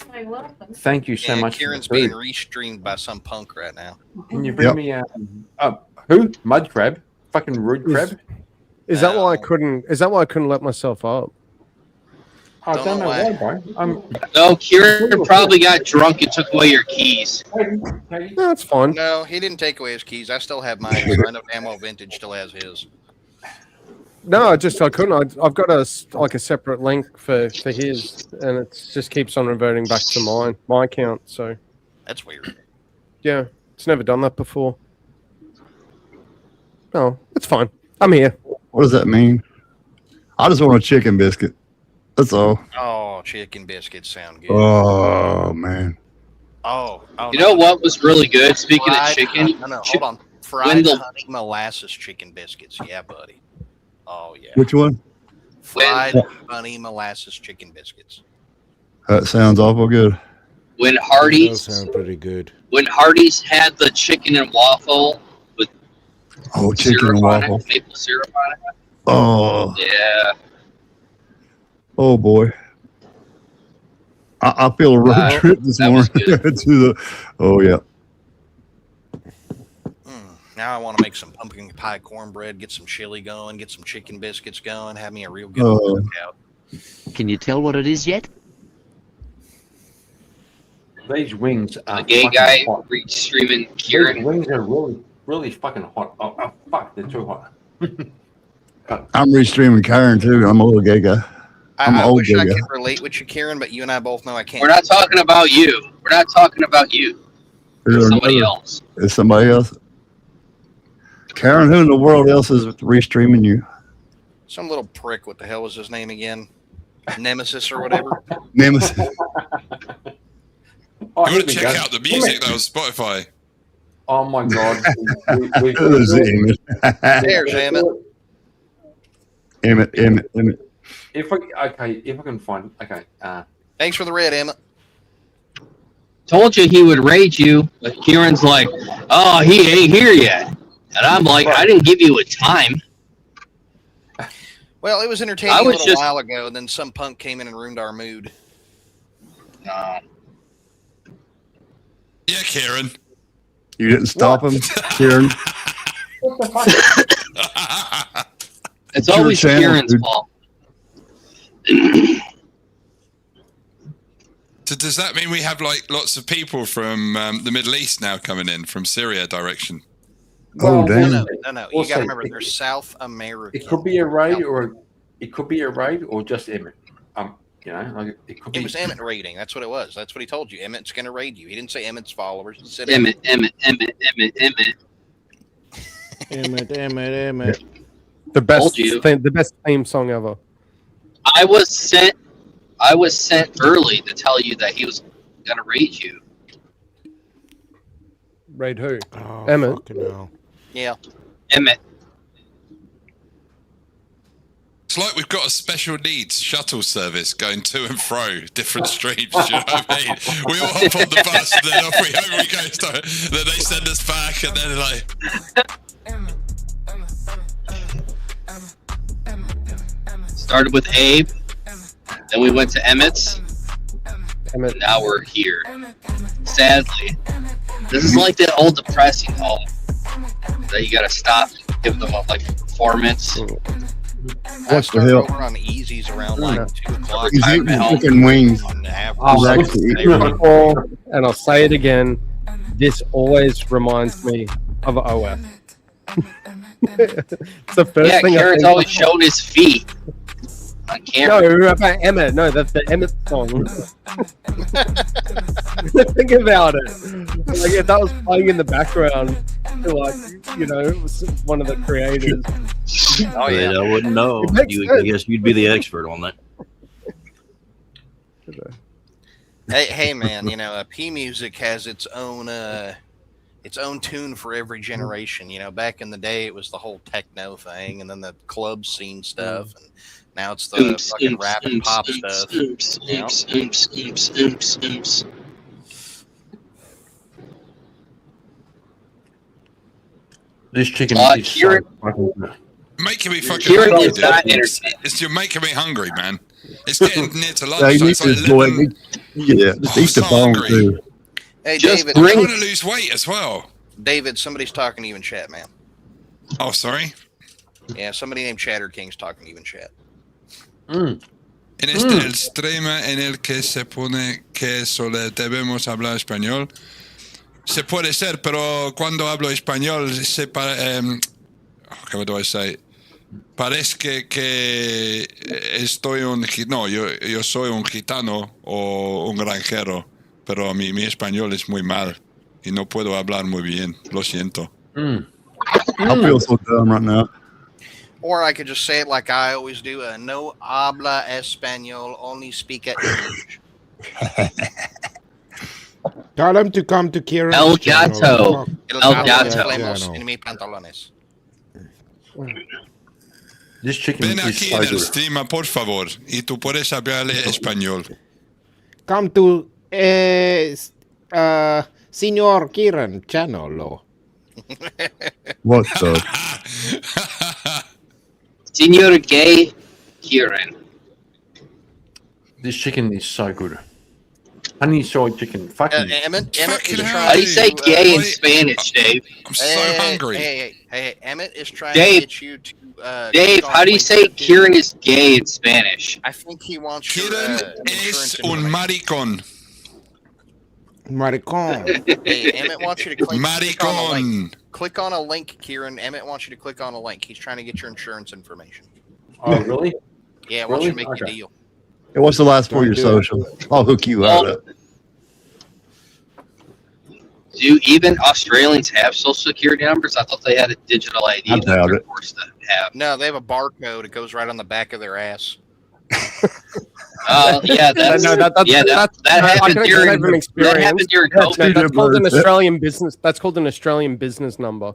Thank you so Yeah, much. Kieran's for the being food. restreamed by some punk right now. Can you bring me who? Mud crab? Fucking rude crab? Is that why I couldn't? Is that why I couldn't let myself up? I don't know why, bro. No, Kieran probably got drunk and took away your keys. That's fine. No, he didn't take away his keys. I still have mine. So I know Ammo Vintage still has his. No, I couldn't. I've got a separate link for his, and it just keeps on reverting back to my account. So That's weird. yeah, it's never done that before. No, it's fine. I'm here. What does that mean? I just want a chicken biscuit. That's all. Oh, chicken biscuits sound good. Oh man. Oh, You know what was really good? Speaking of Fried- chicken, No, hold on. Fried honey molasses chicken biscuits. Yeah, buddy. Oh, yeah. Which one? Fried honey molasses chicken biscuits. That sounds awful good. When Those Hardee's sound pretty good. when Hardee's had the chicken and waffle with Oh, chicken syrup and on waffle. it, maple syrup on it. Oh, Yeah. oh boy. I feel a road trip this morning to the. Oh yeah. Now I want to make some pumpkin pie cornbread, get some chili going, get some chicken biscuits going, have me a real good workout. Can you tell what it is yet? These wings are The gay fucking guy hot. streaming These Kieran. wings are really fucking hot. Oh, fuck, they're too hot. I'm restreaming Karen too. I'm a little gay guy. I'm I an old wish gay I guy. could relate with you, Kieran, but you and I both know I can't. We're not talking about you. We're not talking about you. Is there Somebody another- else. Is somebody else? Karen, who in the world else is restreaming you? Some little prick. What the hell was his name again? Nemesis or whatever. Nemesis. You want to check out the music that was Spotify? Oh my god. Who's Emmett? There's Emmett. Emmett. If I can find Thanks for the red, Emmett. Told you he would rage you, but Kieran's like, oh, he ain't here yet. And I'm like, I didn't give you a time. Well, it was entertaining I a was little just- while ago, and then some punk came in and ruined our mood. No. Yeah, Kieran. You didn't stop him, Kieran. It's your always channel, Kieran's dude. fault. So does that mean we have like lots of people from the Middle East now coming in from Syria direction? Oh, damn. No. You Also, got to remember, they're South American. It could be a raid or just Emmett. You know, like it could be. It was Emmett raiding. That's what it was. That's what he told you. Emmett's going to raid you. He didn't say Emmett's followers. He said Emmett. Emmett. The best, Told you. the best theme song ever. I was sent early to tell you that he was gonna raid you. Raid who? Oh, Emmett. fucking hell. Yeah. Emmett. It's like we've got a special needs shuttle service going to and fro different streams. You know what I mean? We all hop on the bus, and then off we go. Then they send us back, and then like. Started with Abe, then we went to Emmett's. Emmett. Now we're here. Sadly, this is like that old depressing home that you gotta stop, give them like 4 minutes. I What the started hell? over on Easy's around like 2 o'clock. He's eating chicken wings. On average. I'll He's say actually it eating before, and I'll say it again. This always reminds me of OF. It's the first Yeah, thing I Kieran's think always of. showing his feet on camera. No, about Emmett. No, that's the Emmett song. Think about it. Like if that was playing in the background, like it was one of the creators. Oh yeah. I wouldn't know. It makes I sense. guess you'd be the expert on that. Hey man, P Music has its own tune for every generation. Back in the day, it was the whole techno thing, and then the club scene stuff, and now it's the fucking rap and pop stuff. This chicken is Kieran- so fucking good. Making me fucking Kieran hungry, is not dude. entertained. You're making me hungry, man. It's getting near to lunch. Yeah, you so need it's to like enjoy 11. it. Just eat the bone too. Hey Just David, I'm bring- trying to lose weight as well. David, somebody's talking to you in chat, man. Oh, sorry. Yeah, somebody named Chatter King's talking to you in chat. En este el stream en el que se pone que solo debemos hablar español. Se puede ser, pero cuando hablo español what do I say? Parece que estoy yo soy un gitano o un granjero, pero mi español es muy mal y no puedo hablar muy bien. Lo siento. I feel so dumb right now. Or I could just say it like I always do: no habla español, only speak English. Tell him to come to Kieran's El channel. Gato. El El gato. Gato. Flemos en mis pantalones. This chicken Ven is aquí so en el good. stream, por favor, y tú puedes hablarle español. Come to Senior Kieran channel. What the? Senor Gay Kieran. This chicken is so good. Honey soy chicken. Fucking. Emmett is Fucking trying hell, How do you to, say gay in wait. Spanish, Dave? I'm so hungry. Hey, Emmett is trying Dave. to get you to. Dave, click on how do you link say 15. Kieran is gay in Spanish? I think he wants your Kieran insurance es un information. maricón. Maricon. Hey, Emmett wants you to click on a link. Maricón. Click on a link, Kieran. Emmett wants you to click on a link. He's trying to get your insurance information. Oh, really? Yeah, wants you to Really? make the Okay. deal. Hey, what's the last four of your Don't do it. social? I'll hook you out up. Do even Australians have social security numbers? I thought they had a digital ID I that doubt they're it. forced to have. No, they have a barcode. It goes right on the back of their ass. Yeah, that's No, that I happened can during say from experience. that happened during That's COVID. called an Australian business. That's called an Australian business number.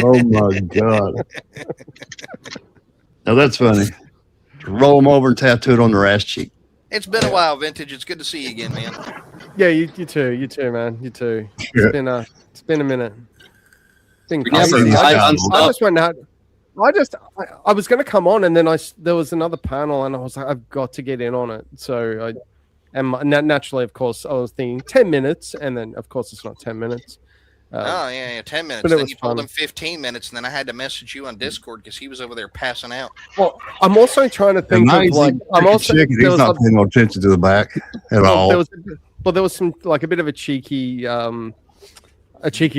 Oh my god. Now that's funny. Roll them over and tattoo it on their ass cheek. It's been a while, Vintage. It's good to see you again, man. Yeah, you too, man. You too. Yeah. It's been a minute. Been Remember, crazy. I I unstuck. just went out. I was going to come on, and then there was another panel, and I was like, I've got to get in on it. So naturally, of course, I was thinking 10 minutes, and then of course it's not 10 minutes. Oh yeah, 10 minutes. but it Then was you told fun. him 15 minutes, and then I had to message you on Discord because he was over there passing out. Well, I'm also trying to And think now of he's like I'm also chicken. there He's was not a- paying no attention to the back at all. there was some like a bit of a cheeky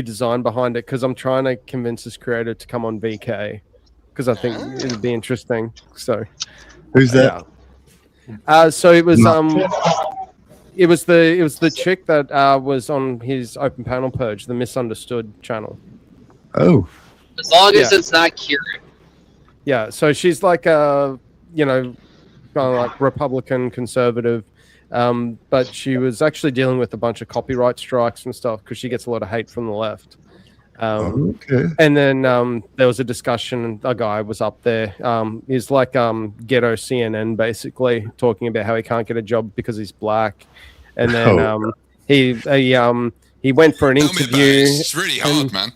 design behind it because I'm trying to convince this creator to come on VK because I think it'd be interesting. So Who's that? so it was No. it was the chick that was on his open panel purge, the Misunderstood channel. Oh. As long as Yeah. it's not Kieran. Yeah, so she's like a, kind of like Republican conservative, but she was actually dealing with a bunch of copyright strikes and stuff because she gets a lot of hate from the left. Okay. And then there was a discussion, and a guy was up there. He's like ghetto CNN, basically talking about how he can't get a job because he's black. And then he went for an Tell me about it. interview. It's really hard, man.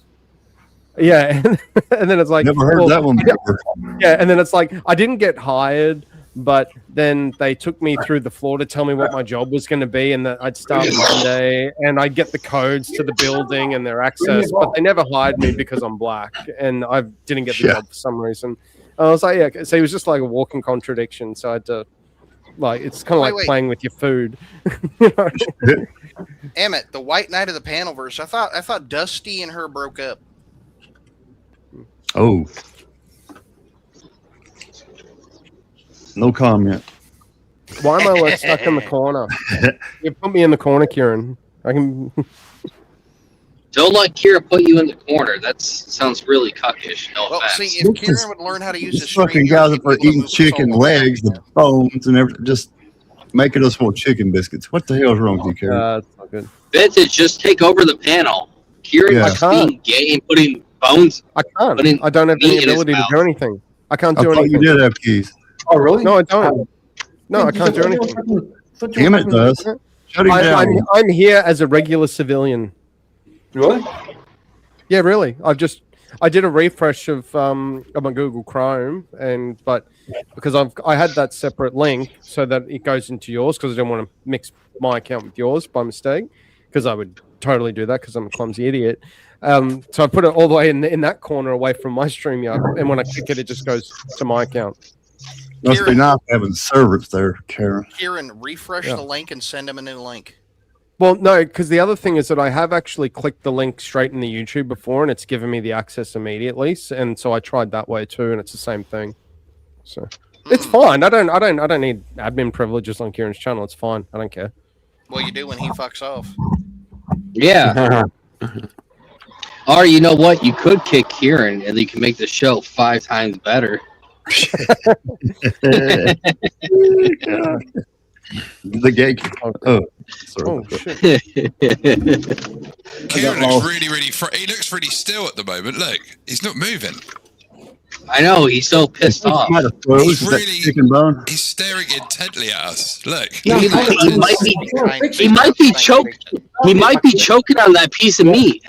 Yeah, and then it's like Never heard that one before. Yeah, and then it's like I didn't get hired, but then they took me through the floor to tell me what my job was going to be, and that I'd start Monday, and I'd get the codes to the building and their access, but they never hired me because I'm black, and I didn't get the Yeah. job for some reason. I was like, yeah, so it was just like a walking contradiction. So I had to, like, it's kind of like Wait. playing with your food. You know? Emmett, the White Knight of the Panelverse. I thought Dusty and her broke up. Oh. No comment. Why am I like stuck in the corner? You put me in the corner, Kieran. I can. Don't let Kira put you in the corner. That sounds really cuckish. No Well, offense. see, if Kieran would learn how to use his These fucking StreamYard, guys he'd up there be able to eating move us chicken all around. legs, the bones, and everything, just making us want chicken biscuits. What the hell's wrong with you, Karen? It's not good. Vintage, just take over the panel. Kieran Yeah. is being gay and putting bones. I can't. Putting I don't have meat any in his ability to mouth. do anything. I can't I do thought anything. you did have keys. Oh, really? No, I don't. No, I can't do anything. Damn it, does. Shut him down. I'm here as a regular civilian. Really? Yeah, really. I did a refresh of my Google Chrome, but because I had that separate link so that it goes into yours because I didn't want to mix my account with yours by mistake because I would totally do that because I'm a clumsy idiot. So I put it all the way in that corner away from my StreamYard, and when I click it, it just goes to my account. Must be nice having servants there, Karen. Kieran, refresh Yeah. the link and send him a new link. Well, no, because the other thing is that I have actually clicked the link straight in the YouTube before, and it's given me the access immediately. And so I tried that way too, and it's the same thing. So it's fine. I don't need admin privileges on Kieran's channel. It's fine. I don't care. Well, you do when he fucks off. Yeah. Or you know what? You could kick Kieran, and you can make the show 5 times better. The gate. Oh, sorry. shit. Kieran looks really, he looks really still at the moment. Look, he's not moving. I know, he's so pissed off. He's really, he's staring intently at us. Look. He might be choking on that piece of meat.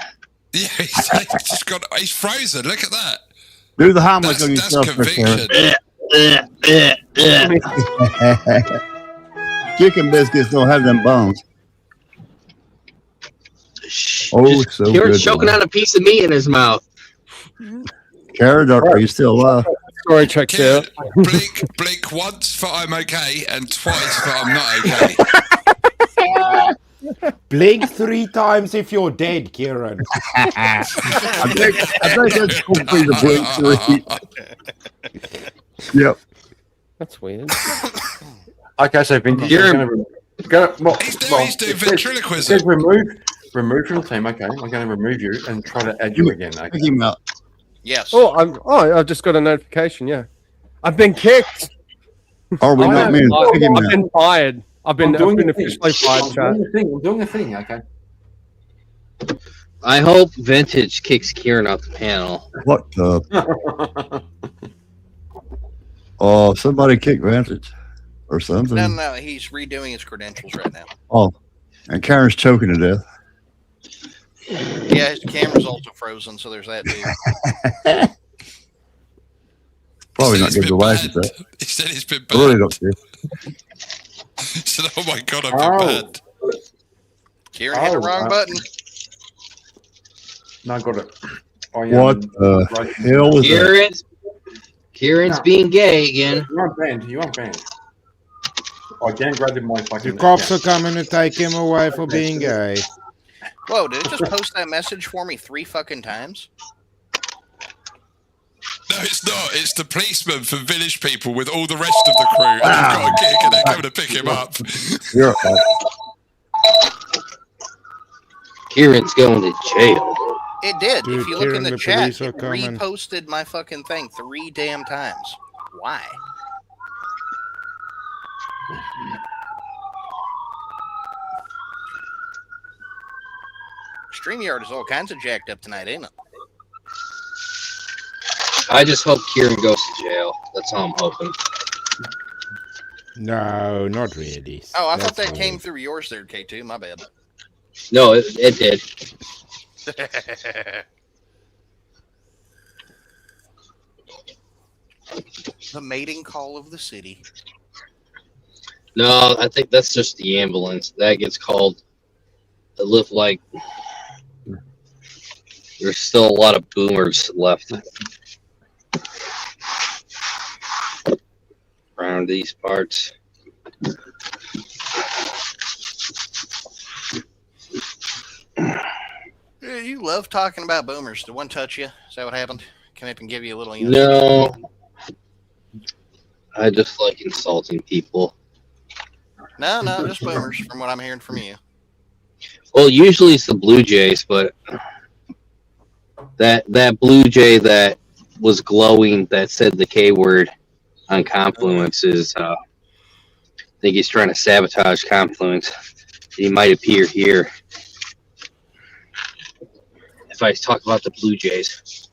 Yeah, he's frozen. Look at that. Do the Heimlich on That's yourself. conviction. Chicken biscuits don't have them bones. Oh, so Kieran's good. choking on a piece of meat in his mouth. Karen, are you still alive? Story checks out. Blink once for I'm okay and twice for I'm not okay. Blink 3 times if you're dead, Kieran. I think that's probably the blink 3. Yep. That's weird. Okay, so Vintage. He's doing ventriloquism. Says remove from the team. Okay, I'm going to remove you and try to add you again. Okay. Pick him up. Yes. I've just got a notification. Yeah, I've been kicked. Are we not men? Pick him I've up. been fired. I've been officially fired. I'm doing the thing. Okay. I hope Vintage kicks Kieran off the panel. What the? Oh, somebody kicked Vantage or something. No, he's redoing his credentials right now. Oh, and Karen's choking to death. Yeah, his camera's also frozen, so there's that too. Probably not good to watch it, though. He said he's been I really don't care. He said, "Oh my god, I've been bad." Kieran hit the wrong button. No, I got it. What the hell was that? Kieran's being gay again. You aren't banned. You aren't banned. I downgraded my fucking. The cops are coming to take him away for being gay. Whoa, did it just post that message for me 3 fucking times? No, it's not. It's the policeman for Village People with all the rest of the crew, and they've got a gig, and they're coming to pick him up. You're right. Kieran's going to jail. It did. Dude, if you look in Kieran, the the chat, police are it coming. reposted my fucking thing 3 damn times. Why? StreamYard is all kinds of jacked up tonight, ain't it? I just hope Kieran goes to jail. That's all I'm hoping. No, not really. Oh, I thought That's that came through yours there, K2. My bad. No, it did. The mating call of the city. No, I think that's just the ambulance. That gets called. It looked like there's still a lot of boomers left around these parts. You love talking about boomers. Did one touch you? Is that what happened? Come up and give you a little. No, I just like insulting people. No, just boomers. From what I'm hearing from you. Well, usually it's the Blue Jays, but that Blue Jay that was glowing that said the K word on Confluence is, I think he's trying to sabotage Confluence. He might appear here if I talk about the Blue Jays.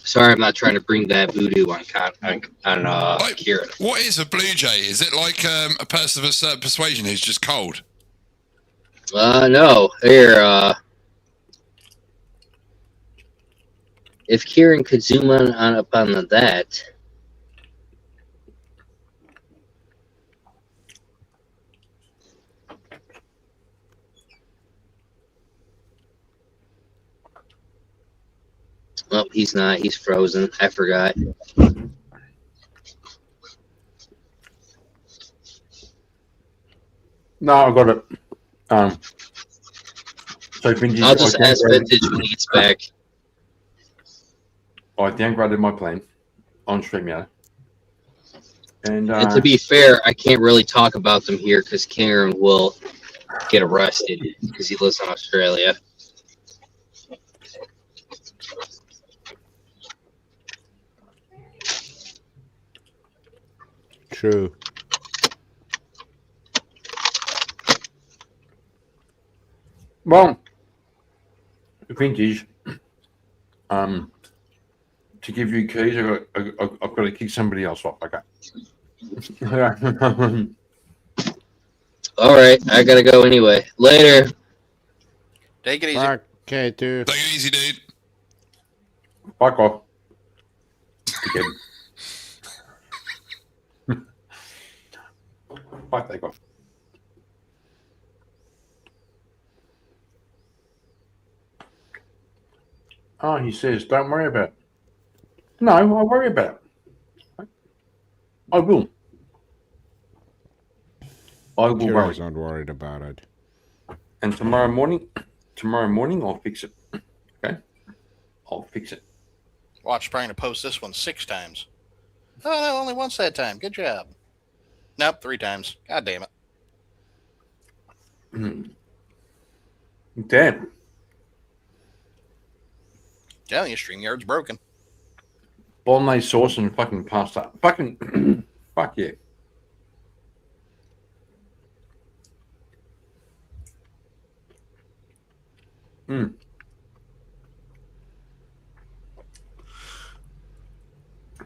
Sorry, I'm not trying to bring that voodoo on Kieran. What is a Blue Jay? Is it like a person of a certain persuasion who's just cold? No. Here, if Kieran could zoom on up on that. Oh, he's not. He's frozen. I forgot. No, I got it. So Vintage, I'll just ask Vintage when he gets back. I downgraded my plan on StreamYard. And to be fair, I can't really talk about them here because Kieran will get arrested because he lives in Australia. True. Well, Vintage, to give you keys, I've got to kick somebody else off. Okay. All right, I gotta go anyway. Later. Take it easy. Okay, dude. Take it easy, dude. Fuck off. Fuck that off. Oh, he says, don't worry about it. No, I'll worry about it. I will. I will worry. Kira's not worried about it. And tomorrow morning, I'll fix it. Okay? I'll fix it. Watch, trying to post this one 6 times. Oh, no, only once that time. Good job. Nope, 3 times. God damn it. Damn. Telling you, StreamYard's broken. Bolognese sauce and fucking pasta. Fucking, fuck yeah.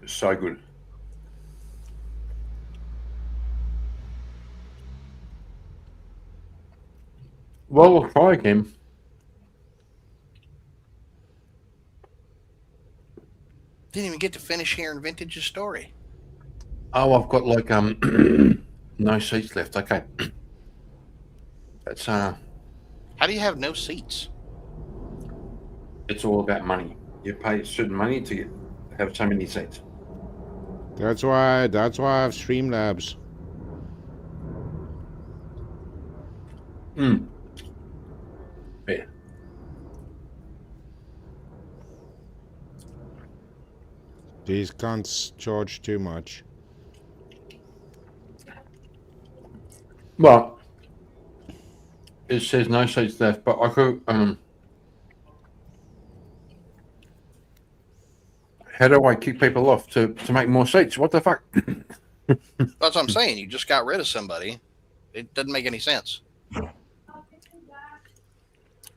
So good. Well, we'll try again. Didn't even get to finish hearing Vintage's story. Oh, I've got like no seats left. Okay. That's How do you have no seats? it's all about money. You pay certain money to have so many seats. That's why I have Streamlabs. Yeah. These cunts charge too much. Well, it says no seats left, but I could how do I kick people off to make more seats? What the fuck? That's what I'm saying. You just got rid of somebody. It doesn't make any sense.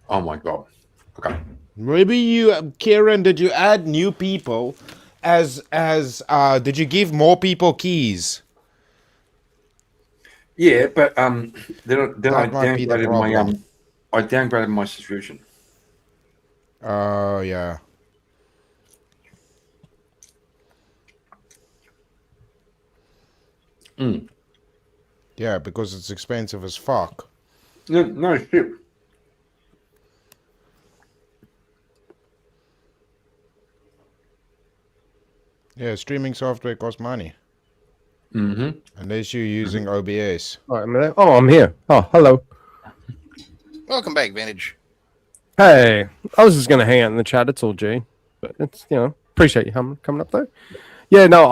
Oh my god. Okay. Maybe you, Kieran, did you add new people? Did you give more people keys? Yeah, but then I might be the downgraded my problem. I downgraded my subscription. Oh yeah. Yeah, because it's expensive as fuck. No shit. Yeah, streaming software costs money. Mm-hmm. Unless you're using OBS. All right, I'm there. Oh, I'm here. Oh, hello. Welcome back, Vintage. Hey, I was just gonna hang out in the chat. It's all G, but it's appreciate you coming up though. Yeah, no,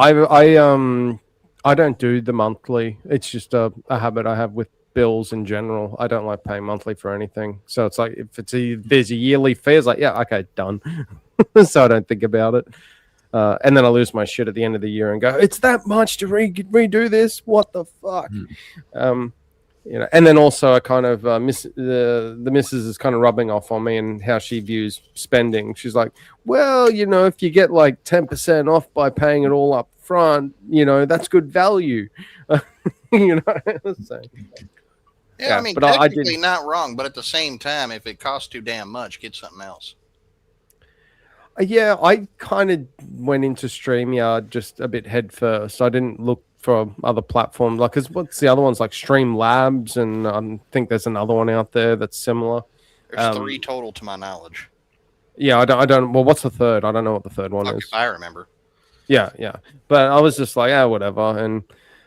I don't do the monthly. It's just a habit I have with bills in general. I don't like paying monthly for anything. So it's like if there's a yearly fee, it's like yeah, okay, done. So I don't think about it. And then I lose my shit at the end of the year and go, it's that much to redo this? What the fuck? And then also I kind of the missus is kind of rubbing off on me and how she views spending. She's like, well, if you get like 10% off by paying it all up front, that's good value. So, Yeah, I mean, but technically not wrong, but at the same time, if it costs too damn much, get something else. Yeah, I kind of went into StreamYard just a bit head first. I didn't look for other platforms. Like, what's the other ones? Like Streamlabs, and I think there's another one out there that's similar. There's 3 total to my knowledge. Yeah, I don't. Well, what's the third? I don't know what the third one is. If I remember. Yeah. But I was just like, whatever. And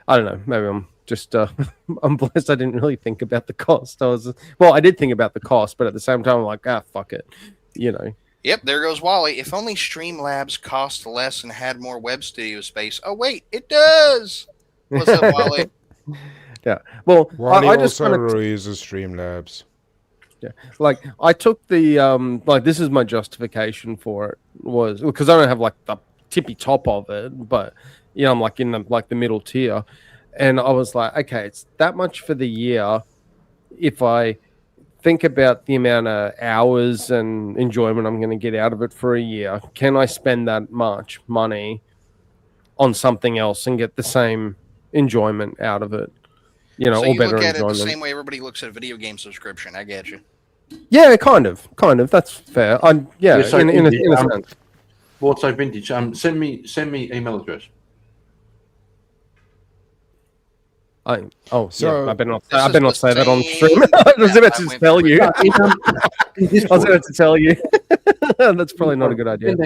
I don't know. Maybe I'm just I'm blessed. I didn't really think about the cost. I did think about the cost, but at the same time, I'm like, fuck it. Yep, there goes Wally. If only Streamlabs cost less and had more web studio space. Oh, wait, it does. What's up, Wally? Yeah. Well, Wally I just also uses Streamlabs. Yeah. Like, I took the, this is my justification for it, was because I don't have, like, the tippy top of it, but, I'm like in the middle tier, and I was like, okay, it's that much for the year. If I think about the amount of hours and enjoyment I'm going to get out of it for a year, can I spend that much money on something else and get the same enjoyment out of it? So or you better look at it enjoyment. the same way everybody looks at a video game subscription. I get you. Yeah, kind of. That's fair. So in a Vintage, sense. What's so Vintage? Send me email address. So- I better not say that on stream. I was about to tell you. I was about to tell you. That's probably not a good idea.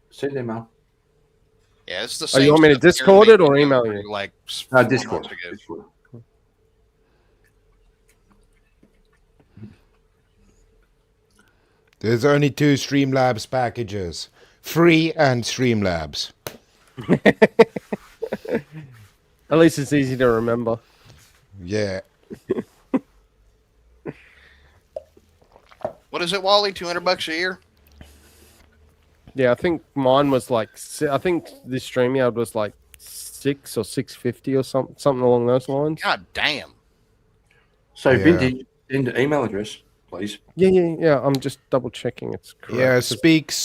Send email. Yeah, it's the Oh, same. you want me to stuff that Discord Gary it or made me email go you? through, like 4 Discord. months ago. Discord. There's only 2 Streamlabs packages. Free and Streamlabs. At least it's easy to remember. Yeah. What is it, Wally? $200 a year? Yeah, I think mine was like. I think this StreamYard was like $6 or $6.50 or something along those lines. God damn. So Yeah. Vintage, send the email address, please. Yeah. I'm just double checking it's correct. Yeah, speaks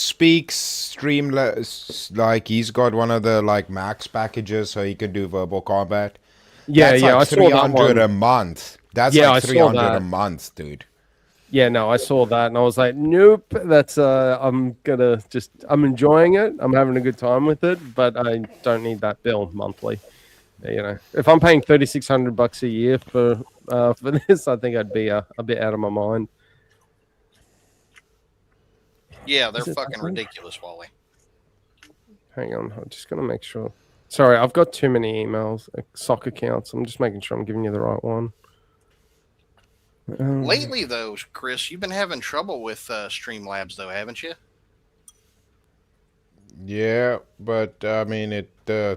Streamlabs, like he's got one of the like max packages so he can do verbal combat. Yeah, That's yeah, like I saw that 300 one. a month. That's Yeah, like I saw 300 a that. month, dude. Yeah, no, I saw that and I was like, nope, that's I'm enjoying it. I'm having a good time with it, but I don't need that bill monthly. If I'm paying $3,600 a year for this, I think I'd be a bit out of my mind. Yeah, they're Is it fucking that one? ridiculous, Wally. Hang on, I'm just gonna make sure. Sorry, I've got too many emails, sock accounts. I'm just making sure I'm giving you the right one. Lately, though, Chris, you've been having trouble with Streamlabs, though, haven't you? Yeah, but I mean,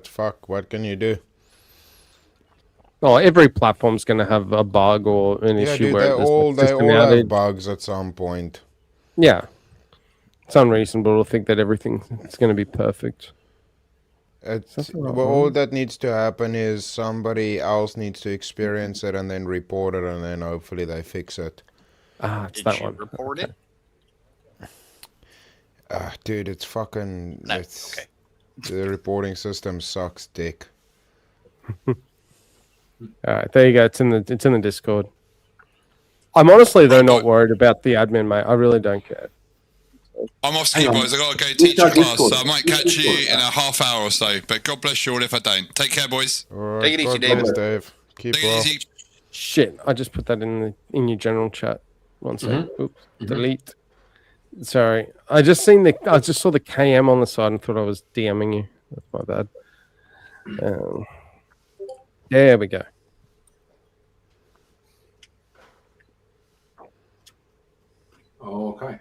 fuck, what can you do? Oh, every platform's gonna have a bug or an Yeah, issue dude, where they there's all, a they system all have outage. bugs at some point. Yeah, it's unreasonable to think that everything is going to be perfect. All that needs to happen is somebody else needs to experience it and then report it, and then hopefully they fix it. It's Did that you one. report it? Dude, it's fucking. No, okay. The reporting system sucks dick. All right, there you go. It's in the Discord. I'm honestly though not worried about the admin, mate. I really don't care. I'm off Hang ski, on. boys. I got to go Which teach a Discord? class, so I might Which catch you Discord? in a half hour or so. But God bless you all if I don't. Take care, boys. All Take it easy, God David. bless, Dave. Keep Take it well. easy. Shit, I just put that in your general chat. One second. Oops, delete. Sorry, I just saw the KM on the side and thought I was DMing you. That's my bad. There we go. Okay.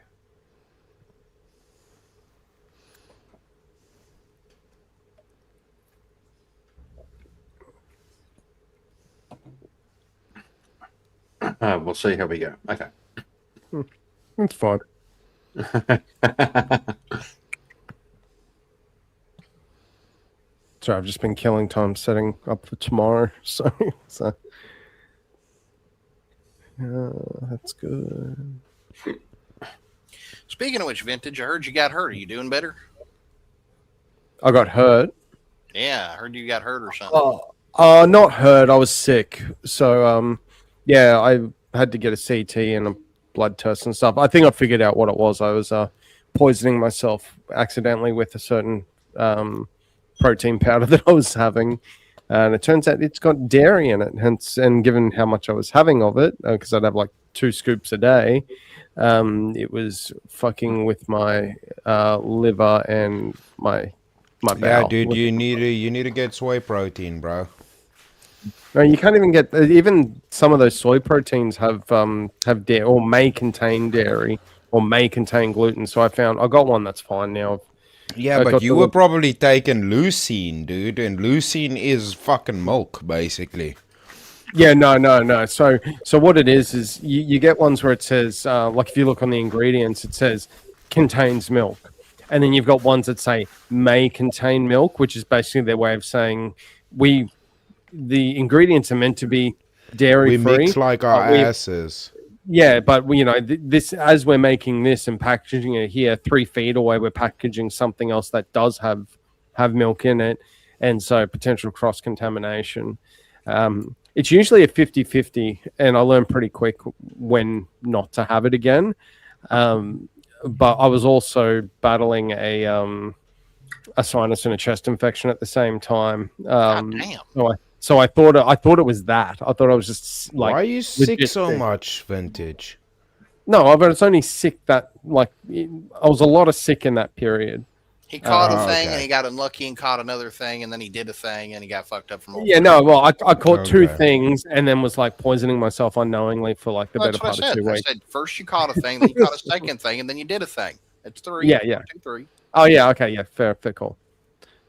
We'll see how we go. Okay. It's fine. Sorry, I've just been killing time setting up for tomorrow. So that's good. Speaking of which, Vintage, I heard you got hurt. Are you doing better? I got hurt. Yeah, I heard you got hurt or something. Not hurt. I was sick. So, yeah, I had to get a CT and a blood test and stuff. I think I figured out what it was. I was poisoning myself accidentally with a certain protein powder that I was having. And it turns out it's got dairy in it. Hence, and given how much I was having of it, because I'd have like 2 scoops a day, it was fucking with my liver and my bowel. Yeah, dude, you need to get soy protein, bro. No, you can't even get. Even some of those soy proteins have dairy or may contain dairy or may contain gluten. So I got one that's fine now. Yeah, but you were probably taking leucine, dude, and leucine is fucking milk, basically. Yeah, no. So what it is you get ones where it says, like if you look on the ingredients, it says contains milk. And then you've got ones that say may contain milk, which is basically their way of saying the ingredients are meant to be dairy We free. mix like our asses. Yeah, but this as we're making this and packaging it here, 3 feet away, we're packaging something else that does have milk in it, and so potential cross contamination. It's usually a 50-50, and I learned pretty quick when not to have it again. But I was also battling a sinus and a chest infection at the same time. So I thought it was that. I thought I was just like. Why are you sick so much, Vintage? No, but it's only sick that I was a lot of sick in that period. He caught a thing and he got unlucky and caught another thing, and then he did a thing and he got fucked up from all. Yeah, no, well, I caught 2 things and then was like poisoning myself unknowingly for like the better part of 2 weeks. I said first you caught a thing, then you caught a second thing, and then you did a thing. It's 3. Yeah. 2, 3. Oh yeah, okay, yeah, fair call.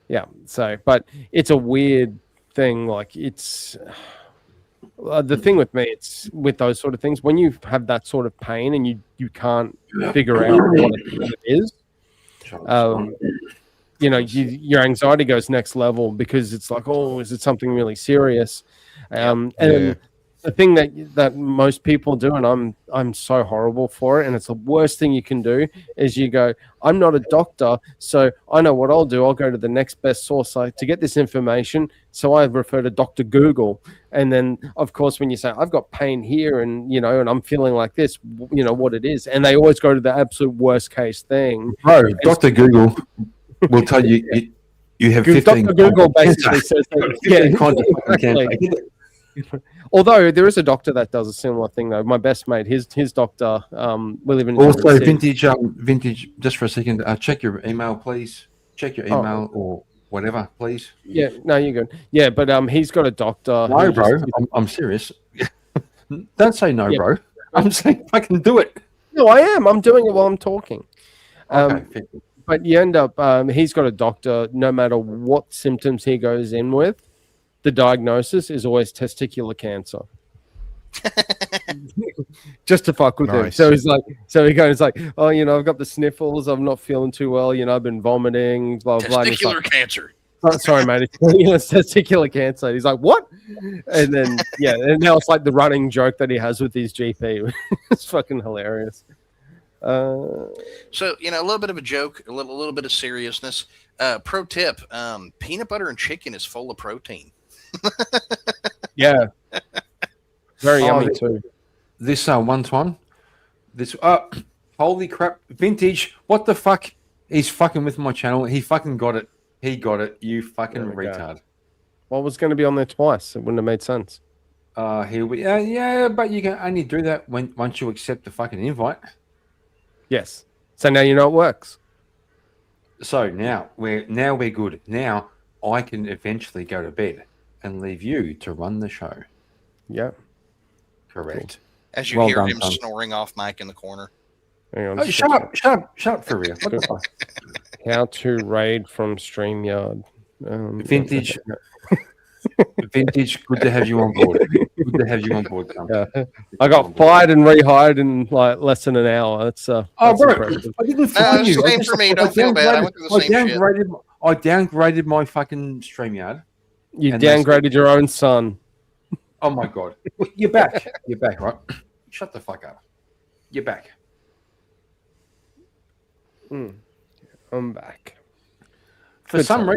Yeah, so but it's a weird thing. Like it's the thing with me. It's with those sort of things when you have that sort of pain and you can't figure out what it is. Your anxiety goes next level because it's like, oh, is it something really serious? And the thing that most people do, and I'm so horrible for it, and it's the worst thing you can do, is you go, I'm not a doctor, so I know what I'll do. I'll go to the next best source site to get this information. So I refer to Dr. Google. And then, of course, when you say, I've got pain here and, and I'm feeling like this, what it is. And they always go to the absolute worst case thing. Bro, Dr. Google will tell you you have 15. Dr. Google basically says that. Although there is a doctor that does a similar thing, though. My best mate, his doctor, we live in. Also, vintage. Just for a second, check your email, please. Check your email or whatever, please. Yeah, no, you're good. Yeah, but he's got a doctor. No, bro, I'm serious. Don't say no, bro. I'm saying I can do it. No, I am. I'm doing it while I'm talking. Okay. But you end up, he's got a doctor. No matter what symptoms he goes in with, the diagnosis is always testicular cancer. Just to fuck with him. So he goes like, oh, I've got the sniffles. I'm not feeling too well. I've been vomiting. Blah blah. Testicular cancer. Oh, sorry, mate. It's testicular cancer. He's like, what? And then and now it's like the running joke that he has with his GP. It's fucking hilarious. So a little bit of a joke, a little bit of seriousness. Pro tip: peanut butter and chicken is full of protein. Yeah, very yummy too. This one time, holy crap, vintage! What the fuck? He's fucking with my channel. He fucking got it. He got it. You fucking retard. Well, it was going to be on there twice. It wouldn't have made sense. Here we but you can only do that once you accept the fucking invite. Yes. So now you know it works. So now we're good. Now I can eventually go to bed and leave you to run the show. Yeah. Correct. As you hear him snoring off mic in the corner. Hang on, oh, shut up, for real. What the fuck? How to raid from StreamYard. Vintage. Vintage, good to have you on board. Good to have you on board, son. Yeah. I got fired and rehired in like less than an hour. That's bro, impressive. I didn't fire you. Same for me. Don't feel bad. I went through the same shit. I downgraded my fucking StreamYard. You downgraded your own son. Oh my god. You're back. You're back, right? Shut the fuck up. You're back. I'm back. For some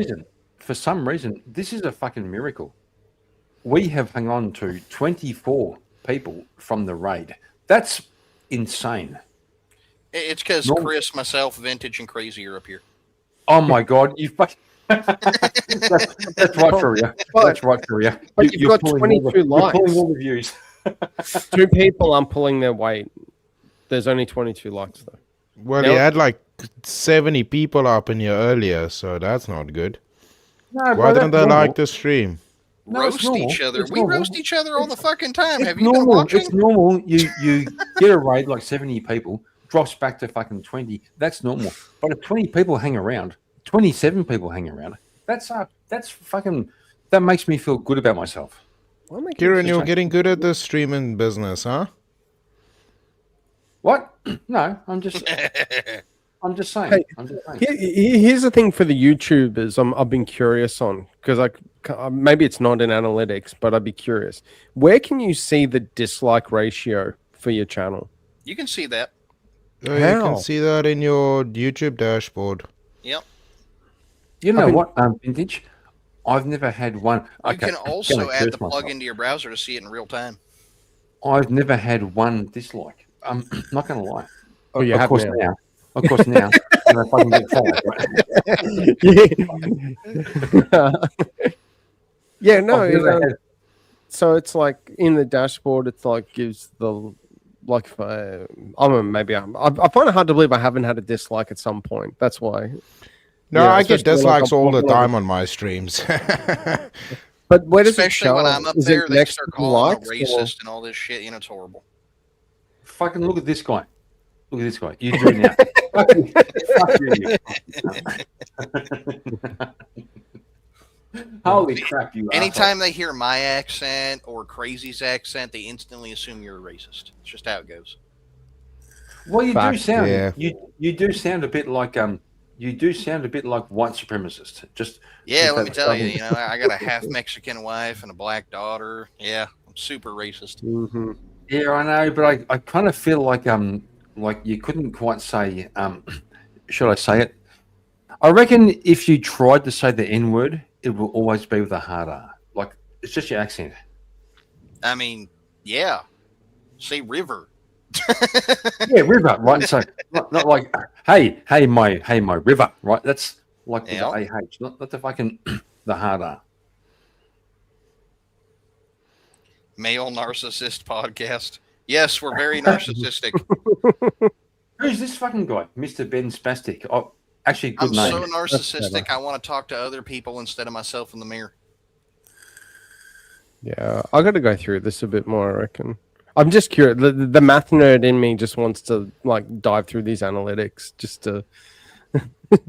reason, this is a fucking miracle. We have hung on to 24 people from the raid. That's insane. It's because Chris, myself, Vintage, and Crazy are up here. Oh my god, you fucking... that's right for you. That's right for you. But you've got 22 likes. You're pulling all the views. 2 people aren't pulling their weight. There's only 22 likes though. Well, you had like 70 people up in here earlier, so that's not good. No, why didn't they like the stream? Roast each other. We roast each other all the fucking time. Have you normal. been watching? It's normal. You get a raid like 70 people, drops back to fucking 20. That's normal. But if 20 people hang around, 27 people hang around, that's fucking, that makes me feel good about myself. Kieran, you're getting good at the streaming business, huh? What? No, I'm just I'm just saying. Hey, I'm just saying. Here's the thing for the YouTubers. I've been curious on because maybe it's not in analytics, but I'd be curious. Where can you see the dislike ratio for your channel? You can see that. You can see that in your YouTube dashboard. Yep. You know what, Vintage? I've never had one. You Okay, can I'm also gonna add curse the plug myself. into your browser to see it in real time. I've never had one dislike. I'm not going to lie. Oh, you of have course now. now. Of course now. And if I can get fired, right? Yeah, no. I've never had- So it's like in the dashboard, it's like gives the like. I don't know, maybe I find it hard to believe I haven't had a dislike at some point. That's why. No, Yeah, I get especially when dislikes I'm all the popular. time on my streams. But where does Especially it show? when I'm up Is there, it they next start to calling likes, me or- racist and all this shit. You know, it's horrible. Fucking look at this guy. Look at this guy. You do it now. Fuck you. Holy crap, you Anytime they hear my accent or Crazy's accent, they instantly assume you're a racist. It's just how it goes. Well, you Fact, do sound yeah. you do sound a bit like you do sound a bit like white supremacist. Just Yeah, with let me that tell you, southern- I got a half Mexican wife and a black daughter. Yeah, I'm super racist. Mm-hmm. Yeah, I know, but I kind of feel like you couldn't quite say should I say it? I reckon if you tried to say the N word, it will always be with a hard R. Like it's just your accent. I mean, yeah. Say river. Yeah, river, right? So not like hey my river, right? That's like with Yeah. the AH, not the fucking the hard R. Male narcissist podcast. Yes, we're very narcissistic. Who's this fucking guy, Mr. Ben Spastic? Oh, actually, good I'm name. so narcissistic. I want to talk to other people instead of myself in the mirror. Yeah, I got to go through this a bit more. I reckon. I'm just curious. The math nerd in me just wants to like dive through these analytics just to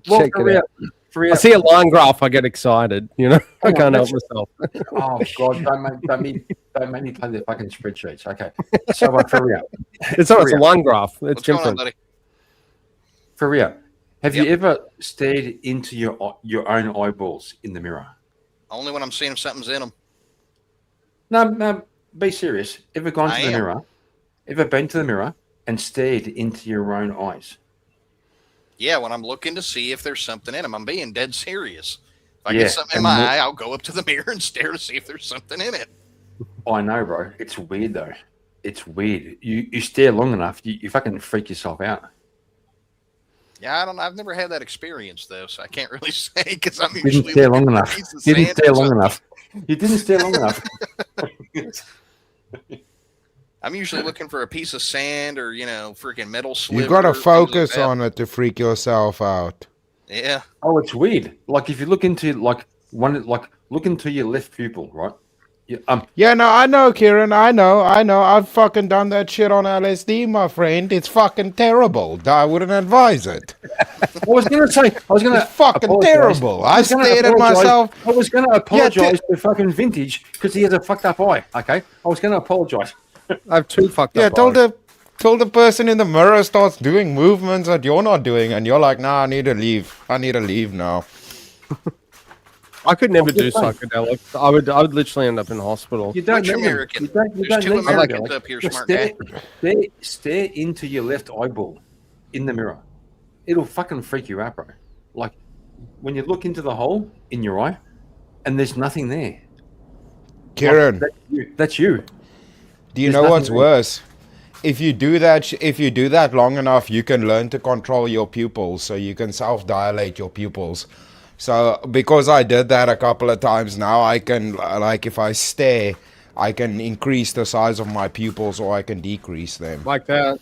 check for it real, out. for real. I see a line graph, I get excited. You know, I Hang on, can't help let's- myself. Oh God! Don't make me play the fucking spreadsheets. Okay, so for real, It's not. It's a real. line graph. It's What's going on, different. buddy? For real, have Yep. you ever stared into your own eyeballs in the mirror? Only when I'm seeing if something's in them. No, be serious. Ever gone to I the am. mirror? Ever been to the mirror and stared into your own eyes? Yeah, when I'm looking to see if there's something in them. I'm being dead serious. If I Yeah, get something in and my look- eye, I'll go up to the mirror and stare to see if there's something in it. I know, bro. It's weird though. It's weird. You stare long enough, you fucking freak yourself out. Yeah, I've never had that experience though, so I can't really say because I'm You didn't usually stare looking long for a enough. piece of You didn't sand stare or long something. enough. You didn't stare long enough. I'm usually looking for a piece of sand or freaking metal sliver. You gotta things like focus that. on it to freak yourself out. Yeah. Oh, it's weird. Like if you look into look into your left pupil, right? Yeah, no, I know, Kieran. I know. I've fucking done that shit on LSD, my friend. It's fucking terrible. I wouldn't advise it. I was gonna It's fucking apologise. terrible. I was gonna stared at apologise- myself. I was gonna Yeah, apologize to fucking Vintage because he has a fucked up eye. Okay, I was gonna apologize. I have two fucked Yeah, up. till the person in the mirror starts doing movements that you're not doing, and you're like, nah, I need to leave. I need to leave now. I could never do just saying. psychedelics. I would literally end up in hospital. You don't Which need them. American? You don't There's two need Americans them. up here, Just smart guy. stare into your left eyeball in the mirror. It'll fucking freak you out, bro. Like when you look into the hole in your eye, and there's nothing there. Kieran, That's you. do you There's know what's nothing there. worse? If you do that long enough, you can learn to control your pupils, so you can self-dilate your pupils. So because I did that a couple of times now, I can, like, if I stare, I can increase the size of my pupils or I can decrease them. Like that.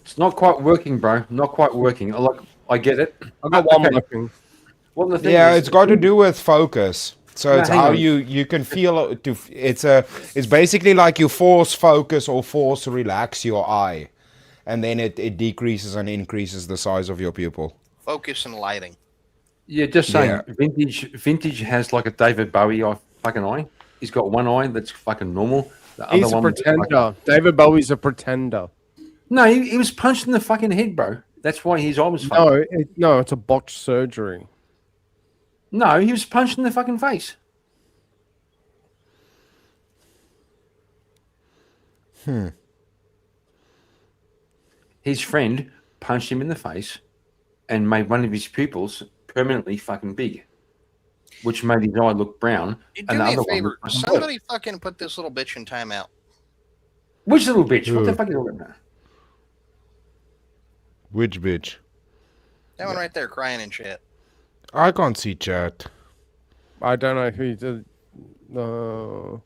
It's not quite working, bro. Not quite working. I get it. I got one Okay. working. Well, the thing Yeah, is, it's got to do with focus. So No, it's hang how on. you can feel it. It's basically like you force focus or force relax your eye, and then it decreases and increases the size of your pupil. Focus and lighting. Yeah, just saying. Yeah. Vintage has like a David Bowie fucking eye. He's got one eye that's fucking normal. The He's other a one that's pretender. David Bowie's a pretender. No, he was punched in the fucking head, bro. That's why his eye was fucked. No, it's a botched surgery. No, he was punched in the fucking face. His friend punched him in the face and made one of his pupils permanently fucking big, which made his eye look brown. Do and the me a other one favor. was fucking Somebody fucking put this little bitch in timeout. Which little bitch? What the fuck is all that? Which bitch? That one right there crying in chat. I can't see chat. I don't know who did. No.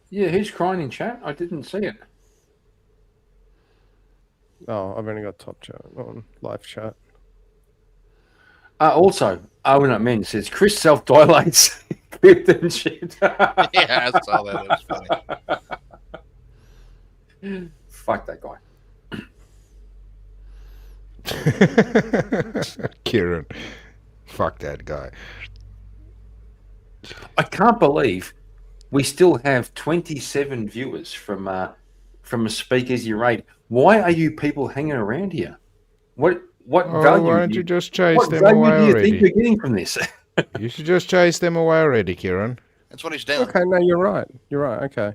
Yeah, who's crying in chat? I didn't see it. Oh, I've only got top chat on live chat. Also, Owen at Men says Chris self-dilates. Clipped and shit. Yeah, I saw that. It was funny. Fuck that guy. Kieran. Fuck that guy. I can't believe we still have 27 viewers from a Speakeasy raid. Why are you people hanging around here? What value? Why don't you just chase what them value away do you already? think you're getting from this? You should just chase them away already, Kieran. That's what he's doing. Okay, no, you're right. You're right. Okay.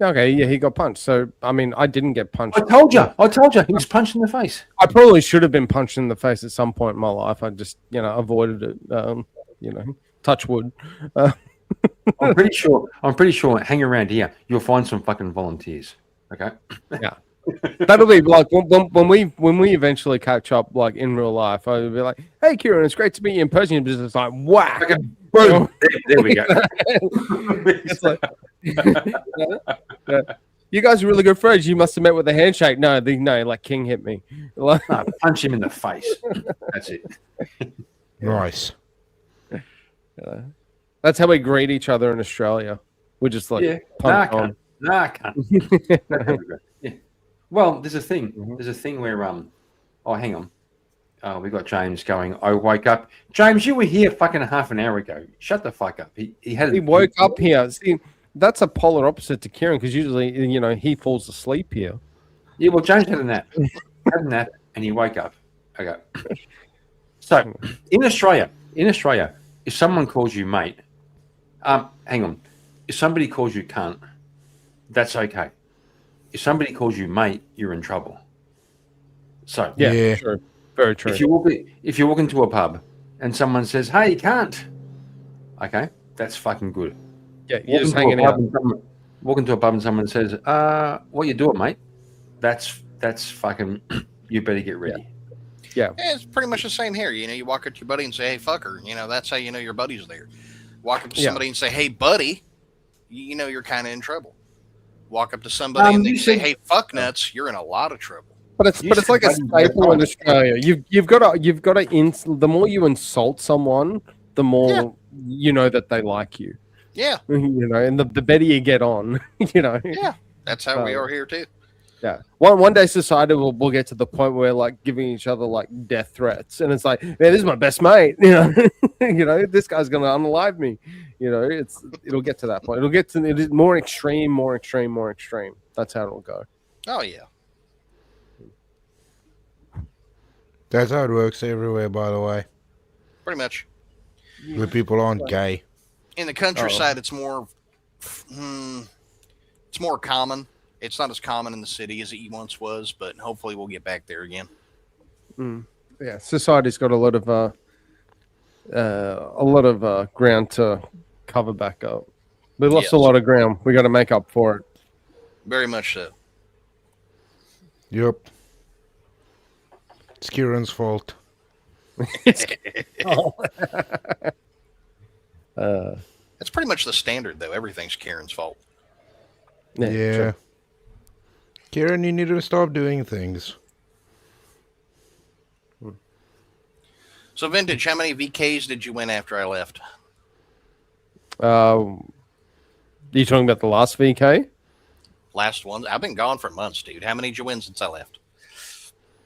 Okay, yeah, he got punched. So, I mean, I didn't get punched. I told you. He was punched in the face. I probably should have been punched in the face at some point in my life. I just, avoided it. Touch wood. I'm pretty sure. Hang around here. You'll find some fucking volunteers. Okay. Yeah. That'll be like when we eventually catch up, like in real life. I'll be like, "Hey, Kieran, it's great to meet you in person." It's just like, whack, boom. There we go. It's like, you guys are really good friends. You must have met with a handshake. No, like King hit me. No, punch him in the face. That's it. Nice. That's how we greet each other in Australia. We're just like, punch on. I can't. Yeah. Well, there's a thing. There's a thing where oh, hang on. We got James going. I woke up. James, you were here fucking half an hour ago. Shut the fuck up. He woke up here. See, that's a polar opposite to Kieran because usually, he falls asleep here. Yeah, well, James had a nap. And he woke up. Okay. So, in Australia, if someone calls you mate, hang on. If somebody calls you cunt, that's okay. If somebody calls you mate, you're in trouble. So yeah, sure. Very true. If you walk into a pub and someone says, "Hey, you can't," okay, that's fucking good. Yeah, you're just hanging out. Walk into a pub and someone says, "What you doing, mate?" That's fucking. You better get ready. Yeah, it's pretty much the same here. You walk up to your buddy and say, "Hey, fucker." That's how you know your buddy's there. Walk up to somebody and say, "Hey, buddy," you're kind of in trouble. Walk up to somebody and they say, "Hey, fuck nuts," you're in a lot of trouble. But it's like a staple in Australia. You've got to the more you insult someone, the more you know that they like you. Yeah. And the better you get on. Yeah, that's how we are here too. Yeah. One day society will get to the point where like giving each other like death threats, and it's like, man, this is my best mate. This guy's gonna unalive me. It'll get to that point. It'll get to it is more extreme. That's how it'll go. Oh yeah. That's how it works everywhere, by the way. Pretty much. The people aren't gay. In the countryside, it's more common. It's not as common in the city as it once was, but hopefully we'll get back there again. Yeah, society's got a lot of ground to cover back up. We lost a lot of ground. We got to make up for it. Very much so. Yep. It's Kieran's fault. That's pretty much the standard, though. Everything's Kieran's fault. Yeah. Sure. Kieran, you need to stop doing things. So, Vintage, how many VKs did you win after I left? Are you talking about the last VK? Last one? I've been gone for months, dude. How many did you win since I left?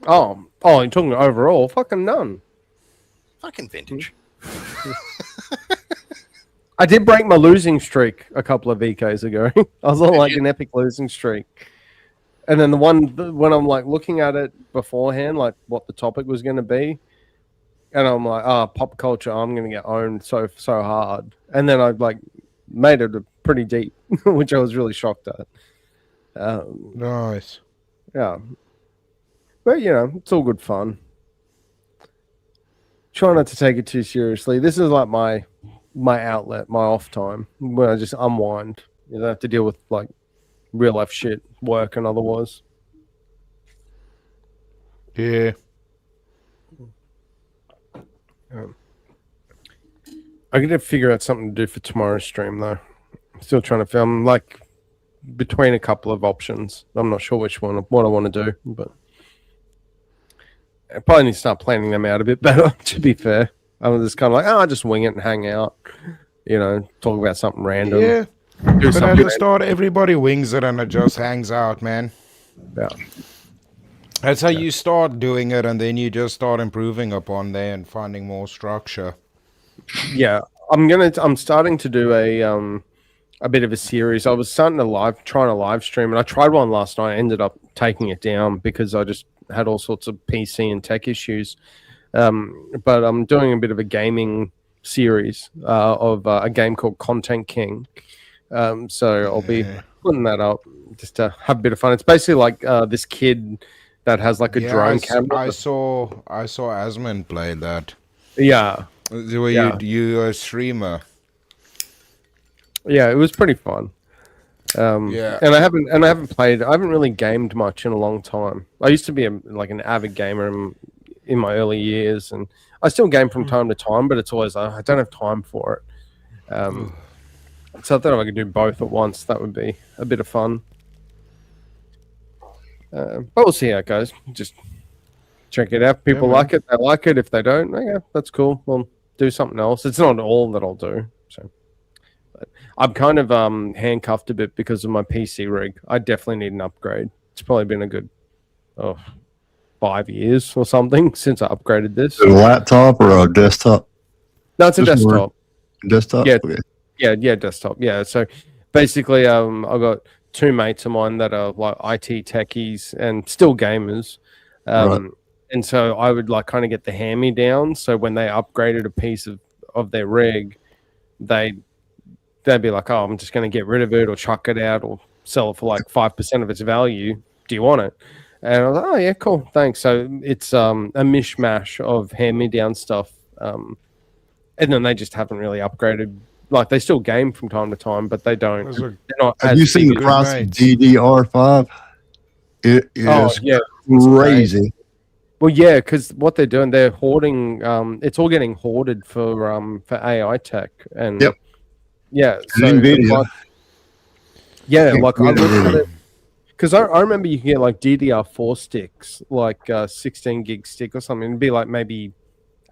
Oh, you're talking overall? Fucking none. Fucking Vintage. I did break my losing streak a couple of VKs ago. I was on like an epic losing streak. And then when I'm like looking at it beforehand, like what the topic was going to be, and I'm like, pop culture, I'm going to get owned so hard. And then I like made it pretty deep, which I was really shocked at. Nice. Yeah. But, it's all good fun. Try not to take it too seriously. This is like my outlet, my off time, where I just unwind. You don't have to deal with like real life shit, work and otherwise. Yeah. I got to figure out something to do for tomorrow's stream, though. I'm still trying to film, like, between a couple of options. I'm not sure what I want to do, but I probably need to start planning them out a bit better, to be fair. I'm just kind of like, I'll just wing it and hang out, talk about something random. Yeah. Do But at something the start, everybody wings it and it just hangs out, man. Yeah. That's how you start doing it, and then you just start improving upon there and finding more structure. Yeah, I'm starting to do a bit of a series. I was trying to live stream, and I tried one last night. I ended up taking it down because I just had all sorts of PC and tech issues. But I'm doing a bit of a gaming series of a game called Content King. So I'll be putting that up just to have a bit of fun. It's basically like this kid that has like a drone camera. I saw Asmund play that. Yeah. Were you a streamer? Yeah, it was pretty fun. Yeah. And I haven't really gamed much in a long time. I used to be an avid gamer in my early years, and I still game from time to time, but it's always I don't have time for it. So I thought if I could do both at once, that would be a bit of fun. But we'll see how it goes. Just check it out. People like it, they like it. If they don't, yeah, that's cool. We'll do something else. It's not all that I'll do. So but I'm kind of handcuffed a bit because of my PC rig. I definitely need an upgrade. It's probably been a good 5 years or something since I upgraded this. A laptop or a desktop? No, it's a desktop. Desktop? Yeah, Okay. yeah, desktop. Yeah, so basically, I've got two mates of mine that are like IT techies and still gamers. Right. And so I would like kind of get the hand-me-down. So when they upgraded a piece of their rig, they'd be like, oh, I'm just going to get rid of it or chuck it out or sell it for like 5% of its value. Do you want it? And I was like, oh, yeah, cool, thanks. So it's a mishmash of hand-me-down stuff. And then they just haven't really upgraded. Like, they still game from time to time, but they don't. They're not Have as you seen the big price as- of DDR5? It is it's crazy. Well, yeah, because what they're doing, they're hoarding. It's all getting hoarded for AI tech, and Yep. yeah, And NVIDIA. like, yeah, Can't like I get looked at it. it because I remember you can get like DDR4 sticks, like 16 gig stick or something. It'd be like maybe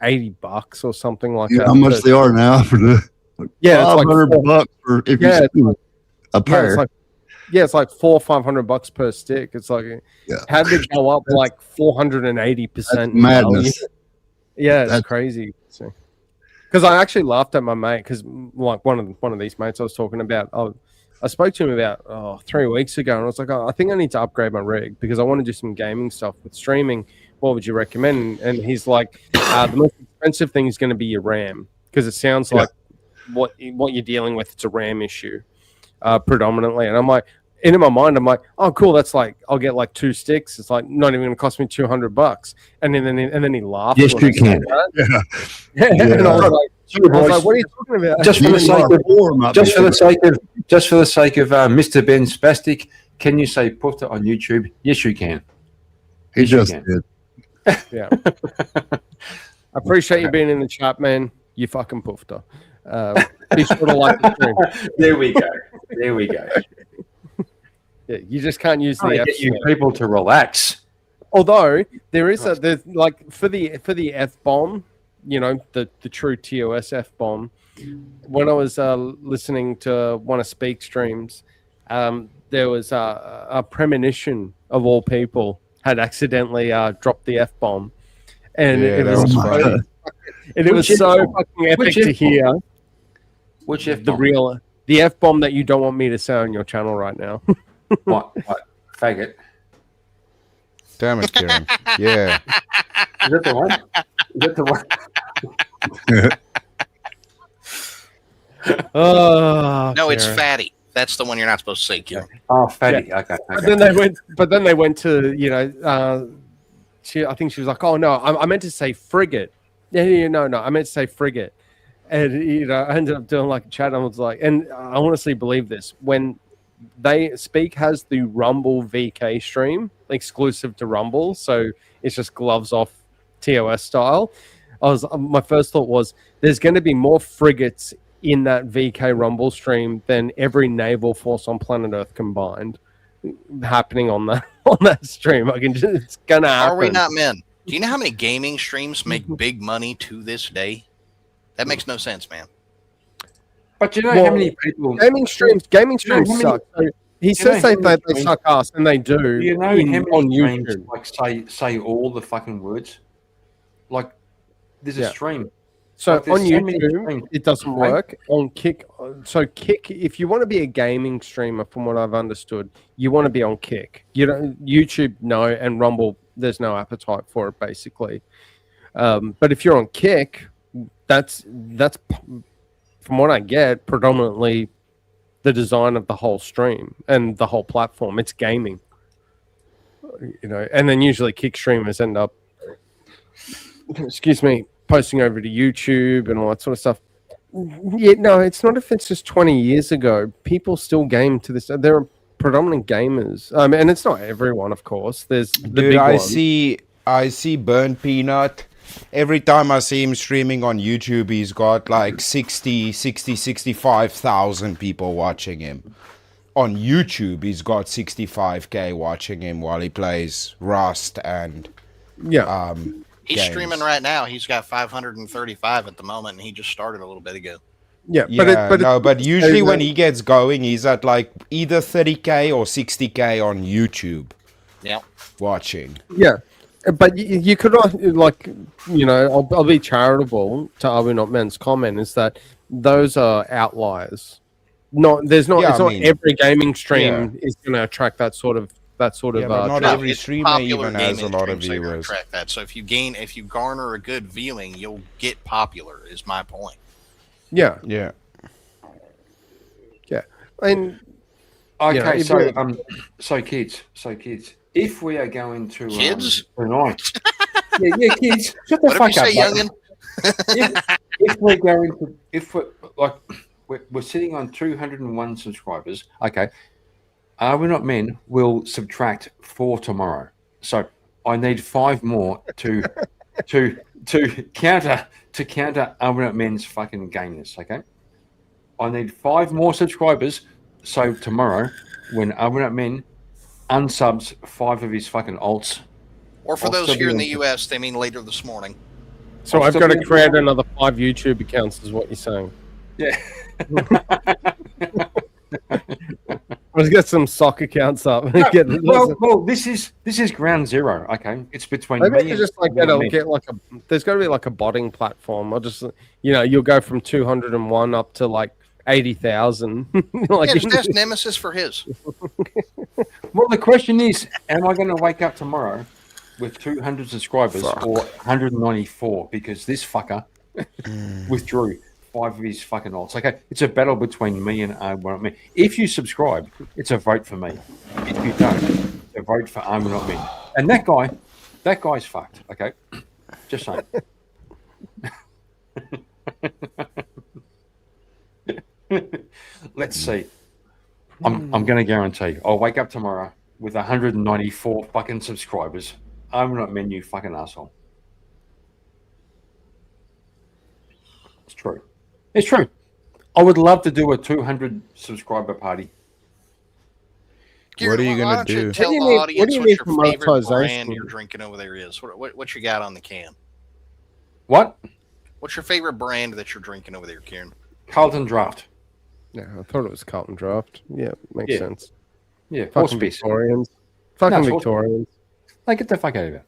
$80 or something like You that. know how much But- they are now for the Yeah, it's like $500 for if Yeah, you a pair. it's like $400 or $500 per stick. It's like, how did it go up like 480%? That's madness. Yeah, it's That's- crazy. Because I actually laughed at my mate because like one of these mates I was talking about, I spoke to him about 3 weeks ago, and I was like, I think I need to upgrade my rig because I want to do some gaming stuff with streaming. What would you recommend? And he's like, the most expensive thing is going to be your RAM because it sounds like what you're dealing with, it's a RAM issue predominantly. And I'm like, in my mind, I'm like, oh, cool. That's like, I'll get like 2 sticks. It's like not even going to cost me $200. And then he laughed. Yes, when I you said can. that. Yeah. And I was like, what are you talking about? Just for the sake of Mr. Ben Spastic, can you say put it on YouTube? Yes, you can. He Yes, you just can. did. Yeah. I appreciate you being in the chat, man. You fucking poofed her. Be sure to like the stream. There we go. There we go. Yeah, you just can't use Trying the to F get you word. people to relax. Although there's like for the F bomb, the true TOS F bomb. When I was listening to one of Speak streams, there was a premonition of all people had accidentally dropped the F bomb, and Yeah, it that was was so, funny. and it was Which so F-bomb? fucking epic Which to F-bomb? hear. Which F The F bomb that you don't want me to say on your channel right now. What? Faggot. Damn it, Kieran. Yeah. Is that the one? Is that the one? Oh, No, it's Kieran. fatty. That's the one you're not supposed to say, Kieran. Oh, fatty. Yeah. Okay. But then they went to, you know, I think she was like, oh no, I meant to say frigate. Yeah, no, I meant to say frigate. And, you know, I ended up doing like a chat and I was like, and I honestly believe this, when Speak has the Rumble VK stream exclusive to Rumble, so it's just gloves off TOS style. My first thought was there's going to be more frigates in that VK Rumble stream than every naval force on planet Earth combined happening on that stream. It's gonna happen. Are we not men? Do you know how many gaming streams make big money to this day? That makes no sense, man. But you know how many people gaming streams suck. So he says they suck ass, and they do. You know how many on streams, YouTube. like say all the fucking words? Like there's a stream. So Like, there's on so many YouTube, streams, it doesn't right? work. On Kick, Kick, if you want to be a gaming streamer, from what I've understood, you want to be on Kick. You don't YouTube, no, and Rumble, there's no appetite for it, basically. But if you're on Kick, that's from what I get, predominantly the design of the whole stream and the whole platform. It's gaming, you know, and then usually Kick streamers end up, excuse me, posting over to YouTube and all that sort of stuff. Yeah, no, it's not if it's just 20 years ago. People still game to this. There are predominant gamers. And it's not everyone, of course. There's the Dude, big I see Burnt Peanut. Every time I see him streaming on YouTube, he's got like 65,000 people watching him. On YouTube, he's got 65K watching him while he plays Rust and He's games. streaming right now. He's got 535 at the moment, and he just started a little bit ago. Yeah, but usually when he gets going, he's at like either 30K or 60K on YouTube. Yeah, watching. Yeah, but you could like, you know, I'll be charitable to Are We Not Men's comment is that those are outliers. It's not every gaming stream is going to attract that sort of. But not every streamer even has a lot of streams are gonna viewers. attract that. So if you garner a good viewing, you'll get popular. Is my point. Yeah. And okay, you know, so kids, if we are going to Kids? tonight, yeah, kids, shut the What fuck did you up, say, mate. youngin? if we're going to, we're sitting on 201 subscribers, okay. Are We Not Men will subtract 4 tomorrow. So I need 5 more to counter Are We Not Men's fucking gayness, okay? I need 5 more subscribers. So tomorrow, when Are We Not Men unsubs 5 of his fucking alts. Or for I'll those still here be in on- the U.S., they mean later this morning. So I've got to create another 5 YouTube accounts, is what you're saying. Yeah. Let's get some sock accounts up. No, well, this is ground zero. Okay, it's between Maybe me you and just like get like a. There's got to be like a botting platform. Or just you'll go from 201 up to like 80,000. Yeah, just ask Nemesis for his. Well, the question is, am I going to wake up tomorrow with 200 subscribers or 194 because this fucker withdrew 5 of his fucking alts? Okay, it's a battle between me and Are We Not Men. If you subscribe, it's a vote for me. If you don't, it's a vote for Are We Not Men. And that guy's fucked. Okay, just saying. Let's see. I'm going to guarantee I'll wake up tomorrow with 194 fucking subscribers. I'm not Men, you fucking asshole. It's true. It's true. I would love to do a 200 subscriber party. What are you Why going to don't you do? tell the audience what your favorite brand you're drinking over there is? What you got on the can? What? What's your favorite brand that you're drinking over there, Kieran? Carlton Draft. Yeah, I thought it was Carlton Draft. Yeah, makes Yeah. sense. Yeah, Fucking horse piss. Victorians. Fucking No, it's horse- Victorians. Like, get the fuck out of here.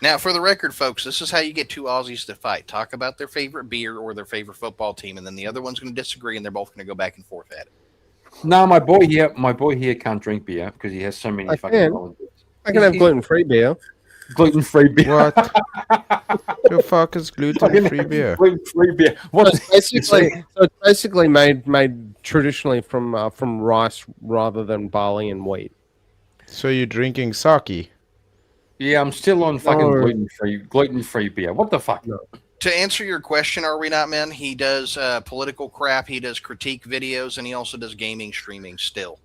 Now, for the record, folks, this is how you get 2 Aussies to fight. Talk about their favorite beer or their favorite football team, and then the other one's going to disagree, and they're both going to go back and forth at it. No, my boy here can't drink beer because he has so many I fucking can. allergies. I can have gluten-free beer. Gluten-free beer. What? The fuck is gluten-free beer? Gluten-free beer. So What's it's basically made traditionally from rice rather than barley and wheat. So you're drinking sake? Yeah, I'm still on fucking No. gluten-free beer. What the fuck? To answer your question, are we not men? He does political crap. He does critique videos, and he also does gaming streaming. Still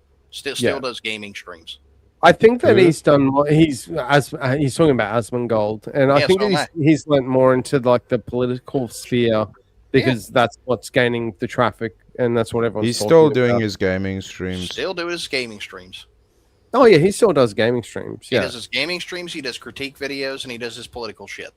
Yeah. does gaming streams. I think that he's done. He's talking about Asmongold, and I Yeah, think so am he's went more into like the political sphere because that's what's gaining the traffic, and that's what everyone's. He's talking still doing about. his gaming streams. Still do his gaming streams. Oh yeah, he still does gaming streams. He Yeah, does his gaming streams. He does critique videos, and he does his political shit.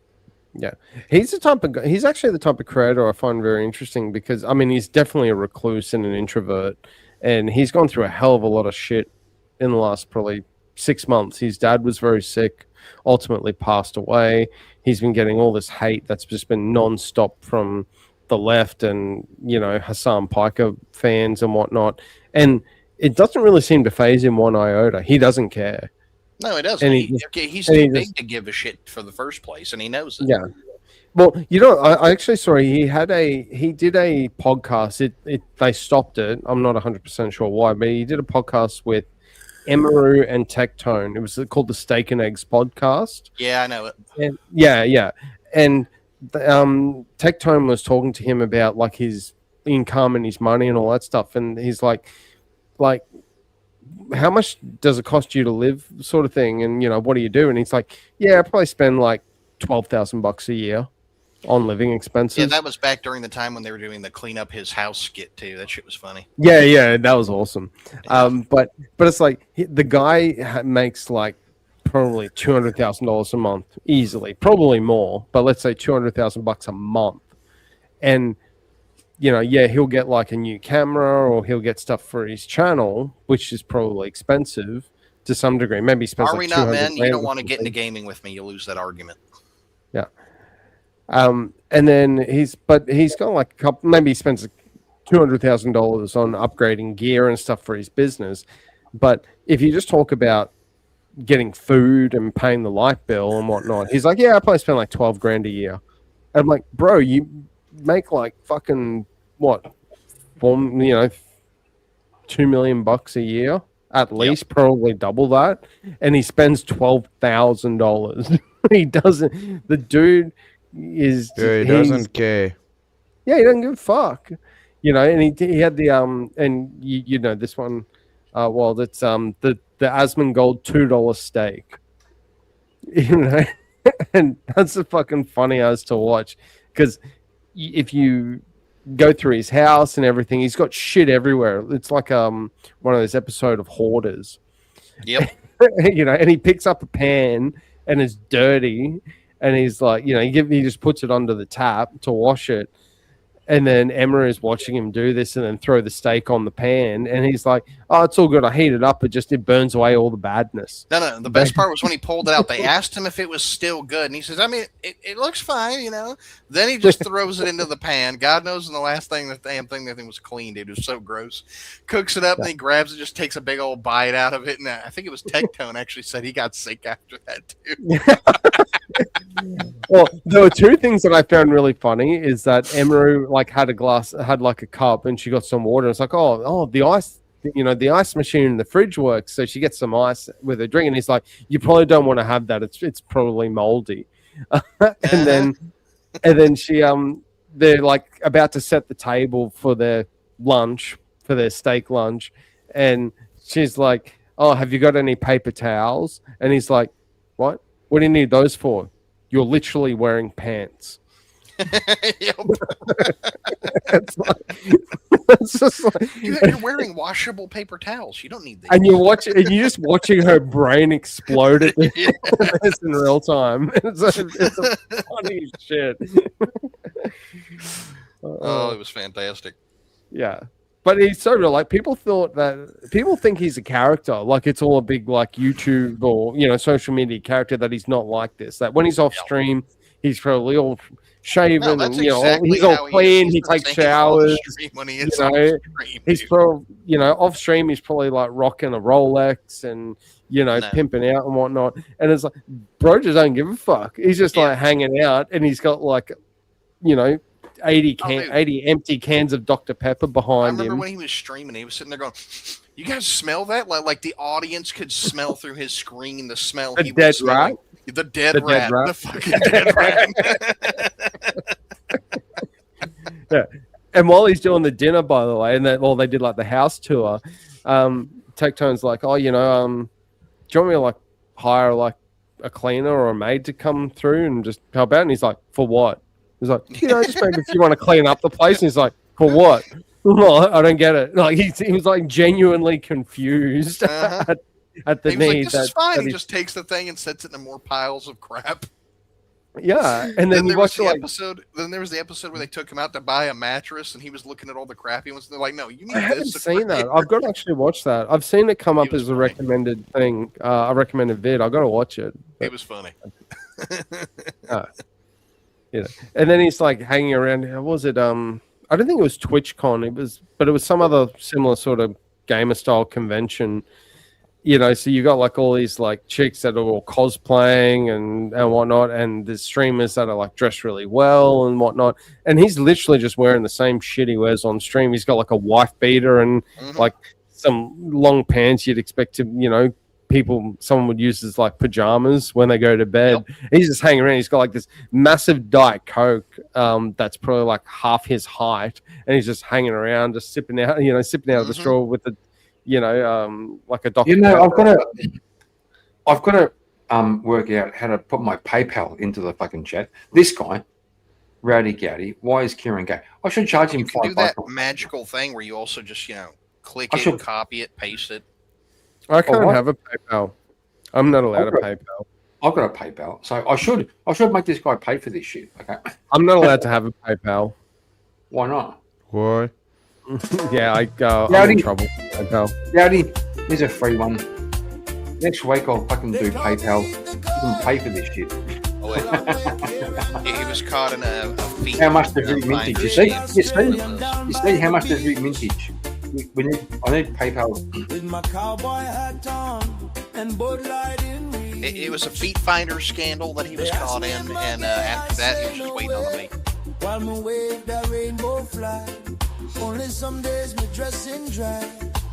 yeah. He's the type of he's actually the type of creator I find very interesting because I mean he's definitely a recluse and an introvert, and he's gone through a hell of a lot of shit in the last probably 6 months. His dad was very sick, ultimately passed away. He's been getting all this hate that's just been non-stop from the left and, you know, Hassan Piker fans and whatnot. And it doesn't really seem to phase him one iota. He doesn't care. No, it doesn't. And He's and too he big just- to give a shit for the first place, and he knows it. Yeah. Well, you know, I actually saw he did a podcast. They stopped it. I'm not 100% sure why, but he did a podcast with Emaru and Tectone. It was called the Steak and Eggs podcast. Yeah, I know it. And, yeah. And Tectone was talking to him about like his income and his money and all that stuff. And he's like, how much does it cost you to live, sort of thing? And you know, what do you do? And he's like, yeah, I probably spend like $12,000 a year on living expenses. Yeah, that was back during the time when they were doing the clean up his house skit too. That shit was funny. Yeah, that was awesome. But it's like the guy makes like probably $200,000 a month easily, probably more, but let's say $200,000 a month. And you know, yeah, he'll get like a new camera or he'll get stuff for his channel, which is probably expensive to some degree. Maybe he spends Are like we not 200 men? You grand don't or want to get into something. gaming with me. You'll lose that argument. Yeah. And then he's got like a couple, maybe he spends $200,000 on upgrading gear and stuff for his business. But if you just talk about getting food and paying the light bill and whatnot, he's like, yeah, I probably spend like 12 grand a year. And I'm like, bro, you make like fucking what, $2 million a year at least, probably double that, and he spends $12,000. He doesn't. The dude is. Yeah, he doesn't care. Yeah, he doesn't give a fuck. You know, and he had the and you know this one. Well, that's the Asmongold $2 steak. You know, and that's a fucking funny as to watch because if you go through his house and everything, he's got shit everywhere. It's like one of those episodes of Hoarders. Yep. You know, and he picks up a pan and it's dirty, and he's like, you know, he just puts it under the tap to wash it. And then Emma is watching him do this and then throw the steak on the pan. And he's like, oh, it's all good. I heat it up. It burns away all the badness. No. The best part was when he pulled it out. They asked him if it was still good. And he says, I mean, it looks fine, you know. Then he just throws it into the pan. God knows in the last thing that damn thing was clean, dude. It was so gross. Cooks it up and he grabs it, just takes a big old bite out of it. And I think it was Tectone actually said he got sick after that, too. Well, there were two things that I found really funny is that Emaru had a cup and she got some water. It's like, oh, the ice, you know, the ice machine in the fridge works. So she gets some ice with her drink. And he's like, you probably don't want to have that. It's probably moldy. and then she, they're like about to set the table for their lunch, for their steak lunch. And she's like, oh, have you got any paper towels? And he's like, what? What do you need those for? You're literally wearing pants. It's just like, You're wearing washable paper towels. You don't need these. and you're just watching her brain explode at this in real time. It's a funny shit. Oh, it was fantastic. Yeah. But he's so real. Like people think he's a character. Like it's all a big like YouTube or social media character that he's not like this. That when he's off stream, he's probably all shaven that's and exactly he's all how he is. clean. He's He the takes same showers. off-stream when he is you know, on-stream, he's dude. probably off stream. He's probably like rocking a Rolex and pimping out and whatnot. And it's like, bro, just don't give a fuck. He's just like hanging out, and he's got like 80 empty cans of Dr. Pepper I behind remember him. when he was streaming, he was sitting there going, "You guys smell that? Like the audience could smell through his screen the smell The he dead was smelling. rat? The dead The dead rat. rat. The fucking dead rat." Yeah. And while he's doing the dinner, by the way, and they did like the house tour, Tectone's like, do you want me to like hire like a cleaner or a maid to come through and just help out? And he's like, for what? He's like, just maybe if you want to clean up the place. And he's like, for what? Well, I don't get it. Like he was like genuinely confused at the He was need. like, "This is that fine." He he- just takes the thing and sets it in more piles of crap. Yeah, and then you there was watch the like episode. Then there was the episode where they took him out to buy a mattress, and he was looking at all the crappy ones. They're like, "No, you need I haven't this." seen that. I've got to actually watch that. I've seen it come up as a recommended thing, a recommended vid. I've got to watch it. It was funny. And then he's like hanging around. How was it? I don't think it was TwitchCon. But it was some other similar sort of gamer style convention. So you got like all these like chicks that are all cosplaying and whatnot, and the streamers that are like dressed really well and whatnot. And he's literally just wearing the same shit he wears on stream. He's got like a wife beater and like some long pants you'd expect to, someone would use as like pajamas when they go to bed. He's just hanging around. He's got like this massive Diet Coke that's probably like half his height, and he's just hanging around, just sipping out of the straw with the like a Dr. Pepper. I've got to work out how to put my PayPal into the fucking chat. This guy, Rowdy Gowdy, why is Kieran gay? I should charge him You can do $5. that magical thing where you also just click it, copy it, paste it. I can't what? have a PayPal. I'm not allowed a PayPal. I've got a PayPal, so I should make this guy pay for this shit. Okay, I'm not allowed to have a PayPal. why not? Why? Yeah, I'm Rowdy. in trouble. PayPal. Rowdy, here's a free one. Next week I'll fucking do PayPal. You can pay for this shit. He was caught in a feet. How much does it mintage? You see how much does it mintage? I need PayPal. It was a feet finder scandal that he was caught in, and after that, he was just waiting on the meat. While me wave the rainbow flag, only some days me dressing dry.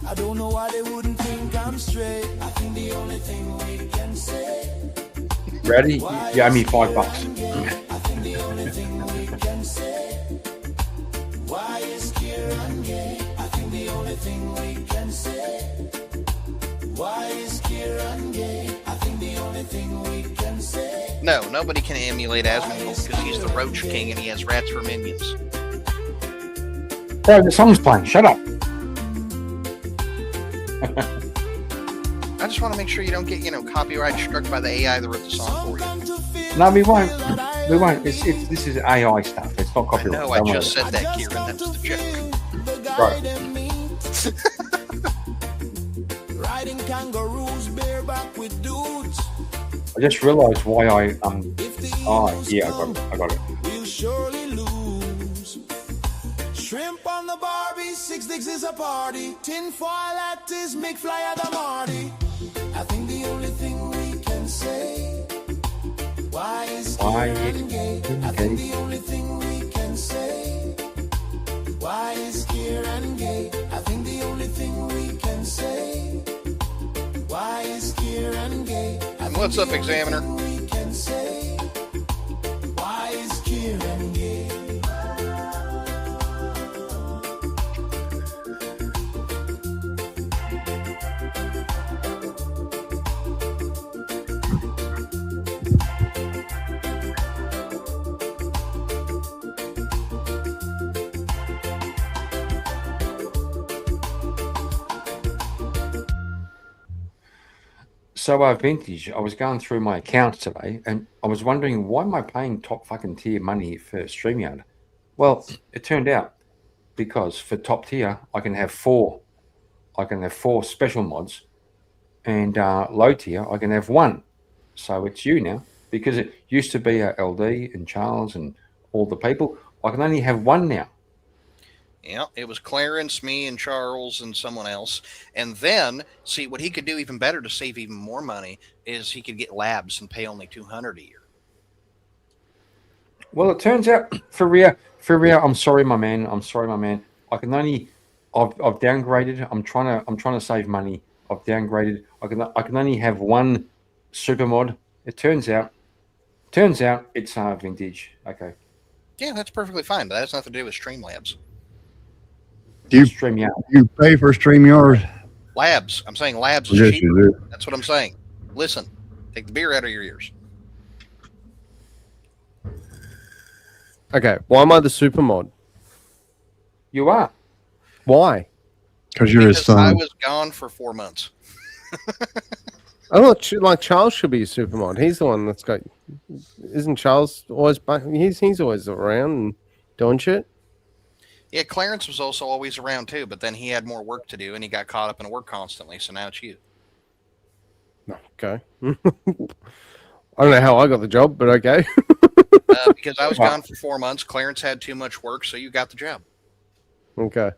I don't know why they wouldn't think I'm straight. I think the only thing we can say. Ready? You owe me $5. I think the only thing we can say. Why is Kieran gay? I think the only thing we can say. Why is Kieran gay? I think the only thing we can say. No, nobody can emulate Asmongold because he's the Roach King and he has rats for minions. Bro, the song's playing. Shut up. I just want to make sure you don't get, copyright struck by the AI that wrote the song for you. No, we won't. We won't. This is AI stuff. It's not copyright. No, I just said that, Kieran. That's the joke. Right. Riding kangaroos bareback with dudes. I just realised why I Oh yeah, I got it. We'll surely lose. Shrimp on the Barbie, 6 dicks is a party. Tin foil at his McFly at the Marty. I think the only thing we can say. Why is Kieran gay? I think the only thing we can say. Why is Kieran gay? I think the only thing we can say. Why is Kieran gay? What's up, Examiner? We can say. Why is Kieran gay? So Vintage, I was going through my accounts today and I was wondering, why am I paying top fucking tier money for StreamYard? Well, it turned out because for top tier, I can have four special mods, and low tier, I can have one. So it's you now. because it used to be LD and Charles and all the people. I can only have one now. Yeah, it was Clarence, me, and Charles, and someone else. And then, see, what he could do even better to save even more money is he could get labs and pay only $200 a year. Well, it turns out, Faria, I'm sorry, my man. I can only, I've downgraded. I'm trying to save money. I've downgraded. I can only have one super mod. It turns out it's vintage. Okay. Yeah, that's perfectly fine, but that has nothing to do with Streamlabs. You StreamYard. You pay for StreamYard? Labs. I'm saying labs is Yes, cheaper. you do. That's what I'm saying. Listen, take the beer out of your ears. Okay, why am I the super mod? You are. Why? Because you're his Because I son. was gone for 4 months. I thought like Charles should be a super mod. He's the one that's got. Isn't Charles always back? He's always around and doing shit. Yeah, Clarence was also always around too, but then he had more work to do and he got caught up in work constantly. So now it's you. Okay. I don't know how I got the job, but okay. Because I was gone for 4 months. Clarence had too much work, so you got the job. Okay.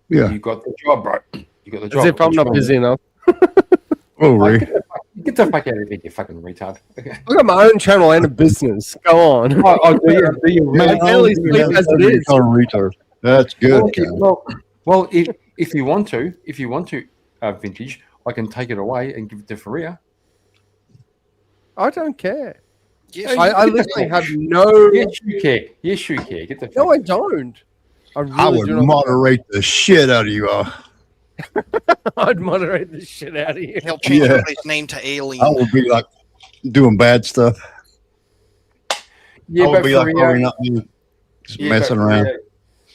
Yeah. You got the job, bro. You got the As job. if I'm not busy enough. Oh, Ray. Get the fuck out of here, you fucking retard. I got my own channel and a business. Go on. Oh, do you? I barely sleep as it is. Retard. That's good. Well, if you want to, vintage, I can take it away and give it to Faria. I don't care. Yes, I literally have no. Yes, you care. Yes, you care. Get the. No, I don't. I really I would do not. moderate the shit out of you all. I'd moderate the shit out of you. He'll change Yeah. everybody's name to Alien. I would be like doing bad stuff. Yeah, I would but be like, Faria, oh, not me. Just messing but around. Faria,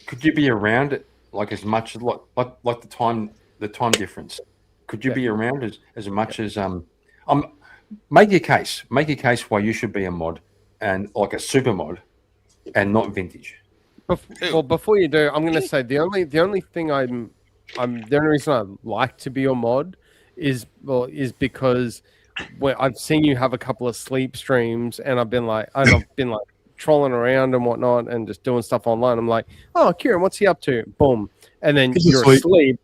could you be around it like as much as like the time difference? Could you be around as much as make your case why you should be a mod and like a super mod and not vintage. Well, before you do, I'm going to say the only thing the only reason I like to be your mod is because I've seen you have a couple of sleep streams and I've been like trolling around and whatnot and just doing stuff online. I'm like, oh, Kieran, what's he up to? Boom, and then you're asleep,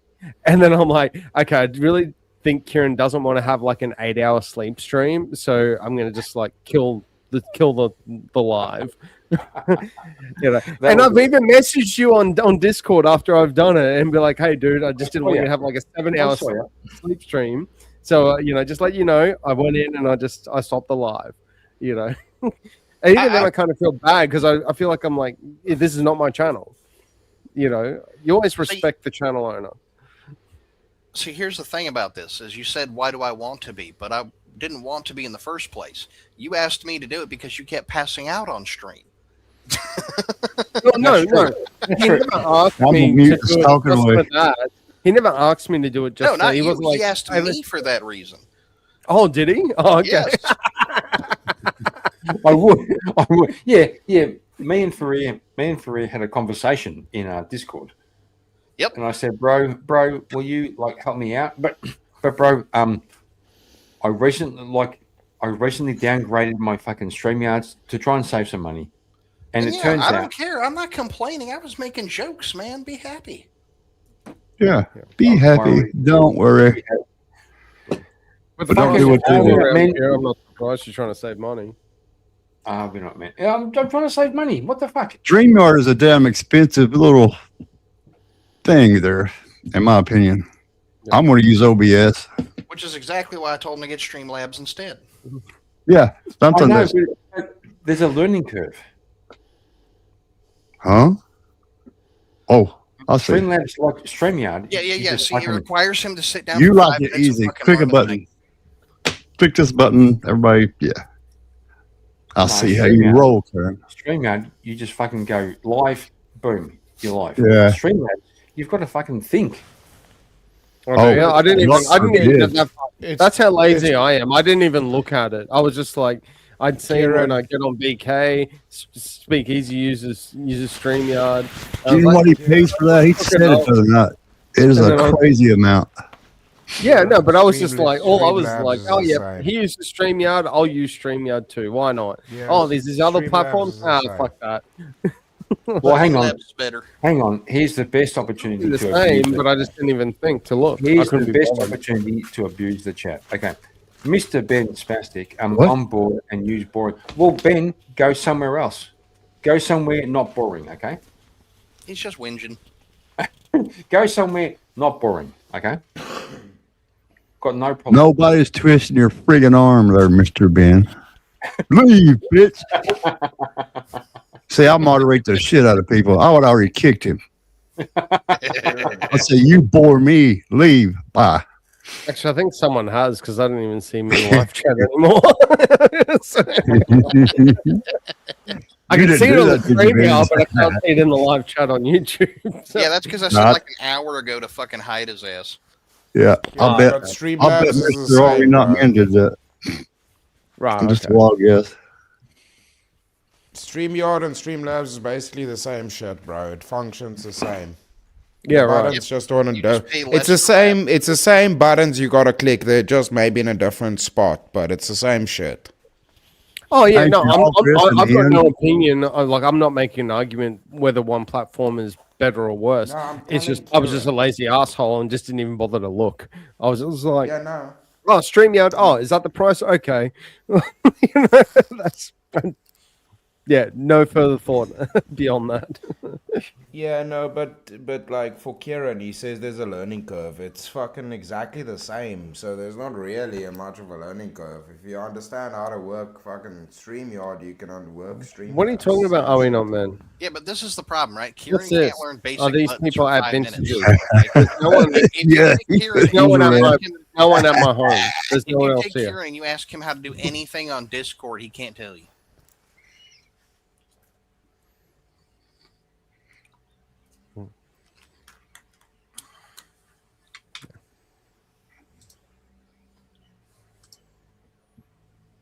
and then I'm like, okay, I really think Kieran doesn't want to have like an 8-hour sleep stream, so I'm going to just like kill the live. You know? And I've even messaged you on Discord after I've done it and be like, hey dude, I just didn't want you to have like a 7-hour sleep stream, so just let you know, I went in and I stopped the live, and even then I kind of feel bad because I feel like I'm like, this is not my channel. You always respect the channel owner. See, here's the thing about this: is you said, "Why do I want to be?" But I didn't want to be in the first place. You asked me to do it because you kept passing out on stream. No. He never asked me to do it just for that. He never asked me to do it just No, for not he you. was like, He asked me for that reason. oh, did he? Oh, okay. Yes. I would. Yeah. Me and Faria had a conversation in our Discord. Yep. And I said, bro, will you like help me out? But bro, I recently downgraded my fucking StreamYards to try and save some money. And it turns I out don't care. I'm not complaining. I was making jokes, man. Be happy. Yeah. Be happy. Don't worry. But don't do what they do. I'm not surprised you're trying to save money. we're not, man. I'm trying to save money. What the fuck? StreamYard is a damn expensive little thing there, in my opinion. Yeah. I'm going to use OBS. Which is exactly why I told him to get Streamlabs instead. Yeah. Something I know, but there's a learning curve. Huh? Oh, I'll see. Streamlabs like StreamYard. Yeah. See, it requires him to sit down. You for like 5 it minutes easy. and fucking Click a learn the button. thing. Click this button. Everybody, yeah. I'll see how you roll, Karen. StreamYard, you just fucking go live, boom, you're live. Yeah. StreamYard, you've got to fucking think. Yeah, I didn't even that's how lazy I am. I didn't even look at it. I was just like, I'd see it when I get on BK. Speakeasy uses StreamYard. Do you know what he pays for that? He said it the other night. It is a crazy amount. Yeah, no, but I was just Streamlabs- like, oh, I was Streamlabs like, is oh the yeah, same. he uses StreamYard, I'll use StreamYard too. Why not? Yeah, oh, there's these other Streamlabs platforms. is the same. Fuck that. Well, hang on. Labs is better. Hang on. Here's the best opportunity The to same, abuse but I just didn't even think to look. I Here's couldn't the be best bothered. opportunity to abuse the chat. Okay. Mr. Ben Spastic, I'm What? on board and use boring. Well, Ben, go somewhere else. Go somewhere not boring, okay? He's just whinging. Go somewhere not boring, okay? Got no problem. Nobody's twisting your friggin' arm there, Mr. Ben. Leave, bitch. See, I moderate the shit out of people. I would already kicked him. I say, you bore me. Leave. Bye. Actually, I think someone has because I don't even see me in live chat anymore. So- I You can didn't see it do on the that, did you, stream Ben? now, but I can't see it in the live chat on YouTube. So- Yeah, that's because I said Not- like an hour ago to fucking hide his ass. Yeah, I'll bet. but Streamlabs I'll bet is the Mr. Already same, not bro. men did that. Right. Just okay. a wild guess. StreamYard and Streamlabs is basically the same shit, bro. It functions the same. Yeah, The right. buttons just on a You just pay less it's the for same. It's the same buttons you gotta click. They're just maybe in a different spot, but it's the same shit. Oh yeah, Thank no, you all, Chris and I've got Ian. no opinion. Like, I'm not making an argument whether one platform is better or worse. No, I'm It's just telling I was just a lazy asshole and just didn't even bother to look. I was like, Yeah, no. oh, StreamYard. Oh, is that the price? Okay, You know, that's yeah. No further thought beyond that. Yeah, no, but like for Kieran, he says there's a learning curve. It's fucking exactly the same. So there's not really a much of a learning curve. If you understand how to work fucking StreamYard, you can work StreamYard. What are you talking about? Are we not men? Yeah, but this is the problem, right? Kieran What's can't this? learn basic Are these buttons people for at 5 Vince's? minutes. No one, Yeah, Kieran, no one at my, If no one at my home. There's no one you else take here. Kieran, you ask him how to do anything on Discord, he can't tell you.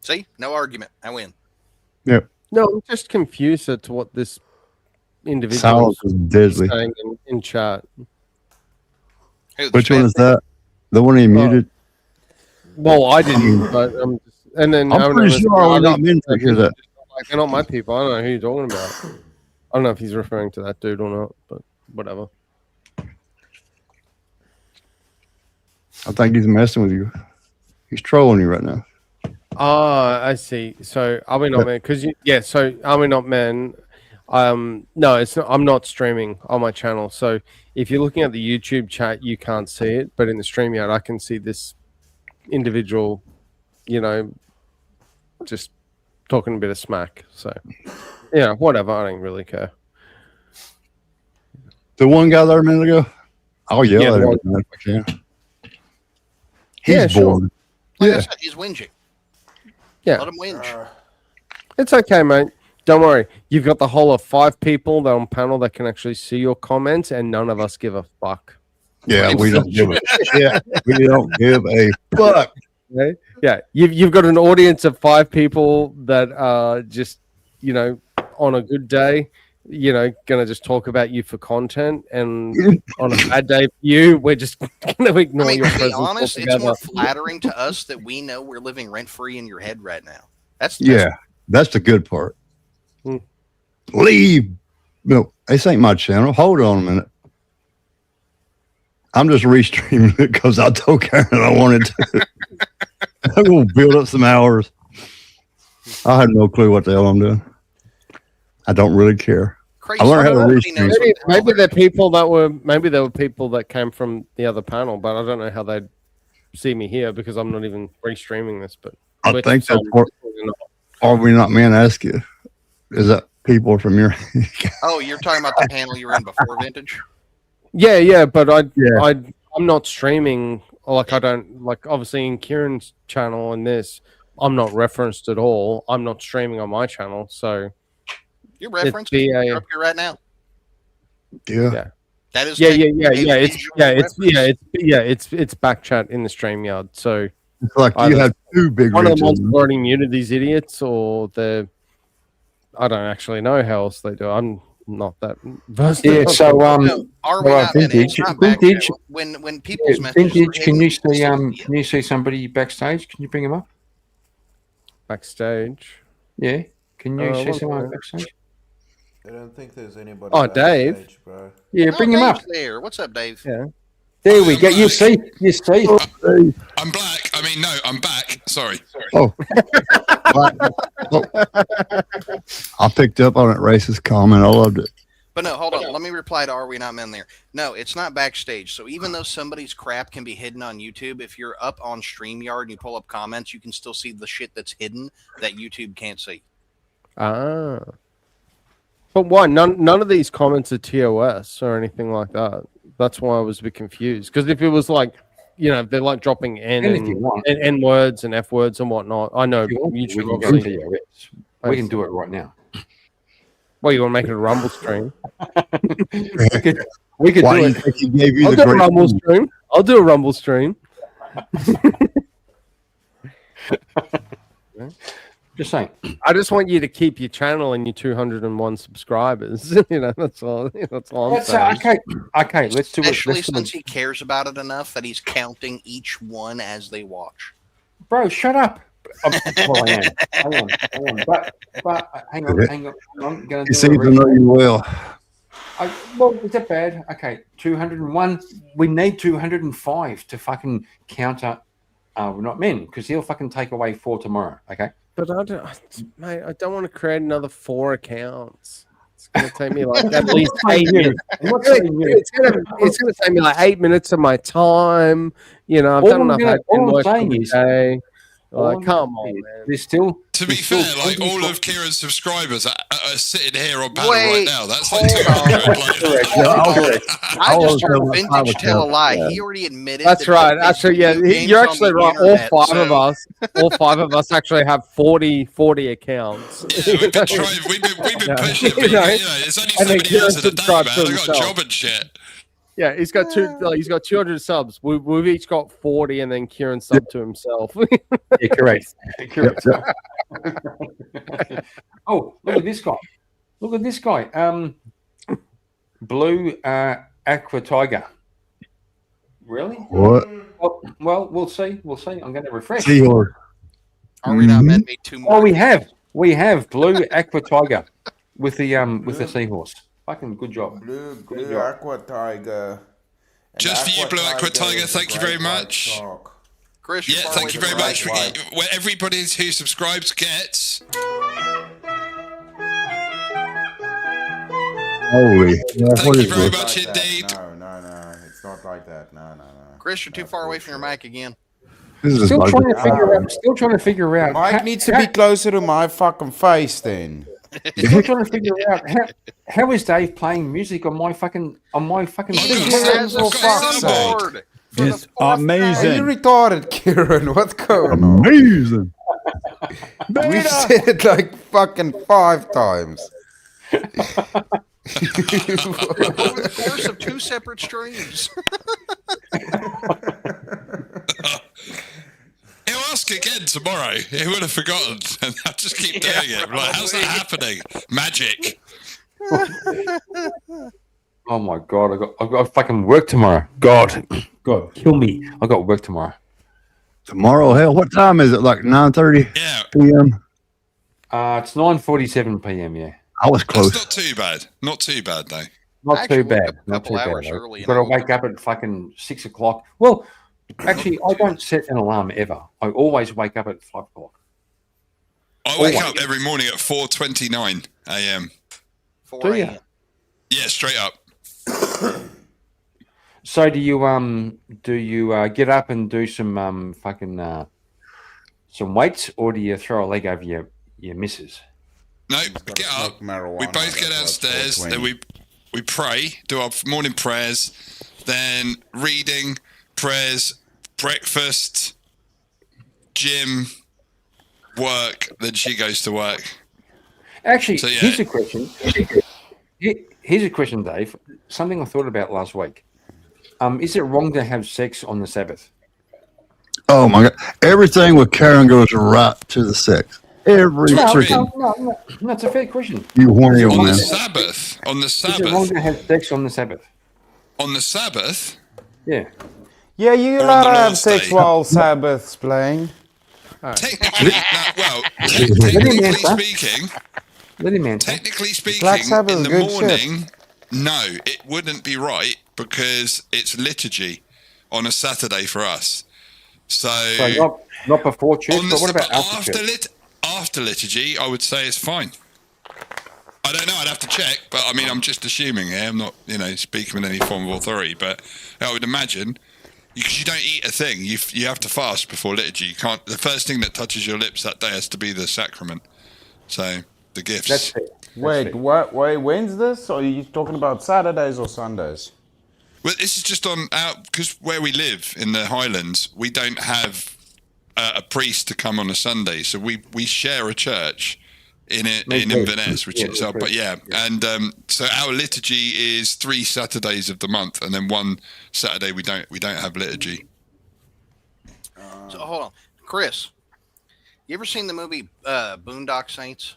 See, no argument. I win. Yep. No, I'm just confused as to what this individual Silence is deadly. saying in chat. Who, the Which one is Spastic? that? The one he muted? Well, I didn't, but and then I'm pretty sure we're not meant to hear that. Like, they're not my people. I don't know who you're talking about. I don't know if he's referring to that dude or not, but whatever. I think he's messing with you. He's trolling you right now. Ah, I see. So are we not men? Because so are we not men? No, it's not. I'm not streaming on my channel. So if you're looking at the YouTube chat, you can't see it, but in the StreamYard, I can see this individual, just talking a bit of smack. So yeah, whatever. I don't really care. The one guy there a minute ago? I'll yell Yeah, at the him one- if I can. He's Yeah, sure. bored. Like I Yeah. said, he's whinging. Yeah. Let him whinge. It's okay, mate. Don't worry. You've got the whole of 5 people that on panel that can actually see your comments, and none of us give a fuck. Yeah, we don't give a shit. We don't give a fuck. Okay? Yeah, you've got an audience of 5 people that are just, on a good day, gonna just talk about you for content, and on a bad day for you, we're just gonna ignore I mean, your to be presence honest, it's altogether. more flattering to us that we know we're living rent free in your head right now. That's Yeah, that's the good part. Hmm. Leave. No, this ain't my channel. Hold on a minute. I'm just restreaming it because I told Karen I wanted to. I'm going to build up some hours. I have no clue what the hell I'm doing. I don't really care. I learned how to restream. Maybe they're people that were people that came from the other panel, but I don't know how they'd see me here because I'm not even restreaming this. But I with think that's some- what. Are we not men? Ask you. Is that people from your? Oh, you're talking about the panel you were in before Vintage? Yeah, but I'm not streaming. Like I don't like obviously in Kieran's channel and this, I'm not referenced at all. I'm not streaming on my channel, so You're referenced. be You're a- up here right now. Yeah. That is yeah. a It's back chat in the StreamYard. So It's like you either have 2 big one of the reaches. ones already muted these idiots, or I don't actually know how else they do. I'm not that versed. Yeah, so No, are we well, not? Minnie? It's vintage, not backstage. vintage, When people's yeah, messages vintage. are Can you hidden, see can you see somebody backstage? Can you bring him up? Backstage. Yeah, can you see one someone second. backstage? I don't think there's anybody. Oh, Dave. backstage, bro. Yeah, bring him up. Dave's there. What's up, Dave? Yeah. There we go. You see, you see. I'm black. I mean, no, I'm back. Sorry. Oh. I picked up on that racist comment. I loved it. But no, hold on. Let me reply to Are We Not Men there. No, it's not backstage. So even though somebody's crap can be hidden on YouTube, if you're up on StreamYard and you pull up comments, you can still see the shit that's hidden that YouTube can't see. Ah. But why? None of these comments are TOS or anything like that. That's why I was a bit confused. Because if it was like, if they're like dropping N words and F words and whatnot, I know YouTube we obviously. we can do it right now. Well, you want to make it a Rumble stream? we could Why do do you it. think he gave you I'll the do a great Rumble food? stream. I'll do a Rumble stream. Just saying. I just want you to keep your channel and your 201 subscribers. That's all. That's all I'm That's saying. okay. Okay, let's do it. Especially Let's do since it. he cares about it enough that he's counting each one as they watch. Bro, shut up. Well, I am. Hang on. But hang on. I'm going He to seems to know you well. well, is that bad? Okay, 201. We need 205 to fucking counter. We're not men because he'll fucking take away 4 tomorrow. Okay. But mate, I don't want to create another 4 accounts. It's going to take me like at least 8 minutes. It's going to take me like 8 minutes of my time. I've done enough admin work for the day. Like, come on, man. There's still. To be fair, like all of Kieran's subscribers are sitting here on panel Wait, right now. That's like 200. I just heard Vintage tell a lie. He already admitted. That's right. Actually, yeah, you're actually right. All 5 of us actually have 40 accounts. Yeah, we've been trying. We've been pushing. It's only 70 hours in a day, man. I got a job and shit. Yeah, he's got 200 subs. We've each got 40, and then Kieran subbed to himself. Yeah, correct. Oh, look at this guy. Look at this guy. Blue Aqua Tiger. Really? What? Well, we'll see. We'll see. I'm going to refresh. Seahorse. Are we not meant to be too much? Oh, we have Blue Aqua Tiger with the seahorse. Fucking good job. Blue Aqua Tiger. Just for you, Blue Aqua Tiger. Thank you very much. Chris, yeah, thank you very much. Where everybody who subscribes gets. Holy. Thank you very much indeed. No. It's not like that. No. Chris, you're too far away from your mic again. Still trying to figure out. Mike needs to be closer to my fucking face then. Still trying to figure out how is Dave playing music on my fucking thing? For fuck's sake. It's amazing. Are you retarded, Kieran? What's going on? Amazing. We've said it like fucking 5 times. Over the course of 2 separate streams. He'll ask again tomorrow. He would have forgotten, and I'll just keep doing it. Like, how's that happening? Magic. Oh my god! I got fucking work tomorrow. God, kill me! I got work tomorrow. Tomorrow, hell, what time is it? Like 9:30 p.m. It's 9:47 p.m. Yeah. I was close. That's not too bad. Not too bad though. Not too bad. Not too bad. I've got to wake up at fucking 6 o'clock. Well, actually, I don't set an alarm ever. I always wake up at 5 o'clock. I wake up every morning at 4:29 a.m. Do you? Yeah, straight up. So do you get up and do some some weights, or do you throw a leg over your missus? No, get up. We both get downstairs. Then we pray, do our morning prayers, then reading, prayers, breakfast, gym, work. Then she goes to work. Actually, So, yeah. here's a question. Here's a question, Dave. Something I thought about last week. Is it wrong to have sex on the Sabbath? Oh my God! Everything with Karen goes right to the sex. Every No, freaking. no, that's a fair question. You horny old On the man. Sabbath. On the Is it wrong Sabbath. to have sex on the Sabbath? On the Sabbath. Yeah. Yeah, you Or on allowed the to have Lord's sex Day. while Sabbath's playing. Technically, Let him technically answer. speaking, Let him answer. technically speaking, Black Sabbath in is the good shit. morning, no, it wouldn't be right because it's liturgy on a Saturday for us. So So not before church, on the, but what about but after church? after liturgy, I would say it's fine. I don't know. I'd have to check, but I mean, I'm just assuming here. I'm not, speaking with any form of authority, but I would imagine because you don't eat a thing. You have to fast before liturgy. You can't. The first thing that touches your lips that day has to be the sacrament. So the gifts. That's it. Wait, what? Wait, when's this? Or are you talking about Saturdays or Sundays? Well, this is just on out because where we live in the Highlands, we don't have a priest to come on a Sunday, so we share a church in Inverness, which is but yeah, and so our liturgy is 3 Saturdays of the month, and then one Saturday we don't have liturgy. So hold on, Chris. You ever seen the movie Boondock Saints?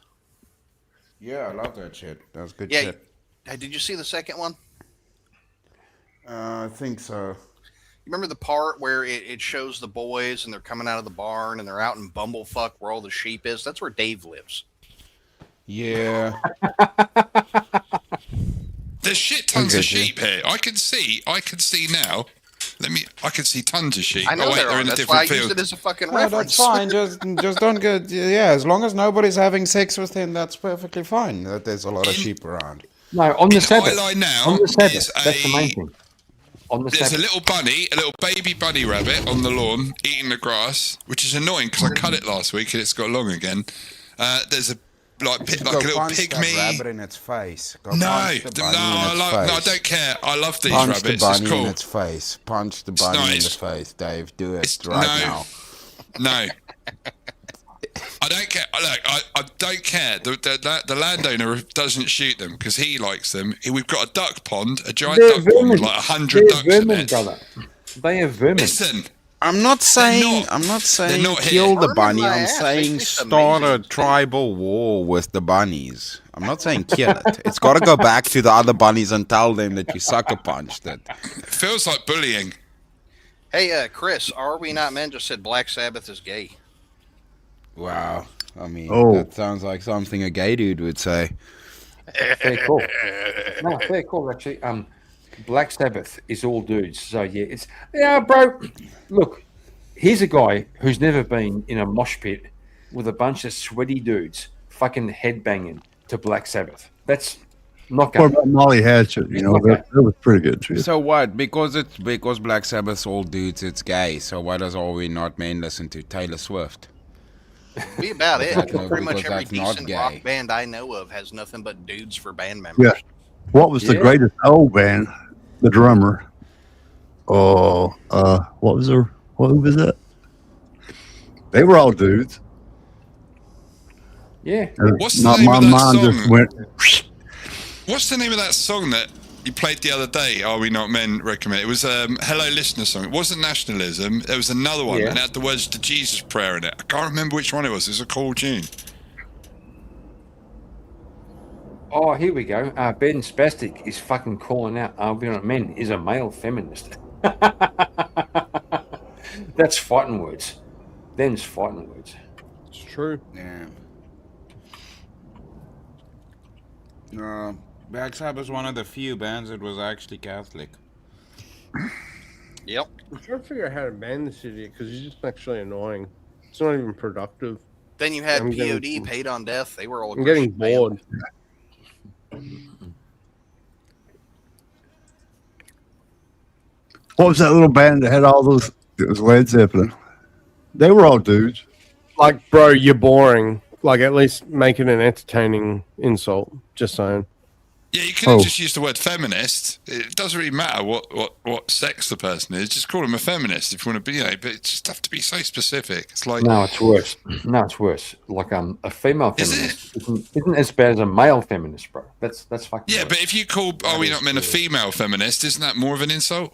Yeah, I love that shit. That was good Yeah. shit. Did you see the second one? I think so. You remember the part where it shows the boys and they're coming out of the barn and they're out in Bumblefuck where all the sheep is? That's where Dave lives. Yeah. There's shit tons of sheep here. I can see now. I can see tons of sheep. I know wait, there they're are. in a That's why I different used field. it as a fucking No, reference. that's fine. Just don't get. Yeah, as long as nobody's having sex with him, that's perfectly fine. That there's a lot of sheep around. No, on the Sabbath. Highline now On the Sabbath. is That's the main thing. On the There's Sabbath. a little bunny, a little baby bunny rabbit on the lawn eating the grass, which is annoying because I cut it last week and it's got long again. There's a like a Go little punch that pygmy. rabbit in its face. Go No, punch the bunny in its I face. don't care. I love these Punch rabbits. the It's bunny cool. in its face. Punch the bunny in the face, Dave. Do it right now. No. I don't care. Look, I don't care. The landowner doesn't shoot them because he likes them. We've got a duck pond, a giant They're duck pond vermin. with like 100 ducks They're in vermin, it. brother. They are vermin. Listen, I'm not saying not kill here. the Burn bunny. my I'm ass. saying Makes me start a amazing. tribal war with the bunnies. I'm not saying kill it. It's got to go back to the other bunnies and tell them that you sucker punched it. it feels like bullying. Hey, Chris, Are We Not Men just said Black Sabbath is gay. Wow. I mean, Oh. that sounds like something a gay dude would say. Fair call. No, fair call, actually. Black Sabbath is all dudes. So, yeah, bro. Look, here's a guy who's never been in a mosh pit with a bunch of sweaty dudes fucking headbanging to Black Sabbath. That's not What going about Molly Hatchet? You know, that was pretty good too. So what? Because Black Sabbath's all dudes, it's gay. So why does All We Not Men listen to Taylor Swift? Be about it. That's not- Pretty much because every that's not decent gay. rock band I know of has nothing but dudes for band members. Yeah. What was the Yeah. greatest old band? The drummer. Oh, what was that? They were all dudes. Yeah. What's the name My of that mind song? just went. What's the name of that song that you played the other day? Are We Not Men? Recommend. It was Hello Listener song. It wasn't Nationalism. There was another one, Yeah. and it had the words to Jesus Prayer in it. I can't remember which one it was. It was a cool tune. Oh, here we go. Ben Spastic is fucking calling out Are We Not Men is a male feminist. That's fighting words. Them's fighting words. It's true. Yeah. Black Sabbath was one of the few bands that was actually Catholic. Yep. I'm trying to figure out how to ban this idiot because he's just actually annoying. It's not even productive. Then you had I'm POD, getting- Paid on Death. They were all. I'm getting Christian bored. What was that little band that had all those? It was Led Zeppelin. They were all dudes. Like, bro, you're boring. Like, at least make it an entertaining insult. Just saying. Yeah, you could have Oh. just used the word feminist. It doesn't really matter what sex the person is. Just call them a feminist if you want to be. But it just have to be so specific. It's like No, it's worse. No, it's worse. Like a female feminist isn't as bad as a male feminist, bro. That's fucking. yeah, worse. but if you call Are We Not Men a female feminist, isn't that more of an insult?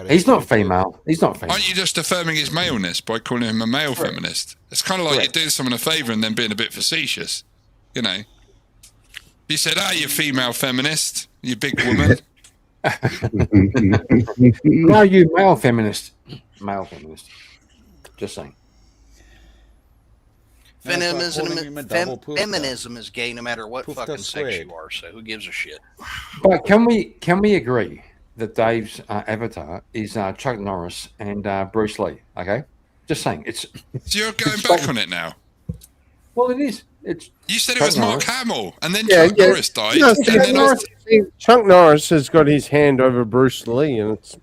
He's not female. He's not female. Aren't you just affirming his maleness by calling him a male feminist? It's kind of like you're doing someone a favour and then being a bit facetious. You know. You said, you female feminist, you big woman. No, you male feminist. Male feminist. Just saying. Feminism is gay no matter what fucking sex you are, so who gives a shit? But can we agree that Dave's avatar is Chuck Norris and Bruce Lee? Okay, just saying. So you're going back on it now. Well, it is. You said it was Mark Hamill, and then Chuck Norris died. No, Chuck Norris has got his hand over Bruce Lee, and it's.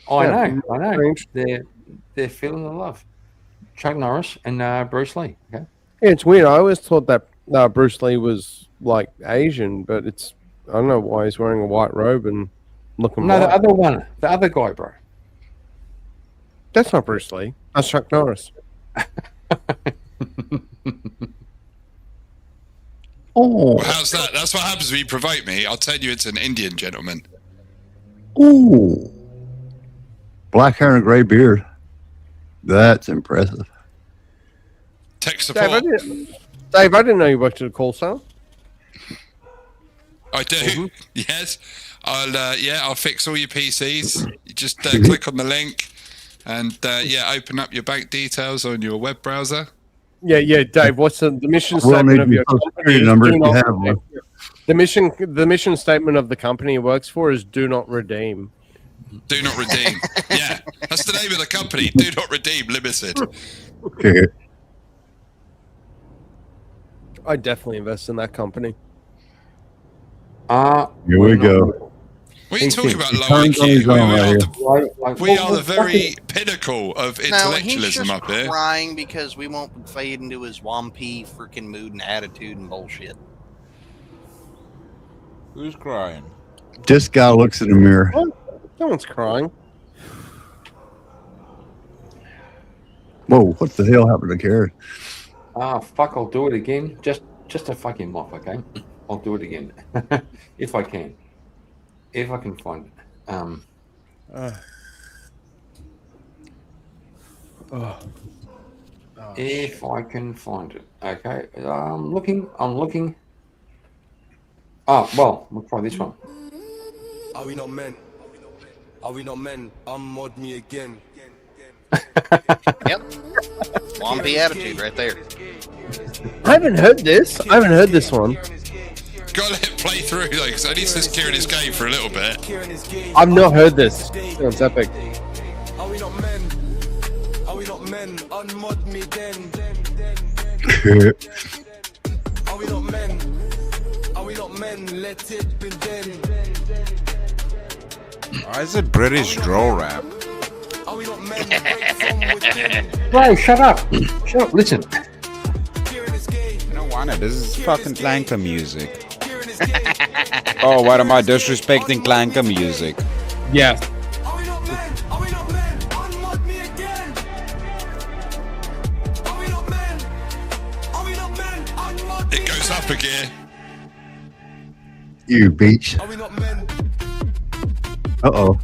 I know. They're feeling the love. Chuck Norris and Bruce Lee. Okay. Yeah, it's weird. I always thought that Bruce Lee was like Asian, but I don't know why he's wearing a white robe and looking. No, white. the other guy, bro. That's not Bruce Lee. That's Chuck Norris. Well, how's that? That's what happens when you provoke me. I'll tell you it's an Indian gentleman. Ooh. Black hair and a gray beard. That's impressive. Tech support. Dave, I didn't know you worked at a call center. I do. Yes. I'll fix all your PCs. You just click on the link and open up your bank details on your web browser. Yeah, Dave. What's the mission statement of your company? The mission statement of the company he works for is "Do not redeem." Do not redeem. Yeah, that's the name of the company. Do not redeem limited. I definitely invest in that company. Here we go. What are you talking about, low IQ? We are the very pinnacle of intellectualism up here. He's crying because we won't fade into his wampy freaking mood and attitude and bullshit. Who's crying? This guy looks in the mirror. No one's crying. Whoa, what the hell happened to Karen? Fuck, I'll do it again. Just to fuck him off, okay? I'll do it again. If I can. If I can find it. If I can find it. Okay. I'm looking. Oh, well, we'll try this one. Are we not men? Are we not men? Unmod me again. Yep. Wampy attitude right there. I haven't heard this. I haven't heard this one. Gotta let it play through though, because I need to just Kieran is gay for a little bit. I've not heard this. It's epic. Are we not men? Are we not men? Unmod me then. Are we not men? Are we not men? Let it be then. Why is it British draw rap? Are we not men? Break from within. Bro, shut up. Shut up. Listen. You don't want it. This is fucking Clanker music. Oh, what am I disrespecting Clanker music? Yeah. It goes up a gear. You beach. Uh-oh.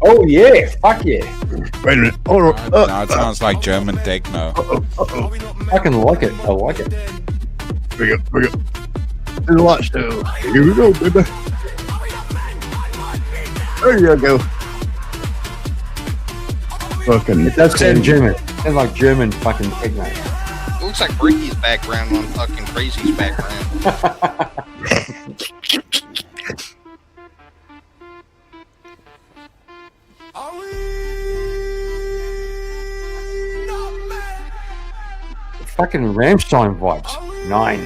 Oh, yeah. Fuck yeah. Wait a minute. Hold on. Now it sounds like German techno. I can like it. I like it. Here we go. And watch now. Here we go, baby. There you go. Fucking. It does sound German. Sounds like German fucking techno. It looks like Ricky's background on fucking Crazy's background. Fucking Rammstein vibes. 9.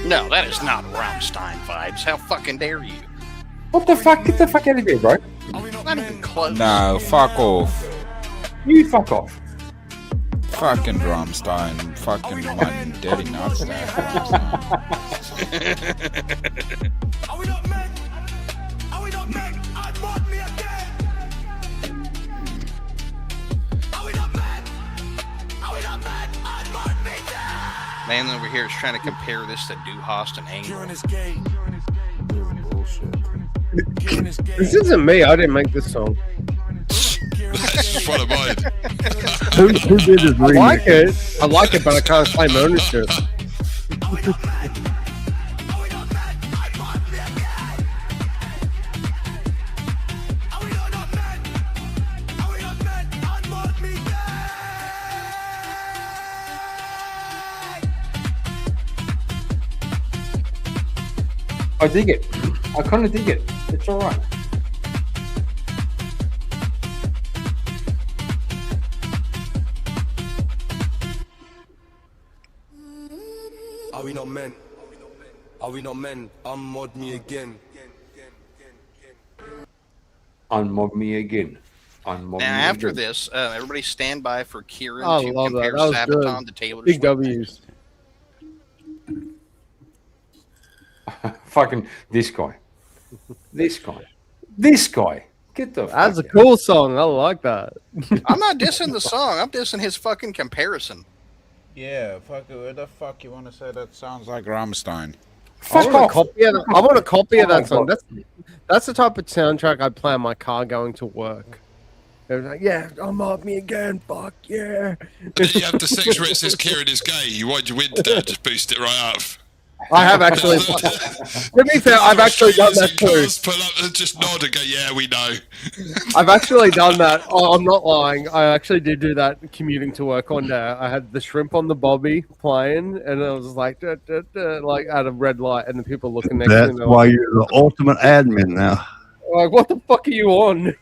No, that is not Rammstein vibes. How fucking dare you? What the fuck? Get the fuck out of here, bro. Not even close. No, fuck off. You fuck off. Fucking Rammstein. Fucking my daddy nuts there. Are we not men? Are we not men? Unmod me again. Are we not men? Are we not men? Unmod me again. Man over here is trying to compare this to Du Hast and Angle. Kieran is gay. Bullshit. This isn't me. I didn't make this song. That's one of mine. Who did this I like it, but I can't claim ownership. I dig it. I kind of dig it. It's all right. Are we not men? Are we not men? Unmod me again. Unmod me again. Unmod Now, me after again. this, everybody stand by for Kieran I to love that. compare That was Sabaton good. to Taylor Big Swift. W's. Fucking this guy. This guy. This guy. Get the That's a fuck cool song. I like that. I'm not dissing the song. I'm dissing his fucking comparison. Yeah, fuck it. Where the fuck you want to say that sounds like Rammstein? I want a copy of that. I want a copy of that song. That's the type of soundtrack I play in my car going to work. They're like, yeah, unmod me again. Fuck yeah. And then you have the section where it says Kieran is gay. You wind your window down, just boost it right up. I have actually. To be fair, I've actually done that too. Girls pull up and just nod and go, yeah, we know. I've actually done that. Oh, I'm not lying. I actually did do that commuting to work one day. I had the Shrimp on the Bobby playing, and I was like, like at a red light, and the people looking next to That's me. why you're the ultimate admin now. Like, what the fuck are you on?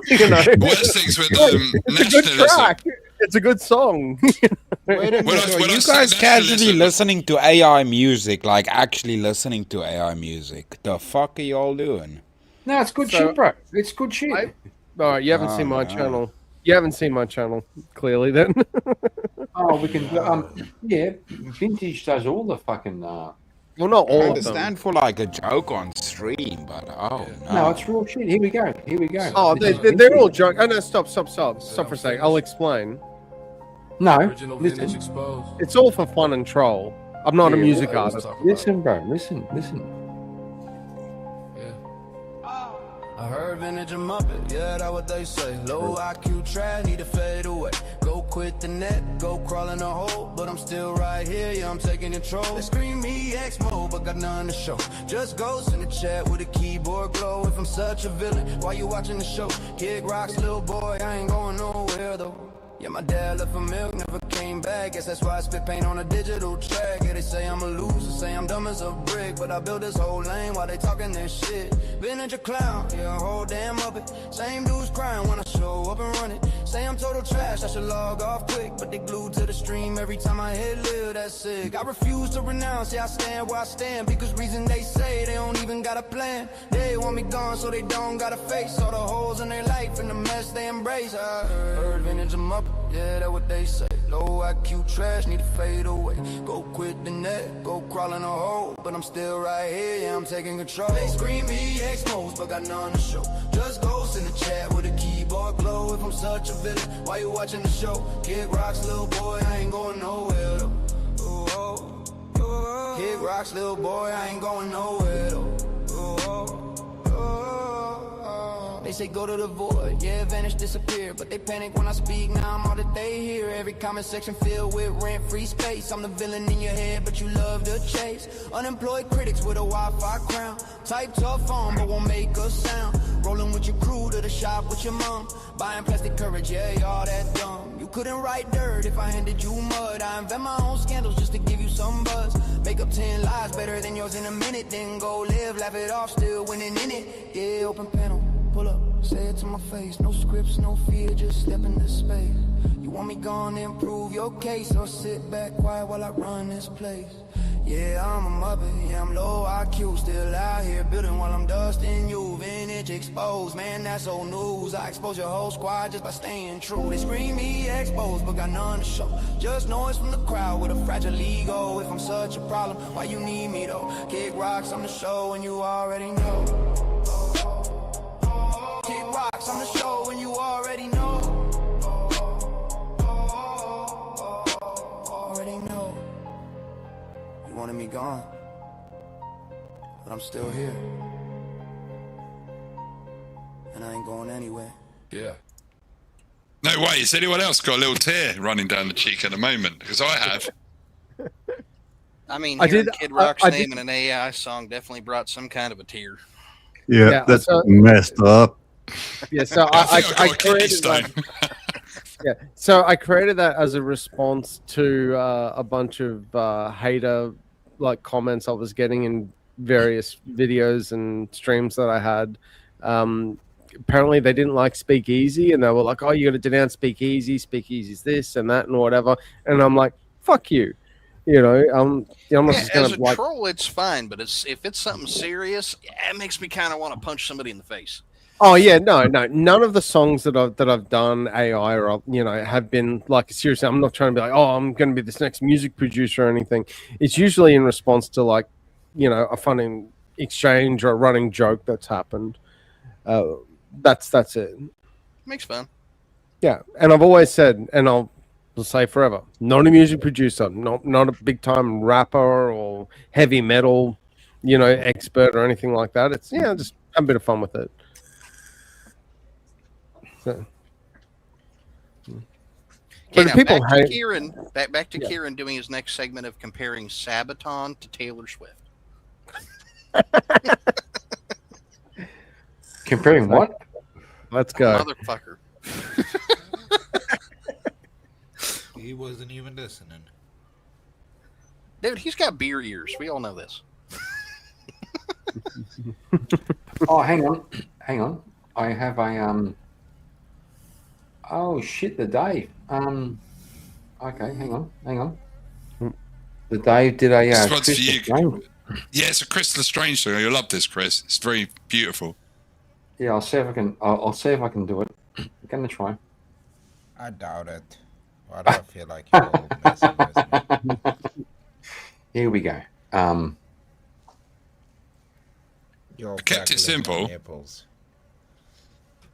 You know? Worst things with It's a good track. It's a good song. Wait a minute. Are when I you say guys casually nationalism- listening to AI music, like actually listening to AI music? The fuck are y'all doing? No, it's good So- shit, bro. It's good shit. All right, you haven't seen my channel. You haven't seen my channel, clearly. Then. Oh, we can. Yeah, Vintage does all the fucking. Well, not I all of them. understand for like a joke on stream, but oh no. No, it's real shit. Here we go. Here we go. Oh, they're all joke. Oh no, stop for a sec. I'll explain. No, Original vintage listen. exposed. It's all for fun and troll. I'm not a Yeah, music well, artist. Listen, bro. Listen. I heard vintage and Muppet, yeah, that's what they say. Low IQ trash, need to fade away. Go quit the net, go crawl in a hole, but I'm still right here, yeah, I'm taking control. They scream me X mode, but got none to show. Just ghost in the chat with a keyboard glow. If I'm such a villain, why you watching the show? Kid Rock's little boy, I ain't going nowhere though. Yeah, my dad left for milk, never came back. Guess that's why I spit paint on a digital track. Yeah, they say I'm a loser, say I'm dumb as a brick, but I built this whole lane while they talking this shit. Vintage a clown, yeah, a whole damn of it. Same dudes crying when I show up and run it. Say I'm total trash, I should log off quick, but they glued to the stream every time I hit live, that's sick. I refuse to renounce, yeah, I stand where I stand, because reason they say they don't even got a plan. They want me gone so they don't got a face, all the holes in their life and the mess they embrace. I heard vintage them up, yeah, that's what they say. Low IQ trash, need to fade away. Go quit the net, go crawl in a hole, but I'm still right here, yeah, I'm taking control. They scream me exposed, but got none to show. Just ghost in the chat with a keyboard glow. If I'm such a villain, why you watching the show? Kid Rock's little boy, I ain't going nowhere though. Ooh, oh, oh. Kid Rock's little boy, I ain't going nowhere though. Ooh, oh, oh. They say go to the void, yeah, vanish, disappear, but they panic when I speak, now I'm all that they hear. Every comment section filled with rent-free space. I'm the villain in your head, but you love to chase. Unemployed critics with a Wi-Fi crown. Type tough on, but won't make a sound. Rolling with your crew to the shop with your mom. Buying plastic courage, yeah, y'all that dumb. You couldn't write dirt if I handed you mud. I invent my own scandals just to give you some buzz. Make up 10 lies better than yours in a minute. Then go live, laugh it off, still winning in it. Yeah, open panel, pull up, say it to my face. No scripts, no fear, just step into space. You want me gone, then prove your case, or sit back quiet while I run this place. Yeah, I'm a Muppet, yeah, I'm low IQ, still out here building while I'm dusting you. Vintage exposed, man, that's old news. I expose your whole squad just by staying true. They scream me exposed, but got none to show. Just noise from the crowd with a fragile ego. If I'm such a problem, why you need me though? Kick rocks on the show and you already know. Kick rocks on the show and you already know. Already know. You wanted me gone, but I'm still here. ain't going anywhere. Yeah. No way. Has anyone else got a little tear running down the cheek at the moment? Because I have. I mean, I hearing did- Kid Rock's I name did- in an AI song definitely brought some kind of a tear. Yeah, Yeah, that's so- messed up. Yeah, so I created that. Yeah, so I created that as a response to a bunch of hater like comments I was getting in various videos and streams that I had. Apparently, they didn't like Speakeasy, and they were like, "Oh, you got to denounce Speakeasy. Speakeasy's this and that and whatever." And I'm like, "Fuck you." I'm not just As gonna a like. troll, it's fine, but if it's something serious, it makes me kind of want to punch somebody in the face. Oh yeah, no. None of the songs that I've done AI or have been like seriously. I'm not trying to be like, oh, I'm going to be this next music producer or anything. It's usually in response to like, a funny exchange or a running joke that's happened. That's it. Makes fun. Yeah, and I've always said, and I'll say forever, not a music producer, not a big time rapper or heavy metal, expert or anything like that. It's just have a bit of fun with it. So. Okay, But now people back to hate. Kieran. Back to Yeah. Kieran doing his next segment of comparing Sabaton to Taylor Swift. Comparing what? Let's go. Motherfucker. He wasn't even listening. Dude, he's got beer ears. We all know this. Oh, hang on. I have a Oh shit, the Dave. Okay, hang on. The Dave did a This one's for Chris you. Lestrange. Yeah, it's a Chris Lestrange song. You'll love this, Chris. It's very beautiful. Yeah, I'll see if I can. I'll see if I can do it. I'm gonna try. I doubt it. Why do I feel like you're all messing with me? Here we go. You're I kept it crackling my simple. nipples.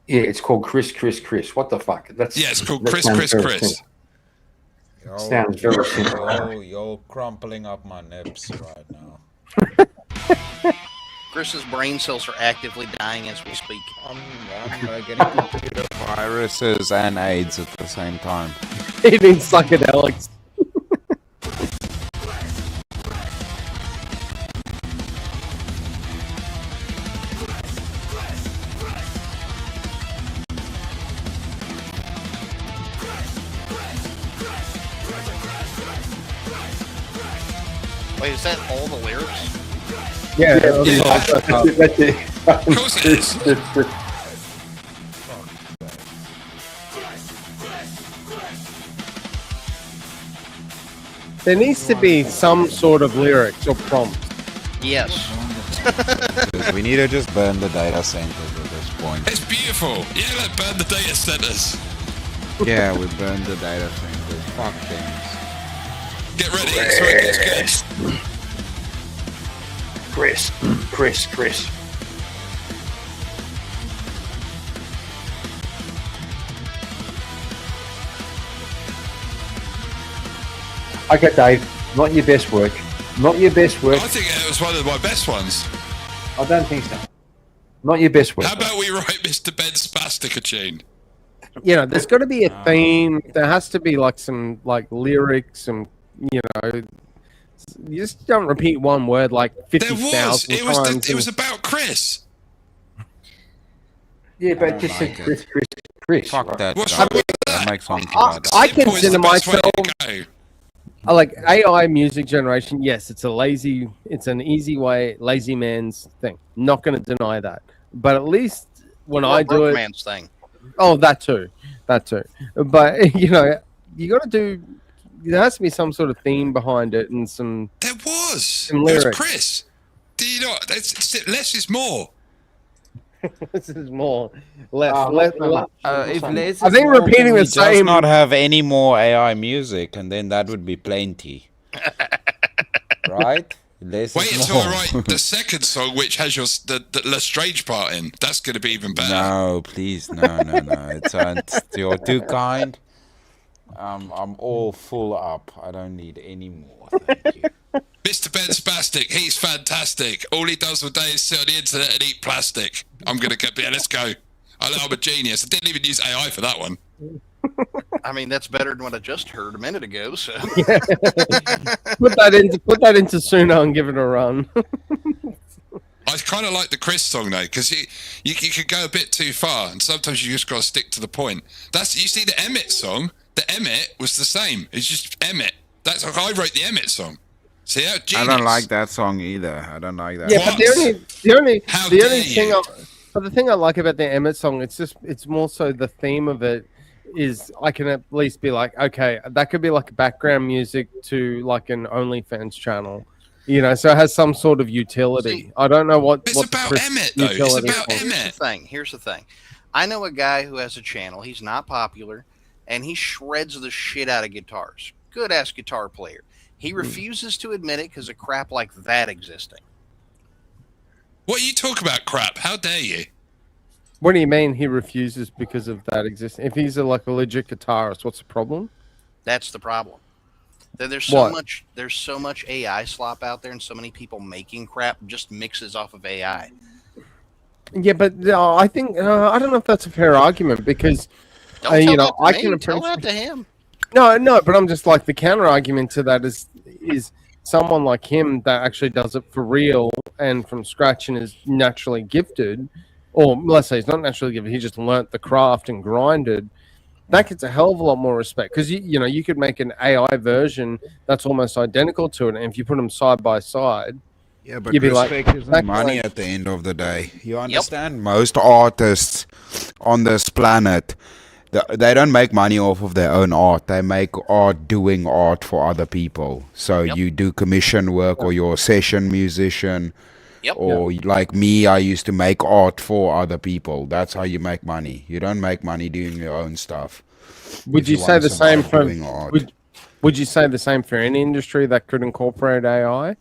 Yeah, it's called Chris. What the fuck? That's Yeah, it's called that Chris, sounds Chris, very Chris. simple. Sounds very simple. You're crumpling up my nips right now. Chris's brain cells are actively dying as we speak. I'm getting computer viruses and AIDS at the same time. Eating psychedelics. Wait, is that all the lyrics? Yeah, that's it. Of course it is. There needs to be some sort of lyrics or prompt. Yes. We need to just burn the data centers at this point. It's beautiful. Yeah, let's burn the data centers. Yeah, we burned the data centers. Fuck things. Get ready. So it gets good. Chris. Okay, Dave. Not your best work. Not your best work. I think it was one of my best ones. I don't think so. Not your best work. How about we write Mr. Ben Spastic a tune? There's got to be a theme. There has to be like some like lyrics and you just don't repeat one word like 50,000 times. It was about Chris. Yeah, but just say Chris. Fuck right? that. What's guy. wrong with That that? makes songs about that. I Simple is consider the best way myself to go. I like AI music generation. Yes, it's an easy way, lazy man's thing. Not going to deny that. But at least when I do it, man's thing. oh, that too. But you got to do. There has to be some sort of theme behind it and some. There was. Some It was lyrics. Chris. Do you know? Less is more. This is more. Less. If less I is think more, repeating can we the just same. not have any more AI music, and then that would be plenty. Right? Less Wait is until more. I write the second song, which has the Lestrange part in. That's going to be even better. No, please, no. You're too kind. I'm all full up. I don't need any more. Thank you. Mr. Ben Spastic, he's fantastic. All he does all day is sit on the internet and eat plastic. I'm going to get... Yeah, let's go. I'm a genius. I didn't even use AI for that one. I mean, that's better than what I just heard a minute ago. So put that into Suno and give it a run. I kind of like the Chris song though, because you could go a bit too far, and sometimes you just got to stick to the point. You see the Emmett song. The Emmett was the same. It's just Emmett. That's like I wrote the Emmett song. See how genius. I don't like that song either. I don't like that. Yeah, but the only thing you? the thing I like about the Emmett song, it's more so the theme of it is I can at least be like, okay, that could be like background music to like an OnlyFans channel. You know, so it has some sort of utility. See, I don't know what. It's what about Emmett, though. It's about Emmett. Here's the thing. I know a guy who has a channel. He's not popular, and he shreds the shit out of guitars. Good ass guitar player. He refuses to admit it because of crap like that existing. What are you talking about, crap? How dare you? What do you mean he refuses because of that existing? If he's a legit guitarist, what's the problem? That's the problem. There's so much AI slop out there, and so many people making crap just mixes off of AI. Yeah, but I think I don't know if that's a fair argument because Don't you know tell I that to can me, tell appreciate. that to him. No, but I'm just like the counter argument to that is someone like him that actually does it for real and from scratch and is naturally gifted, or let's say he's not naturally gifted, he just learnt the craft and grinded. That gets a hell of a lot more respect because you know you could make an AI version that's almost identical to it, and if you put them side by side, Yeah, but you'd be like, respect isn't that money guy- at the end of the day. You understand? Most artists on this planet, they don't make money off of their own art. They make art doing art for other people. So you do commission work, or you're a session musician. Or like me, I used to make art for other people. That's how you make money. You don't make money doing your own stuff. Would If you say wanna the same survive for doing art. would you say the same for any industry that could incorporate AI?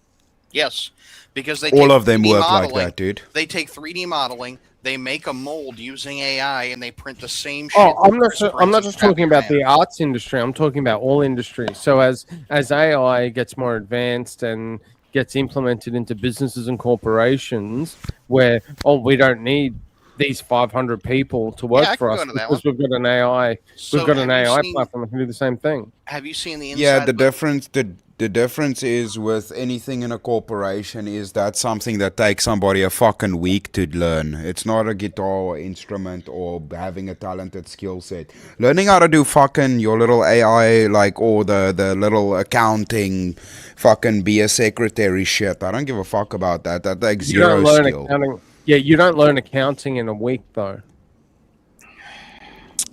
Yes, because they All take of them 3D work like modeling, that, dude. They take 3D modeling, they make a mold using AI, and they print the same shit. Oh, I'm not. Chris I'm not prints just in talking about the arts industry. I'm talking about all industries. So as AI gets more advanced and gets implemented into businesses and corporations, where we don't need these 500 people to work Yeah, I for can us go into that because we've got an AI. So we've got an have you AI seen- platform that can do the same thing. Have you seen the inside? Yeah, the of difference the difference is with anything in a corporation is that something that takes somebody a fucking week to learn. It's not a guitar or instrument or having a talented skill set. Learning how to do fucking your little AI or the little accounting fucking be a secretary shit. I don't give a fuck about that. That takes You zero don't learn skill. accounting. Yeah, you don't learn accounting in a week though.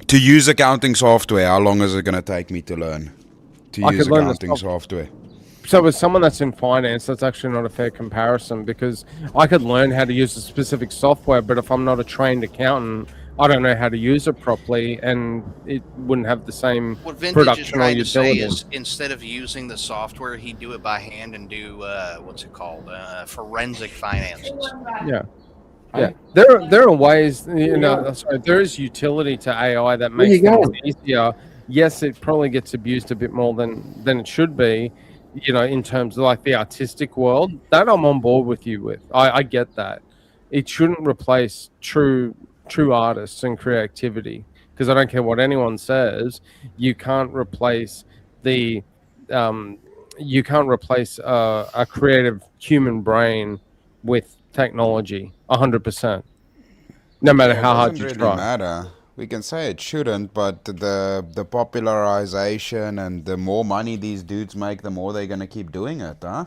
To use accounting software, how long is it going to take me to learn? To I use could learn the accounting software. So as someone that's in finance, that's actually not a fair comparison because I could learn how to use a specific software, but if I'm not a trained accountant, I don't know how to use it properly, and it wouldn't have the same What Vintage is production or trying to say utility. is instead of using the software, he'd do it by hand and do what's it called, forensic finances. Yeah. Yeah, there are ways, you know. Sorry, there is utility to AI that Where makes you things going? easier. Yes, it probably gets abused a bit more than it should be, you know, in terms of like the artistic world. That I'm on board with you with. I get that. It shouldn't replace true artists and creativity because I don't care what anyone says. You can't replace a creative human brain with technology 100%, no matter Yeah, how it hard doesn't you really try. matter. We can say it shouldn't, but the popularization and the more money these dudes make, the more they're gonna keep doing it, huh?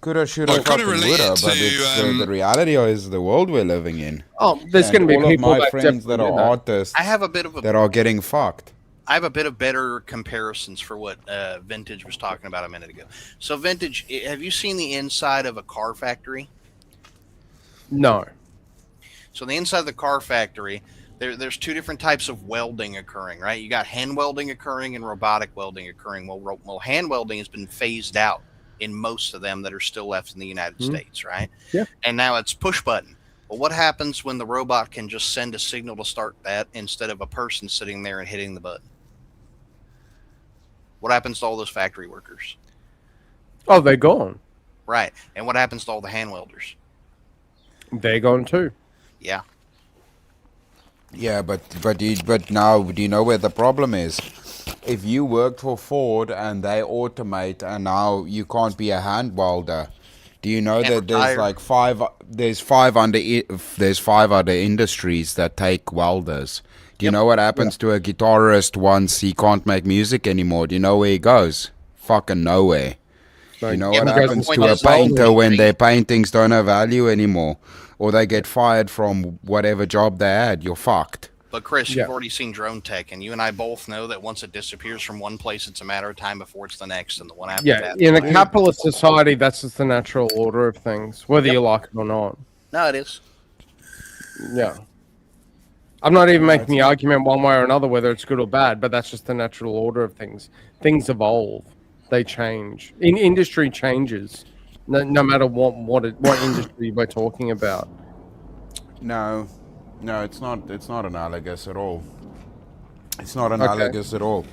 Coulda, shoulda, Well, kinda fucking relate woulda, it but to, it's the reality is the world we're living in. Oh, there's And gonna be all of people my that friends that definitely are do that. artists I have a bit of a that are getting fucked. I have a bit of better comparisons for what Vintage was talking about a minute ago. So, Vintage, have you seen the inside of a car factory? No. So, the inside of the car factory, there's two different types of welding occurring, right? You got hand welding occurring and robotic welding occurring. Well, hand welding has been phased out in most of them that are still left in the United States, right? Yeah. And now it's push button. Well, what happens when the robot can just send a signal to start that instead of a person sitting there and hitting the button? What happens to all those factory workers? Oh, they're gone. Right. And what happens to all the hand welders? They're gone too. Yeah. Yeah, but now, do you know where the problem is? If you worked for Ford and they automate, and now you can't be a hand welder. Do you know that there's like there's five other industries that take welders? Do you know what happens to a guitarist once he can't make music anymore? Do you know where he goes? Fucking nowhere. Do you know what happens to a painter when their paintings don't have value anymore? Or they get fired from whatever job they had? You're fucked. But Chris, you've already seen drone tech, and you and I both know that once it disappears from one place, it's a matter of time before it's the next, and the one after that. In a capitalist society, that's just the natural order of things, whether you like it or not. No, it is. Yeah. I'm not even making the argument one way or another whether it's good or bad, but that's just the natural order of things. Things evolve, they change. Industry changes, no matter what industry we're talking about. No, it's not. It's not analogous at all. It's not analogous at all.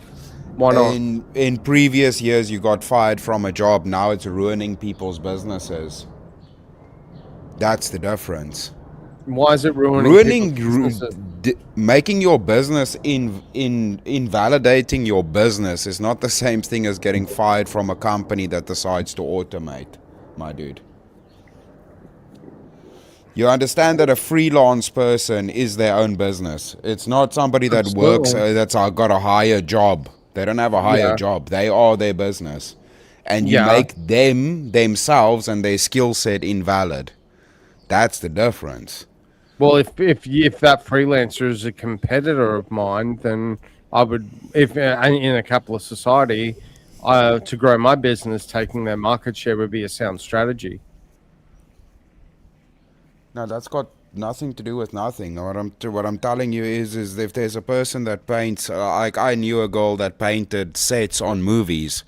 Why not? In previous years, you got fired from a job. Now it's ruining people's businesses. That's the difference. Why is it ruining people's businesses? Making your business invalidating your business is not the same thing as getting fired from a company that decides to automate, my dude. You understand that a freelance person is their own business. It's not somebody that works, that's got a higher job. They don't have a higher job. They are their business. And you make themselves and their skill set invalid. That's the difference. Well, if that freelancer is a competitor of mine, then I would, if in a capitalist society, to grow my business, taking their market share would be a sound strategy. No, that's got nothing to do with nothing. What I'm telling you is if there's a person that paints, like I knew a girl that painted sets on movies.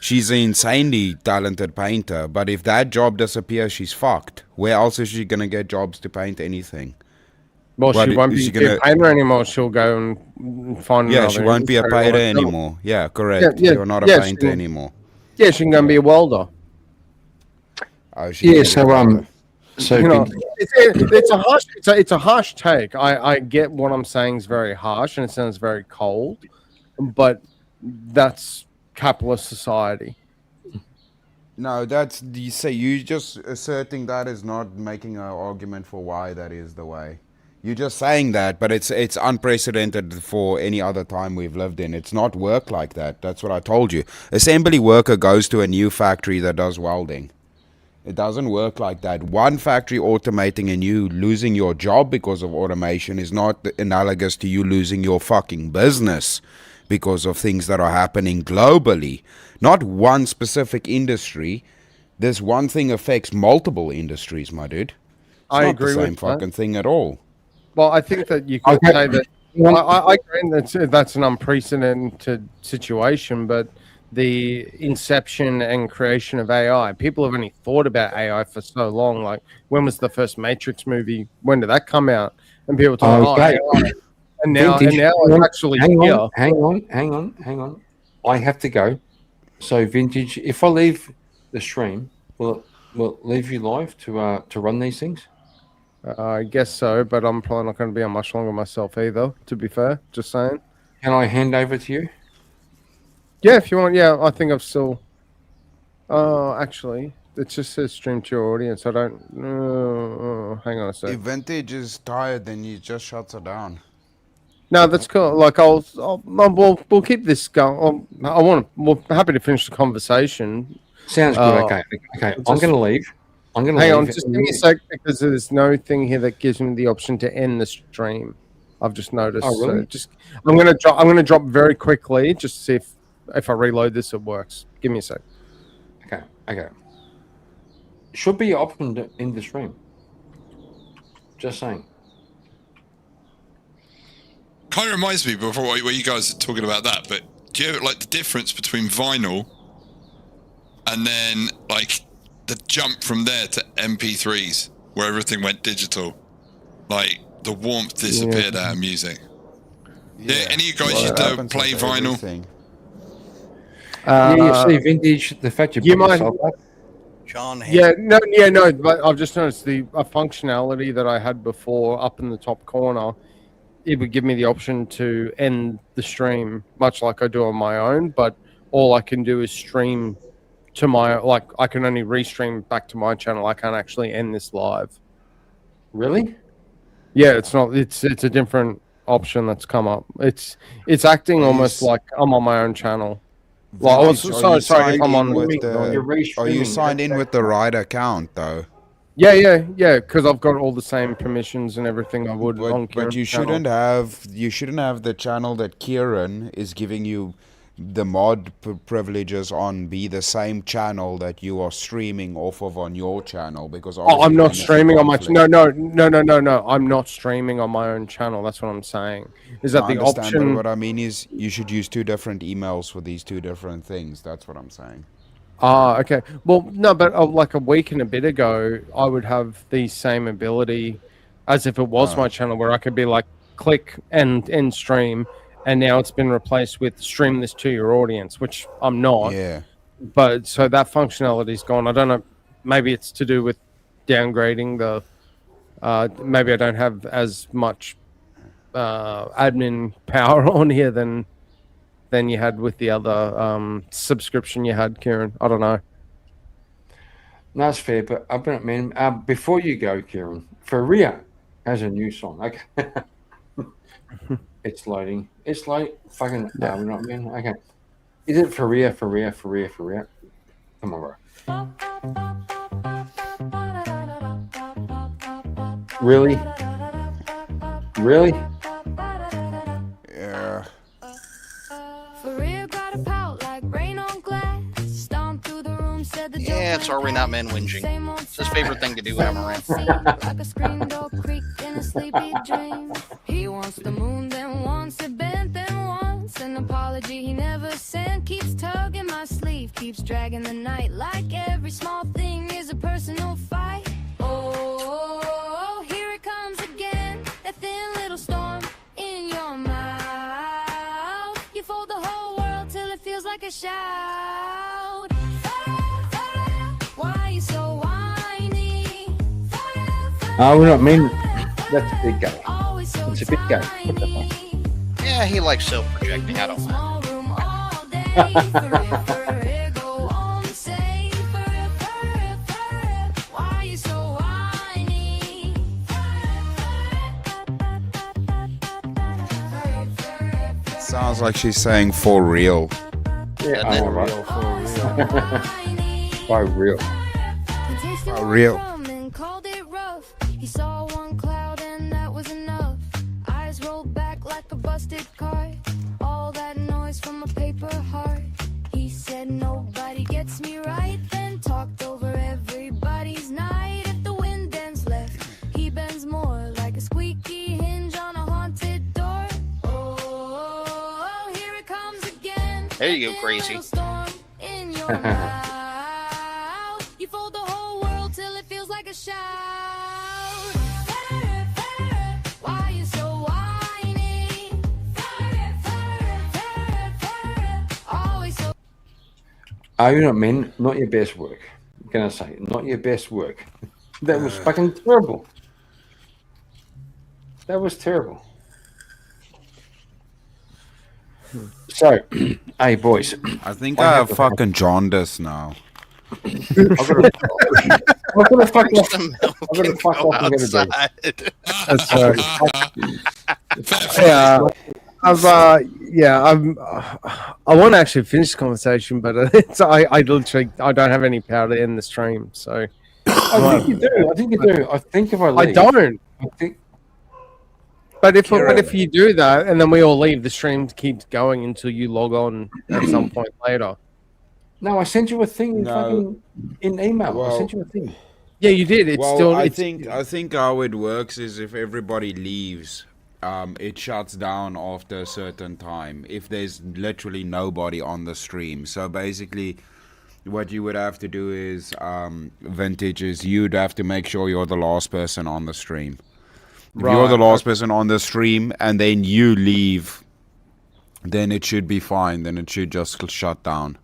She's an insanely talented painter, but if that job disappears, she's fucked. Where else is she gonna get jobs to paint anything? Well, she won't be a painter anymore. She'll go and find. Yeah, she won't be a painter anymore. Yeah, correct. You're not a painter anymore. Yeah, she can go and be a welder. Oh, So you know, it's a harsh take. I get what I'm saying is very harsh and it sounds very cold, but that's capitalist society. No, that's you just asserting that is not making an argument for why that is the way. You're just saying that, but it's unprecedented for any other time we've lived in. It's not work like that. That's what I told you. Assembly worker goes to a new factory that does welding. It doesn't work like that. One factory automating and you losing your job because of automation is not analogous to you losing your fucking business because of things that are happening globally. Not one specific industry. This one thing affects multiple industries, my dude. It's not the same fucking thing at all. Well, I think that you could say that. I agree that's an unprecedented situation, but the inception and creation of AI, people have only thought about AI for so long. Like, when was the first Matrix movie? When did that come out? And people talk, AI. And now it's actually here. Hang on. I have to go. So, Vintage, if I leave the stream, will it leave you live to run these things? I guess so, but I'm probably not going to be on much longer myself either, to be fair. Just saying. Can I hand over to you? Yeah, if you want. Yeah, I think I've still... actually, it just says stream to your audience. I don't... hang on a sec. If Vintage is tired, then he just shuts it down. No, that's cool. Like, we'll keep this going. We're happy to finish the conversation. Sounds good. Okay. I'm going to leave. Hang on, just give me a sec, because there's no thing here that gives me the option to end the stream. I've just noticed. Oh, really? So I'm gonna drop very quickly just to see if I reload this it works. Give me a sec. Okay. Should be an option to end the stream. Just saying. Kind of reminds me before where you guys are talking about that, but do you have like the difference between vinyl and then like the jump from there to MP3s where everything went digital? Like the warmth disappeared out of music. Yeah. Any of you guys used to play vinyl? You see, Vintage, the fact you might. John. No. But I've just noticed a functionality that I had before up in the top corner it would give me the option to end the stream, much like I do on my own. But all I can do is stream to my I can only restream back to my channel. I can't actually end this live. Really? Yeah, it's not. It's a different option that's come up. It's acting almost like I'm on my own channel. Well, Are you signed in with the right account though? Yeah. Because I've got all the same permissions and everything I would on But Kieran's you shouldn't channel. have the channel that Kieran is giving you the mod privileges on be the same channel that you are streaming off of on your channel, because Oh, I'm obviously not then it's a streaming on my conflict. no. I'm not streaming on my own channel. That's what I'm saying. Is that I the understand, but option? what I mean is you should use two different emails for these two different things. That's what I'm saying. Ah, okay. Well, no, but like a week and a bit ago, I would have the same ability as if it was my channel, where I could be like, click and end stream, and now it's been replaced with stream this to your audience, which I'm not. Yeah. But so that functionality's gone. I don't know. Maybe it's to do with downgrading the. Maybe I don't have as much admin power on here than you had with the other subscription you had, Kieran. I don't know. No, that's fair, but before you go, Kieran, Faria has a new song. Okay. It's loading. It's like fucking. Yeah. We're not man. Okay. Is it Faria? Come on, bro. Really? Yeah. Yeah, it's Are We Not Men whinging. It's his favorite thing to do when I'm around. Like a screen door creak in a sleepy dream. He wants the moon, then wants it bent, then wants an apology he never sent. Keeps tugging my sleeve, keeps dragging the night. Like every small thing is a personal fight. Oh, here it comes again. That thin little storm in your mouth. You fold the whole world till it feels like a shout. Why you so whiny? We're not men. That's a big guy. It's a big guy. What the fuck? Yeah, he likes self-projecting. I don't mind. Why you so whiny? Sounds like she's saying for real. Yeah, I know, for real. For real. Called it rough. He saw one cloud and that was enough. Eyes rolled back like a busted car. All that noise from a paper heart. He said nobody gets me right. Then talked over everybody's night. If the wind bends left, he bends more like a squeaky hinge on a haunted door. Oh, here it comes again. There you go, crazy. In your mouth. You fold the whole world till it feels like a shout. Why you so whiny? Always so. Are you not men? Not your best work. I'm gonna say, not your best work. That was fucking terrible. That was terrible. So, hey boys, I think I have fucking jaundice now. I'm gonna fuck off. I'm gonna fuck off and go to bed. That's yeah. I want to actually finish the conversation, but it's I literally don't have any power to end the stream. So I think you do. I think if I leave, I don't. I think. But if you do that and then we all leave, the stream keeps going until you log on at some point later. No, I sent you a thing in email. I sent you a thing. Yeah, you did. It's still. I think how it works is if everybody leaves, it shuts down after a certain time. If there's literally nobody on the stream, so basically, what you would have to do is, Vintage, is you'd have to make sure you're the last person on the stream. If you're the last person on the stream and then you leave, then it should be fine. Then it should just shut down.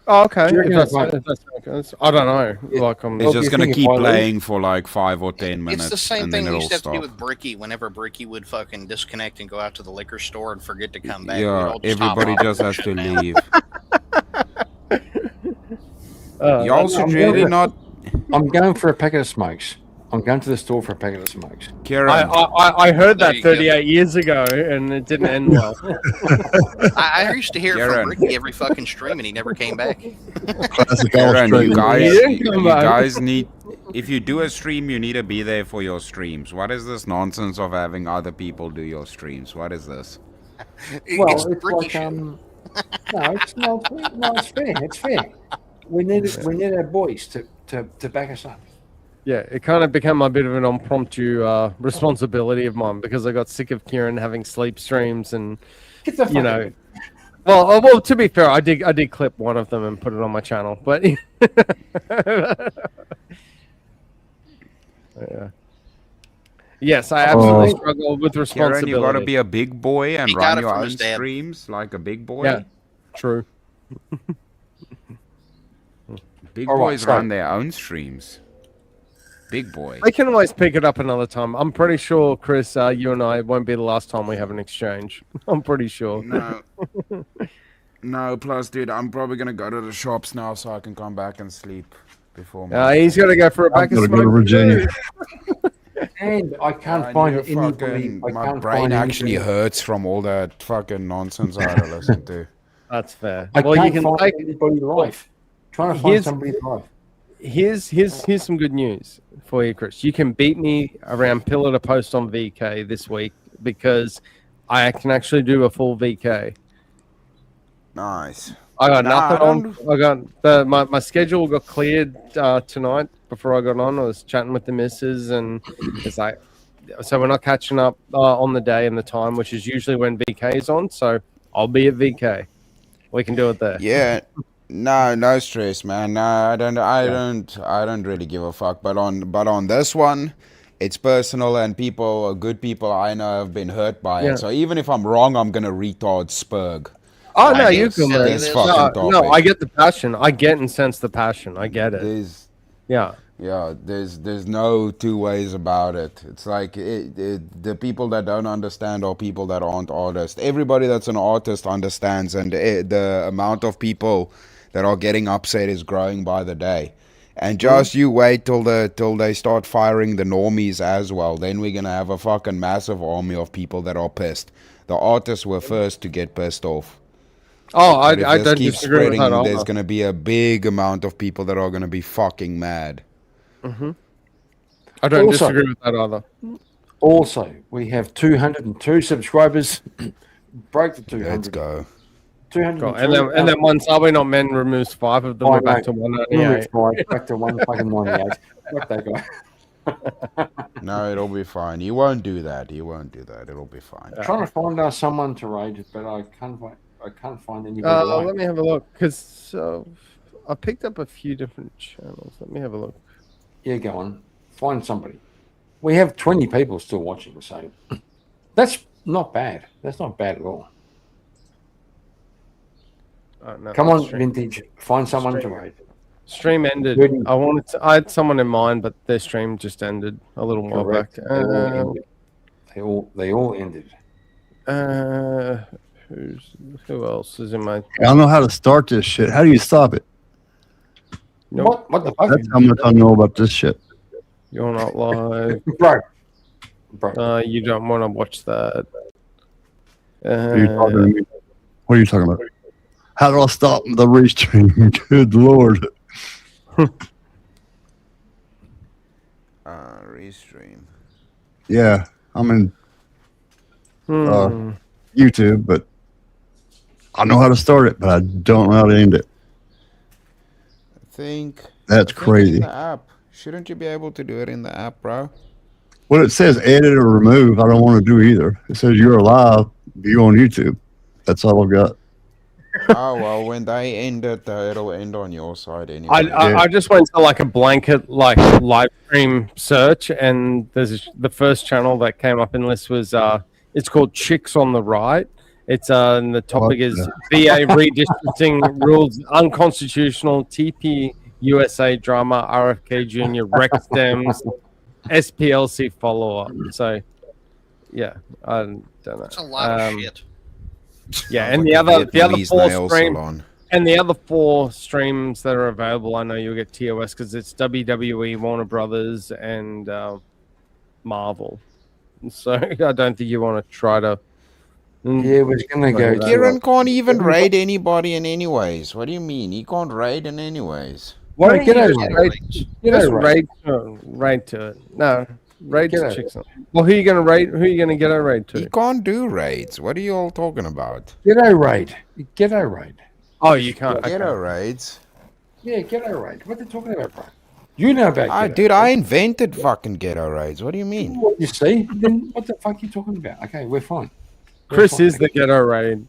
Oh, okay. Do you reckon If that's, it might- if that's, I don't know. Like, It's just gonna keep I leave? playing for like 5 or 10 minutes. It's the same and thing then we it'll used to have to do stop. with Bricky. Whenever Bricky would fucking disconnect and go out to the liquor store and forget to come back, we'd Yeah, all just hop everybody off just and has shut to down. leave. Y'all should I'm really going- not. I'm going for a packet of smokes. I'm going to the store for a packet of smokes. Kieran, I heard There that you go. 38 years ago, and it didn't end well. I used to hear Karen. from Ricky every fucking stream, and he never came back. Kieran, you guys, He didn't you come back. guys need. If you do a stream, you need to be there for your streams. What is this nonsense of having other people do your streams? What is this? Well, It's it's Bricky like shit. no, it's not. No, it's fair. It's fair. We need our boys to back us up. Yeah, it kind of became a bit of an impromptu responsibility of mine because I got sick of Kieran having sleep streams and Get the fuck you out know. of Well, to be fair, I did clip one of them and put it on my channel, but yeah. Yes, I absolutely struggle with responsibility. Kieran, you gotta be a big boy and He run got it your from own his dad. streams like a big boy. Yeah, true. Big All right, boys so- run their own streams. Big boy. I can always pick it up another time. I'm pretty sure, Chris, you and I won't be the last time we have an exchange. I'm pretty sure. No. No, plus, dude, I'm probably gonna go to the shops now so I can come back and sleep before. He's got to go for a pack of gotta go to smoke. Virginia. And I can't I find need to anybody. I my can't brain find actually anything- hurts from all that fucking nonsense I had to listen to. That's fair. I Well, you can't can find take. anybody live. Trying to find Here's- somebody live. Here's some good news for you, Chris. You can beat me around pillar to post on VK this week because I can actually do a full VK. Nice. I got Nah, nothing I on. I got my schedule got cleared tonight before I got on. I was chatting with the missus, and it's like, so we're not catching up on the day and the time, which is usually when VK is on. So I'll be at VK. We can do it there. Yeah. No stress, man. No, I don't really give a fuck. But on this one, it's personal, and good people I know have been hurt by Yeah. it. So even if I'm wrong, I'm gonna retard Spurg. Oh on no, you this- can. this fucking No, topic. I get the passion. I get and sense the passion. I get it. Yeah. There's no two ways about it. It's like the people that don't understand are people that aren't artists. Everybody that's an artist understands, and the amount of people that are getting upset is growing by the day. And just you wait till they start firing the normies as well. Then we're gonna have a fucking massive army of people that are pissed. The artists were first to get pissed off. Oh, But if I this don't keeps disagree with spreading, that there's either. gonna be a big amount of people that are gonna be fucking mad. Mm-hmm. I don't Also- disagree with that either. Also, we have 202 subscribers. Broke the 200. Let's go. 202. And then once Are We Not Men removes 5 of them, we're back to Remove 198. 5, back to 198. Fuck that guy. No, it'll be fine. He won't do that. It'll be fine. Trying to find someone to raid, but I can't find anybody. live. Let me have a look because I picked up a few different channels. Let me have a look. Yeah, go on. Find somebody. We have 20 people still watching, so that's not bad. That's not bad at all. No, Come that's on, stream. Vintage. Find someone to Stream. raid. Stream ended. Really? I had someone in mind, but their stream just ended a little while Correct. back. They all ended. Who else is in my? I don't know how to start this shit. How do you stop it? Nope. What the fuck? That's how much I know about this shit. You're not live, bro. You don't want to watch that. What are you talking to me? What are you talking about? How do I stop the restream? Good lord. Restream. Yeah, I'm in Hmm. YouTube, but I know how to start it, but I don't know how to end it. I think That's crazy. in the app. Shouldn't you be able to do it in the app, bro? Well, it says edit or remove. I don't want to do either. It says you're alive, view on YouTube. That's all I've got. Oh well, when they end it, it'll end on your side anyway. I just went to like a blanket like live stream search, and the first channel that came up in list was it's called Chicks on the Right, It's and the topic is VA redistricting rules unconstitutional. TP USA drama RFK Jr. Rex Stems SPLC follow up. So yeah, I don't know. That's a lot of shit. Yeah, Sounds and like the other Vietnamese four nail streams salon. and the other four streams that are available, I know you'll get TOS because it's WWE, Warner Brothers, and Marvel. So I don't think you want to try to. Yeah, we're gonna go. Kieran can't even raid anybody in anyways. What do you mean? He can't raid in anyways. Why No, don't get you over just it. raid? Get Just over it. raid to it. No, raid Get to over chicks. Well, who are you gonna raid? Who are you gonna get a raid to? He can't do raids. What are you all talking about? Ghetto raid. Ghetto raid. Oh, you can't. Ghetto raids. Yeah, ghetto raid. What are they talking about, bro? You know about ghetto. Dude, I invented fucking ghetto raids. What do you mean? What you see? Then what the fuck are you talking about? Okay, we're fine. Chris is the ghetto raid.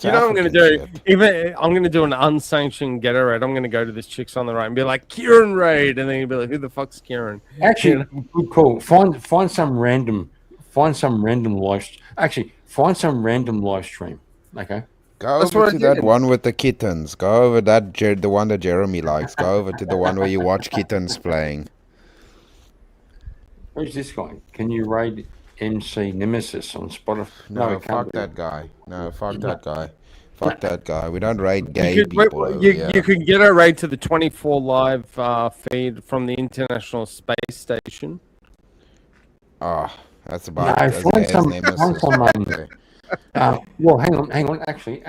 You know what I'm gonna do? Even I'm gonna do an unsanctioned ghetto raid. I'm gonna go to this chicks on the right and be like Kieran raid, and then you'll be like, who the fuck's Kieran? Actually, good call. Find some random live. Actually, find some random live stream. Okay. Go over to that one with the kittens. Go over the one that Jeremy likes. Go over to the one where you watch kittens playing. Who's this guy? Can you raid MC Nemesis on Spotify? No, it can't fuck be. that guy. No, fuck that guy. Fuck that guy. We don't raid gay You could, people. over you, here. you could get a raid to the 24 live feed from the International Space Station. Oh, that's No, about as find gay as some. Nemesis. Well, hang on. Actually,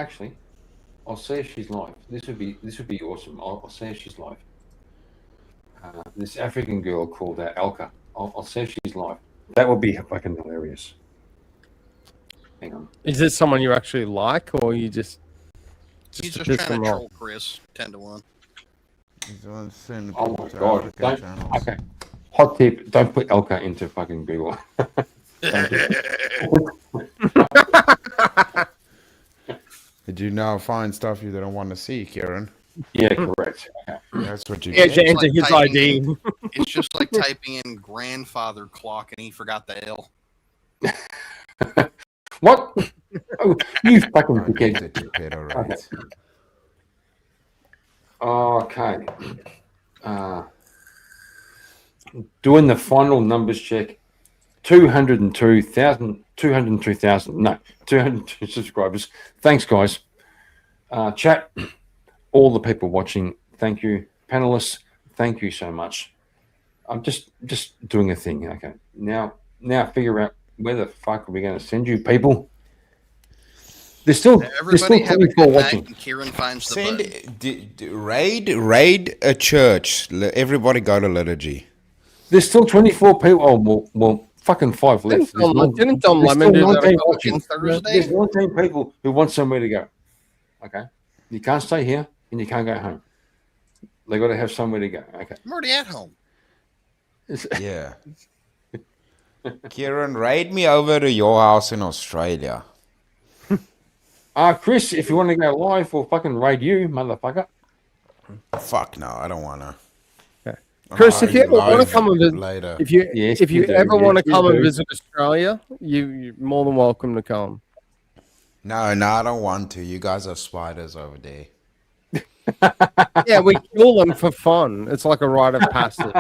I'll see if she's live. This would be awesome. I'll see if she's live. This African girl called Alka. I'll see if she's live. That would be fucking hilarious. Hang on. Is this someone you actually like, or you just He's to just piss trying them to off? troll Chris 10-1. Oh my god! Don't, okay. Hot tip: don't put Elka into fucking Google. Did you now find stuff you don't want to see, Kieran? Yeah, correct. That's what you Yeah, get. to enter his typing ID. in- it's just like typing in grandfather clock and he forgot the L. What? Oh, you fucking dickhead. Okay. Doing the final numbers check. 202 subscribers. Thanks, guys. Chat, all the people watching, thank you. Panelists, thank you so much. I'm just doing a thing. Okay. Now figure out where the fuck are we going to send you people? There's still Everybody have a 24 good night, watching. and Kieran finds the Send button. raid a church. Everybody go to liturgy. There's still 24 people. Oh, well fucking 5 left. Didn't Don There's Lemon still do that 19 on watching. Thursday? There's 19 people who want somewhere to go. Okay. You can't stay here and you can't go home. They got to have somewhere to go. Okay. I'm already at home. Yeah. Kieran, raid me over to your house in Australia. Chris, if you want to go live, we'll fucking raid you, motherfucker. Fuck no, I don't wanna. Chris, if you ever want to live come and visit, later. if you Yes, if you you do. ever want to Yes, you come and do. visit Australia, you're more than welcome to come. No, I don't want to. You guys have spiders over there. Yeah, we kill them for fun. It's like a rite of passage.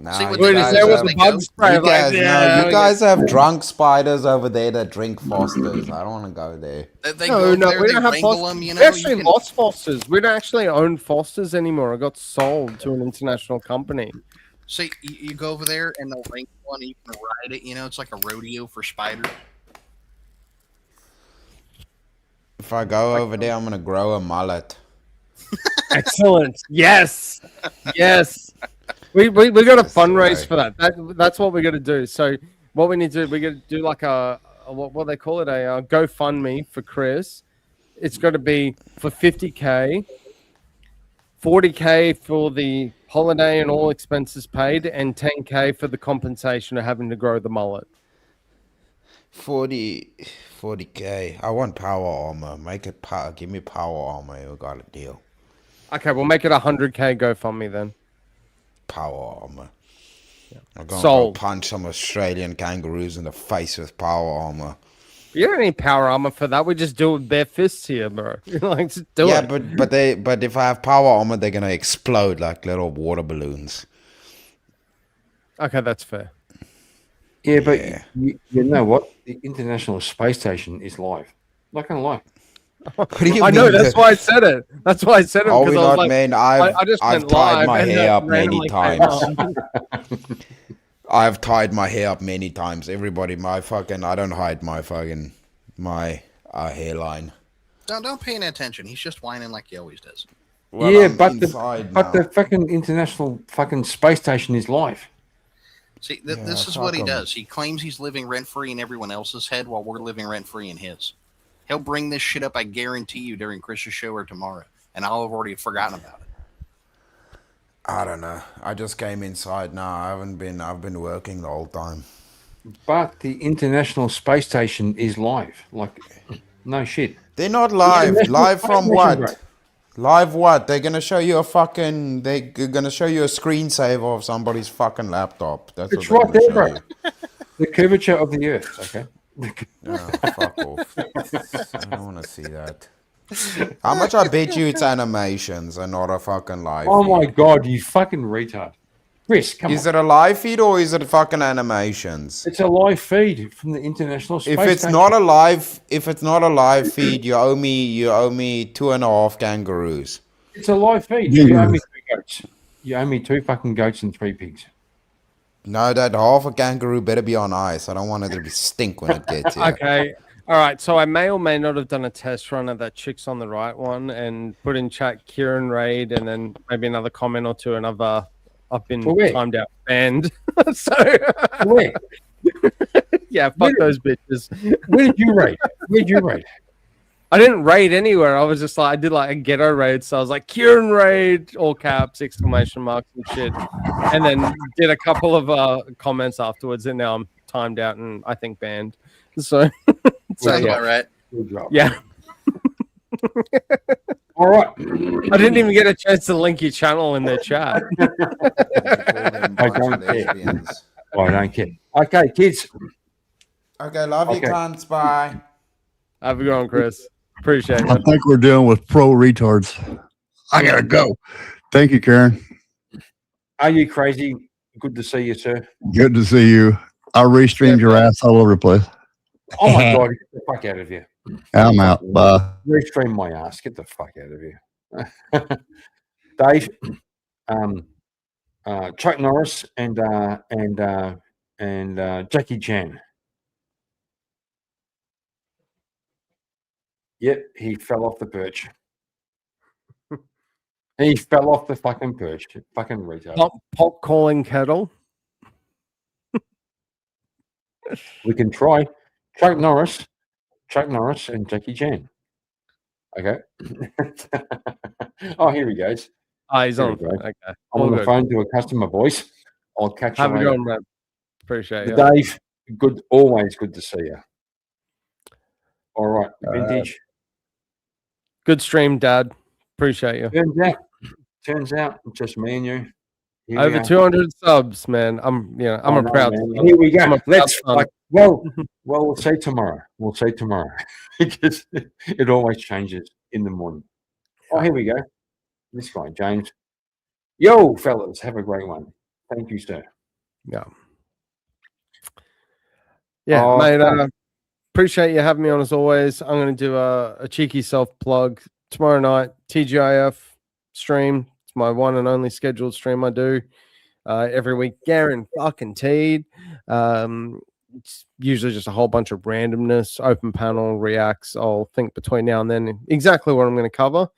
No, See, what Wait, they is do there is was they a bug go- spray? You Like, guys, yeah, you guys have drunk spiders over there that drink Fosters. I don't want to go there. They go over there, we they don't have wrangle Fosters. them, you We know. actually you can- lost Fosters. We don't actually own Fosters anymore. It got sold to an international company. See, you go over there and they'll wrangle one and you can ride it. You know, it's like a rodeo for spiders. If I go over there, I'm gonna grow a mullet. Excellent. Yes. Yes. We got to fundraise for that. That's what we're gonna do. So what we need to do, we're gonna do like a what they call it, a GoFundMe for Chris. It's got to be for 50K, 40K for the holiday and all expenses paid, and 10K for the compensation of having to grow the mullet. 40K. I want power armor. Make it power. Give me power armor. We got a deal. Okay, we'll make it 100K GoFundMe then. Power armor. I'm gonna go Sold. punch some Australian kangaroos in the face with power armor. You don't need power armor for that. We just do it with bare fists here, bro. Like, just do Yeah, it. but if I have power armor, they're gonna explode like little water balloons. Okay, that's fair. Yeah, but you know what? The International Space Station is live. Not gonna lie. I know. That's why I said it. That's why I said it. Are we because I was not, like, man? I just I've went tied live my and hair that up many randomly came times. up. I've tied my hair up many times. Everybody, I don't hide my hairline. Don't pay any attention. He's just whining like he always does. Well, yeah, I'm but inside now. the fucking International fucking Space Station is live. See, this is what he does. He claims he's living rent-free in everyone else's head while we're living rent-free in his. He'll bring this shit up, I guarantee you, during Chris's show or tomorrow, and I'll have already forgotten about it. I don't know. I just came inside now. I've been working the whole time. But the International Space Station is live. Like, no shit. They're not live. International Live Space from Station, what? bro. Live what? They're gonna show you they're gonna show you a screensaver of somebody's fucking laptop. That's It's what right they're there, gonna bro. show you. The curvature of the Earth. Okay. Oh, fuck off. I don't want to see that. How much I bet you it's animations and not a fucking live Oh feed? my god, you fucking retard. Chris, come Is on. it a live feed or is it fucking animations? It's a live feed from the International Space If it's Station. not a live feed, you owe me 2.5 kangaroos. It's a live feed. Yeah. You owe me 3 goats. You owe me 2 fucking goats and 3 pigs. No, that half a kangaroo better be on ice. I don't want it to be stink when it gets here. Okay. All right. So I may or may not have done a test run of that Chicks on the Right one and put in chat Kieran Raid and then maybe another comment or two. And I've been For where? timed out banned. So Where? yeah, fuck those bitches. Where did you raid? Where did you raid? I didn't raid anywhere. I was just like, I did like a ghetto raid. So I was like, Kieran Raid, all caps, exclamation marks and shit. And then did a couple of comments afterwards. And now I'm timed out and I think banned. So, Sounds yeah. about right. Good job. Yeah. All right. I didn't even get a chance to link your channel in their chat. I don't care. I don't care. Okay, kids. Okay, love you, Okay. cunts. Bye. Have a good one, Chris. Appreciate I it. think we're dealing with pro retards. I gotta go. Thank you, Karen. Are you crazy? Good to see you, sir. Good to see you. I restreamed your ass all over the place. Oh my god, get the fuck out of here. I'm out. Bye. Restream my ass. Get the fuck out of here. Dave, Chuck Norris and Jackie Chan. Yep, he fell off the perch. He fell off the fucking perch. Fucking retard. Pop calling kettle. We can try. Chuck Norris and Jackie Chan. Okay. Oh, here he goes. He's Here on. we go. Okay. I'm All on the good. phone to a customer voice. I'll catch Have you a later. good one, man. Appreciate it. Dave, good, always good to see you. All right, vintage. Good stream, Dad. Appreciate you. Turns out, it's just me and you. Here we Over are. 200 subs, man. I'm I a know, proud. man. Here we I'm go. a proud Let's son. well, we'll see tomorrow. We'll see tomorrow. Because it always changes in the morning. Oh, here we go. This guy, James. Yo, fellas, have a great one. Thank you, sir. Yeah. Yeah, Oh, mate. thanks. Appreciate you having me on as always. I'm going to do a cheeky self plug tomorrow night. TGIF stream. It's my one and only scheduled stream I do every week. Garen fucking Teed. It's usually just a whole bunch of randomness, open panel reacts. I'll think between now and then exactly what I'm going to cover.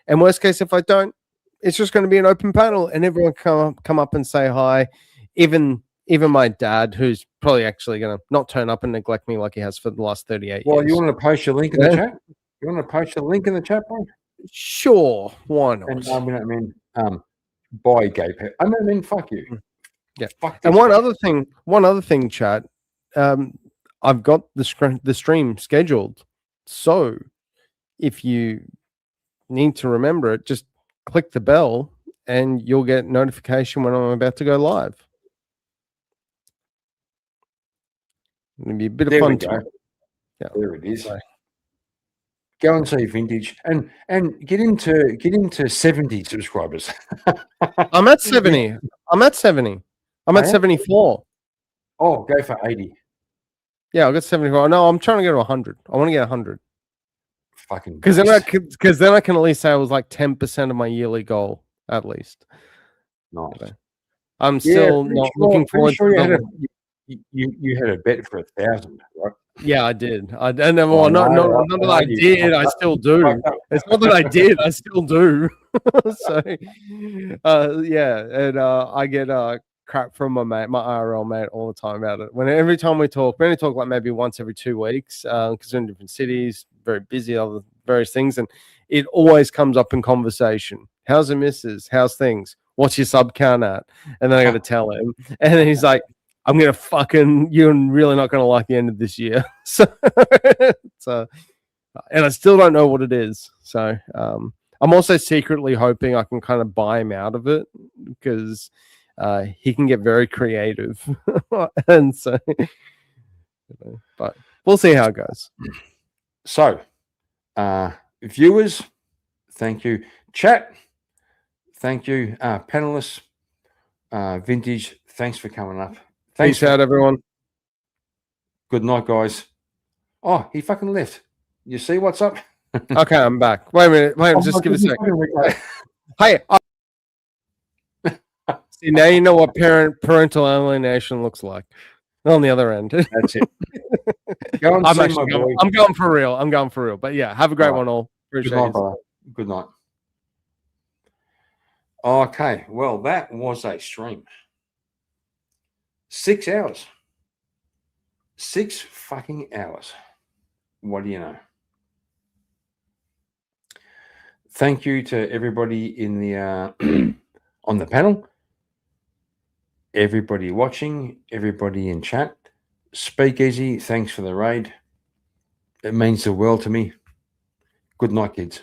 And worst case, if I don't, it's just going to be an open panel and everyone come up and say hi. Even my dad, who's probably actually going to not turn up and neglect me like he has for the last 38 Well, years. you want to post your link in Yeah. the chat? You want to post your link in the chat, bro? Sure, why not? And buy gay people. I mean, fuck you. Yeah. Fuck And this one guy. other thing, chat. I've got the stream scheduled, so if you need to remember it, just click the bell and you'll get notification when I'm about to go live. It'll be a bit of There we fun go. too. Yeah. There it is. Go and see Vintage and get into 70 subscribers. I'm at 70. I'm at 70. I'm at 74. Oh, go for 80. Yeah, I'll get 74. No, I'm trying to get to 100. I want to get 100. Fucking because then I can at least say I was like 10% of my yearly goal at least. Nice. I'm still not looking forward to you had a bet for 1,000, right? Yeah, I did. Not that I did. I still do. It's not that I did. I still do. So, yeah, and I get crap from my IRL mate all the time about it. Every time we only talk like maybe once every 2 weeks because we're in different cities, very busy, other various things, and it always comes up in conversation. How's the missus? How's things? What's your sub count at? And then I got to tell him, and then he's like, I'm gonna you're really not gonna like the end of this year. So, and I still don't know what it is. So, I'm also secretly hoping I can kind of buy him out of it because he can get very creative, and so, but we'll see how it goes. So, viewers, thank you. Chat, thank you. Panelists, Vintage, thanks for coming up. Thanks. Peace out, everyone. Good night, guys. Oh, he fucking left. You see what's up? Okay, I'm back. Wait a minute. Just give a second. Hey. See, now you know what parental alienation looks like. On the other end. That's it. Go and see my boy. I'm going for real. I'm going for real. But yeah, have a great one all. Appreciate Good night, it. brother. Good night. Okay, well, that was a stream. 6 hours. 6 fucking hours. What do you know? Thank you to everybody in the on the panel, everybody watching, everybody in chat. Speakeasy, thanks for the raid. It means the world to me. Good night, kids.